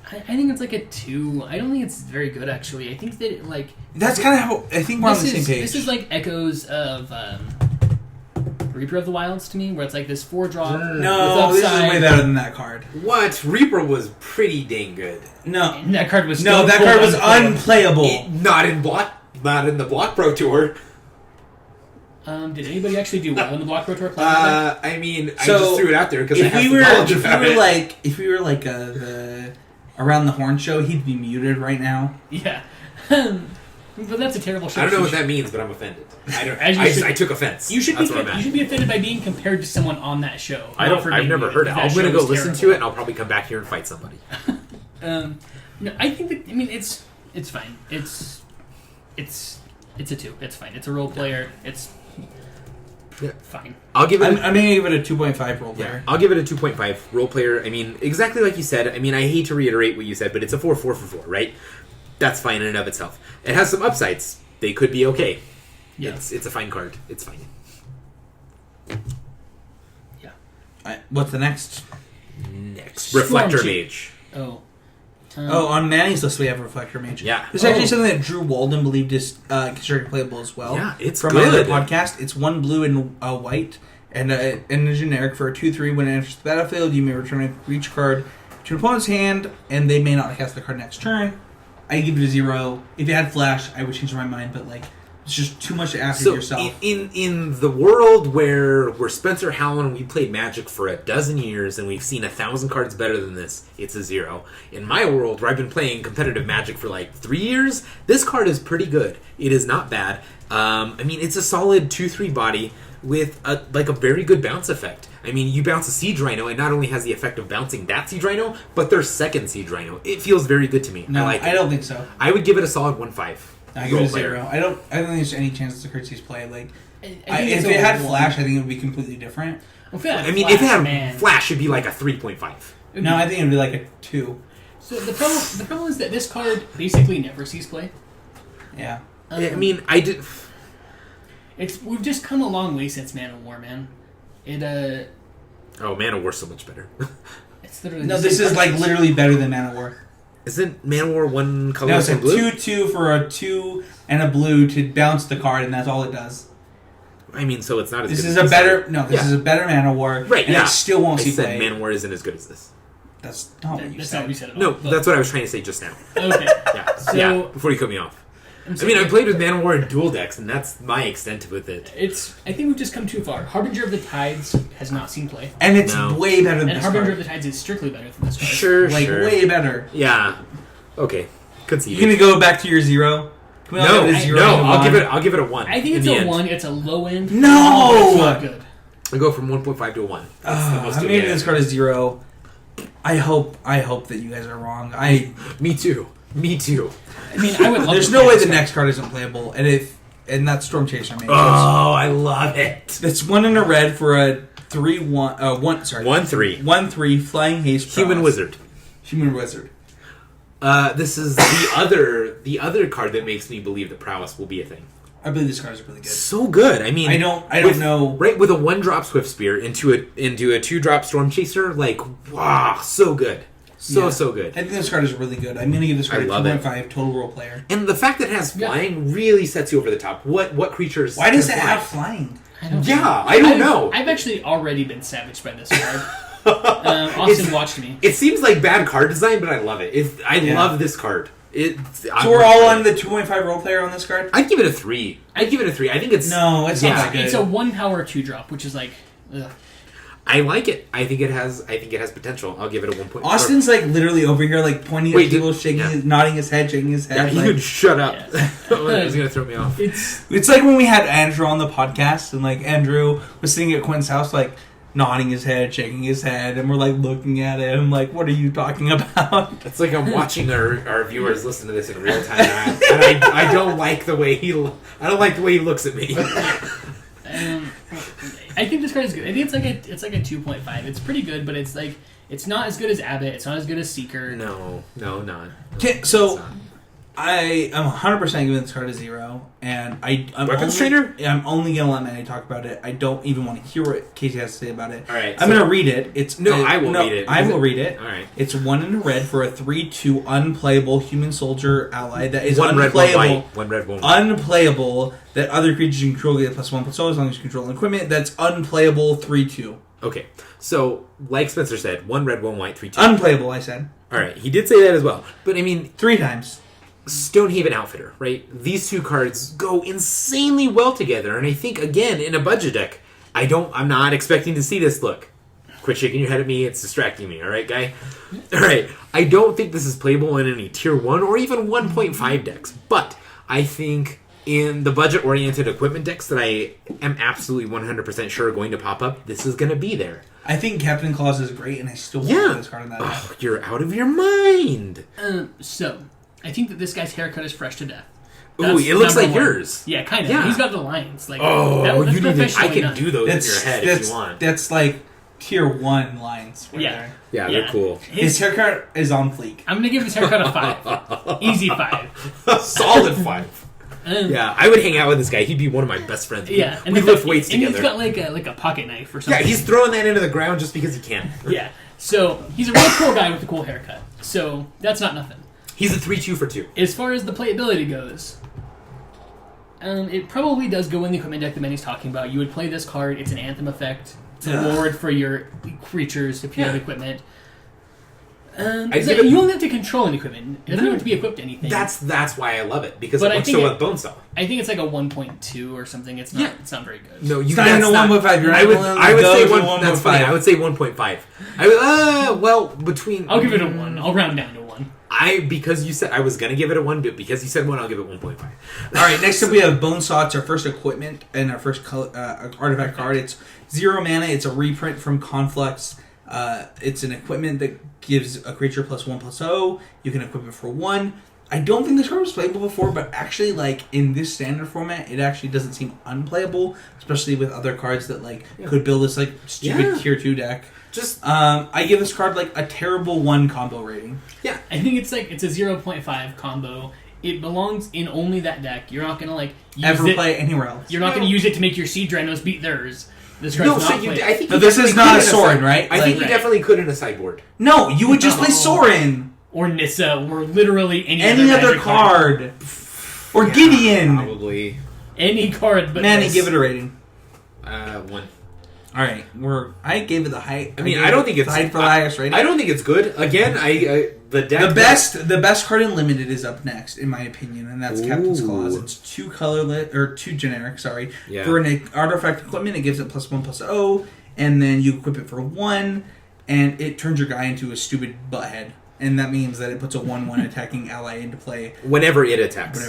I think it's like a 2. I don't think it's very good, actually. I think that, it, like... That's kind of how... I think we're on the same page. This is like echoes of Reaper of the Wilds to me, where it's like this 4-drop No, this is way better than that card. What? Reaper was pretty dang good. No. And that card was that card was unplayable. Not in the Block Pro Tour. Did anybody actually do well in the Block Pro Tour? I mean, I just threw it out there because I have knowledge about it. If we were like the Around the Horn show, he'd be muted right now. Yeah. But that's a terrible show. I don't know what that means, but I'm offended. I took offense. You should be offended by being compared to someone on that show. I've never heard it. I'm going to go listen to it, and I'll probably come back here and fight somebody. No, I think that, I mean, it's fine. It's a 2. It's fine. It's a role player. It's fine. I'll give it. I'm going to give it a 2.5 role player. Yeah, I'll give it a 2.5 role player. I mean, exactly like you said. I mean, I hate to reiterate what you said, but it's a 4/4 for 4, right? That's fine in and of itself. It has some upsides. They could be okay. Yeah. It's a fine card. It's fine. Yeah. What's the next? Reflector Mage. On Manny's list we have Reflector Mage. Yeah. This is actually something that Drew Walden believed is considered playable as well. Yeah, it's from good. another podcast. It's 1 blue and white, and a generic for a 2/3. When it enters the battlefield, you may return a creature card to an opponent's hand, and they may not cast the card next turn. I give it a 0. If it had flash, I would change my mind, but like it's just too much to ask of yourself. In the world where Spencer Howland and we played Magic for a dozen years and we've seen 1,000 cards better than this, it's a 0. In my world, where I've been playing competitive Magic for like 3 years, this card is pretty good. It is not bad. I mean, it's a solid 2/3 body with a very good bounce effect. I mean, you bounce a Siege Rhino, and not only has the effect of bouncing that Siege Rhino, but their second Siege Rhino. It feels very good to me. No, I don't think so. I would give it a solid 1/5. I give it a 0. I don't think there's any chance the Curtsies play. Like, if it had flash, I think it would be completely different. If it had flash, it'd be like a 3.5. No, I think it'd be like a 2. So the problem is that this card basically never sees play. Yeah. I mean, I did. We've just come a long way since Man of War, man. Man of War's so much better. It's literally this is like literally better than Man of War. Isn't Man of War one color? No, it's a blue? 2/2 for a 2 and a blue to bounce the card, and that's all it does. I mean, so it's not as this good is as a better. No, this is a better Man of War, right? And it still won't see play. Man of War isn't as good as this. That's not what you said. Not what you said at all. No, that's what I was trying to say just now. Okay. Yeah. Before you cut me off. I mean, I played with Man of War in dual decks, and that's my extent with it. I think we've just come too far. Harbinger of the Tides has not seen play. And it's way better than this And Harbinger card. of the Tides is strictly better than this card. Sure. Way better. Yeah. Okay. Conceded. You gonna go back to your 0? No, I'll give it a 1. I think it's a 1. It's a low end. No! It's not good. I go from 1.5 to a 1. I'm giving this card a 0. I hope that you guys are wrong. Me too. I mean, I would love There's no way the next card isn't playable, and that's Storm Chaser. Maybe. I love it. It's 1 in a red for a 3/1. 1/3. 1/3 flying haste. Human Wizard. This is the other card that makes me believe that prowess will be a thing. I believe this card is really good. So good. I mean, I don't know. Right, with a 1-drop Swift Spear into a 2-drop Storm Chaser, like, wow, so good. So good. I think this card is really good. I'm going to give this card a 2.5 total role player. And the fact that it has flying really sets you over the top. What creatures? Why does it have flying? I don't know. I've actually already been savaged by this card. Austin watched me. It seems like bad card design, but I love it. I love this card. So we're all on the 2.5 role player on this card? I'd give it a 3. I think it's... No, it's not that good. It's a 1 power 2 drop, which is like... Ugh. I like it. I think it has potential. I'll give it a 1 point. Austin's like literally over here, like pointing at people, nodding his head, shaking his head. Yeah, like, you would shut up. Yeah. It was gonna throw me off. It's like when we had Andrew on the podcast, and like Andrew was sitting at Quinn's house, like nodding his head, shaking his head, and we're like looking at him, like, "What are you talking about?" It's like I'm watching our viewers listen to this in real time, and I don't like the way he looks at me. I think this card is good. I think it's like a 2.5. It's pretty good, but it's like it's not as good as Abbott. It's not as good as Seeker. No, not. Okay, so I am 100% giving this card a 0, and I'm Weapons Trainer? I'm only gonna let Manny talk about it. I don't even want to hear what Casey has to say about it. All right, I'm gonna read it. I will read it. I will read it. All right, it's 1 in a red for a 3/2 unplayable human soldier ally that is one unplayable. Red, 1 white. 1 red, 1 white. Unplayable that other creatures you control get +1/+0 as long as you control an equipment. That's unplayable 3/2. Okay, so like Spencer said, 1 red, 1 white, 3/2. Unplayable, I said. All right, he did say that as well. But I mean, 3 times. Stonehaven Outfitter, right? These two cards go insanely well together, and I think again in a budget deck, I'm not expecting to see this look. Quit shaking your head at me; it's distracting me. All right, guy. All right, I don't think this is playable in any tier 1 or even 1.5 decks, but I think in the budget-oriented equipment decks that I am absolutely 100% sure are going to pop up, this is going to be there. I think Captain Claus is great, and I still want this card in that deck. Oh, you're out of your mind. So. I think that this guy's haircut is fresh to death. Ooh, it looks like yours. Yeah, kind of. Yeah. He's got the lines. Like, you need to. I can done. do those in your head if you want. That's like tier 1 lines. Right there. Yeah, they're cool. His haircut is on fleek. I'm gonna give his haircut a 5. Easy 5. A solid 5. Yeah, I would hang out with this guy. He'd be one of my best friends. Yeah, we lift weights together. And he's got like a pocket knife or something. Yeah, he's throwing that into the ground just because he can. Yeah, so he's a really cool guy with a cool haircut. So that's not nothing. He's a 3/2 for 2. As far as the playability goes, it probably does go in the equipment deck that Manny's talking about. You would play this card. It's an Anthem effect. It's a reward for your creatures if you have equipment. You only have to control an equipment. It doesn't have to be equipped to anything. That's why I love it, because it looks so like Bone Saw. I think it's like a 1.2 or something. It's not. It's not very good. No, it's not even a 1.5. I would say 1. That's funny. I would say 1.5. Between. I'll give it a 1. I'll round down to 1. Because you said I was gonna give it a 1, but because you said 1, I'll give it 1.5. All right, next up we have Bonesaw. It's our first equipment and our first artifact card. It's 0 mana. It's a reprint from Conflux. It's an equipment that gives a creature +1/+0. You can equip it for 1. I don't think this card was playable before, but actually, like in this standard format, it actually doesn't seem unplayable, especially with other cards that could build this like stupid tier 2 deck. I give this card like a terrible 1 combo rating. Yeah, I think it's a 0.5 combo. It belongs in only that deck. You're not gonna play it anywhere else. You're not gonna use it to make your Seed Rhinos beat theirs. This this is not a Sorin, right? I think you definitely could in a sideboard. No, you would just play Sorin or Nissa or literally any other card. Or Gideon. Probably any card. But Manny, give it a rating. 1. All right, I gave it the height. I don't think it's height for the highest rating. I don't think it's good. Again, the best card in limited is up next, in my opinion, and that's Captain's Claws. It's 2 colorless or 2 generic. Sorry, for an artifact equipment, it gives it +1/+0, and then you equip it for 1, and it turns your guy into a stupid butthead. And that means that it puts a 1/1 attacking ally into play whenever it attacks.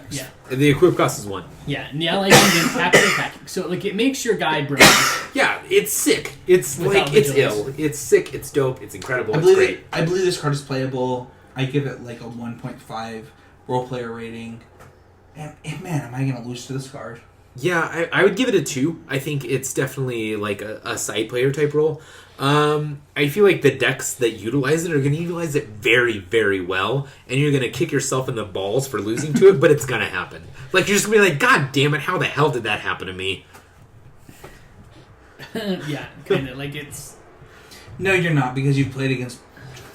Yeah. The equip cost is 1. Yeah, and the ally can tap it attacking. So it makes your guy broken. Yeah, it's sick. It's it's ill. It's sick. It's dope. It's incredible. It's great. I believe this card is playable. I give it like a 1.5 role player rating. And man, am I going to lose to this card? Yeah, I would give it a 2. I think it's definitely like a side player type role. I feel like the decks that utilize it are going to utilize it very, very well, and you're going to kick yourself in the balls for losing to it, but it's going to happen. Like, you're just going to be like, God damn it, how the hell did that happen to me? Yeah, kind of. Like, it's... No, you're not, because you've played against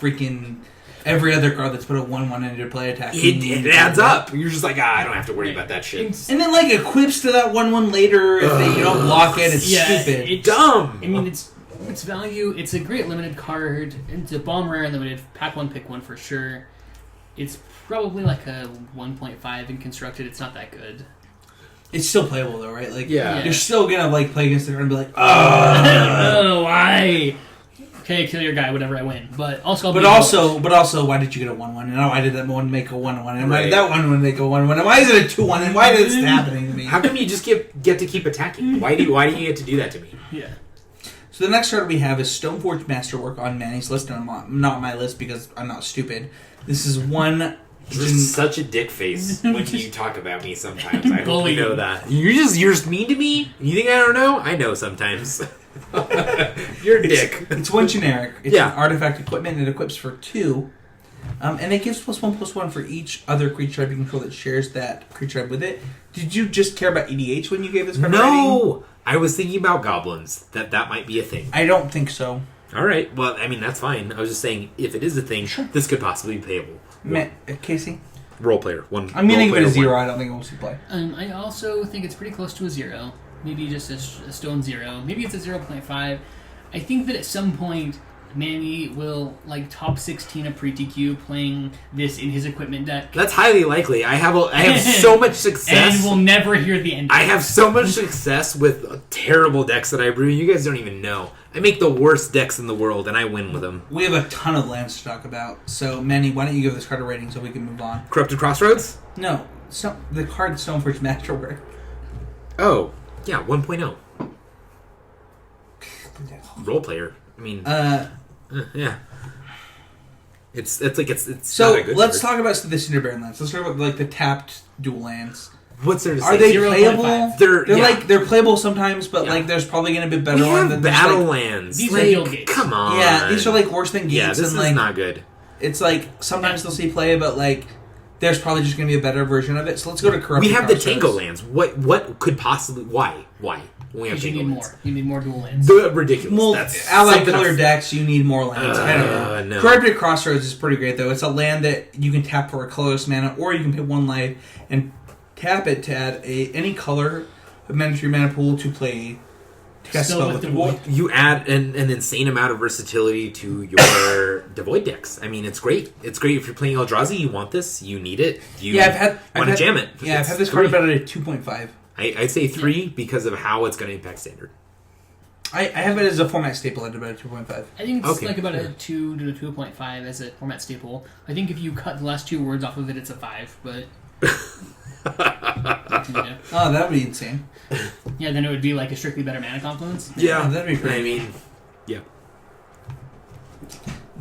freaking every other card that's put a 1/1 into play attack. It adds up. You're just like, I don't have to worry about that shit. And then, like, equips to that 1/1 later if you don't block it. It's stupid. It's dumb. I mean, it's value. It's a great limited card. It's a bomb rare and limited. Pack 1, pick 1 for sure. It's probably like a 1.5 in constructed. It's not that good. It's still playable though, right? Like, Yeah. you're still gonna like play against the card and be like, Oh, why? Okay, kill your guy, whatever, I win. But also, But also, why did you get a 1/1? And why did that one make a 1/1? And why did that one make a 1/1? And why is it a 2/1? And why is this happening to me? How come you just get to keep attacking? Why do you get to do that to me? Yeah. So the next card we have is Stoneforge Masterwork on Manny's list, and not my list because I'm not stupid. This is one. You're such a dick face when you talk about me sometimes. I hope you know that. You're just mean to me? You think I don't know? I know sometimes. You're a dick. It's one generic. It's an artifact equipment. It equips for 2. And it gives +1/+1 for each other creature type you control that shares that creature type with it. Did you just care about EDH when you gave this card a rating? No! I was thinking about goblins. That might be a thing. I don't think so. All right. Well, I mean, that's fine. I was just saying, if it is a thing, this could possibly be playable. Casey? Role player. One. I'm going to give it a 0. I don't think it will see play. I also think it's pretty close to a 0. Maybe just a stone 0. Maybe it's a 0.5. I think that at some point, Manny will like top 16 a pre-TQ playing this in his equipment deck. That's highly likely. I have so much success. And we'll never hear the end. I have so much success with terrible decks that I brew. You guys don't even know. I make the worst decks in the world, and I win with them. We have a ton of lands to talk about. So, Manny, why don't you give this card a rating so we can move on? Corrupted Crossroads? No. The card Stoneforge Masterwork. Oh. Yeah, 1.0. Role player. I mean, yeah. It's So not a good let's card. talk about the Cinder Baron lands. Let's talk about like the tapped dual lands. What's there to say? Are they 0.5. playable? They're like they're playable sometimes, but Yeah. like there's probably going to be a better we one have than battle like, lands. These are like, guild gates. come on. Yeah, these are like worse than gates. Yeah, this and, is like, not good. It's like sometimes they'll see play, but like there's probably just going to be a better version of it. So let's go to Corrupted We have the Crossroads. Tango lands. What could possibly? Why? We have Because you Tango need lands. more. You need more dual lands. Ridiculous. Well, That's allied something color else. decks, you need more lands. I don't know. No. Corrupted Crossroads is pretty great though. It's a land that you can tap for a colorless mana, or you can pay 1 life and tap it to add any color of mana to your mana pool to play. To cast a Still spell with with the the void. You add an insane amount of versatility to your Devoid decks. I mean, it's great. It's great if you're playing Eldrazi. You want this. You need it. You want to jam it. Yeah, I've It's had this 3. card about at a 2.5. I'd say 3 because of how it's going to impact Standard. I have it as a format staple at about a 2.5. I think it's Okay. like about a 2 to a 2.5 as a format staple. I think if you cut the last 2 words off of it, it's a 5. But yeah. Oh, that would be insane. Yeah, then it would be like a strictly better mana confluence. Yeah, that'd be pretty. I mean, yeah.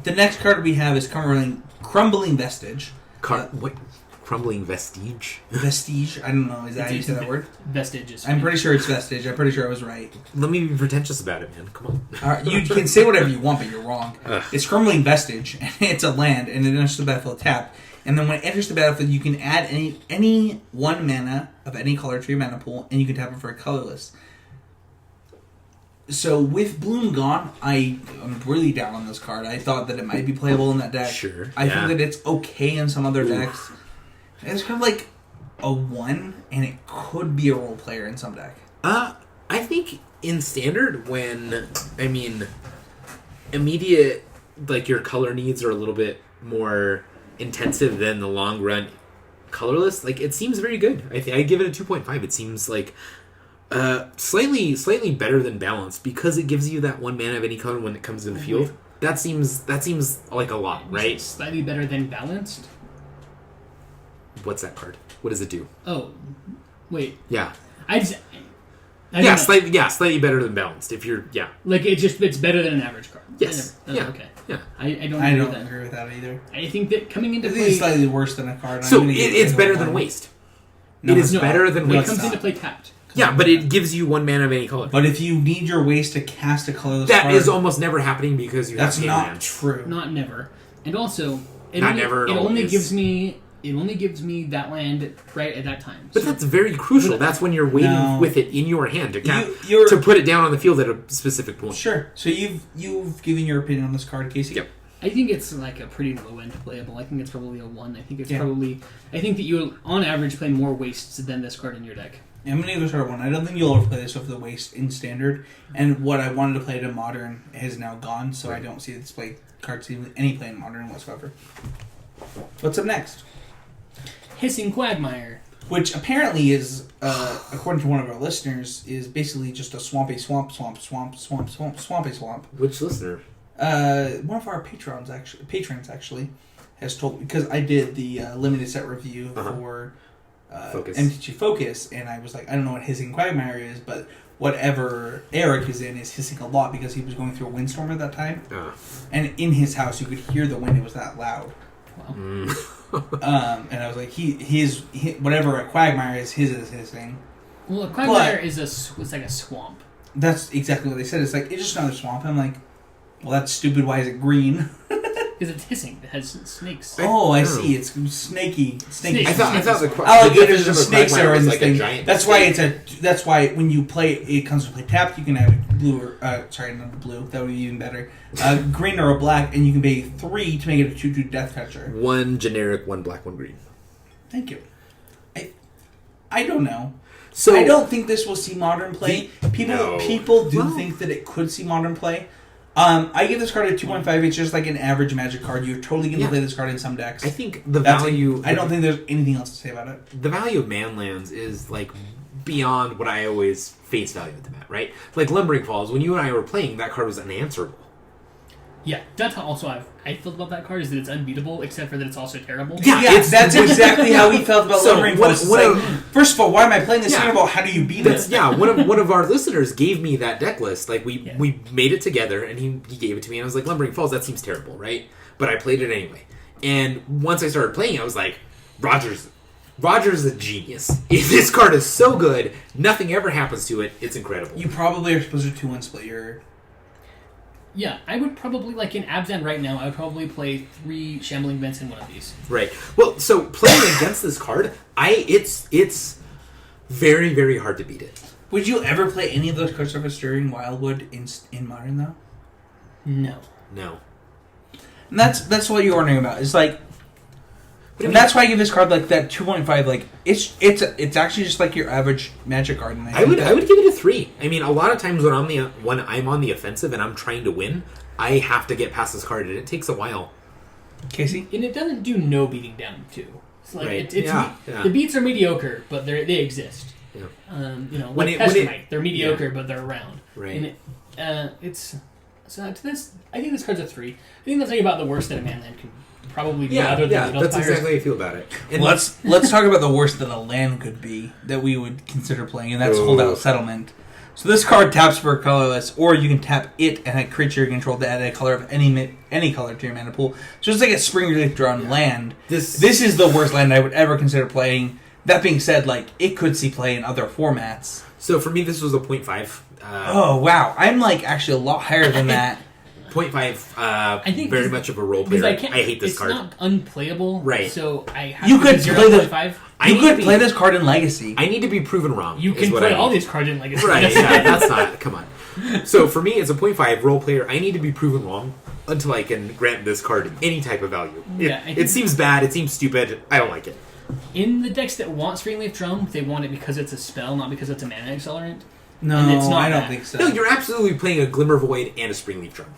The next card we have is Crumbling Vestige. What? Crumbling Vestige? Vestige? I don't know. Is that how you say that word? Vestiges. I'm pretty sure it's Vestige. I'm pretty sure I was right. Let me be pretentious about it, man. Come on. You can say whatever you want, but you're wrong. Ugh. It's Crumbling Vestige, and it's a land, and it enters the battlefield tapped. And then when it enters the battlefield, you can add any 1 mana of any color to your mana pool, and you can tap it for a colorless. So with Bloom gone, I'm really down on this card. I thought that it might be playable in that deck. Sure. I think that it's okay in some other decks. It's kind of like a 1, and it could be a role player in some deck. I think in Standard, immediate, like, your color needs are a little bit more intensive than the long run colorless. Like, it seems very good. I give it a 2.5. It seems like slightly better than balanced because it gives you that 1 mana of any color when it comes to the field. That seems like a lot, right? Slightly better than balanced. What's that card? What does it do? Oh, wait. Yeah. I don't know. Slightly better than balanced. If you're Like it's better than an average card. Yes. Yeah. Okay. Yeah. I don't I agree don't with that. agree with that either. I think that coming into I think play, it's slightly worse than a card. So I'm gonna give it's a better 1. than waste. No, it is it's better than it waste. comes not. into play tapped. Yeah, but it gives you 1 mana of any color. But if you need your waste to cast a colorless That card, is almost never happening because you that's have game not lands. true. Not never. And also, it Not only, never, it only always. gives me that land right at that time. But So that's very crucial. That's when you're waiting No. with it in your hand to You're- to put it down on the field at a specific point. Sure. So you've given your opinion on this card, Casey. Yep. I think it's like a pretty low end playable. I think it's probably a 1. I think it's Yeah. I think that you on average play more wastes than this card in your deck. I'm gonna give this card a 1. I don't think you'll ever play this with the waste in Standard, and what I wanted to play it in Modern has now gone, so I don't see this card seeing any play in Modern whatsoever. What's up next? Hissing Quagmire. Which apparently is, according to one of our listeners, is basically just a swampy swamp. Which listener? One of our patrons actually has told, because I did the limited set review for MTG Focus, and I was like, I don't know what Hissing Quagmire is, but whatever Eric is in is hissing a lot because he was going through a windstorm at that time, and in his house you could hear the wind; it was that loud. Wow. And I was like, his whatever a Quagmire is, his is hissing. Well, a Quagmire is it's like a swamp. That's exactly what they said. It's like, it's just another swamp. I'm like, well, that's stupid. Why is it green? Because it's hissing. It has snakes. Oh, I see. It's snaky. Snakes. I thought the alligators and snakes are in this thing. Giant That's why That's why when you play, it comes to play tapped. You can have blue or sorry, not blue. That would be even better. Green or a black, and you can pay 3 to make it a 2/2 death catcher. 1 generic, 1 black, 1 green. Thank you. I don't know. So I don't think this will see modern play. People do think that it could see modern play. I give this card a 2.5. It's just like an average Magic card. You're totally going to play this card in some decks. I think the value... I don't think there's anything else to say about it. The value of Manlands is, like, beyond what I always face value them at, right? Like, Lumbering Falls, when you and I were playing, that card was unanswerable. Yeah, that's how also I felt about that card, is that it's unbeatable, except for that it's also terrible. Yeah, that's exactly how we felt about Lumbering Falls. First of all, why am I playing this? Second of all, how do you beat it? Yeah, one of our listeners gave me that deck list. Like, we made it together, and he gave it to me, and I was like, Lumbering Falls, that seems terrible, right? But I played it anyway. And once I started playing, I was like, Roger's a genius. This card is so good, nothing ever happens to it. It's incredible. You probably are supposed to 2-1 split your... Yeah, I would probably, like in Abzan right now, I would probably play 3 Shambling Vents in one of these. Right. Well, so playing against this card, it's very, very hard to beat it. Would you ever play any of those card surface during Wildwood in Modern, though? No. And that's what you're wondering about. It's like... And that's why I give this card like that 2.5. Like it's actually just like your average Magic card. And I would give it a 3. I mean, a lot of times when I'm on the offensive and I'm trying to win, I have to get past this card, and it takes a while. Casey, and it doesn't do no beating down too. It's like right. The beats are mediocre, but they exist. Yeah. Like Pestamite, they're mediocre, but they're around. Right. And it's so to this. I think this card's a 3. I think that's like about the worst that a Manland can probably be. Other than that's exactly how I feel about it. And let's talk about the worst that a land could be that we would consider playing, and that's Holdout Settlement. So this card taps for colorless, or you can tap it and a creature you control to add a color of any color to your mana pool. So it's like a Spring Relief drawn land. This is the worst land I would ever consider playing. That being said, like it could see play in other formats. So for me, this was a 0.5. Oh wow, I'm like actually a lot higher than that. 0.5, I think very much of a role player. I hate this card. It's not unplayable, right? So I have you to could play 0.5. You could play this card in Legacy. I need to be proven wrong. You can play all these cards in Legacy. Right, yeah, that's not... Come on. So for me, it's a 0.5 role player. I need to be proven wrong until I can grant this card any type of value. It seems bad. It seems stupid. I don't like it. In the decks that want Springleaf Drum, they want it because it's a spell, not because it's a mana accelerant. No, I don't think so. No, you're absolutely playing a Glimmer Void and a Springleaf Drum.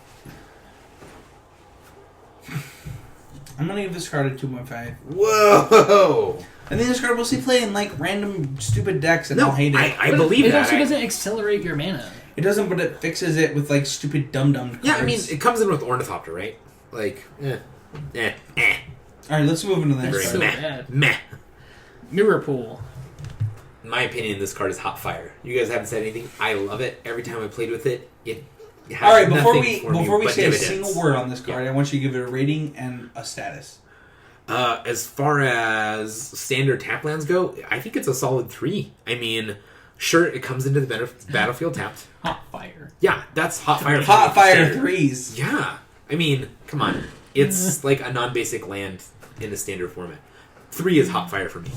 I'm going to give this card a 2.5. Whoa! I think this card will see play in like random stupid decks and I'll hate it. I believe that. It also doesn't accelerate your mana. It doesn't, but it fixes it with like stupid dum-dum cards. Yeah, I mean, it comes in with Ornithopter, right? Like, Alright, let's move into the next That's so card. bad. Meh. Mirror Pool. In my opinion, this card is hot fire. You guys haven't said anything. I love it. Every time I played with it, it has Alright, nothing before we but say dividends. a single word on this card, I want you to give it a rating and a status. As far as standard tap lands go, I think it's a solid 3. I mean, sure, it comes into the battlefield tapped. Hot Fire. Yeah, that's hot fire. Hot fire standard. 3s. Yeah. I mean, come on. It's like a non-basic land in a standard format. 3 is hot fire for me.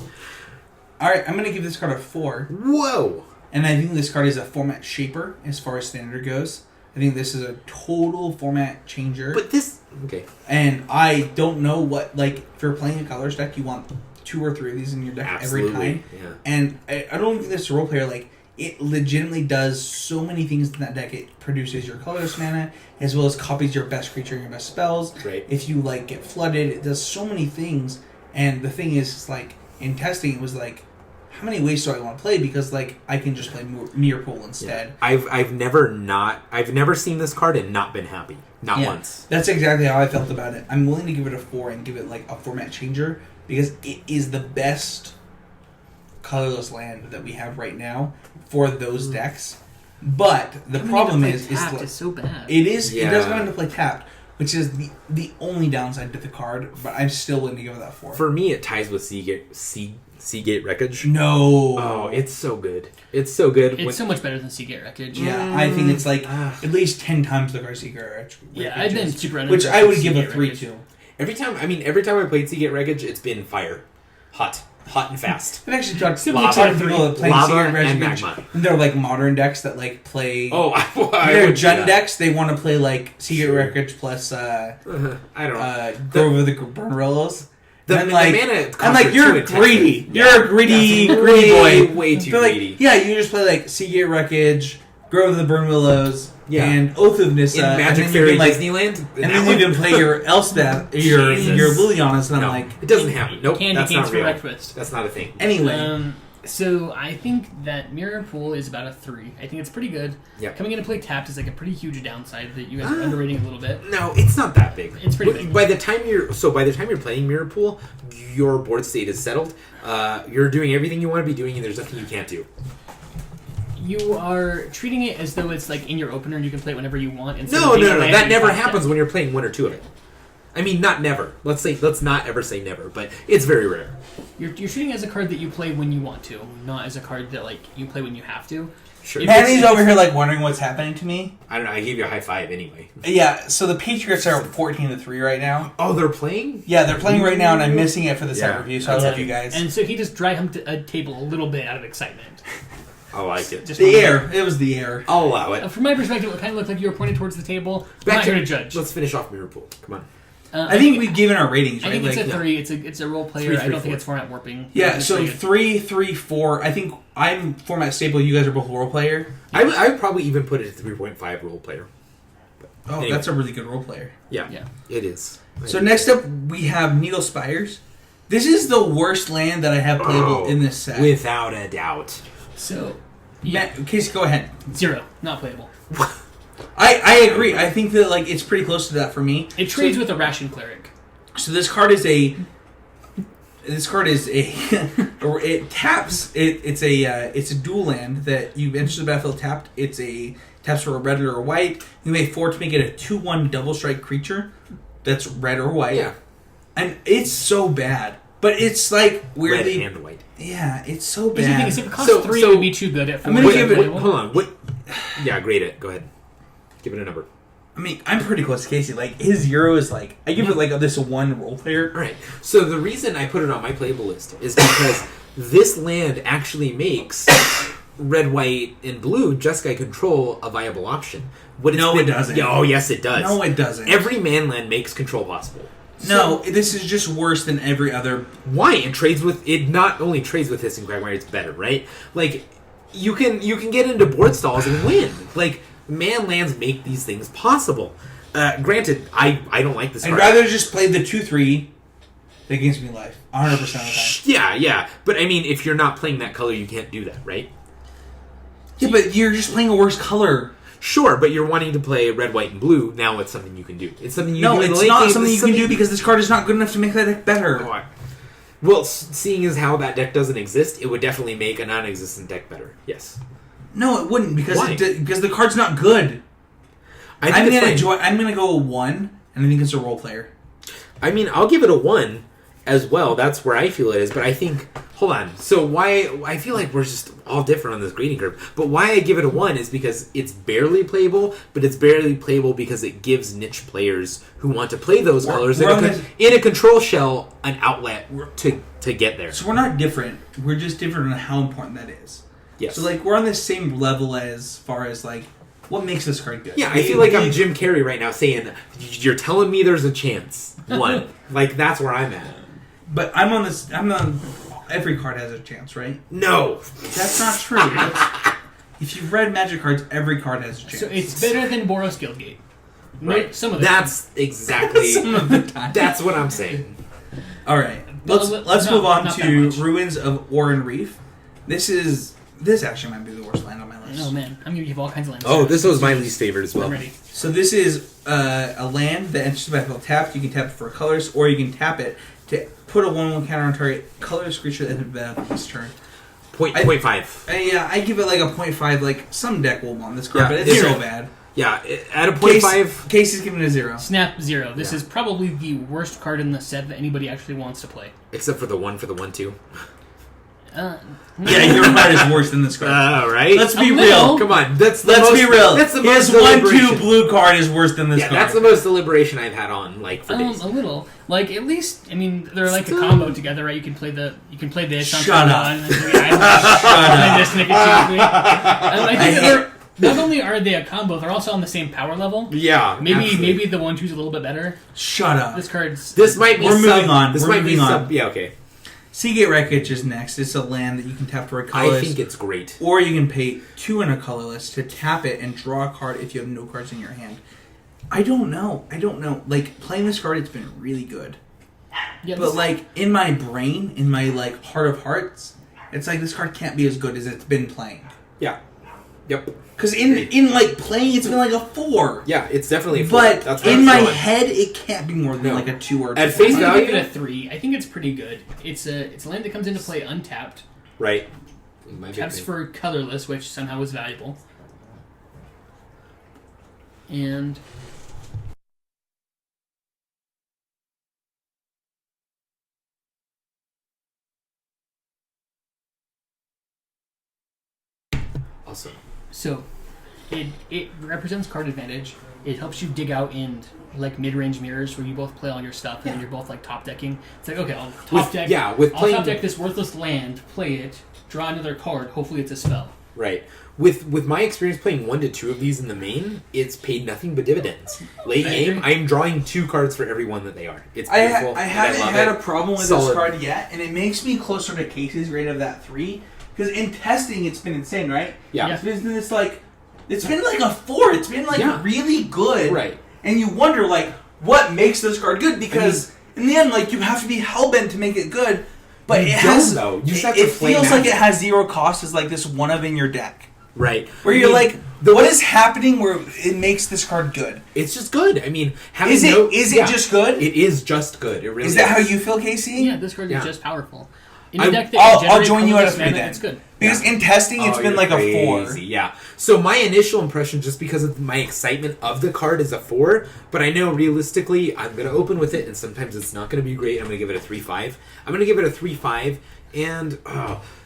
Alright, I'm going to give this card a 4. Whoa! And I think this card is a format shaper as far as standard goes. I think this is a total format changer. But this... Okay. And I don't know what... Like, if you're playing a colors deck, you want 2 or 3 of these in your deck every time. Yeah. And I don't think this is a role player. Like, it legitimately does so many things in that deck. It produces your colorless mana, as well as copies your best creature and your best spells. Right. If you, like, get flooded, it does so many things. And the thing is, it's like, in testing, it was like, how many ways do I want to play? Because, like, I can just play Mirror Pool instead. Yeah. I've never seen this card and not been happy. Not once. That's exactly how I felt about it. I'm willing to give it a 4 and give it, like, a format changer, because it is the best colorless land that we have right now for those decks. But the problem is it's so bad. It is. Yeah. It does come into play tapped, which is the only downside to the card. But I'm still willing to give it that 4. For me, it ties with Seagate Wreckage. No. Oh, it's so good. It's so good. It's so much better than Seagate Wreckage. Yeah, I think it's like at least 10 times the card Seagate Wreckage. Yeah, I've been super which I would give a 3 to. Every time I played Seagate Wreckage, it's been fire, hot and fast. I've actually talked to a Lava, lot of people that play lava, Seagate and Wreckage. magma. And they're like modern decks that like play. Oh, they're Jund decks. They want to play like Seagate Wreckage plus I don't know. Grove of the Burnerillos. The I'm like, mana I'm like, you're greedy. Yeah. You're a greedy boy. Way too They're like, greedy. yeah, you just play like Seagate Wreckage, Grove of the Burnwillows, and Oath of Nissa, in Magic and Fairy like, Disneyland, and then you can play your Elspeth, your Lilianas, and I'm like, it doesn't happen. Nope, Candy that's canes not for real. breakfast. That's not a thing. Anyway, so I think that Mirror Pool is about a 3. I think it's pretty good. Yep. Coming into play tapped is like a pretty huge downside that you guys are underrating a little bit. No, it's not that big. It's pretty big. By the time you're playing Mirror Pool, your board state is settled. You're doing everything you want to be doing, and there's nothing you can't do. You are treating it as though it's like in your opener and you can play it whenever you want. No. That never happens when you're playing 1 or 2 of it. I mean, not never. Let's not ever say never, but it's very rare. You're treating it as a card that you play when you want to, not as a card that like you play when you have to. Sure. Manny's over here like wondering what's happening to me. I don't know. I gave you a high five anyway. Yeah, so the Patriots are 14-3 right now. Oh, they're playing? Yeah, they're playing right now, and I'm missing it for the set review, so I love okay. you guys. And so he just dry humped a table a little bit out of excitement. I like it. Just The air. It was the air. I'll allow it. From my perspective, it kind of looked like you were pointing towards the table. I'm Back not here to judge. Let's finish off Mirror Pool. Come on. I think we've given our ratings, right? I think it's like, a 3. It's a role player. 3, I don't 4. think it's format warping. Yeah, It's so pretty good. 3, 3, 4. I think I'm format stable. You guys are both role player. I would probably even put it at 3.5 role player. Oh, anyway. that's a really good role player. Yeah, it is. So next up, we have Needle Spires. This is the worst land that I have playable in this set. Without a doubt. So, Casey, go ahead. 0. Not playable. I agree. I think that like it's pretty close to that for me. It trades with a Ration Cleric. So this card is a. It taps. It's a dual land that you enter the battlefield tapped. It's a taps for a red or a white. You may 4 to make it a 2/1 double strike creature. That's red or white. Yeah. And it's so bad, but it's like weirdly Red and white. Yeah, it's so Here's the thing, bad. is if it costs 3, it would be too good at 4. I'm gonna give it- Hold on. What? Yeah, grade it. Go ahead. Give it a number. I mean, I'm pretty close to Casey. Like his Euro is like I give it like this 1 role player. All right. So the reason I put it on my playable list is because this land actually makes red, white, and blue Jeskai control a viable option. It doesn't. Yeah, oh, yes, it does. No, it doesn't. Every man land makes control possible. No, this is just worse than every other. Why? It not only trades with Hissing Quagmire, it's better, right? Like you can get into board stalls and win. Like man lands make these things possible. Granted, I don't like this I'd card. rather just play the 2/3 that gives me life 100% of the time. Yeah. But I mean, if you're not playing that color, you can't do that, right? Yeah, but you're just playing a worse color. Sure, but you're wanting to play red, white, and blue. Now it's something you can do. It's something you No, do in the it's late not game. something It's you can do because this card is not good enough to make that deck better. Oh, well, seeing as how that deck doesn't exist, it would definitely make a non-existent deck better. Yes. No, it wouldn't because Why? because the card's not good. I I'm think gonna go a 1, and I think it's a role player. I mean, I'll give it a 1 as well. That's where I feel it is. But I think, hold on. So why? I feel like we're just all different on this grading curve. But why I give it a 1 is because it's barely playable. But it's barely playable because it gives niche players who want to play those colors in a control shell an outlet to get there. So we're not different. We're just different on how important that is. Yes. So like we're on the same level as far as like what makes this card good. Yeah, I feel like I'm Jim Carrey right now saying, you're telling me there's a chance. 1. Like, that's where I'm at. But I'm on this. I'm on. Every card has a chance, right? No. That's not true. If you've read Magic cards, every card has a chance. So it's better than Boros Guildgate. Right. Some of the That's exactly. Some of the time. That's what I'm saying. All right. Let's move on to Ruins of Oran Reef. This actually might be the worst land on my list. Oh man, I'm gonna give all kinds of lands. Oh, this was my least favorite as well. I'm ready. So this is a land that enters the battlefield tapped. You can tap it for colors, or you can tap it to put a 1/1 counter on target colorless creature that enters the battlefield this turn. 0.5. Yeah, I give it like a 0.5. Like some deck will want this card, but it's so bad. Yeah, at a 0.5. Casey's giving it a 0. Snap 0. This is probably the worst card in the set that anybody actually wants to play. Except for the 1/1/2. Yeah, your card is worse than this card. Right? Let's be real. Come on, let's be real. That's the most His 1/2 blue card is worse than this card. That's the most deliberation I've had on for days. A little. Like at least, I mean, they're like a combo together, right? You can play this. Shut on up. one, and this, make it too I think they're not only are they a combo, they're also on the same power level. Yeah, maybe the 1/2's a little bit better. Shut up. This card's. This might be. We're moving on. This We're might be moving on. Yeah, okay. Seagate Wreckage is next. It's a land that you can tap for a colorless. I think it's great. Or you can pay 2 and a colorless to tap it and draw a card if you have no cards in your hand. I don't know. Like, playing this card, it's been really good. Yeah, but, like, in my brain, in my, like, heart of hearts, it's like this card can't be as good as it's been playing. Yeah. Yep. Because in like, playing, it's been like a 4. Yeah, it's definitely a 4. But that's in my head, it can't be more than, like, a 2 or a 2. At face I'm value, gonna give it a 3. I think it's pretty good. It's a land that comes into play untapped. Right. Taps for colorless, which somehow is valuable. And awesome. So it represents card advantage. It helps you dig out in like mid-range mirrors where you both play all your stuff and you're both like top decking. It's like, okay, I'll top deck. Yeah, I'll top deck this worthless land, play it, draw another card. Hopefully, it's a spell. Right. With my experience playing 1 to 2 of these in the main, it's paid nothing but dividends. Late game, I'm drawing 2 cards for every one that they are. It's beautiful. I haven't had a problem with this card yet, and it makes me closer to Casey's rate of that 3. Because in testing, it's been insane, right? Yeah. It's been this like, it's been like a 4. It's been like really good, right? And you wonder like what makes this card good because in the end, like you have to be hellbent to make it good. But it has though. You just have it to play feels Magic. like it has 0 cost as like this one of in your deck. Right. Where you're like, what is happening where it makes this card good? It's just good. I mean, is it just good? It is just good. It really is. That how you feel, Casey? Yeah, this card is just powerful. In a deck that I'll join you at a 3 then. It's good. Because in testing, it's been like a 4. Yeah. So my initial impression, just because of my excitement of the card, is a 4. But I know realistically, I'm going to open with it, and sometimes it's not going to be great. I'm going to give it a 3.5. I'm going to give it a 3.5, and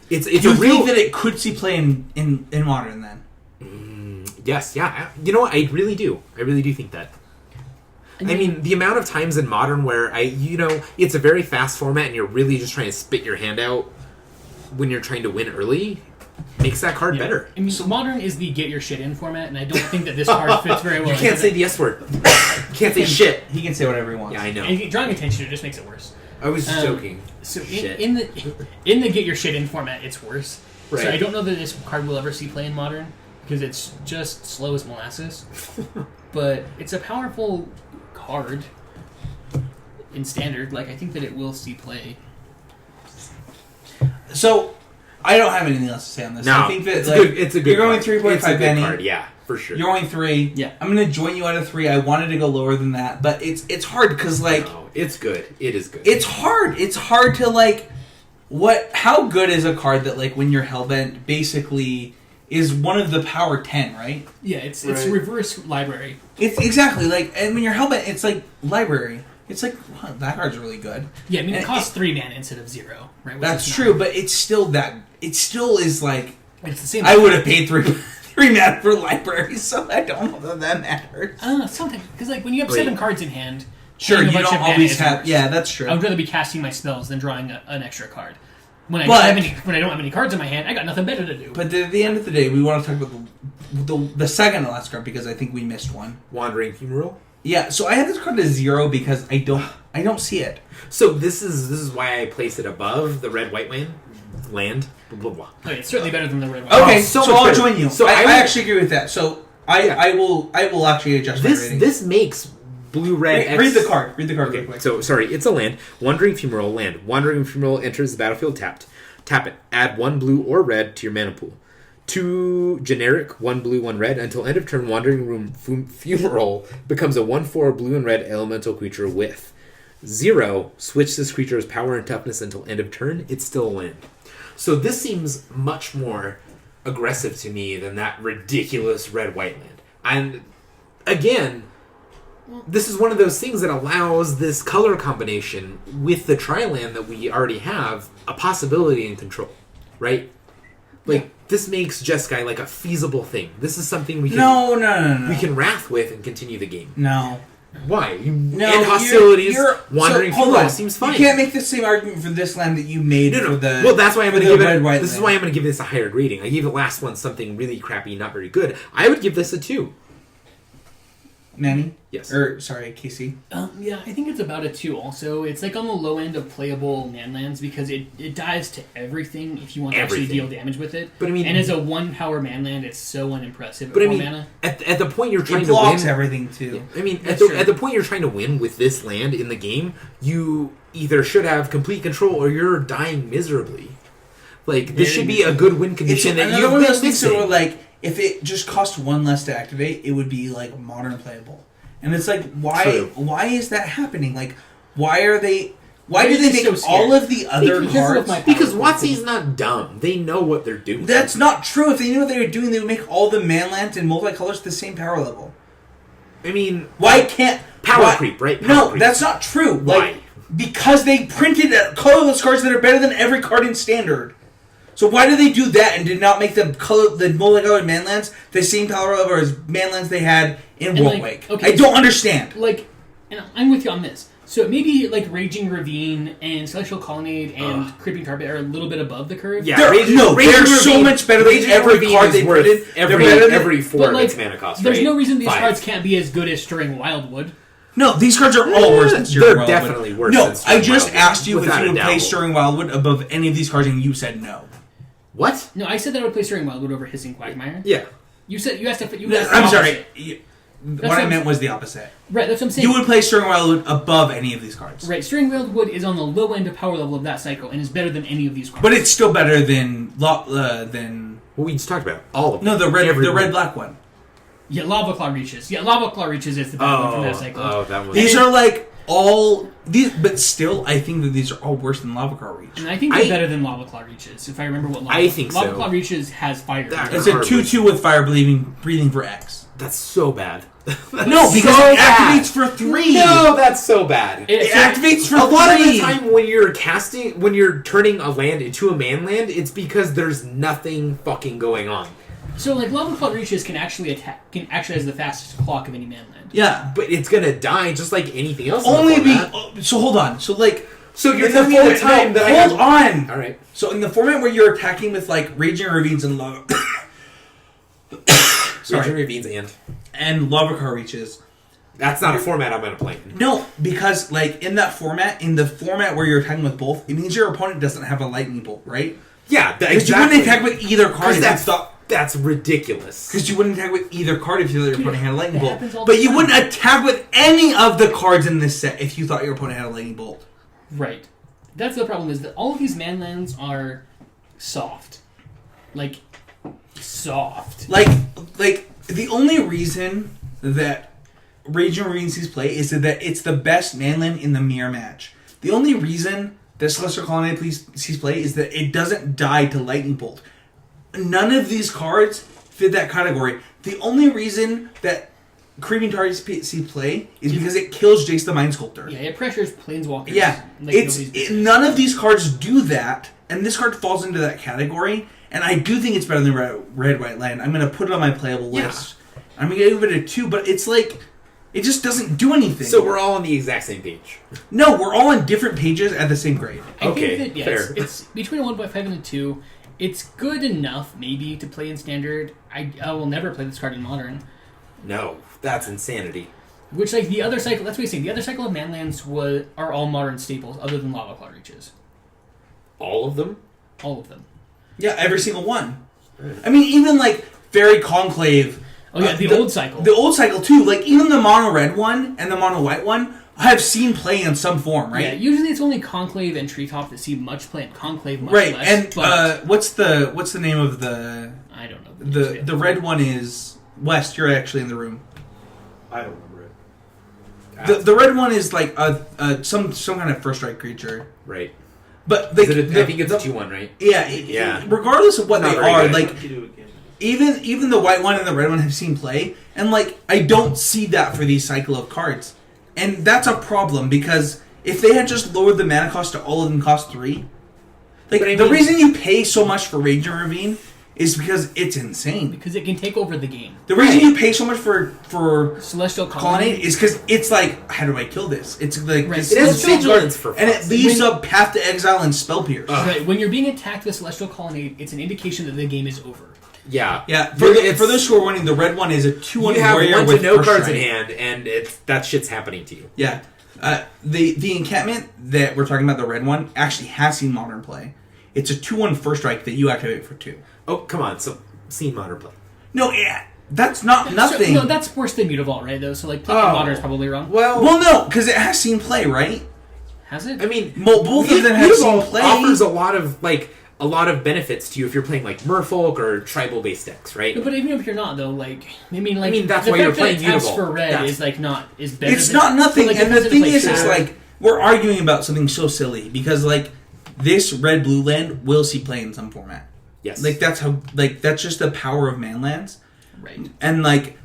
it's you a real. think that it could see play in Modern then? Yes. Yeah. You know what? I really do. I really do think that. I mean, the amount of times in Modern where it's a very fast format and you're really just trying to spit your hand out when you're trying to win early makes that card better. I mean, so Modern is the get your shit in format, and I don't think that this card fits very well. You can't say the S word. You can't say shit. He can say whatever he wants. Yeah, I know. And drawing attention to it just makes it worse. I was just joking. So in the get your shit in format, it's worse. Right. So I don't know that this card will ever see play in Modern because it's just slow as molasses. But it's a powerful card in Standard. Like I think that it will see play. So I don't have anything else to say on this. No, I think that it's a good. You're going card. 3.5, It's a good Benny. card. Yeah, for sure. You're going 3. Yeah. I'm going to join you at a 3. I wanted to go lower than that, but it's hard because like it's good. It is good. It's hard. It's hard to like how good is a card that like when you're hellbent basically is one of the power 10, right? Yeah, it's reverse library. It's exactly like, and when you're hellbent, it's like library. It's like, wow, that card's really good. Yeah, I mean, it costs 3 mana instead of 0, right? That's true, but it's still that. It still is like. It's the same. I would have paid 3 mana for library, so I don't know that matters. I don't know, something because like when you have 7 cards in hand, sure, you don't always have. Yeah, that's true. I would rather be casting my spells than drawing an extra card. When I don't have any cards in my hand, I got nothing better to do. But at the end of the day, we want to talk about the second to last card because I think we missed one. Wandering Funeral. Yeah, so I have this card to 0 because I don't see it. So this is why I place it above the red-white land. Blah blah blah. Okay, it's certainly better than the red. Okay, Oh, so so much I'll better. join you. So I I would- actually agree with that. So I will actually adjust my rating. This makes blue-red X... Read the card. Read the card real Okay, quick. so, sorry, it's a land. Wandering Fumarole, land. Wandering Fumarole enters the battlefield tapped. Tap it. Add 1 blue or red to your mana pool. 2 generic, 1 blue, 1 red. Until end of turn, Wandering Fumarole becomes a 1/4 blue and red elemental creature with 0. Switch this creature's power and toughness until end of turn. It's still a land. So this seems much more aggressive to me than that ridiculous red-white land. And again... This is one of those things that allows this color combination with the tri-land that we already have a possibility and control, right? Like, this makes Jeskai like a feasible thing. This is something we can No. we can wrath with and continue the game. No. Why? No, and hostilities, you're wandering hold Fumarole on. seems fine. You can't make the same argument for this land that you made No. for the. Well, that's why I'm for going to the give it. red-white This is land. why I'm going to give this a higher grading. I gave the last one something really crappy, not very good. I would give this a 2. Manny? Yes. Or, sorry, Casey. Yeah, I think it's about a 2 also. It's like on the low end of playable manlands because it dies to everything if you want to actually deal damage with it. But I mean... And as a 1-power manland, it's so unimpressive. But I at 4 mean, mana. at the point you're trying It to win... blocks everything, too. I mean, That's at the point you're trying to win with this land in the game, you either should have complete control or you're dying miserably. Like, this should be a good win It's condition that another you've one of been those things that were missing. like, if it just cost 1 less to activate, it would be, like, modern playable. And it's like, True. why is that happening? Like, why do they they make so scared? all of the other Because of cards... my- Because WotC's not dumb. They know what they're doing. That's not true. If they knew what they were doing, they would make all the manlands and multicolors the same power level. I mean... Why can't... Power why- creep, right? Power No, creep. that's not true. Why? Like, because they printed colorless cards that are better than every card in Standard. So why did they do that and did not make the multicolored manlands the same power level as manlands they had in And, World like, Wake? okay, I don't understand. Like, and I'm with you on this. So maybe like Raging Ravine and Celestial Colonnade and Creeping Carpet are a little bit above the curve. Yeah, They're so much better than every Ravine card is they worth printed. They're Every, better than- every 4 But of like, its mana cost, there's right? no reason these 5. cards can't be as good as Stirring Wildwood. No, these cards are all worse than Stirring They're Wildwood. definitely worse No, than Stirring I just Wildwood, asked you if without you a would play doubt. Stirring Wildwood above any of these cards, and you said no. What? No, I said that I would play Stirring Wildwood over Hissing Quagmire. Yeah. You said you asked if you asked I'm the sorry. opposite. What I meant was the opposite. Right, that's what I'm saying. You would play Stirring Wildwood above any of these cards. Right, Stirring Wildwood is on the low end of power level of that cycle and is better than any of these cards. But it's still better than What we just talked about. All of them. no, the Every one. red black one. Yeah, Lava Claw Reaches. Yeah, Lava Claw Reaches is the better one from that cycle. Oh, that was... These are like all these, but still, I think that these are all worse than Lava Car Reach. And I think they're better than Lava Claw Reaches, if I remember what Lava I think Lava so. Claw Reaches has fire. That- It's a 2/2 with fire breathing for X. That's so bad. No, because so it bad. activates for 3. No, that's so bad. It activates for a lot of 3. the time when you're turning a land into a man land, it's because there's nothing fucking going on. So like Lava Claw Reaches can actually has the fastest clock of any manland. Yeah, But it's gonna die just like anything else. only in the format. so hold on. So like, So you're in the telling me the format- time no, that I hold have... on. All right. So in the format where you're attacking with like Raging Ravines and Lava, Raging Ravines and Lava Car Reaches. That's not a format I'm gonna play. No, because like in that format, in the format where you're attacking with both, it means your opponent doesn't have a lightning bolt, right? Yeah, Because you wouldn't attack with either card. That's ridiculous. Because you wouldn't attack with either card if you thought your opponent had a lightning that bolt. happens all the But you time. wouldn't attack with any of the cards in this set if you thought your opponent had a lightning bolt. Right. That's the problem, is that all of these manlands are soft. Like, soft. Like the only reason that Raging Ravine sees play is that it's the best manland in the mirror match. The only reason that Celestial Colonnade sees play is that it doesn't die to lightning bolt. None of these cards fit that category. The only reason that Creeping Target sees play is because it kills Jace the Mind Sculptor. Yeah, it pressures planeswalkers. Yeah, like nobody's business. none of these cards do that, and this card falls into that category. And I do think it's better than Red White Land. I'm going to put it on my playable list. I'm going to give it a 2, but it's like it just doesn't do anything. So we're all on the exact same page. No, we're all on different pages at the same grade. I Okay, think that, yeah, fair. It's between a 1.5 and a 2. It's good enough, maybe, to play in Standard. I will never play this card in Modern. No, that's insanity. Which, like, the other cycle... That's what he's saying. The other cycle of Manlands are all modern staples, other than Lava Claw Reaches. All of them? All of them. Yeah, every single one. I mean, even, like, Fairy Conclave... Oh, yeah, the old cycle. The old cycle, too. Like, even the mono red one and the mono white one, I've seen play in some form, right? Yeah, usually it's only Conclave and Treetop that see much play, and Conclave much right, less. and but what's the name of the... I don't know. The red one is... West, you're actually in the room. I don't remember it. The red one is like some kind of first strike creature. Right. But I think it's a 2-1, right? Yeah, regardless of what Not they very are, good. like... Even the white one and the red one have seen play, and like I don't see that for these cycle of cards, and that's a problem because if they had just lowered the mana cost to all of them cost 3, like the reason you pay so much for Raging Ravine is because it's insane. Because it can take over the game. The reason you pay so much for Celestial Colonnade is because it's like, how do I kill this? It's like Right. this It has insane vigilance card, for and fuck's it leaves up Path to Exile and Spell Pierce. Right, when you're being attacked with Celestial Colonnade, it's an indication that the game is over. Yeah. Yeah, for those who are wondering, the red one is a 2-1 You have warrior 1 with to no first cards strike. in hand, and that shit's happening to you. Yeah. The encampment that we're talking about, the red one, actually has seen modern play. It's a 2-1 first strike that you activate for 2. Oh, come on. So, seen modern play. No, yeah, that's not nothing. No, that's worse than Mutavault, right, though? So, like, playing Modern is probably wrong. Well, no, because it has seen play, right? Has it? I mean, Both of them have seen play. offers a lot of benefits to you if you're playing like Merfolk or tribal based decks, right? No, but even if you're not, though, like, that's the why you're fact that playing it taps Mutavault. for red is like is better. It's than, not nothing, like, and it the thing doesn't is, play it's fair. like we're arguing about something so silly because like this red blue land will see play in some format. Yes, Like that's just the power of manlands, right? and like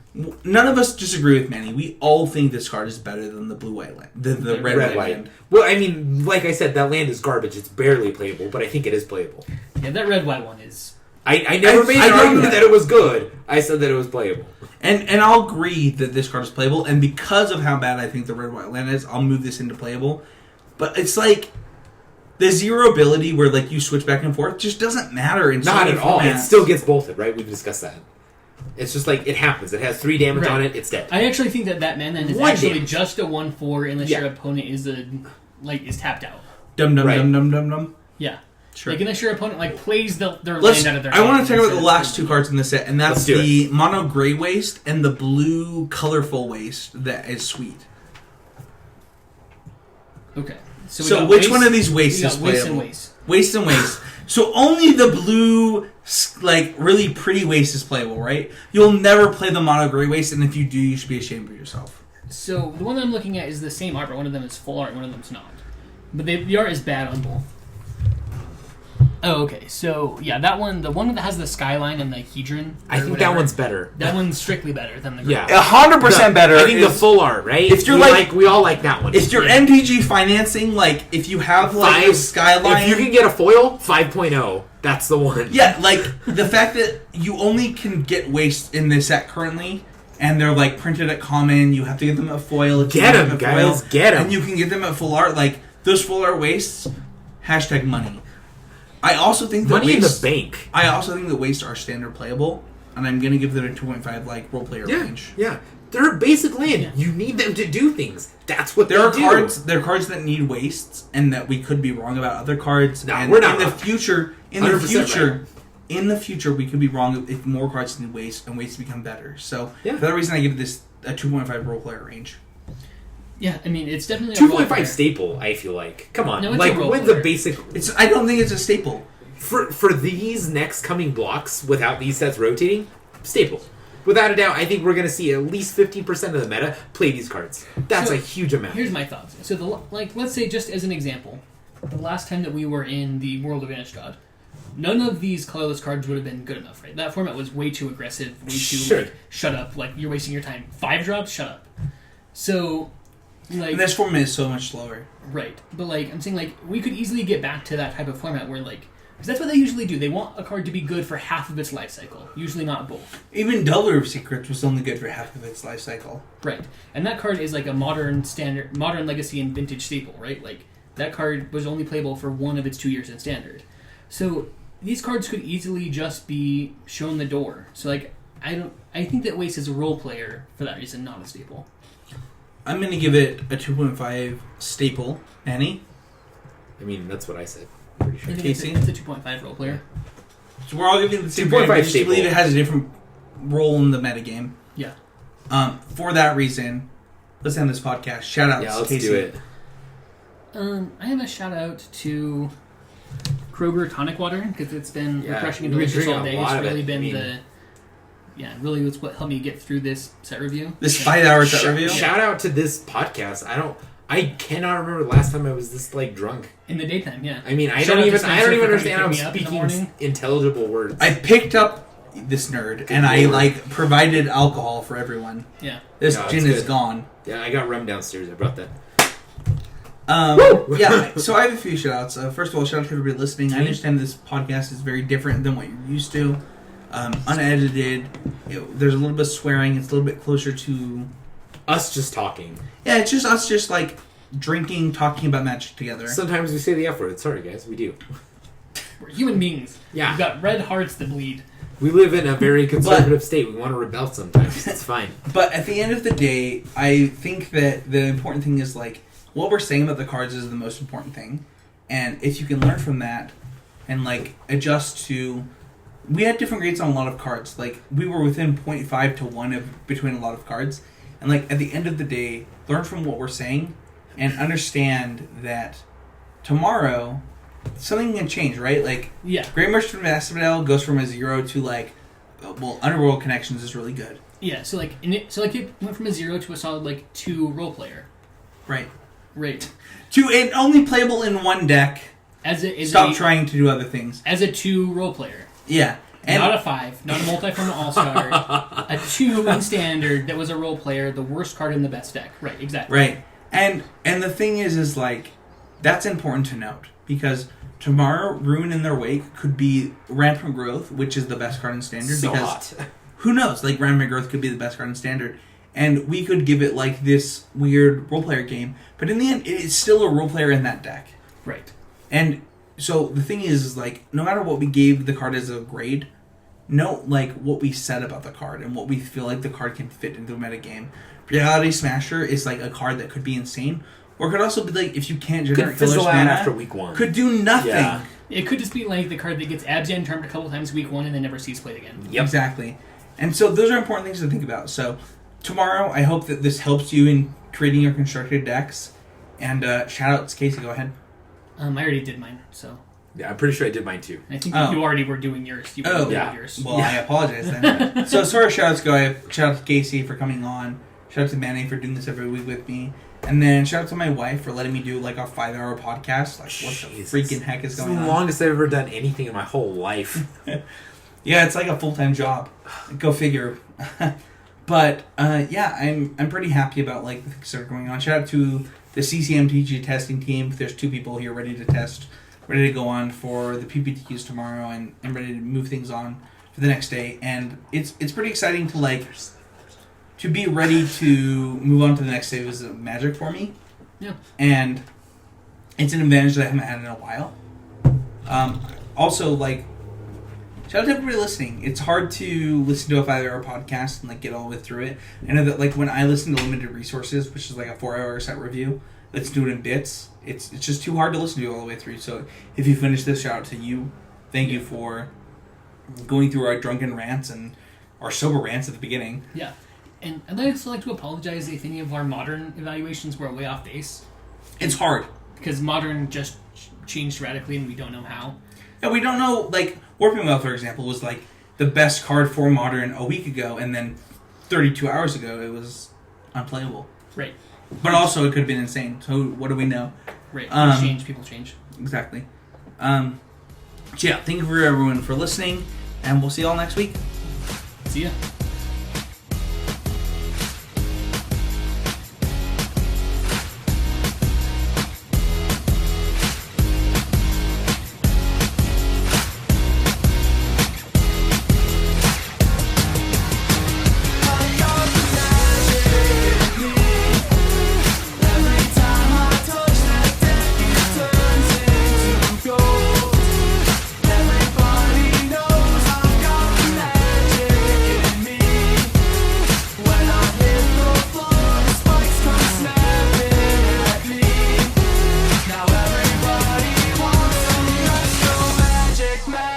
none of us disagree with Manny. We all think this card is better than the blue white land, the red white land. Well, I mean, like I said, that land is garbage. It's barely playable, but I think it is playable. Yeah, that red white one is. I never made an argument that it was good. I said that it was playable. And I'll agree that this card is playable, and because of how bad I think the red white land is, I'll move this into playable. But it's like the zero ability where like you switch back and forth just doesn't matter in Not some at all. It formats. still gets bolted, right? We've discussed that. It's just like it happens. It has 3 damage Right. on it. It's dead. I actually think that Manland is 1 actually damage. just a 1/4 unless Yeah. your opponent is is tapped out. Dum dum Right. dum dum dum dum. Yeah. Sure. Like unless your opponent like plays their Let's. land out of their I want hand to talk about instead the of last 2 cards in the set, and that's Let's do the mono gray waste and the blue colorful waste that is sweet. Okay. So, we So got which waste- one of these wastes we is got waste playable? and waste. Waste and waste. So only the blue, like really pretty waste is playable, right? You'll never play the mono gray waste, and if you do, you should be ashamed of yourself. So the one that I'm looking at is the same art, but one of them is full art, one of them's not. But the art is bad on both. Oh, okay. So yeah, that one, the one that has the skyline and the hedron. I or think whatever, that one's better. That one's strictly better than the green. Yeah. 100% better. I think the is- full art, right? If you're we all like that one. If you're Yeah. MTG financing, like if you have like a skyline, If you can get a foil, 5.0. That's the one. yeah, like the fact that you only can get waste in this set currently, and they're like printed at common. You have to get them at foil. If you Get get 'em, them at guys, get 'em. And you can get them at full art. Like those full art wastes. # money. I also think that Money in the waste, bank. I also think the wastes are standard playable, and I'm gonna give them a 2.5 like role player Yeah, range. yeah. They're a basic land. Yeah. You need them to do things. That's what There are they do. cards. There are cards that need wastes, and that we could be wrong about other cards. No, and we're not in the wrong. future. In the 100% future, right. in the future, we could be wrong if more cards need waste and wastes become better. So Yeah. for that reason, I give this a 2.5 role player range. Yeah, I mean it's definitely a 2.5 role player. staple, I feel like. Come on. No, it's like, a role when's the player. basic... It's. I don't think it's a staple. For these next coming blocks, without these sets rotating, staple. Without a doubt, I think we're going to see at least 15% of the meta play these cards. That's So, a huge amount. Here's my thoughts. So let's say just as an example, the last time that we were in the World of Innistrad, none of these colorless cards would have been good enough, right? That format was way too aggressive, way too Sure. like, shut up, like you're wasting your time. 5 drops, shut up. So like And this format is so much slower. right. But like I'm saying like we could easily get back to that type of format where like because that's what they usually do. They want a card to be good for half of its life cycle, usually not both. Even Delver of Secrets was only good for half of its life cycle. Right. And that card is like a modern standard, modern legacy and vintage staple, right? Like that card was only playable for 1 of its 2 years in standard. So these cards could easily just be shown the door. So like I think that Waste is a role player for that reason, not a staple. I'm going to give it a 2.5 staple. Manny? I mean, that's what I said. Pretty sure. Casey? It's a 2.5 role player. So we're all giving it the same 2.5 grade. I just staple. believe it has a different role in the metagame. Yeah. For that reason, let's end this podcast. Shout outs, Yeah, let's Casey. do it. I have a shout out to Kroger tonic water because it's been Yeah, refreshing and we've been delicious all drinking a day. lot It's of it. really been I mean- really was what helped me get through this set review. This 5-hour set review? Shout out to this podcast. I cannot remember the last time I was this like drunk. In the daytime, yeah. I mean, I Shout don't out to even Spencer for understand how I'm coming to pick me up in the speaking morning. intelligible words. I picked up this nerd, and I Lord. provided alcohol for everyone. Yeah. This No, it's gin is good. gone. Yeah, I got rum downstairs. I brought that. Yeah, so I have a few shout outs. First of all, shout out to everybody listening. I understand this podcast is very different than what you're used to. Unedited. There's a little bit of swearing. It's a little bit closer to... Us just talking. Yeah, it's just us just like drinking, talking about Magic together. Sometimes we say the F word. Sorry, guys. We do. We're human beings. Yeah. We've got red hearts that bleed. We live in a very conservative state. We want to rebel sometimes. It's fine. But at the end of the day, I think that the important thing is like what we're saying about the cards is the most important thing. And if you can learn from that and like adjust to... We had different grades on a lot of cards. Like we were within 0.5 to 1 between a lot of cards. And like at the end of the day, learn from what we're saying and understand that tomorrow something can change, right? Like Yeah. Great Merchant of Asphodel goes from a 0 to like, well, Underworld Connections is really good. Yeah, so it went from a 0 to a solid like 2 role player. Right. Right. And only playable in one deck. Stop trying to do other things. As a 2 role player. Yeah. And Not a 5, not a multi-form all-star. A 2 in standard that was a role player, the worst card in the best deck. Right, exactly. right. And the thing is like, that's important to note. Because tomorrow, Ruin in Their Wake could be Rampant Growth, which is the best card in standard. So because hot. who knows? Like, Rampant Growth could be the best card in standard. And we could give it like this weird role player game. But in the end, it's still a role player in that deck. Right. And so the thing is like, no matter what we gave the card as a grade, note like what we said about the card and what we feel like the card can fit into a metagame. Reality Smasher is like a card that could be insane, or could also be like if you can't generate Could fizzle fillers out mana, after week 1. could do nothing. Yeah. It could just be like the card that gets Abzan turned a couple times week 1 and then never sees played again. Yep. Exactly. And so those are important things to think about. So tomorrow, I hope that this helps you in creating your constructed decks. And shout outs, Casey. Go ahead. I already did mine, so Yeah, I'm pretty sure I did mine too. I think Oh. you already were doing yours. You Oh, were yeah. yours. Well, I apologize then. So, as far as shout-outs go, shout out to Casey for coming on. Shout out to Manny for doing this every week with me. And then shout out to my wife for letting me do like a 5-hour podcast. Like, what the Jesus. freaking heck is It's going the on? longest I've ever done anything in my whole life. Yeah, it's like a full-time job. Go figure. But, yeah, I'm pretty happy about like the things that are going on. Shout out to the CCMTG testing team. There's 2 people here ready to test, ready to go on for the PPTQs tomorrow, and ready to move things on for the next day. And it's pretty exciting to like to be ready to move on to the next phase of Magic for me. Yeah. And it's an advantage that I haven't had in a while. Also, like, shout out to everybody listening. It's hard to listen to a 5-hour podcast and like get all the way through it. I know that like when I listen to Limited Resources, which is like a 4-hour set review, let's do it in bits. It's just too hard to listen to all the way through. So if you finish this, shout out to you. Thank you for going through our drunken rants and our sober rants at the beginning. Yeah. And I'd also like to apologize if any of our modern evaluations were way off base. It's hard. Because modern just changed radically and we don't know how. And we don't know, like, Warping Well, for example, was like the best card for Modern a week ago, and then 32 hours ago it was unplayable. Right. But also it could have been insane. So what do we know? Right. People change. Exactly. So yeah, thank you for everyone for listening, and we'll see you all next week. See ya. Everybody knows I've got magic in me.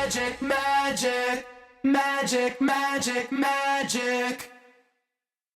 magic, magic, magic, magic, magic.